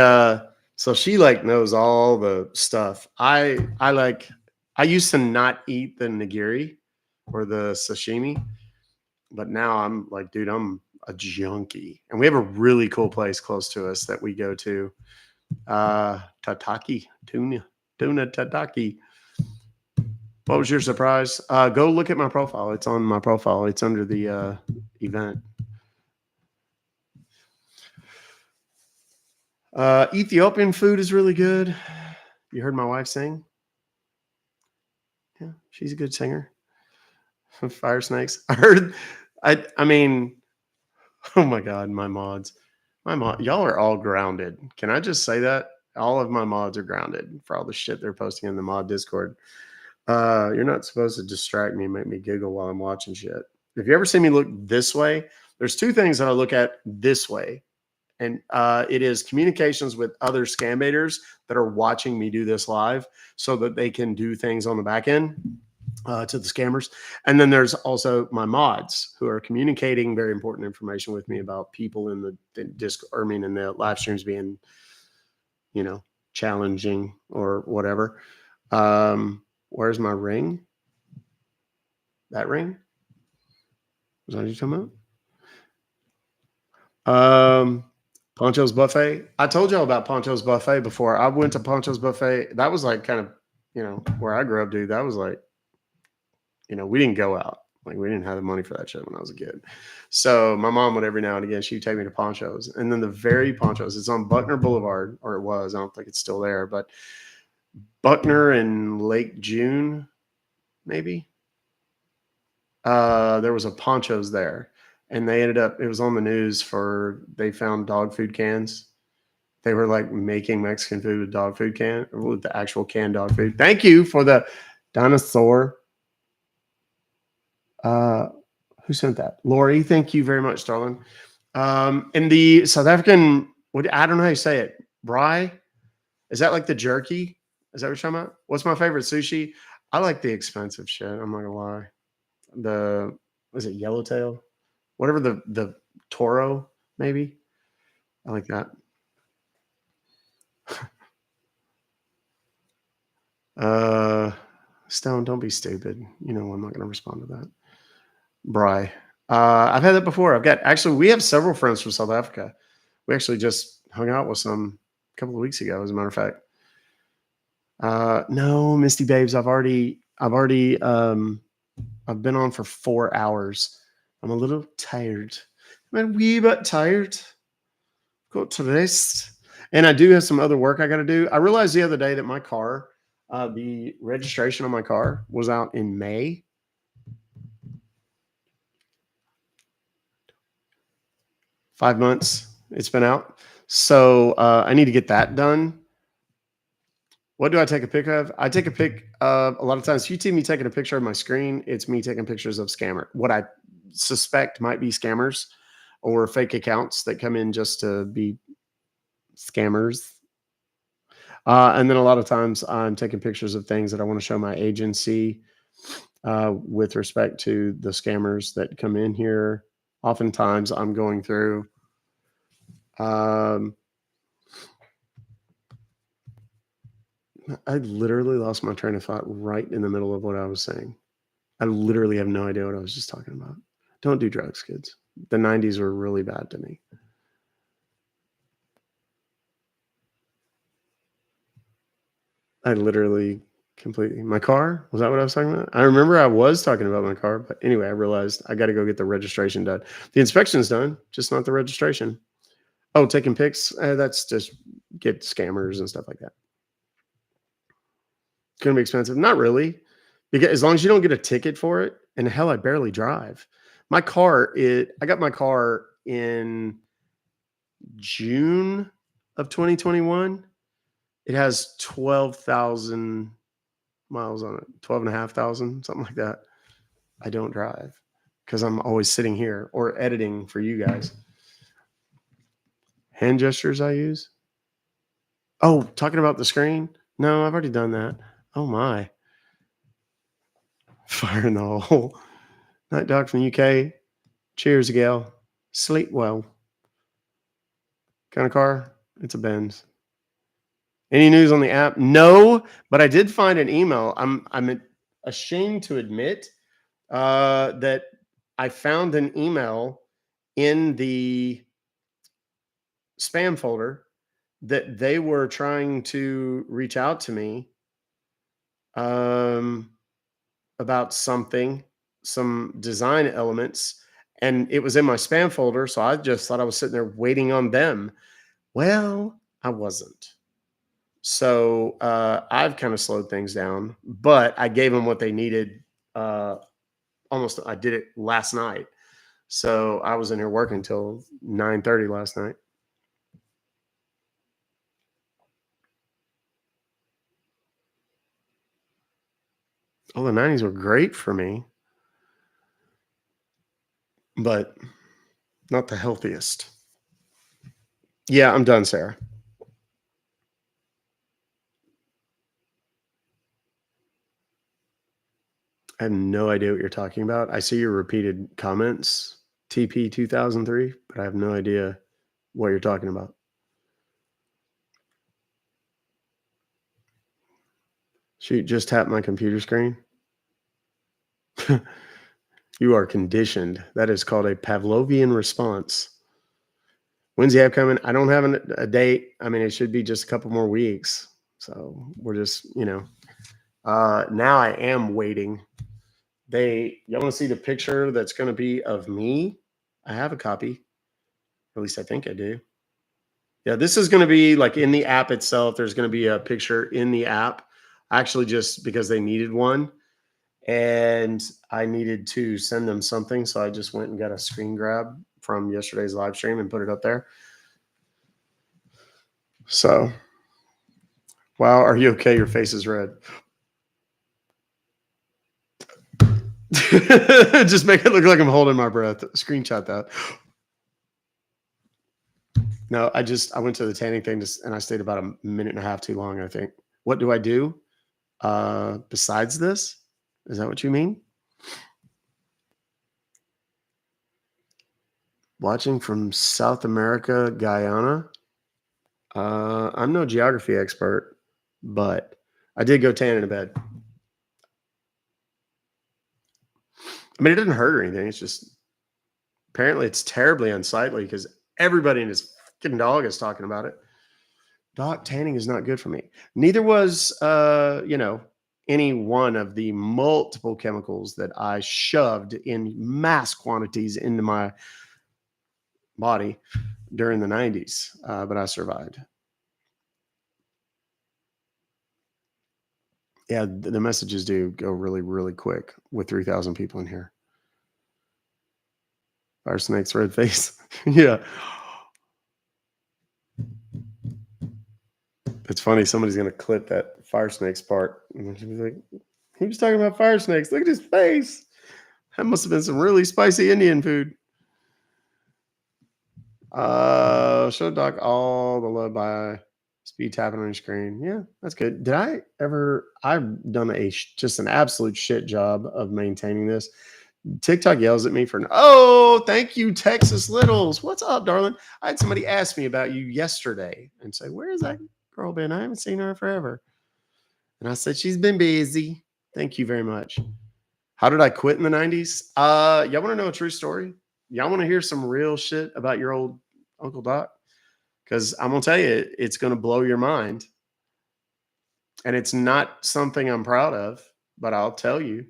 so she like knows all the stuff. I used to not eat the nigiri or the sashimi, but now I'm like, dude, I'm a junkie. And we have a really cool place close to us that we go to. Tataki, tuna tataki. What was your surprise? Go look at my profile. It's on my profile. It's under the event. Ethiopian food is really good. You heard my wife sing? Yeah, she's a good singer. Fire snakes. I heard. I mean, oh my God, my mods. Y'all are all grounded. Can I just say that? All of my mods are grounded for all the shit they're posting in the mod Discord. You're not supposed to distract me and make me giggle while I'm watching shit. If you ever see me look this way, there's two things that I look at this way. And it is communications with other scam baiters that are watching me do this live so that they can do things on the back end to the scammers. And then there's also my mods who are communicating very important information with me about people in the disc, or I mean, in the live streams being, challenging or whatever. Where's my ring? That ring? Was that what you're talking about? Poncho's Buffet. I told y'all about Poncho's Buffet before. I went to Poncho's Buffet. That was like kind of, where I grew up, dude. That was like, we didn't go out. Like, we didn't have the money for that shit when I was a kid. So my mom would every now and again, she'd take me to Poncho's. And then the very Poncho's, it's on Buckner Boulevard, or it was. I don't think it's still there, but Buckner and Lake June, maybe. There was a Poncho's there. And they ended up, it was on the news they found dog food cans They were like making Mexican food with dog food with the actual canned dog food. Thank you for the dinosaur. Who sent that? Lori, thank you very much, darling. In the South African, I don't know how you say it. Braai? Is that like the jerky? Is that what you're talking about? What's my favorite sushi? I like the expensive shit. I'm not gonna lie. Is it yellowtail? Whatever the toro, maybe. I like that. Stone, don't be stupid. You know I'm not gonna respond to that. Bry. I've had that before. We have several friends from South Africa. We actually just hung out with some a couple of weeks ago, as a matter of fact. No, Misty Babes, I've been on for 4 hours. I'm a little tired. I'm a wee bit tired. Go to rest. And I do have some other work I got to do. I realized the other day that my car, the registration on my car was out in May. Five months it's been out. So I need to get that done. What do I take a pic of? I take a pic of, a lot of times, if you see me taking a picture of my screen, it's me taking pictures of what I suspect might be scammers or fake accounts that come in just to be scammers. And then a lot of times I'm taking pictures of things that I want to show my agency with respect to the scammers that come in here. Oftentimes I'm going through I literally lost my train of thought right in the middle of what I was saying. I literally have no idea what I was just talking about. Don't do drugs, kids. The 90s were really bad to me. I literally completely. My car? Was that what I was talking about? I remember I was talking about my car, but anyway, I realized I got to go get the registration done. The inspection's done, just not the registration. Oh, taking pics? That's just get scammers and stuff like that. It's going to be expensive. Not really. Because as long as you don't get a ticket for it, and hell, I barely drive. I got my car in June of 2021. It has 12,000 miles on it, 12,500, something like that. I don't drive because I'm always sitting here or editing for you guys. Hand gestures I use. Oh, talking about the screen? No, I've already done that. Oh my. Fire in the hole. Night Dog from the UK. Cheers, Gail. Sleep well. Kind of car? It's a Benz. Any news on the app? No, but I did find an email. I'm ashamed to admit that I found an email in the spam folder that they were trying to reach out to me about some design elements, and it was in my spam folder, so I just thought I was sitting there waiting on them. Well, I wasn't. So I've kind of slowed things down, but I gave them what they needed. I did it last night. So I was in here working till 9:30 last night. Oh, the 90s were great for me, but not the healthiest. Yeah, I'm done, Sarah. I have no idea what you're talking about. I see your repeated comments, TP 2003, but I have no idea what you're talking about. Shoot, just tap my computer screen. You are conditioned. That is called a Pavlovian response. When's the app coming? I don't have a date. I mean, it should be just a couple more weeks. So we're just, now I am waiting. Y'all want to see the picture that's going to be of me? I have a copy. At least I think I do. Yeah, this is going to be like in the app itself. There's going to be a picture in the app, actually, just because they needed one. And I needed to send them something. So I just went and got a screen grab from yesterday's live stream and put it up there. So, wow, are you okay? Your face is red. Just make it look like I'm holding my breath. Screenshot that. No, I went to the tanning thing and I stayed about a minute and a half too long, I think. What do I do besides this? Is that what you mean? Watching from South America, Guyana. I'm no geography expert, but I did go tan in a bed. I mean, it didn't hurt or anything. It's just apparently it's terribly unsightly because everybody and his fucking dog is talking about it. Dog tanning is not good for me. Neither was, any one of the multiple chemicals that I shoved in mass quantities into my body during the 90s, but I survived. Yeah, the messages do go really, really quick with 3,000 people in here. Fire snake's red face. Yeah. It's funny. Somebody's going to clip that fire snakes part. And she'll be like, he was talking about fire snakes. Look at his face. That must have been some really spicy Indian food. Show Doc all the love by speed tapping on your screen. Yeah, that's good. Did I ever? I've done just an absolute shit job of maintaining this. TikTok yells at me for oh, thank you, Texas Littles. What's up, darling? I had somebody ask me about you yesterday and say, where is that girl been? I haven't seen her forever. And I said, she's been busy. Thank you very much. How did I quit in the 90s? Y'all want to know a true story? Y'all want to hear some real shit about your old Uncle Doc? Because I'm going to tell you, it's going to blow your mind. And it's not something I'm proud of, but I'll tell you.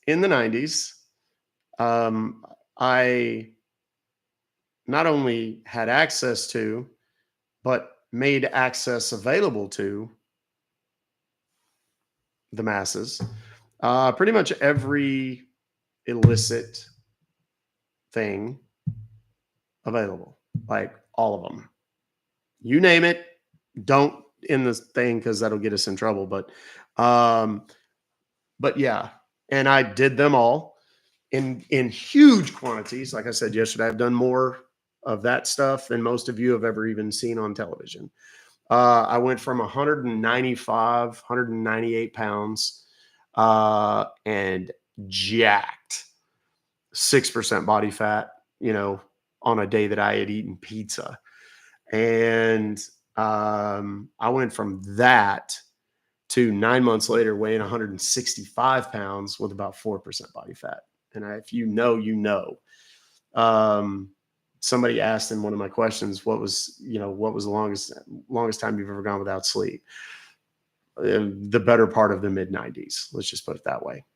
In the 90s, I not only had access to, but made access available to the masses. Pretty much every illicit thing available, like all of them. You name it. Don't in this thing because that'll get us in trouble. But yeah, and I did them all in huge quantities. Like I said yesterday, I've done more of that stuff than most of you have ever even seen on television. I went from 195, 198 pounds and jacked 6% body fat, on a day that I had eaten pizza. And I went from that to 9 months later weighing 165 pounds with about 4% body fat. And if you know, you know. Somebody asked in one of my questions, what was the longest time you've ever gone without sleep? The better part of the mid 90s. Let's just put it that way.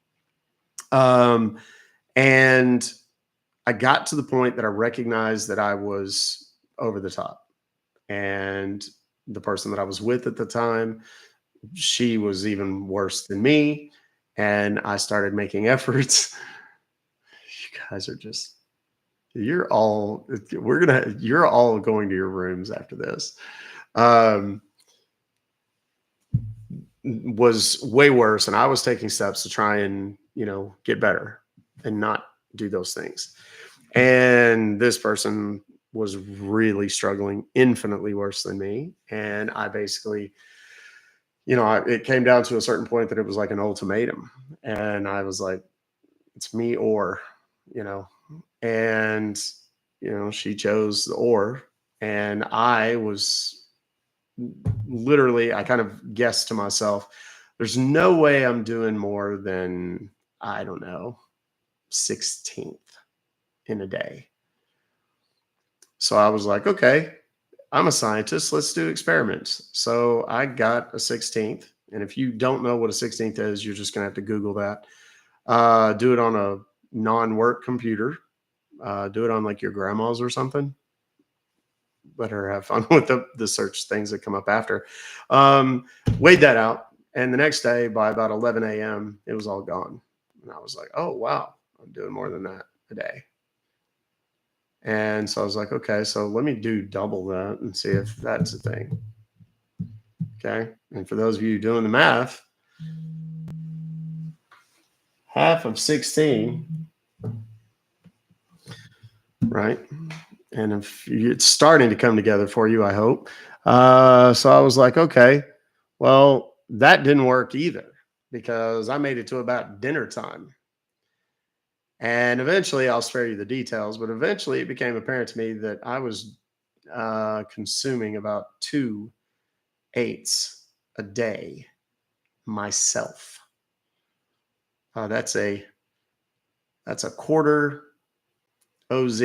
And I got to the point that I recognized that I was over the top. And the person that I was with at the time, she was even worse than me. And I started making efforts. You guys are just, you're all going to your rooms after this. Was way worse. And I was taking steps to try and, get better and not do those things. And this person was really struggling, infinitely worse than me. And I basically, it came down to a certain point that it was like an ultimatum. And I was like, it's me or, and, she chose the or. And I was literally, I kind of guessed to myself, there's no way I'm doing more than, I don't know, 16th in a day. So I was like, okay, I'm a scientist. Let's do experiments. So I got a 16th. And if you don't know what a 16th is, you're just going to have to Google that. Do it on a non-work computer. Do it on like your grandma's or something. Let her have fun with the search things that come up after. Weighed that out. And the next day by about 11 a.m., it was all gone. And I was like, oh, wow, I'm doing more than that a day. And so I was like, okay, so let me do double that and see if that's a thing. Okay. And for those of you doing the math, half of 16, right? And if it's starting to come together for you, I hope. So I was like, okay, well, that didn't work either because I made it to about dinner time. And eventually, I'll spare you the details, but eventually it became apparent to me that I was consuming about 2/8 a day myself. That's a quarter OZ.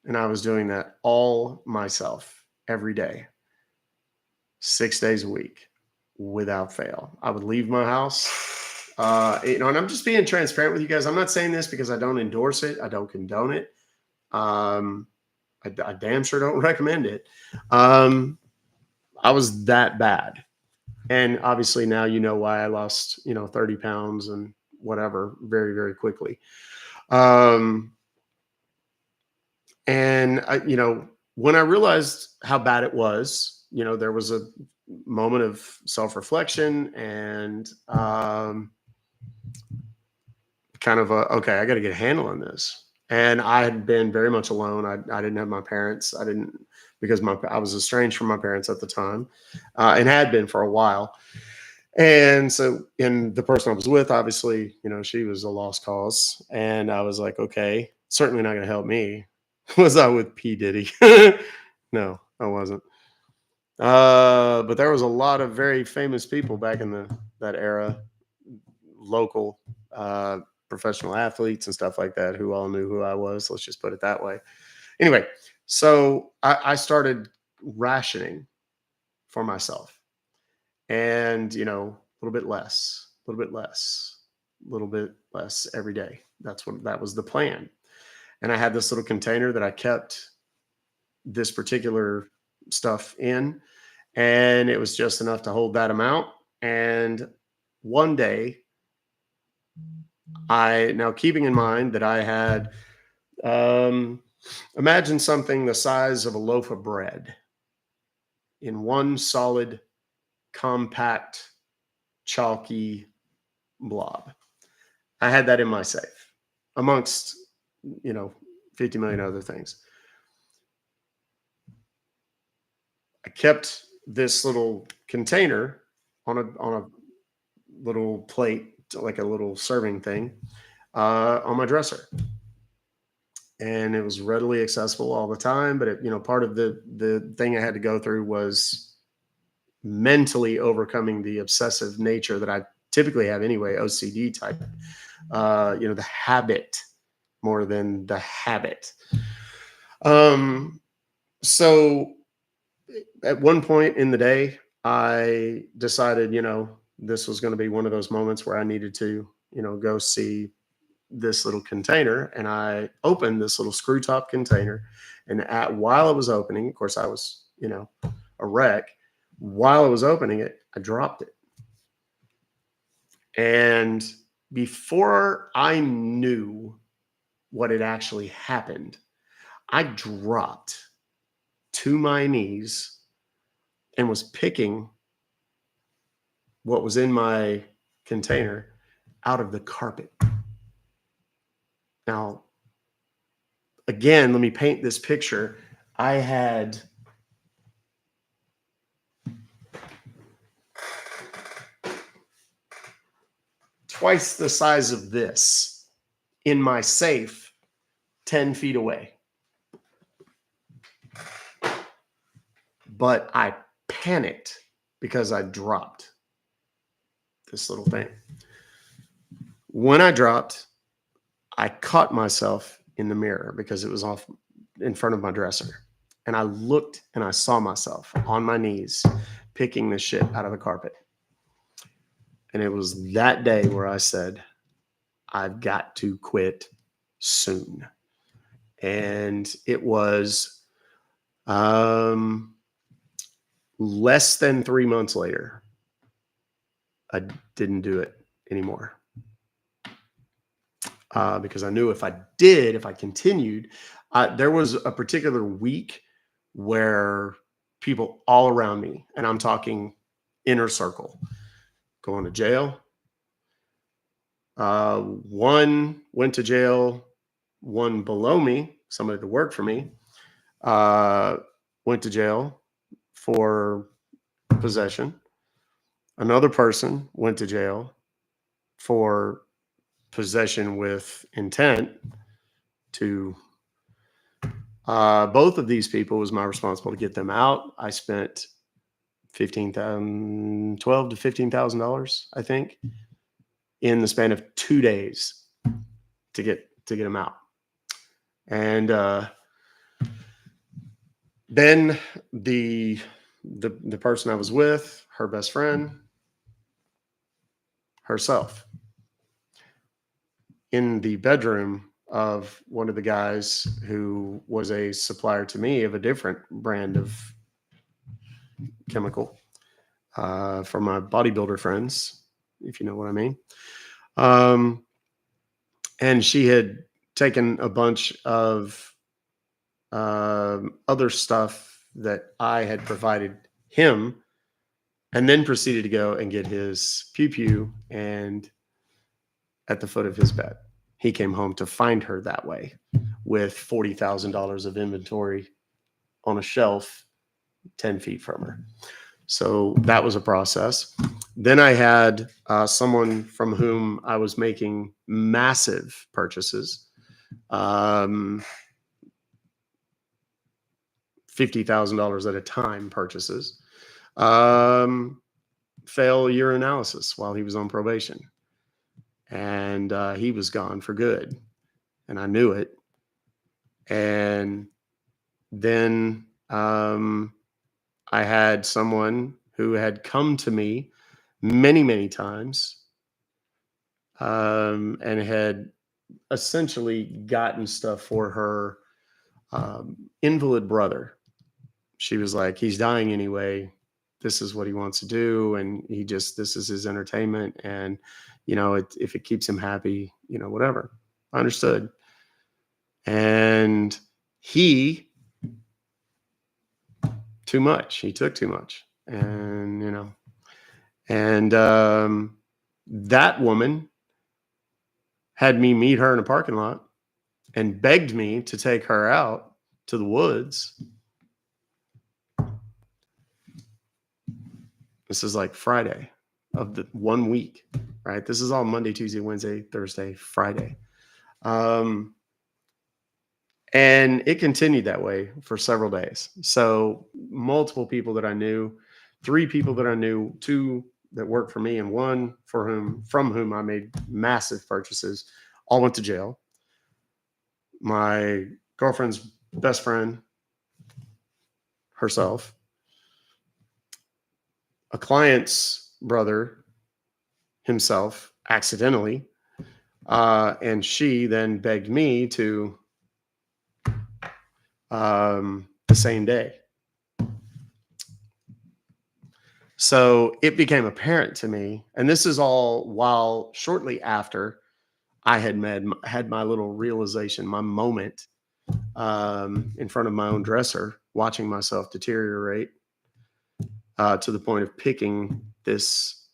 And I was doing that all myself every day, 6 days a week without fail. I would leave my house. And I'm just being transparent with you guys. I'm not saying this because I don't endorse it. I don't condone it. I damn sure don't recommend it. I was that bad. And obviously now you know why I lost, 30 pounds and whatever very, very quickly. And when I realized how bad it was, there was a moment of self-reflection and kind of okay, I got to get a handle on this. And I had been very much alone. I didn't have my parents. I didn't, because I was estranged from my parents at the time, and had been for a while. And so, and the person I was with, obviously, she was a lost cause. And I was like, okay, certainly not going to help me. Was I with P. Diddy? No, I wasn't. But there was a lot of very famous people back in that era, local professional athletes and stuff like that, who all knew who I was. Let's just put it that way. Anyway, so I started rationing for myself, and a little bit less, a little bit less, a little bit less every day. That was the plan. And I had this little container that I kept this particular stuff in, and it was just enough to hold that amount. And one day, now keeping in mind that I had, imagine something the size of a loaf of bread in one solid, compact, chalky blob. I had that in my safe amongst, 50 million other things. I kept this little container on a little plate, like a little serving thing, on my dresser. And it was readily accessible all the time. But part of the thing I had to go through was mentally overcoming the obsessive nature that I typically have anyway, OCD type, the habit more than the habit. So at one point in the day, I decided, this was going to be one of those moments where I needed to, go see this little container. And I opened this little screw top container. And while I was opening, of course, I was, a wreck. While I was opening it, I dropped it. And before I knew what had actually happened, I dropped to my knees and was picking what was in my container out of the carpet. Now, again, let me paint this picture. I had twice the size of this in my safe 10 feet away. But I panicked because I dropped this little thing. When I dropped, I caught myself in the mirror because it was off in front of my dresser. And I looked and I saw myself on my knees picking the shit out of the carpet. And it was that day where I said, I've got to quit soon. And it was less than 3 months later, I didn't do it anymore. because I knew if I continued, there was a particular week where people all around me, and I'm talking inner circle, going to jail. One went to jail, one below me, somebody that worked for me, went to jail for possession. Another person went to jail for possession with intent to. Both of these people was my responsibility to get them out. I spent $12,000 to $15,000, I think, in the span of 2 days to get them out. And then the person I was with, her best friend, herself, in the bedroom of one of the guys who was a supplier to me of a different brand of chemical, for my bodybuilder friends, if you know what I mean. And she had taken a bunch of other stuff that I had provided him, and then proceeded to go and get his pew and at the foot of his bed. He came home to find her that way, with $40,000 of inventory on a shelf 10 feet from her. So that was a process. Then I had someone from whom I was making massive purchases, $50,000 at a time purchases, fail urinalysis while he was on probation. And he was gone for good. And I knew it. And then I had someone who had come to me many, many times, and had essentially gotten stuff for her invalid brother. She was like, he's dying anyway. This is what he wants to do. And this is his entertainment. And, if it keeps him happy, whatever. I understood. And he took too much. And, that woman had me meet her in a parking lot and begged me to take her out to the woods. This is like Friday of the 1 week, right? This is all Monday, Tuesday, Wednesday, Thursday, Friday. And it continued that way for several days. So multiple people that I knew, 3 people that I knew, 2 that worked for me, and 1 from whom I made massive purchases, all went to jail. My girlfriend's best friend, herself, a client's brother himself, accidentally, and she then begged me to the same day. So it became apparent to me, and this is all while shortly after I had had my little realization, my moment, in front of my own dresser, watching myself deteriorate to the point of picking this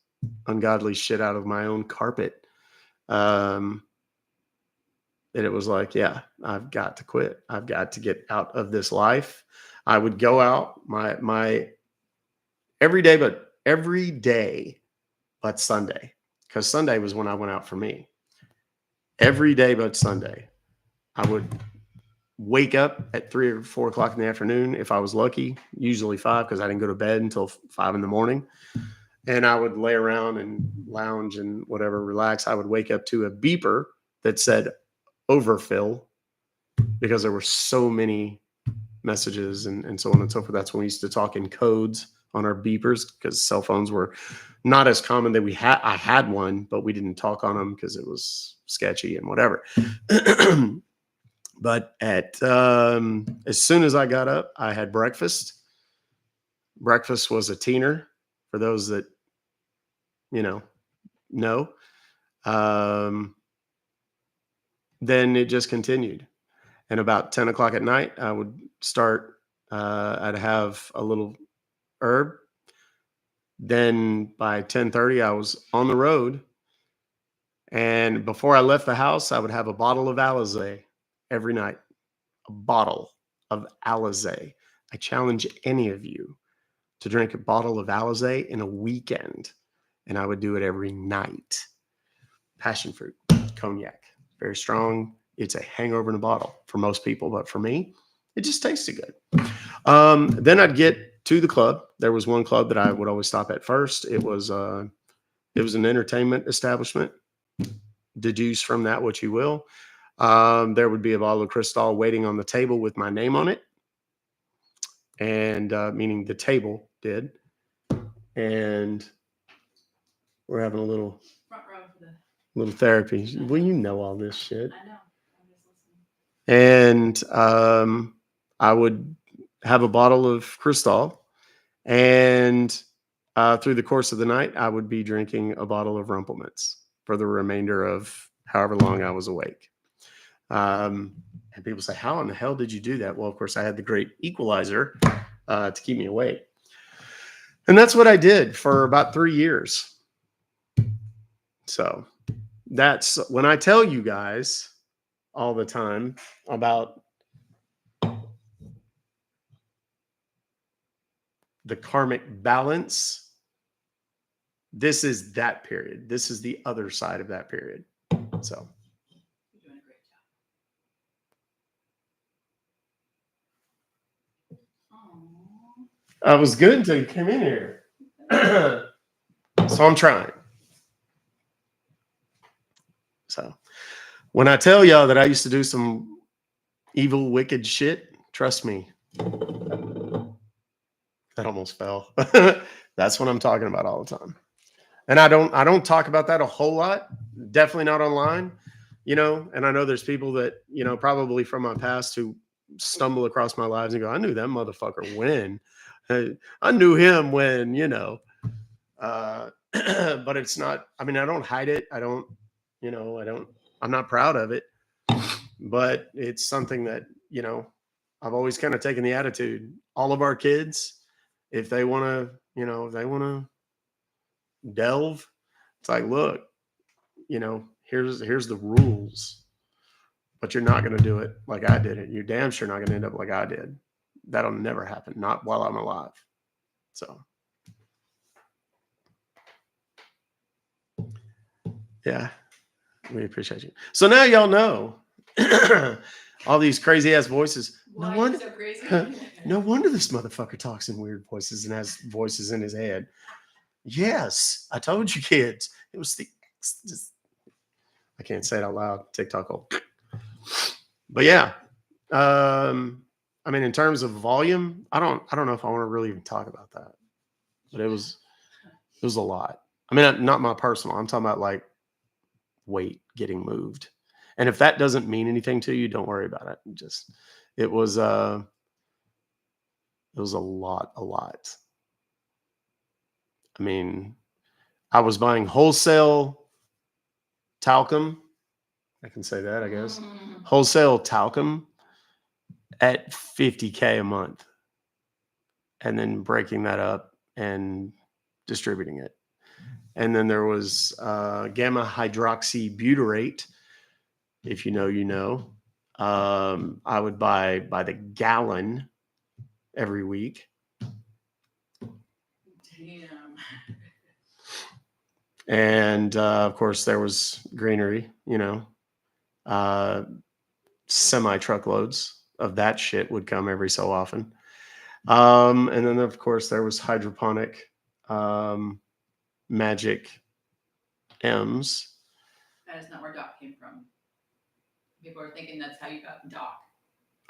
ungodly shit out of my own carpet. And it was like, yeah, I've got to quit. I've got to get out of this life. I would go out my every day but Sunday, because Sunday was when I went out for me. Every day but Sunday, I would wake up at 3 or 4 o'clock in the afternoon if I was lucky, usually 5, because I didn't go to bed until 5 in the morning. And I would lay around and lounge and whatever, relax. I would wake up to a beeper that said overfill, because there were so many messages and so on and so forth. That's when we used to talk in codes on our beepers, because cell phones were not as common that I had one, but we didn't talk on them because it was sketchy and whatever. But as soon as I got up, I had breakfast. Breakfast was a teener, for those that know. then it just continued. And about 10 o'clock at night, I would start, I'd have a little herb. Then by 10:30, I was on the road. And before I left the house, I would have a bottle of Alizé every night. A bottle of Alizé. I challenge any of you to drink a bottle of Alizé in a weekend. And I would do it every night. Passion fruit, cognac, very strong. It's a hangover in a bottle for most people, but for me, it just tasted good. Then I'd get to the club. There was one club that I would always stop at first. It was an entertainment establishment. Deduce from that what you will. There would be a bottle of Cristal waiting on the table with my name on it, and meaning the table did. And we're having a little therapy. Well, you know all this shit. I know. And I would have a bottle of Cristal, and through the course of the night, I would be drinking a bottle of Rumpelmans for the remainder of however long I was awake. And people say, how in the hell did you do that? Well, of course, I had the great equalizer to keep me awake. And that's what I did for about 3 years. So that's when I tell you guys all the time about the karmic balance. This is that period. This is the other side of that period. So. I was good until you came in here. So I'm trying. So when I tell y'all that I used to do some evil, wicked shit, trust me. That almost fell. That's what I'm talking about all the time. And I don't talk about that a whole lot. Definitely not online, and I know there's people that, probably from my past who stumble across my lives and go, I knew that motherfucker when. I knew him when, but it's not, I don't hide it. I'm not proud of it, but it's something that, I've always kind of taken the attitude, all of our kids, if they want to, delve, it's like, look, here's the rules, but you're not going to do it like I did it. You're damn sure not going to end up like I did. That'll never happen. Not while I'm alive. So, yeah, we appreciate you. So now y'all know all these crazy ass voices. No wonder, so crazy? No wonder this motherfucker talks in weird voices and has voices in his head. Yes, I told you, kids. It was I can't say it out loud. TikTok will. But yeah, in terms of volume, I don't know if I want to really even talk about that. But it was a lot. Not my personal. I'm talking about like weight getting moved. And if that doesn't mean anything to you, don't worry about it. It was a lot. I was buying wholesale talcum. I can say that, I guess. Wholesale talcum at $50K a month, and then breaking that up and distributing it. And then there was gamma hydroxybutyrate. If you know, you know. I would buy by the gallon every week. Damn. And of course, there was greenery, semi truckloads of that shit would come every so often. And then, of course, there was hydroponic magic M's. That is not where Doc came from. People are thinking that's how you got Doc.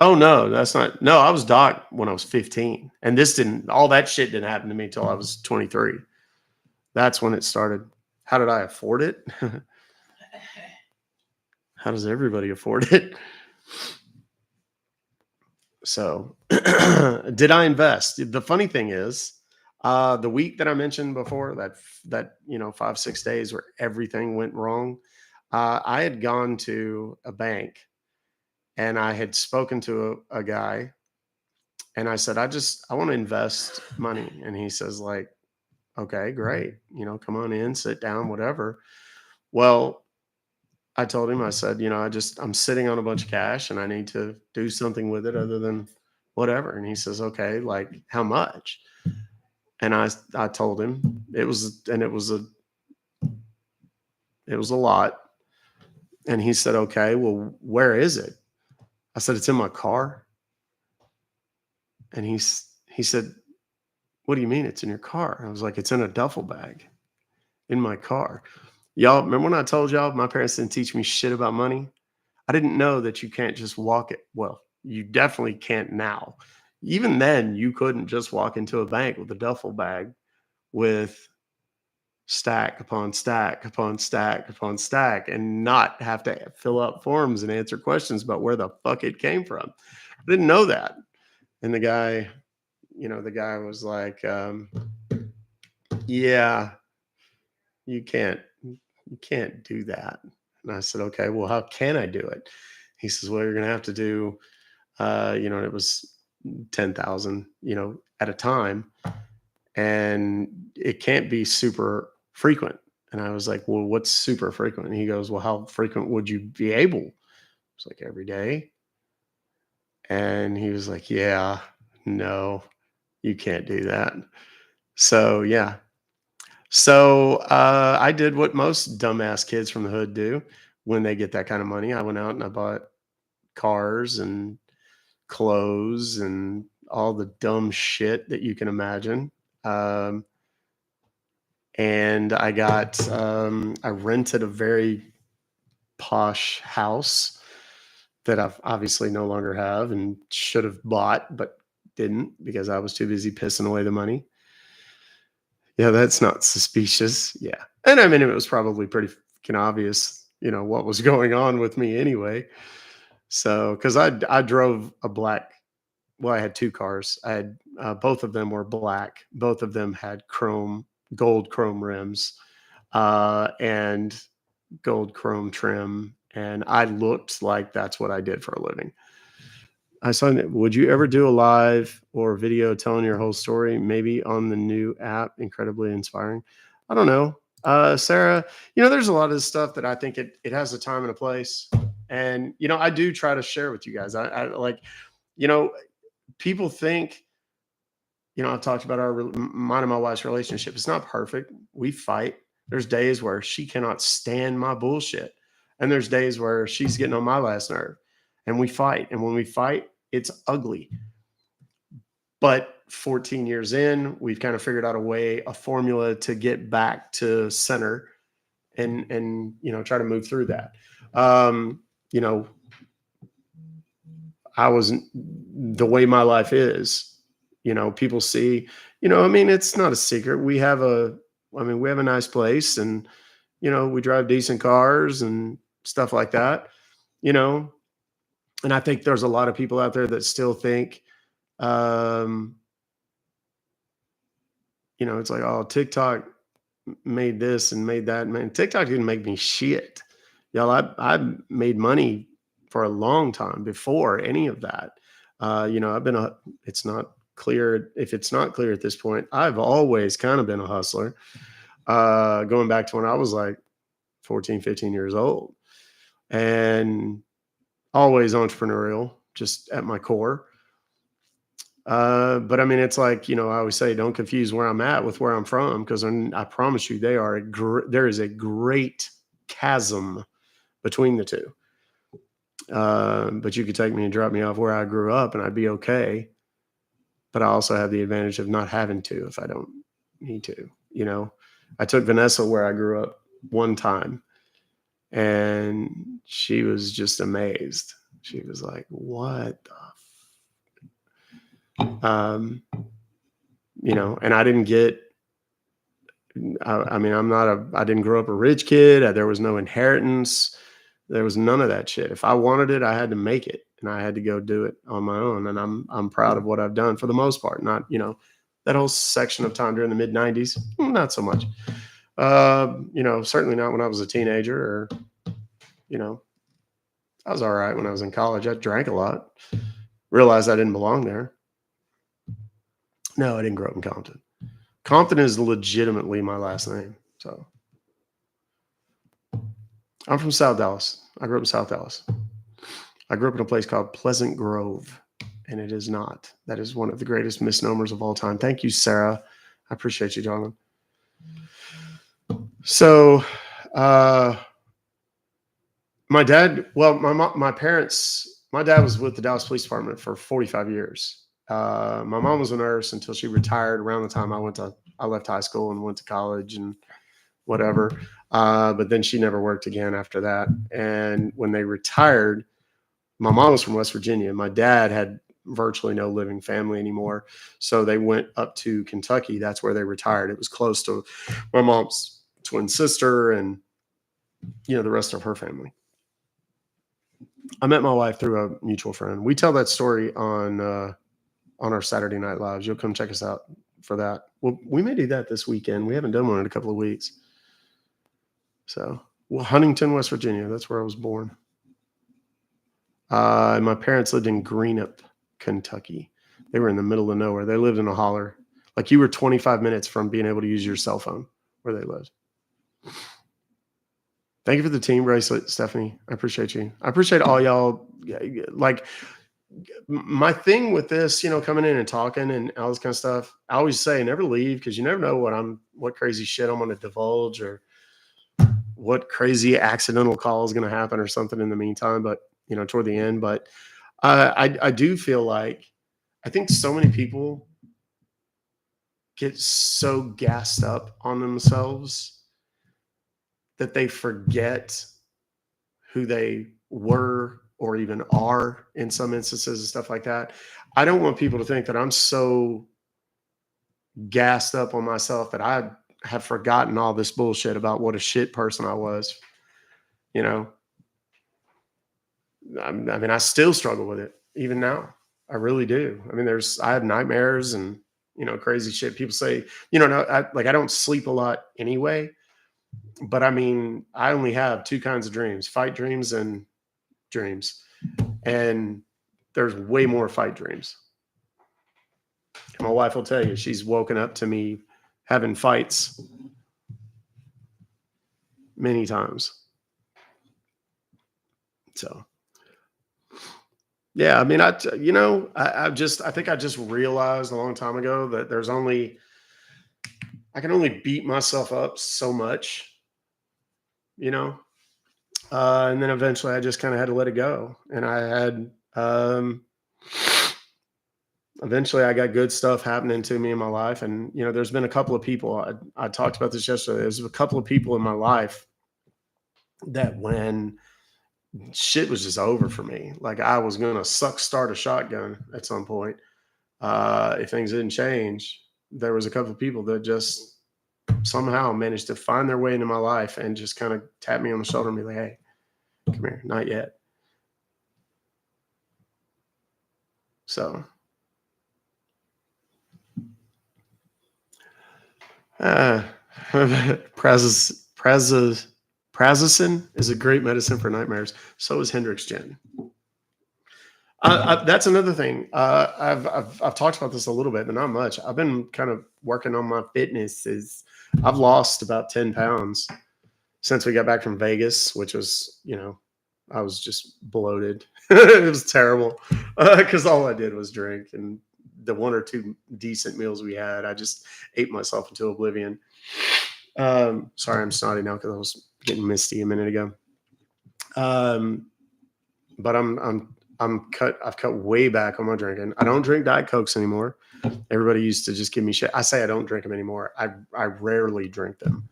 Oh, no, that's not. No, I was Doc when I was 15. And all that shit didn't happen to me until I was 23. That's when it started. How did I afford it? How does everybody afford it? So did I invest? The funny thing is, the week that I mentioned before, that 5-6 days where everything went wrong, I had gone to a bank and I had spoken to a guy, and I said, I want to invest money. And he says, like, okay, great. Come on in, sit down, whatever. Well, I told him, I said, I'm sitting on a bunch of cash and I need to do something with it other than whatever. And he says, okay, like how much? And I told him it was a lot. And he said, okay, well, where is it? I said, it's in my car. And he said, what do you mean it's in your car? I was like, it's in a duffel bag in my car. Y'all remember when I told y'all my parents didn't teach me shit about money? I didn't know that you can't just walk it. Well, you definitely can't now. Even then, you couldn't just walk into a bank with a duffel bag with stack upon stack upon stack upon stack and not have to fill out forms and answer questions about where the fuck it came from. I didn't know that. And the guy was like, yeah, you can't do that. And I said, okay, well, how can I do it? He says, well, you're going to have to do, and it was 10,000, at a time. And it can't be super frequent. And I was like, well, what's super frequent? And he goes, well, how frequent would you be able? It's like every day. And he was like, yeah, no, you can't do that. So, yeah. So I did what most dumbass kids from the hood do when they get that kind of money. I went out and I bought cars and clothes and all the dumb shit that you can imagine. And I I rented a very posh house that I've obviously no longer have and should have bought, but didn't because I was too busy pissing away the money. Yeah, that's not suspicious. Yeah. And I mean, it was probably pretty fucking obvious, what was going on with me anyway. So, because I drove a black, well, I had two cars. I had both of them were black. Both of them had gold chrome rims, and gold chrome trim. And I looked like that's what I did for a living. I saw, would you ever do a live or video telling your whole story? Maybe on the new app, incredibly inspiring. I don't know. Sarah, there's a lot of stuff that I think it has a time and a place. And, I do try to share with you guys. I like, people think, I've talked about mine and my wife's relationship. It's not perfect. We fight. There's days where she cannot stand my bullshit. And there's days where she's getting on my last nerve and we fight. And when we fight, it's ugly. But 14 years in, we've kind of figured out a formula to get back to center and try to move through that. I wasn't the way my life is, people see, it's not a secret. We have a nice place and, we drive decent cars and stuff like that, and I think there's a lot of people out there that still think, it's like, oh, TikTok made this and made that. Man, TikTok didn't make me shit. Y'all, I made money for a long time before any of that. It's not clear. If it's not clear at this point, I've always kind of been a hustler, going back to when I was like 14, 15 years old, and always entrepreneurial, just at my core. But I mean, it's like, I always say, don't confuse where I'm at with where I'm from, because I promise you there is a great chasm between the two. But you could take me and drop me off where I grew up and I'd be okay. But I also have the advantage of not having to if I don't need to. I took Vanessa where I grew up one time and she was just amazed. She was like, what the and I didn't get, I didn't grow up a rich kid. There was no inheritance. There was none of that shit. If I wanted it, I had to make it and I had to go do it on my own. And I'm proud of what I've done for the most part. Not, that whole section of time during the mid 90s, not so much. Certainly not when I was a teenager or you know, I was all right when I was in college. I drank a lot. Realized I didn't belong there. No, I didn't grow up in Compton. Compton is legitimately my last name. So I'm from South Dallas. I grew up in South Dallas. I grew up in a place called Pleasant Grove, and it is not. That is one of the greatest misnomers of all time. Thank you, Sarah. I appreciate you, darling. So, my dad, well, my parents, my dad was with the Dallas Police Department for 45 years. My mom was a nurse until she retired around the time I left high school and went to college and whatever. But then she never worked again after that. And when they retired, my mom was from West Virginia. My dad had virtually no living family anymore. So they went up to Kentucky. That's where they retired. It was close to my mom's twin sister and, you know, the rest of her family. I met my wife through a mutual friend. We tell that story on our Saturday Night Lives. You'll come check us out for that. Well, we may do that this weekend. We haven't done one in a couple of weeks. So, well, Huntington, West Virginia. That's where I was born. My parents lived in Greenup, Kentucky. They were in the middle of nowhere. They lived in a holler. Like you were 25 minutes from being able to use your cell phone where they lived. Thank you for the team bracelet, Stephanie. I appreciate you. I appreciate all y'all. Like my thing with this, you know, coming in and talking and all this kind of stuff, I always say never leave because you never know what crazy shit I'm going to divulge or what crazy accidental call is going to happen or something in the meantime. But, you know, toward the end, but I do feel like I think so many people get so gassed up on themselves that they forget who they were or even are in some instances and stuff like that. I don't want people to think that I'm so gassed up on myself that I have forgotten all this bullshit about what a shit person I was. You know, I mean, I still struggle with it even now. I really do. I mean, I have nightmares and, you know, crazy shit. People say, you know, I don't sleep a lot anyway, but I mean, I only have two kinds of dreams: fight dreams and dreams. And there's way more fight dreams. And my wife will tell you, she's woken up to me having fights many times. So, yeah, I mean, I think I just realized a long time ago that I can only beat myself up so much, you know? And then eventually I just kind of had to let it go. And eventually I got good stuff happening to me in my life. And, you know, there's been a couple of people, I talked about this yesterday. There's a couple of people in my life that when shit was just over for me, like I was going to start a shotgun at some point. If things didn't change, there was a couple of people that just somehow managed to find their way into my life and just kind of tap me on the shoulder and be like, hey, come here, not yet. So, Prazosin is a great medicine for nightmares. So is Hendrix Gin. That's another thing. I've talked about this a little bit, but not much. I've been kind of working on my fitness. I've lost about 10 pounds since we got back from Vegas, which was, you know, I was just bloated. It was terrible because all I did was drink, and the one or two decent meals we had, I just ate myself into oblivion. Sorry, I'm snotty now because I was getting misty a minute ago. But I've cut way back on my drinking. I don't drink Diet Cokes anymore. Everybody used to just give me shit. I say I don't drink them anymore. I rarely drink them.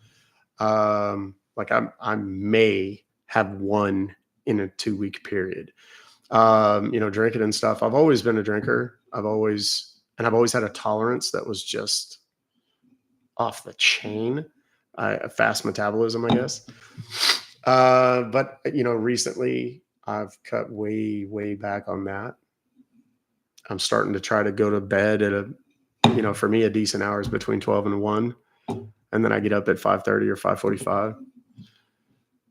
Like I may have one in a 2-week period. You know, drinking and stuff. I've always been a drinker. I've always had a tolerance that was just off the chain. A fast metabolism, I guess. But you know, recently I've cut way back on that. I'm starting to try to go to bed at for me, a decent hour is between 12 and 1. And then I get up at 5:30 or 5:45.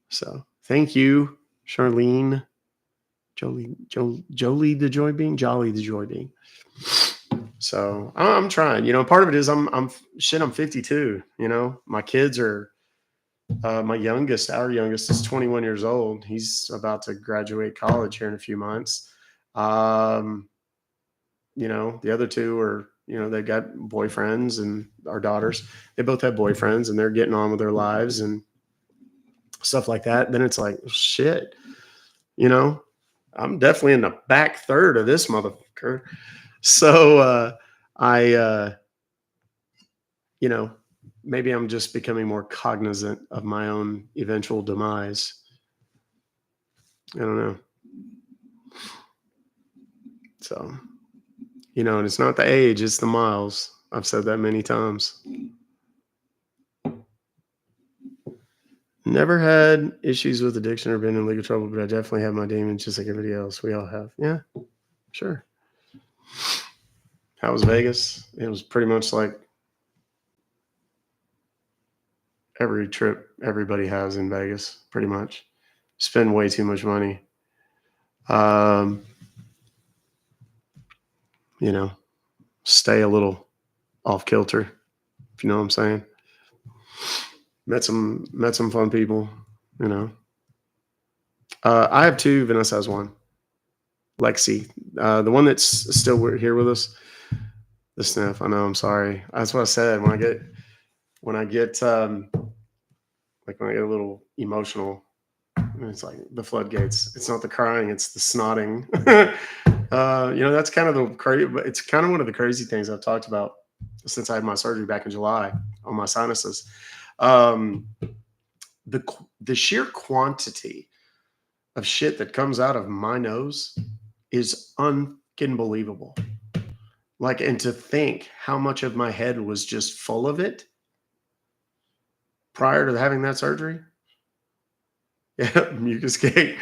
So thank you, Charlene, Jolie the Joy Bean, Jolly the Joy Bean. So I'm trying. You know, part of it is I'm 52. You know, my kids are. Our youngest is 21 years old. He's about to graduate college here in a few months. You know, the other two are, you know, they've got boyfriends, and our daughters, they both have boyfriends, and they're getting on with their lives and stuff like that. Then it's like, shit, you know, I'm definitely in the back third of this motherfucker. So you know, maybe I'm just becoming more cognizant of my own eventual demise. I don't know. So, you know, and it's not the age, it's the miles. I've said that many times. Never had issues with addiction or been in legal trouble, but I definitely have my demons just like everybody else. We all have. Yeah, sure. How was Vegas? It was pretty much like every trip everybody has in Vegas, pretty much. Spend way too much money. You know, stay a little off kilter, if you know what I'm saying. Met some fun people, you know. I have two, Vanessa has one. Lexi, the one that's still here with us, the sniff. I know, I'm sorry. That's what I said. When I get like when I get a little emotional, it's like the floodgates. It's not the crying, it's the snotting. You know, that's kind of the crazy, but it's kind of one of the crazy things I've talked about since I had my surgery back in July on my sinuses. The sheer quantity of shit that comes out of my nose is unbelievable. Like, and to think how much of my head was just full of it prior to having that surgery. Yeah, mucus cake.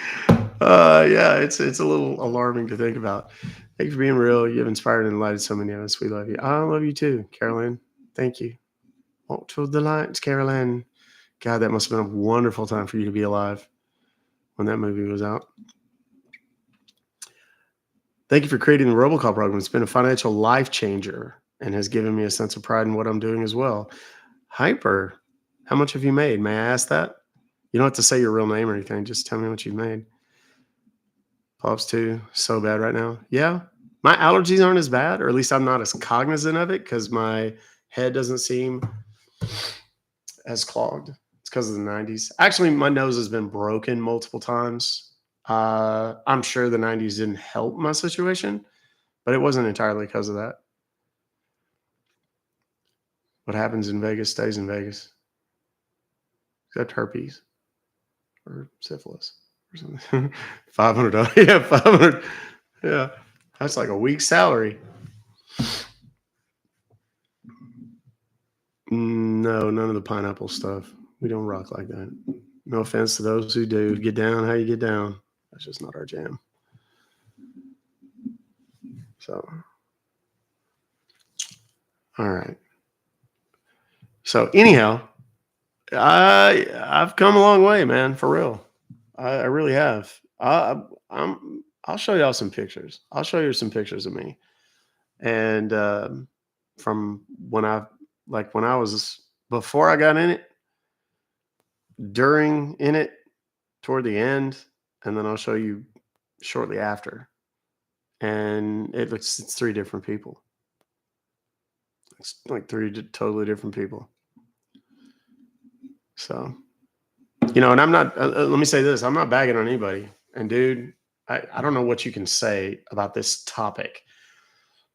Yeah, it's a little alarming to think about. Thank you for being real. You've inspired and enlightened so many of us. We love you. I love you too, Carolyn. Thank you. Walk toward the lights, Carolyn. God, that must have been a wonderful time for you to be alive when that movie was out. Thank you for creating the robocall program. It's been a financial life changer and has given me a sense of pride in what I'm doing as well. Hyper, how much have you made? May I ask that? You don't have to say your real name or anything. Just tell me what you've made. Pops too, so bad right now. Yeah, my allergies aren't as bad, or at least I'm not as cognizant of it because my head doesn't seem as clogged. It's because of the 90s. Actually, my nose has been broken multiple times. I'm sure the 90s didn't help my situation, but it wasn't entirely because of that. What happens in Vegas stays in Vegas, except herpes or syphilis or something. $500. Yeah, 500. Yeah, that's like a week's salary. No, none of the pineapple stuff. We don't rock like that. No offense to those who do. Get down how you get down. That's just not our jam. So, all right. So anyhow, I've come a long way, man. For real, I really have. I'll show y'all some pictures. I'll show you some pictures of me, and from when I was before I got in it, during in it, toward the end, and then I'll show you shortly after. And it's three different people. It's like three totally different people. So, you know, and I'm not, let me say this, I'm not bagging on anybody. And dude, I don't know what you can say about this topic.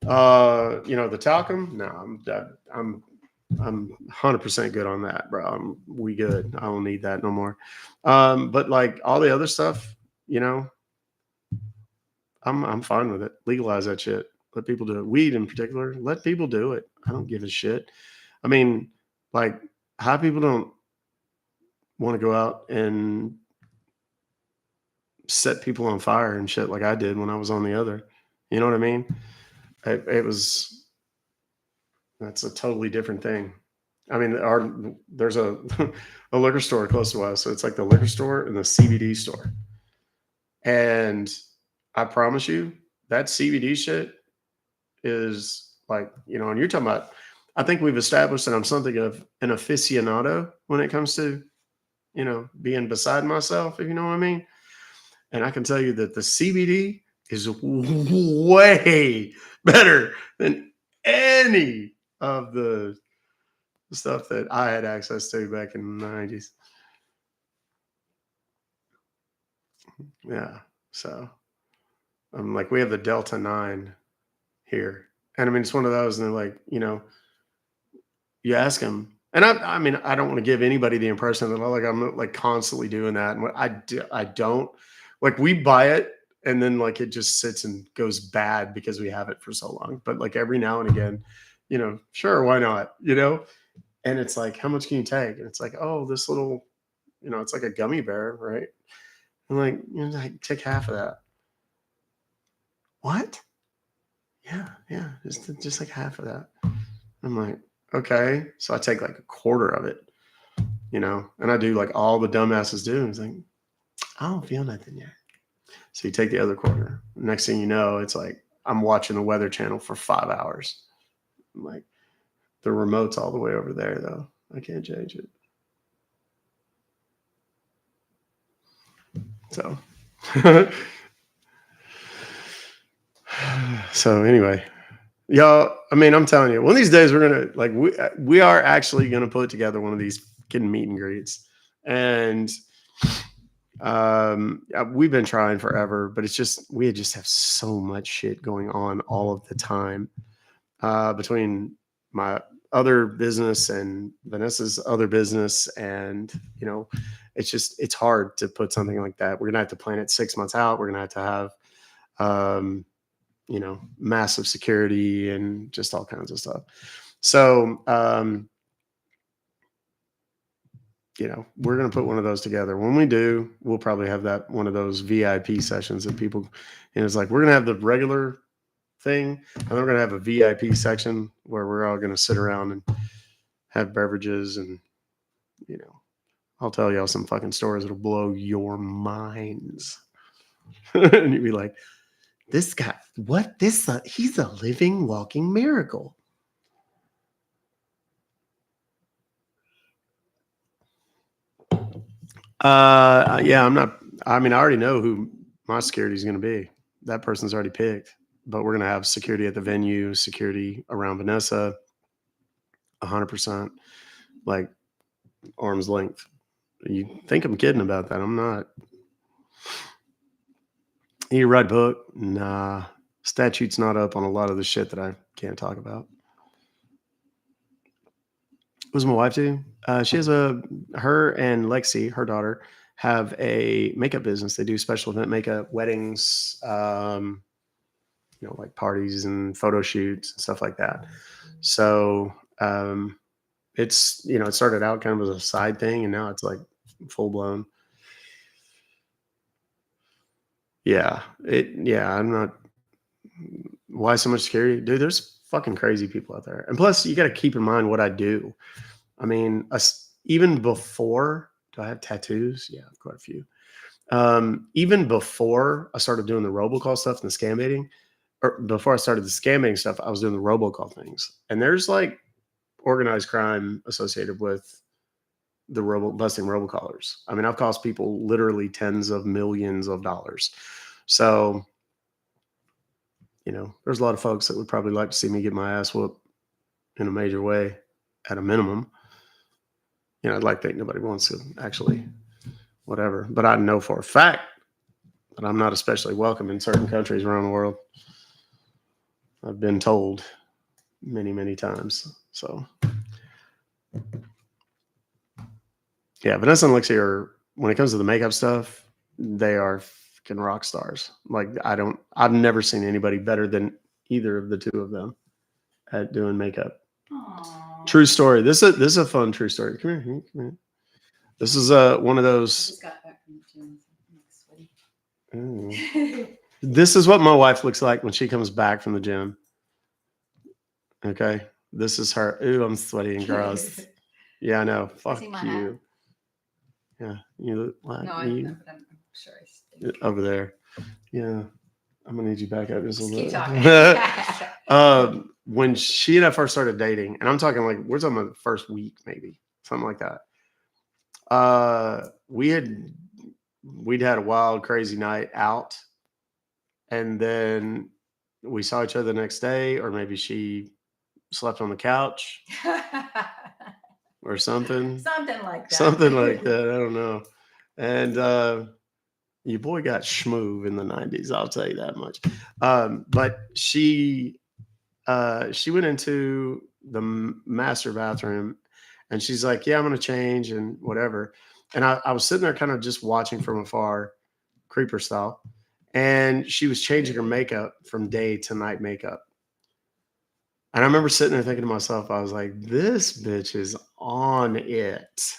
You know, the talcum, no, I'm 100% good on that, bro. We good. I don't need that no more. But like all the other stuff, you know, I'm fine with it. Legalize that shit. Let people do it. Weed in particular, let people do it. I don't give a shit. I mean, like, high people don't want to go out and set people on fire and shit like I did when I was on the other. You know what I mean? That's a totally different thing. I mean, there's a liquor store close to us. So it's like the liquor store and the CBD store. And I promise you, that CBD shit is like, and you're talking about, I think we've established that I'm something of an aficionado when it comes to, being beside myself, if you know what I mean. And I can tell you that the CBD is way better than any of the stuff that I had access to back in the 90s. Yeah. So I'm like, we have the Delta 9 here. And I mean, it's one of those, and they're like, you ask them, and I mean, I don't want to give anybody the impression that I'm like constantly doing that. And what I don't, like, we buy it and then like it just sits and goes bad because we have it for so long. But like every now and again, sure, why not? And it's like, how much can you take? And it's like, oh, this little, it's like a gummy bear, right? I'm like, like, take half of that. What? Yeah, just like half of that. I'm like, okay. So I take like a quarter of it, and I do like all the dumbasses do. And it's like, I don't feel nothing yet. So you take the other quarter. Next thing you know, it's like I'm watching the Weather Channel for 5 hours. I'm like, the remote's all the way over there, though. I can't change it. So, so anyway, y'all, I mean, I'm telling you, one of these days we're going to, like, we are actually going to put together one of these fucking meet and greets. And we've been trying forever, but it's just, we just have so much shit going on all of the time, between my other business and Vanessa's other business. And, it's hard to put something like that. We're going to have to plan it 6 months out. We're going to have, massive security and just all kinds of stuff. So, we're going to put one of those together. When we do, we'll probably have that one of those VIP sessions that people, it's like, we're going to have the regular thing, and then we're going to have a VIP section where we're all going to sit around and have beverages. And, I'll tell y'all some fucking stories that'll blow your minds. And you'd be like, this guy, what? He's a living, walking miracle. Yeah, I already know who my security is going to be. That person's already picked, but we're going to have security at the venue, security around Vanessa, 100%, like arm's length. You think I'm kidding about that? I'm not. You write a book? Nah. Statute's not up on a lot of the shit that I can't talk about. What does my wife do? She has her and Lexi, her daughter, have a makeup business. They do special event makeup, weddings, like parties and photo shoots and stuff like that. So it's, it started out kind of as a side thing, and now it's like full blown. Yeah. I'm not. Why so much security? Dude, there's fucking crazy people out there. And plus, you got to keep in mind what I do. I mean, even before, do I have tattoos? Yeah, I've quite a few. Even before I started doing the robocall stuff and the scam baiting, or before I started the scamming stuff, I was doing the robocall things. And there's like organized crime associated with the busting robocallers. I mean, I've cost people literally tens of millions of dollars. So, there's a lot of folks that would probably like to see me get my ass whooped in a major way at a minimum. I'd like to think nobody wants to actually, whatever. But I know for a fact that I'm not especially welcome in certain countries around the world. I've been told many, many times. So, yeah, Vanessa and Lexi are, when it comes to the makeup stuff, they are fucking rock stars. Like, I've never seen anybody better than either of the two of them at doing makeup. Aww. True story. This is a fun true story. Come here. This is one of those. I just got back from the gym. Sweaty. This is what my wife looks like when she comes back from the gym. Okay, this is her. Ooh, I'm sweaty and gross. Yeah, I know. Fuck you. Yeah, you look like no, you. but I'm sure I stink. over there. Yeah. I'm gonna need you back up just a Just little keep bit. talking. When she and I first started dating, and I'm talking like we're talking about the first week, maybe something like that. We'd had a wild, crazy night out, and then we saw each other the next day, or maybe she slept on the couch or something. Something like that. Something like that. I don't know. And your boy got schmoove in the 90s, I'll tell you that much. But she went into the master bathroom and she's like, yeah, I'm going to change and whatever. And I was sitting there kind of just watching from afar, creeper style. And she was changing her makeup from day to night makeup. And I remember sitting there thinking to myself, I was like, this bitch is on it.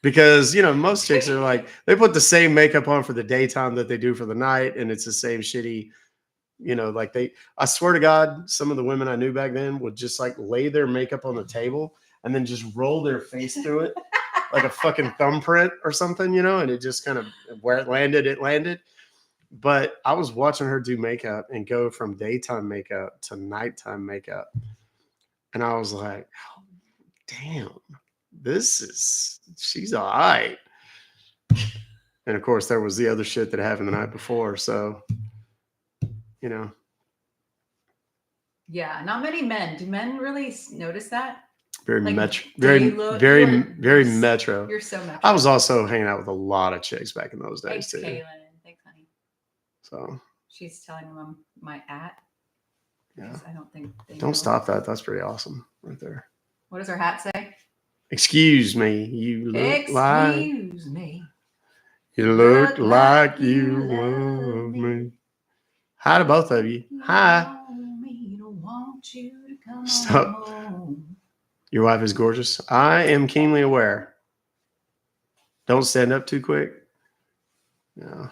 Because, most chicks are like, they put the same makeup on for the daytime that they do for the night. And it's the same shitty, I swear to God, some of the women I knew back then would just like lay their makeup on the table and then just roll their face through it like a fucking thumbprint or something, and it just kind of, where it landed. But I was watching her do makeup and go from daytime makeup to nighttime makeup. And I was like, oh, damn, she's all right. And of course, there was the other shit that happened the night before. So, Yeah, not many men. Do men really notice that? Very Like, metro, they very look- very metro. You're so metro. I was also hanging out with a lot of chicks back in those days Thanks, too. Kaylin. Thanks, honey. So She's telling them my at. yeah, I don't think they know. don't stop that. That's pretty awesome right there. What does her hat say? Excuse me, you look like Excuse me. you look like you love me. Hi to both of you. Hi. Stop. Your wife is gorgeous. I am keenly aware. Don't stand up too quick. No.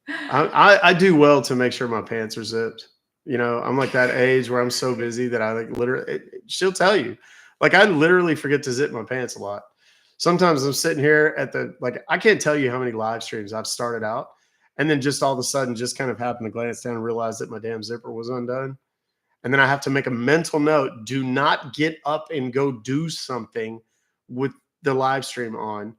I do well to make sure my pants are zipped. I'm like that age where I'm so busy that I like literally, she'll tell you. Like I literally forget to zip my pants a lot. Sometimes I'm sitting here I can't tell you how many live streams I've started out and then just all of a sudden just kind of happened to glance down and realize that my damn zipper was undone. And then I have to make a mental note, do not get up and go do something with the live stream on.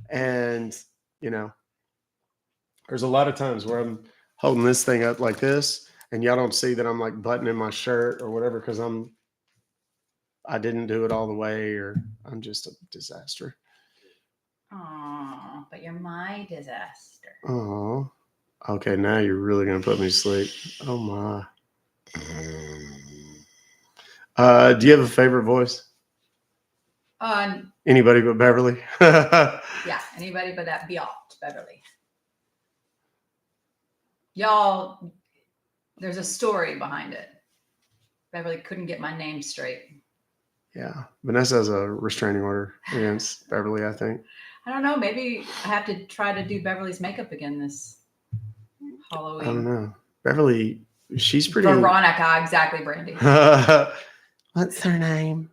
And, there's a lot of times where I'm holding this thing up like this and y'all don't see that I'm like buttoning my shirt or whatever because I didn't do it all the way or I'm just a disaster. Aw, but you're my disaster. Oh, okay. Now you're really going to put me to sleep. Oh my. Do you have a favorite voice? Anybody but Beverly? Yeah, anybody but that Biot, Beverly. Y'all, there's a story behind it. Beverly couldn't get my name straight. Yeah. Vanessa has a restraining order against Beverly, I think. I don't know. Maybe I have to try to do Beverly's makeup again this Halloween. I don't know. Beverly, she's pretty. Veronica, exactly, Brandy. What's her name?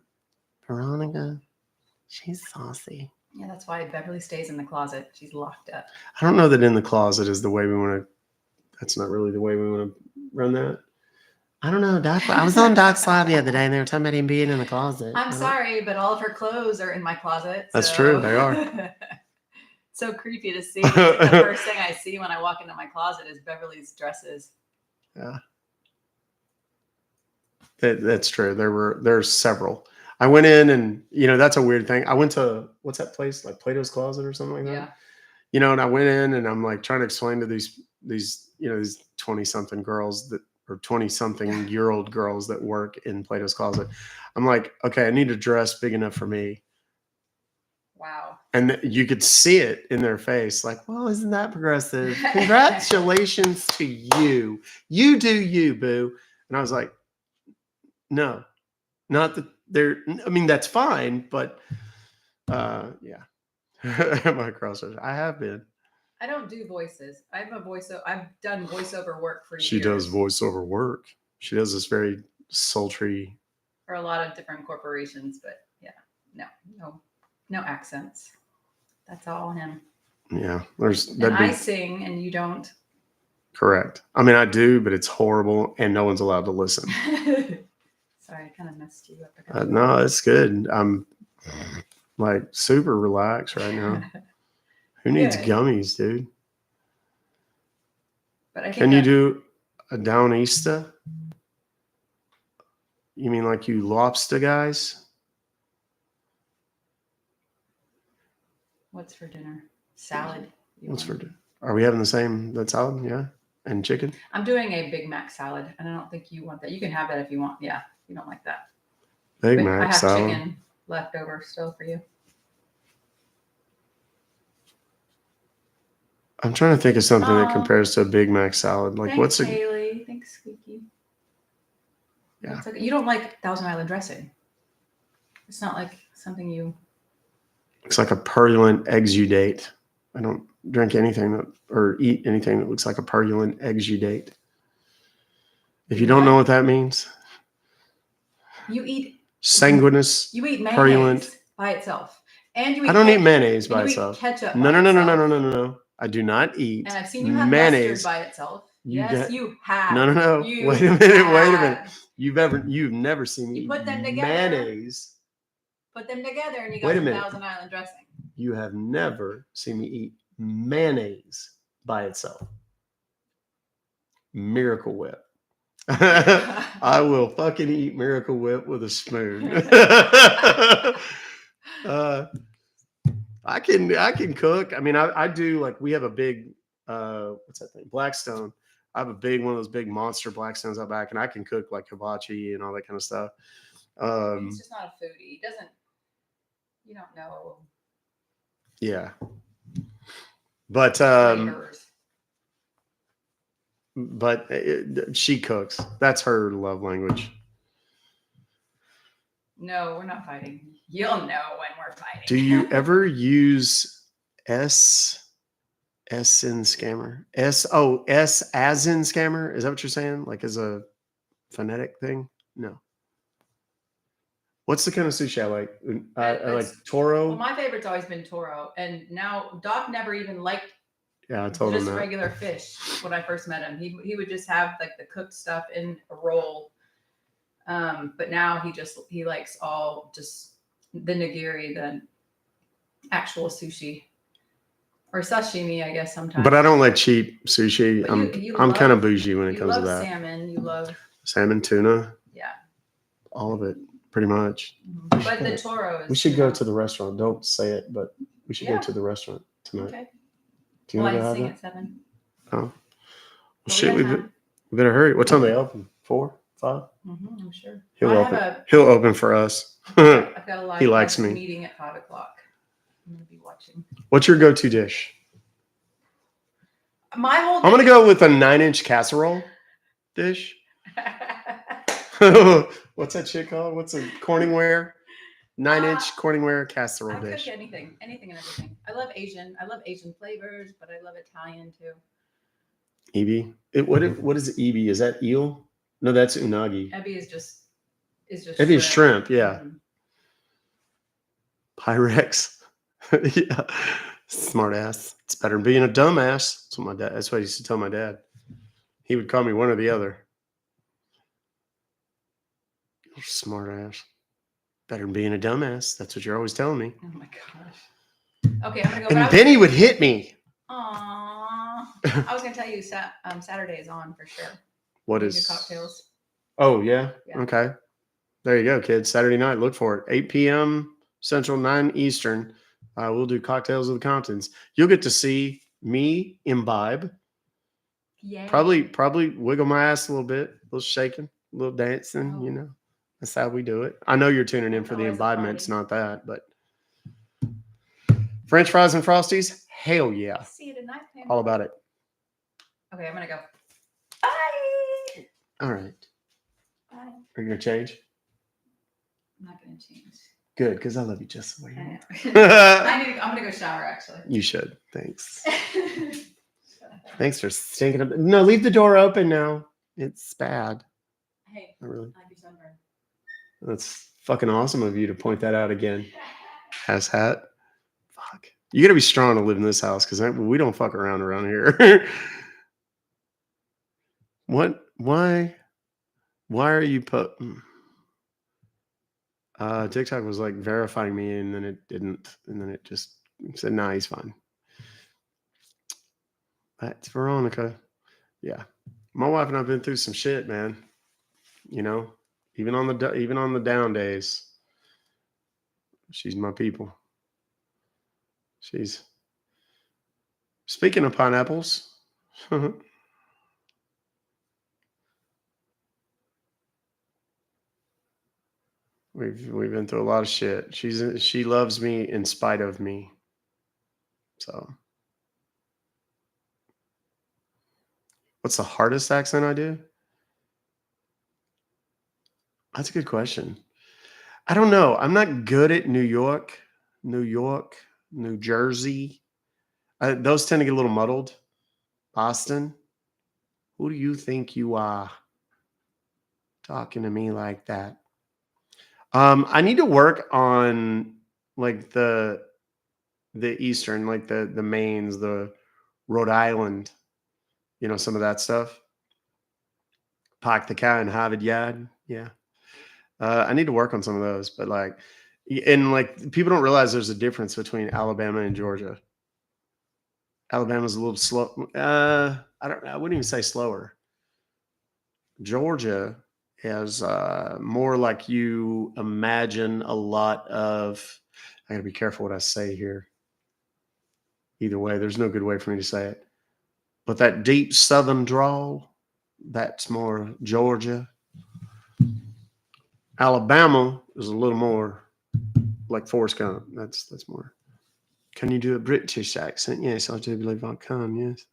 Veronica. She's saucy. Yeah, that's why Beverly stays in the closet. She's locked up. I don't know that in the closet is the way we want to. That's not really the way we want to run that. I don't know. I was on Doc's Live the other day and they were talking about him being in the closet. I'm sorry, but all of her clothes are in my closet. That's true. They are. So creepy to see. The first thing I see when I walk into my closet is Beverly's dresses. Yeah. That's true. There's several. I went in and, that's a weird thing. I went to, what's that place? Like Plato's Closet or something like that? Yeah. And I went in and I'm like trying to explain to these 20-something girls or 20-something year old girls that work in Plato's Closet. I'm like, okay, I need a dress big enough for me. Wow. And you could see it in their face. Like, well, isn't that progressive? Congratulations to you. You do you, boo. And I was like, no, not that they're, I mean, that's fine, but yeah. My crossers. I have been. I don't do voices. I've done voiceover work for years. She does voiceover work. She does this very sultry. For a lot of different corporations, but yeah, no accents. That's all him. Yeah, there's And that'd I be sing and you don't. correct. I mean, I do, but it's horrible, and no one's allowed to listen. Sorry, I kind of messed you up. No, it's good. I'm like super relaxed right now. Who needs Good. gummies, dude? But I think Can you do a downeaster? You mean like you lobster guys? What's for dinner? Salad. What's for dinner? Are we having the same that salad? Yeah, and chicken. I'm doing a Big Mac salad, and I don't think you want that. You can have that if you want. Yeah, you don't like that. Big But Mac I have salad. chicken left over still for you. I'm trying to think of something that Aw. compares to a Big Mac salad. Like, Thanks, what's a Haley. Thanks, Squeaky. Yeah. It's okay. You don't like Thousand Island dressing. It's not like something you. Looks like a purulent exudate. I don't drink anything that or eat anything that looks like a purulent exudate. If you don't know what that means, You eat sanguinous, You eat mayonnaise purulent. by itself, and you eat. I don't eat mayonnaise by and you itself. Eat ketchup. No, by no, no, no, no, itself. no, no, no. I do not eat And I've seen you have mayonnaise mustard by itself. You Yes, get- you have. No, no, no. You Wait a minute. Wait a minute. have. You've never seen me You eat put them together. mayonnaise. Put them together, and you Wait got a your minute. Thousand Island dressing. You have never seen me eat mayonnaise by itself. Miracle Whip. I will fucking eat Miracle Whip with a spoon. I can cook. I mean, I do like we have a big what's that thing? Blackstone. I have a big one of those big monster Blackstones out back, and I can cook like hibachi and all that kind of stuff. He's just not a foodie. He doesn't. You don't know. Yeah. But Flavors. but she cooks. That's her love language. No, we're not fighting. You'll know when we're fighting. Do you ever use S in scammer? S as in scammer? Is that what you're saying? Like as a phonetic thing? No. What's the kind of sushi I like? I like Toro. Well, my favorite's always been Toro, and now Doc never even liked Yeah, I told him just that. regular fish when I first met him. He would just have like the cooked stuff in a roll. But now he likes all just the nigiri, the actual sushi. Or sashimi, I guess sometimes. But I don't like cheap sushi. But you I'm love- kind of bougie when it you comes to love that. salmon. You love Salmon, tuna, yeah. all of it, pretty much. But the Toro is. We should go to the restaurant. Don't say it, but we should Yeah. go to the restaurant tonight. Okay. Do you Well, know I how sing that? at 7. Oh, well, we shit. got We time. better hurry. What time do they open? 4, 5? I'm sure. He'll I open. have He'll open for us. I've got a live He likes me. meeting at 5 o'clock. I'm gonna be watching. What's your go-to dish? My whole. I'm gonna go with a 9-inch casserole dish. What's that shit called? What's a Corningware? 9-inch Corningware casserole I dish. cook anything and everything. I love Asian flavors, but I love Italian too. Ebi. What is ebi? Is that eel? No, that's unagi. Ebi is just. Ebi is shrimp. Yeah. Mhm. Pyrex. Yeah. Smart ass. It's better than being a dumbass. That's what I used to tell my dad. He would call me one or the other. Smart ass. Better than being a dumbass. That's what you're always telling me. Oh my gosh. Okay, I'm gonna go. And Benny would hit me. Aww. I was gonna tell you Saturday is on for sure. What We is do cocktails? Oh yeah? Yeah. Okay. There you go, kids. Saturday night. Look for it. 8 p.m. Central, 9 Eastern. We'll do cocktails of the Comptons. You'll get to see me imbibe. Yeah. Probably wiggle my ass a little bit, a little shaking, a little dancing. You know, that's how we do it. I know you're tuning in for the imbibement. It's not that, but French fries and Frosties. Hell yeah. See you tonight, Pam. All about it. Okay, I'm gonna go. All right. Bye. Are you gonna change? I'm not gonna change. Good, because I love you just the way you I are. I'm gonna go shower actually. You should. Thanks. Thanks for stinking up. No, leave the door open now. It's bad. Hey, I really. I do sunburn. That's fucking awesome of you to point that out again. Has hat. Fuck. You got to be strong to live in this house because we don't fuck around here. What? Why? Why are you put? TikTok was like verifying me, and then it didn't, and then it just said, "Nah, he's fine." That's Veronica. Yeah, my wife and I've been through some shit, man. You know, even on the down days, she's my people. She's speaking of pineapples. We've been through a lot of shit. She loves me in spite of me. So, what's the hardest accent I do? That's a good question. I don't know. I'm not good at New York, New Jersey. Those tend to get a little muddled. Boston. Who do you think you are talking to me like that? I need to work on like the Eastern, like the Maines, the Rhode Island, some of that stuff. Park the car in Harvard Yard. Yeah. I need to work on some of those, but like people don't realize there's a difference between Alabama and Georgia. Alabama's a little slow. I don't know. I wouldn't even say slower. Georgia is more like you imagine a lot of. I got to be careful what I say here. Either way, there's no good way for me to say it. But that deep Southern drawl, that's more Georgia. Alabama is a little more like Forrest Gump. That's more. Can you do a British accent? Yes, I do believe I can. Yes,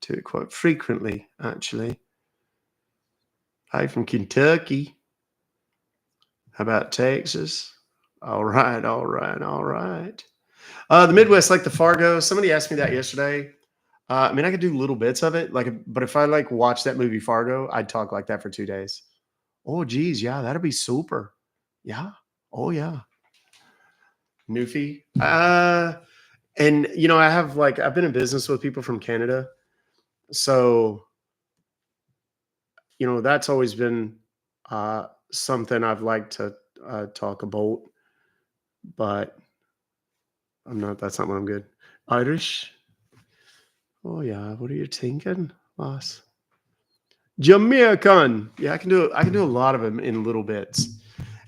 do it quite frequently, actually. Hi from Kentucky. How about Texas? All right. The Midwest, like the Fargo. Somebody asked me that yesterday. I mean, I could do little bits of it, but if I watch that movie Fargo, I'd talk like that for 2 days. Oh, geez, yeah, that'd be super. Yeah. Oh, yeah. Newfie. And I've been in business with people from Canada, so that's always been something I've liked to talk about, but that's not what I'm good. Irish. Oh yeah, what are you thinking, boss? Jamaican. Yeah, I can do a lot of them in little bits.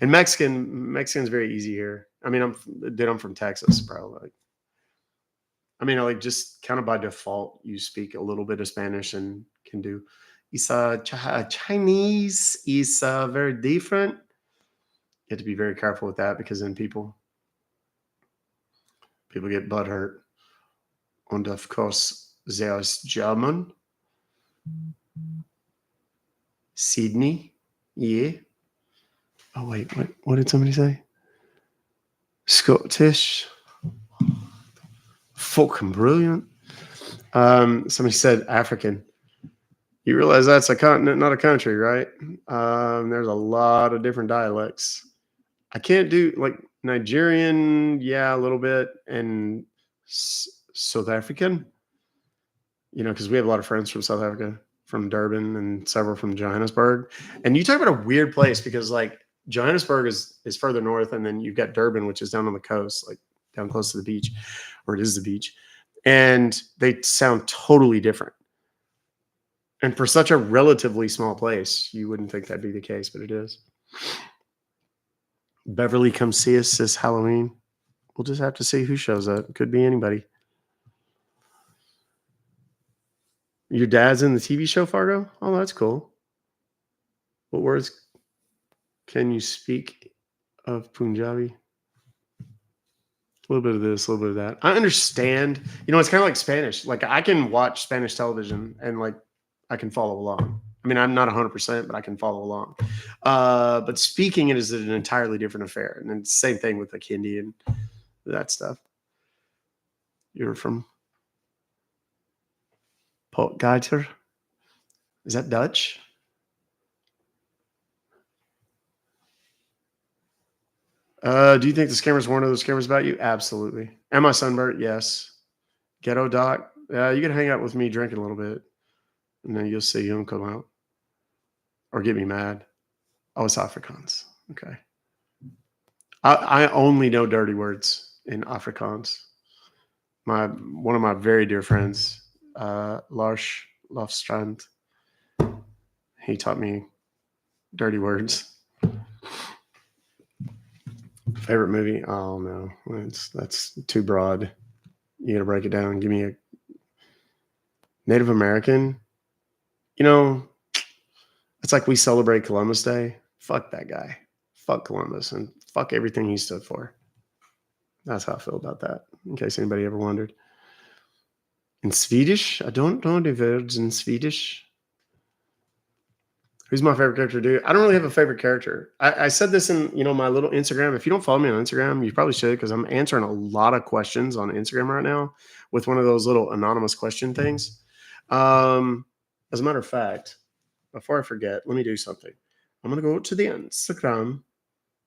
And Mexican's very easy here. I mean, I'm from Texas, bro. Just kind of by default, you speak a little bit of Spanish and can do. Chinese is very different. You have to be very careful with that because then people get butthurt. And of course, there's German. Sydney. Yeah. Oh, wait. What did somebody say? Scottish. Fucking brilliant. Somebody said African. You realize that's a continent, not a country, right? There's a lot of different dialects. I can't do Nigerian, yeah, a little bit, and South African. Because we have a lot of friends from South Africa, from Durban, and several from Johannesburg. And you talk about a weird place because Johannesburg is further north, and then you've got Durban, which is down on the coast, down close to the beach, or it is the beach, and they sound totally different. And for such a relatively small place, you wouldn't think that'd be the case, but it is. Beverly, come see us this Halloween. We'll just have to see who shows up. Could be anybody. Your dad's in the TV show Fargo? Oh, that's cool. What words can you speak of Punjabi? A little bit of this, a little bit of that. I understand. It's kind of like Spanish. I can watch Spanish television and I can follow along. I mean, I'm not 100%, but I can follow along. But speaking it is an entirely different affair. And then same thing with Hindi and that stuff. You're from Potgieter? Is that Dutch? Do you think the scammer's warned of those scammers about you? Absolutely. Am I sunburnt? Yes. Ghetto Doc? You can hang out with me drinking a little bit, and then you'll see him come out or get me mad. Oh, it's Afrikaans. Okay. I only know dirty words in Afrikaans. One of my very dear friends, Lars Lofstrand, he taught me dirty words. Favorite movie? Oh no, that's too broad. You gotta break it down. Give me a Native American. You know, it's like we celebrate Columbus Day. Fuck that guy. Fuck Columbus and fuck everything he stood for. That's how I feel about that, in case anybody ever wondered. In Swedish? I don't know the words in Swedish. Who's my favorite character, dude? I don't really have a favorite character. I said this in, my little Instagram. If you don't follow me on Instagram, you probably should, because I'm answering a lot of questions on Instagram right now with one of those little anonymous question things. As a matter of fact, before I forget, let me do something. I'm going to go to the Instagram.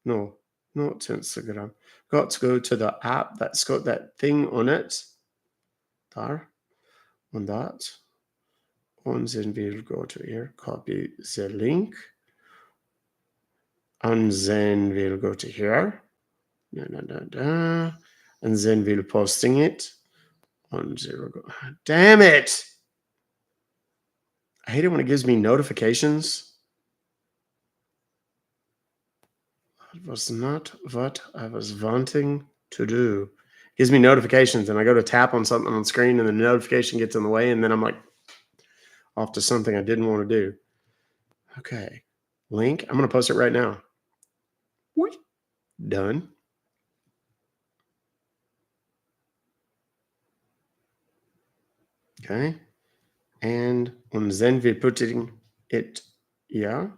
No, not to Instagram. Got to go to the app that's got that thing on it. There. On that. And then we'll go to here, copy the link. And then we'll go to here. And then we'll posting it. And there we go. Damn it! I hate it when it gives me notifications. That was not what I was wanting to do. It gives me notifications, and I go to tap on something on the screen, and the notification gets in the way, and then I'm like, off to something I didn't want to do. Okay. Link. I'm going to post it right now. Done. Okay. And then we're putting it here.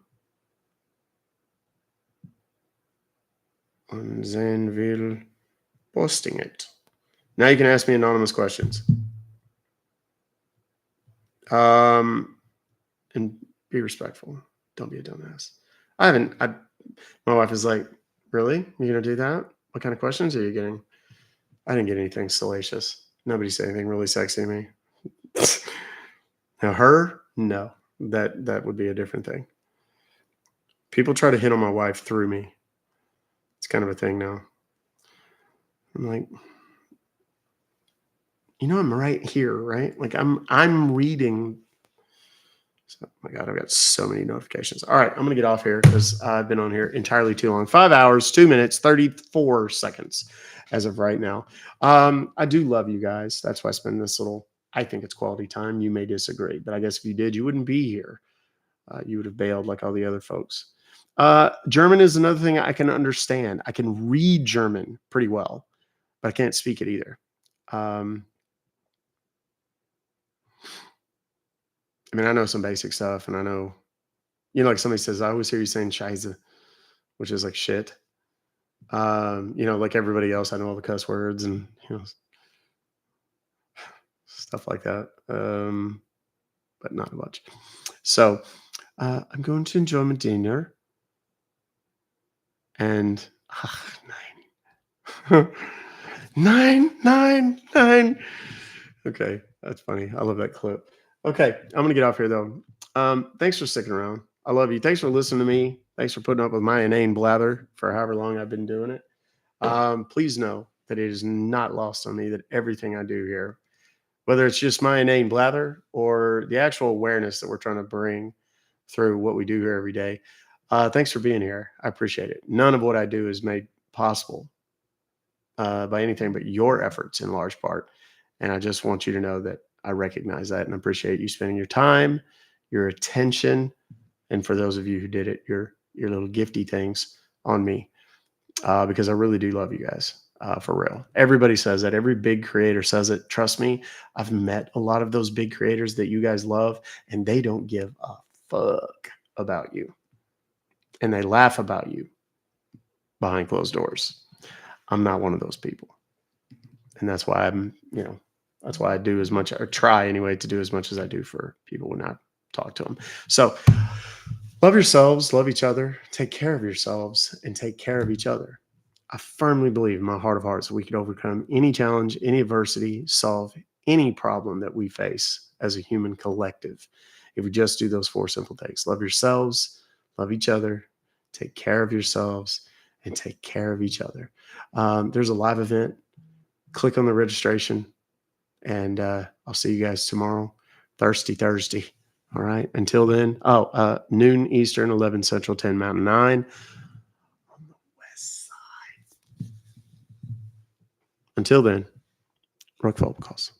And then we'll posting it. Now you can ask me anonymous questions. And be respectful. Don't be a dumbass. My wife is like, really? You're going to do that? What kind of questions are you getting? I didn't get anything salacious. Nobody said anything really sexy to me. Now her, no. That would be a different thing. People try to hit on my wife through me. It's kind of a thing now. I'm like, I'm right here, right? Like I'm reading. So, oh my God, I've got so many notifications. All right, I'm going to get off here because I've been on here entirely too long. 5 hours, 2 minutes, 34 seconds as of right now. I do love you guys. That's why I spend this little, I think it's quality time. You may disagree, but I guess if you did, you wouldn't be here. You would have bailed like all the other folks. German is another thing I can understand. I can read German pretty well, but I can't speak it either. I mean, I know some basic stuff, and I know, like somebody says, I always hear you saying Scheiße, which is like shit. Like everybody else, I know all the cuss words and, stuff like that. But not much. So I'm going to enjoy my dinner. And 9. Okay, that's funny. I love that clip. Okay, I'm gonna get off here though. Thanks for sticking around. I love you. Thanks for listening to me. Thanks for putting up with my inane blather for however long I've been doing it. Please know that it is not lost on me that everything I do here, whether it's just my inane blather or the actual awareness that we're trying to bring through what we do here every day. Thanks for being here. I appreciate it. None of what I do is made possible by anything but your efforts in large part. And I just want you to know that I recognize that and appreciate you spending your time, your attention, and for those of you who did it, your little gifty things on me, because I really do love you guys, for real. Everybody says that. Every big creator says it. Trust me, I've met a lot of those big creators that you guys love, and they don't give a fuck about you. And they laugh about you behind closed doors. I'm not one of those people. And that's why that's why I do as much, or try anyway, to do as much as I do for people when I talk to them. So love yourselves, love each other, take care of yourselves, and take care of each other. I firmly believe in my heart of hearts we could overcome any challenge, any adversity, solve any problem that we face as a human collective if we just do those 4 simple things. Love yourselves, love each other, take care of yourselves, and take care of each other. There's a live event. Click on the registration, and I'll see you guys tomorrow, Thirsty Thursday. All right. Until then, noon Eastern, 11 Central, 10 Mountain, 9 on the west side. Until then, Ruck Fobocalls.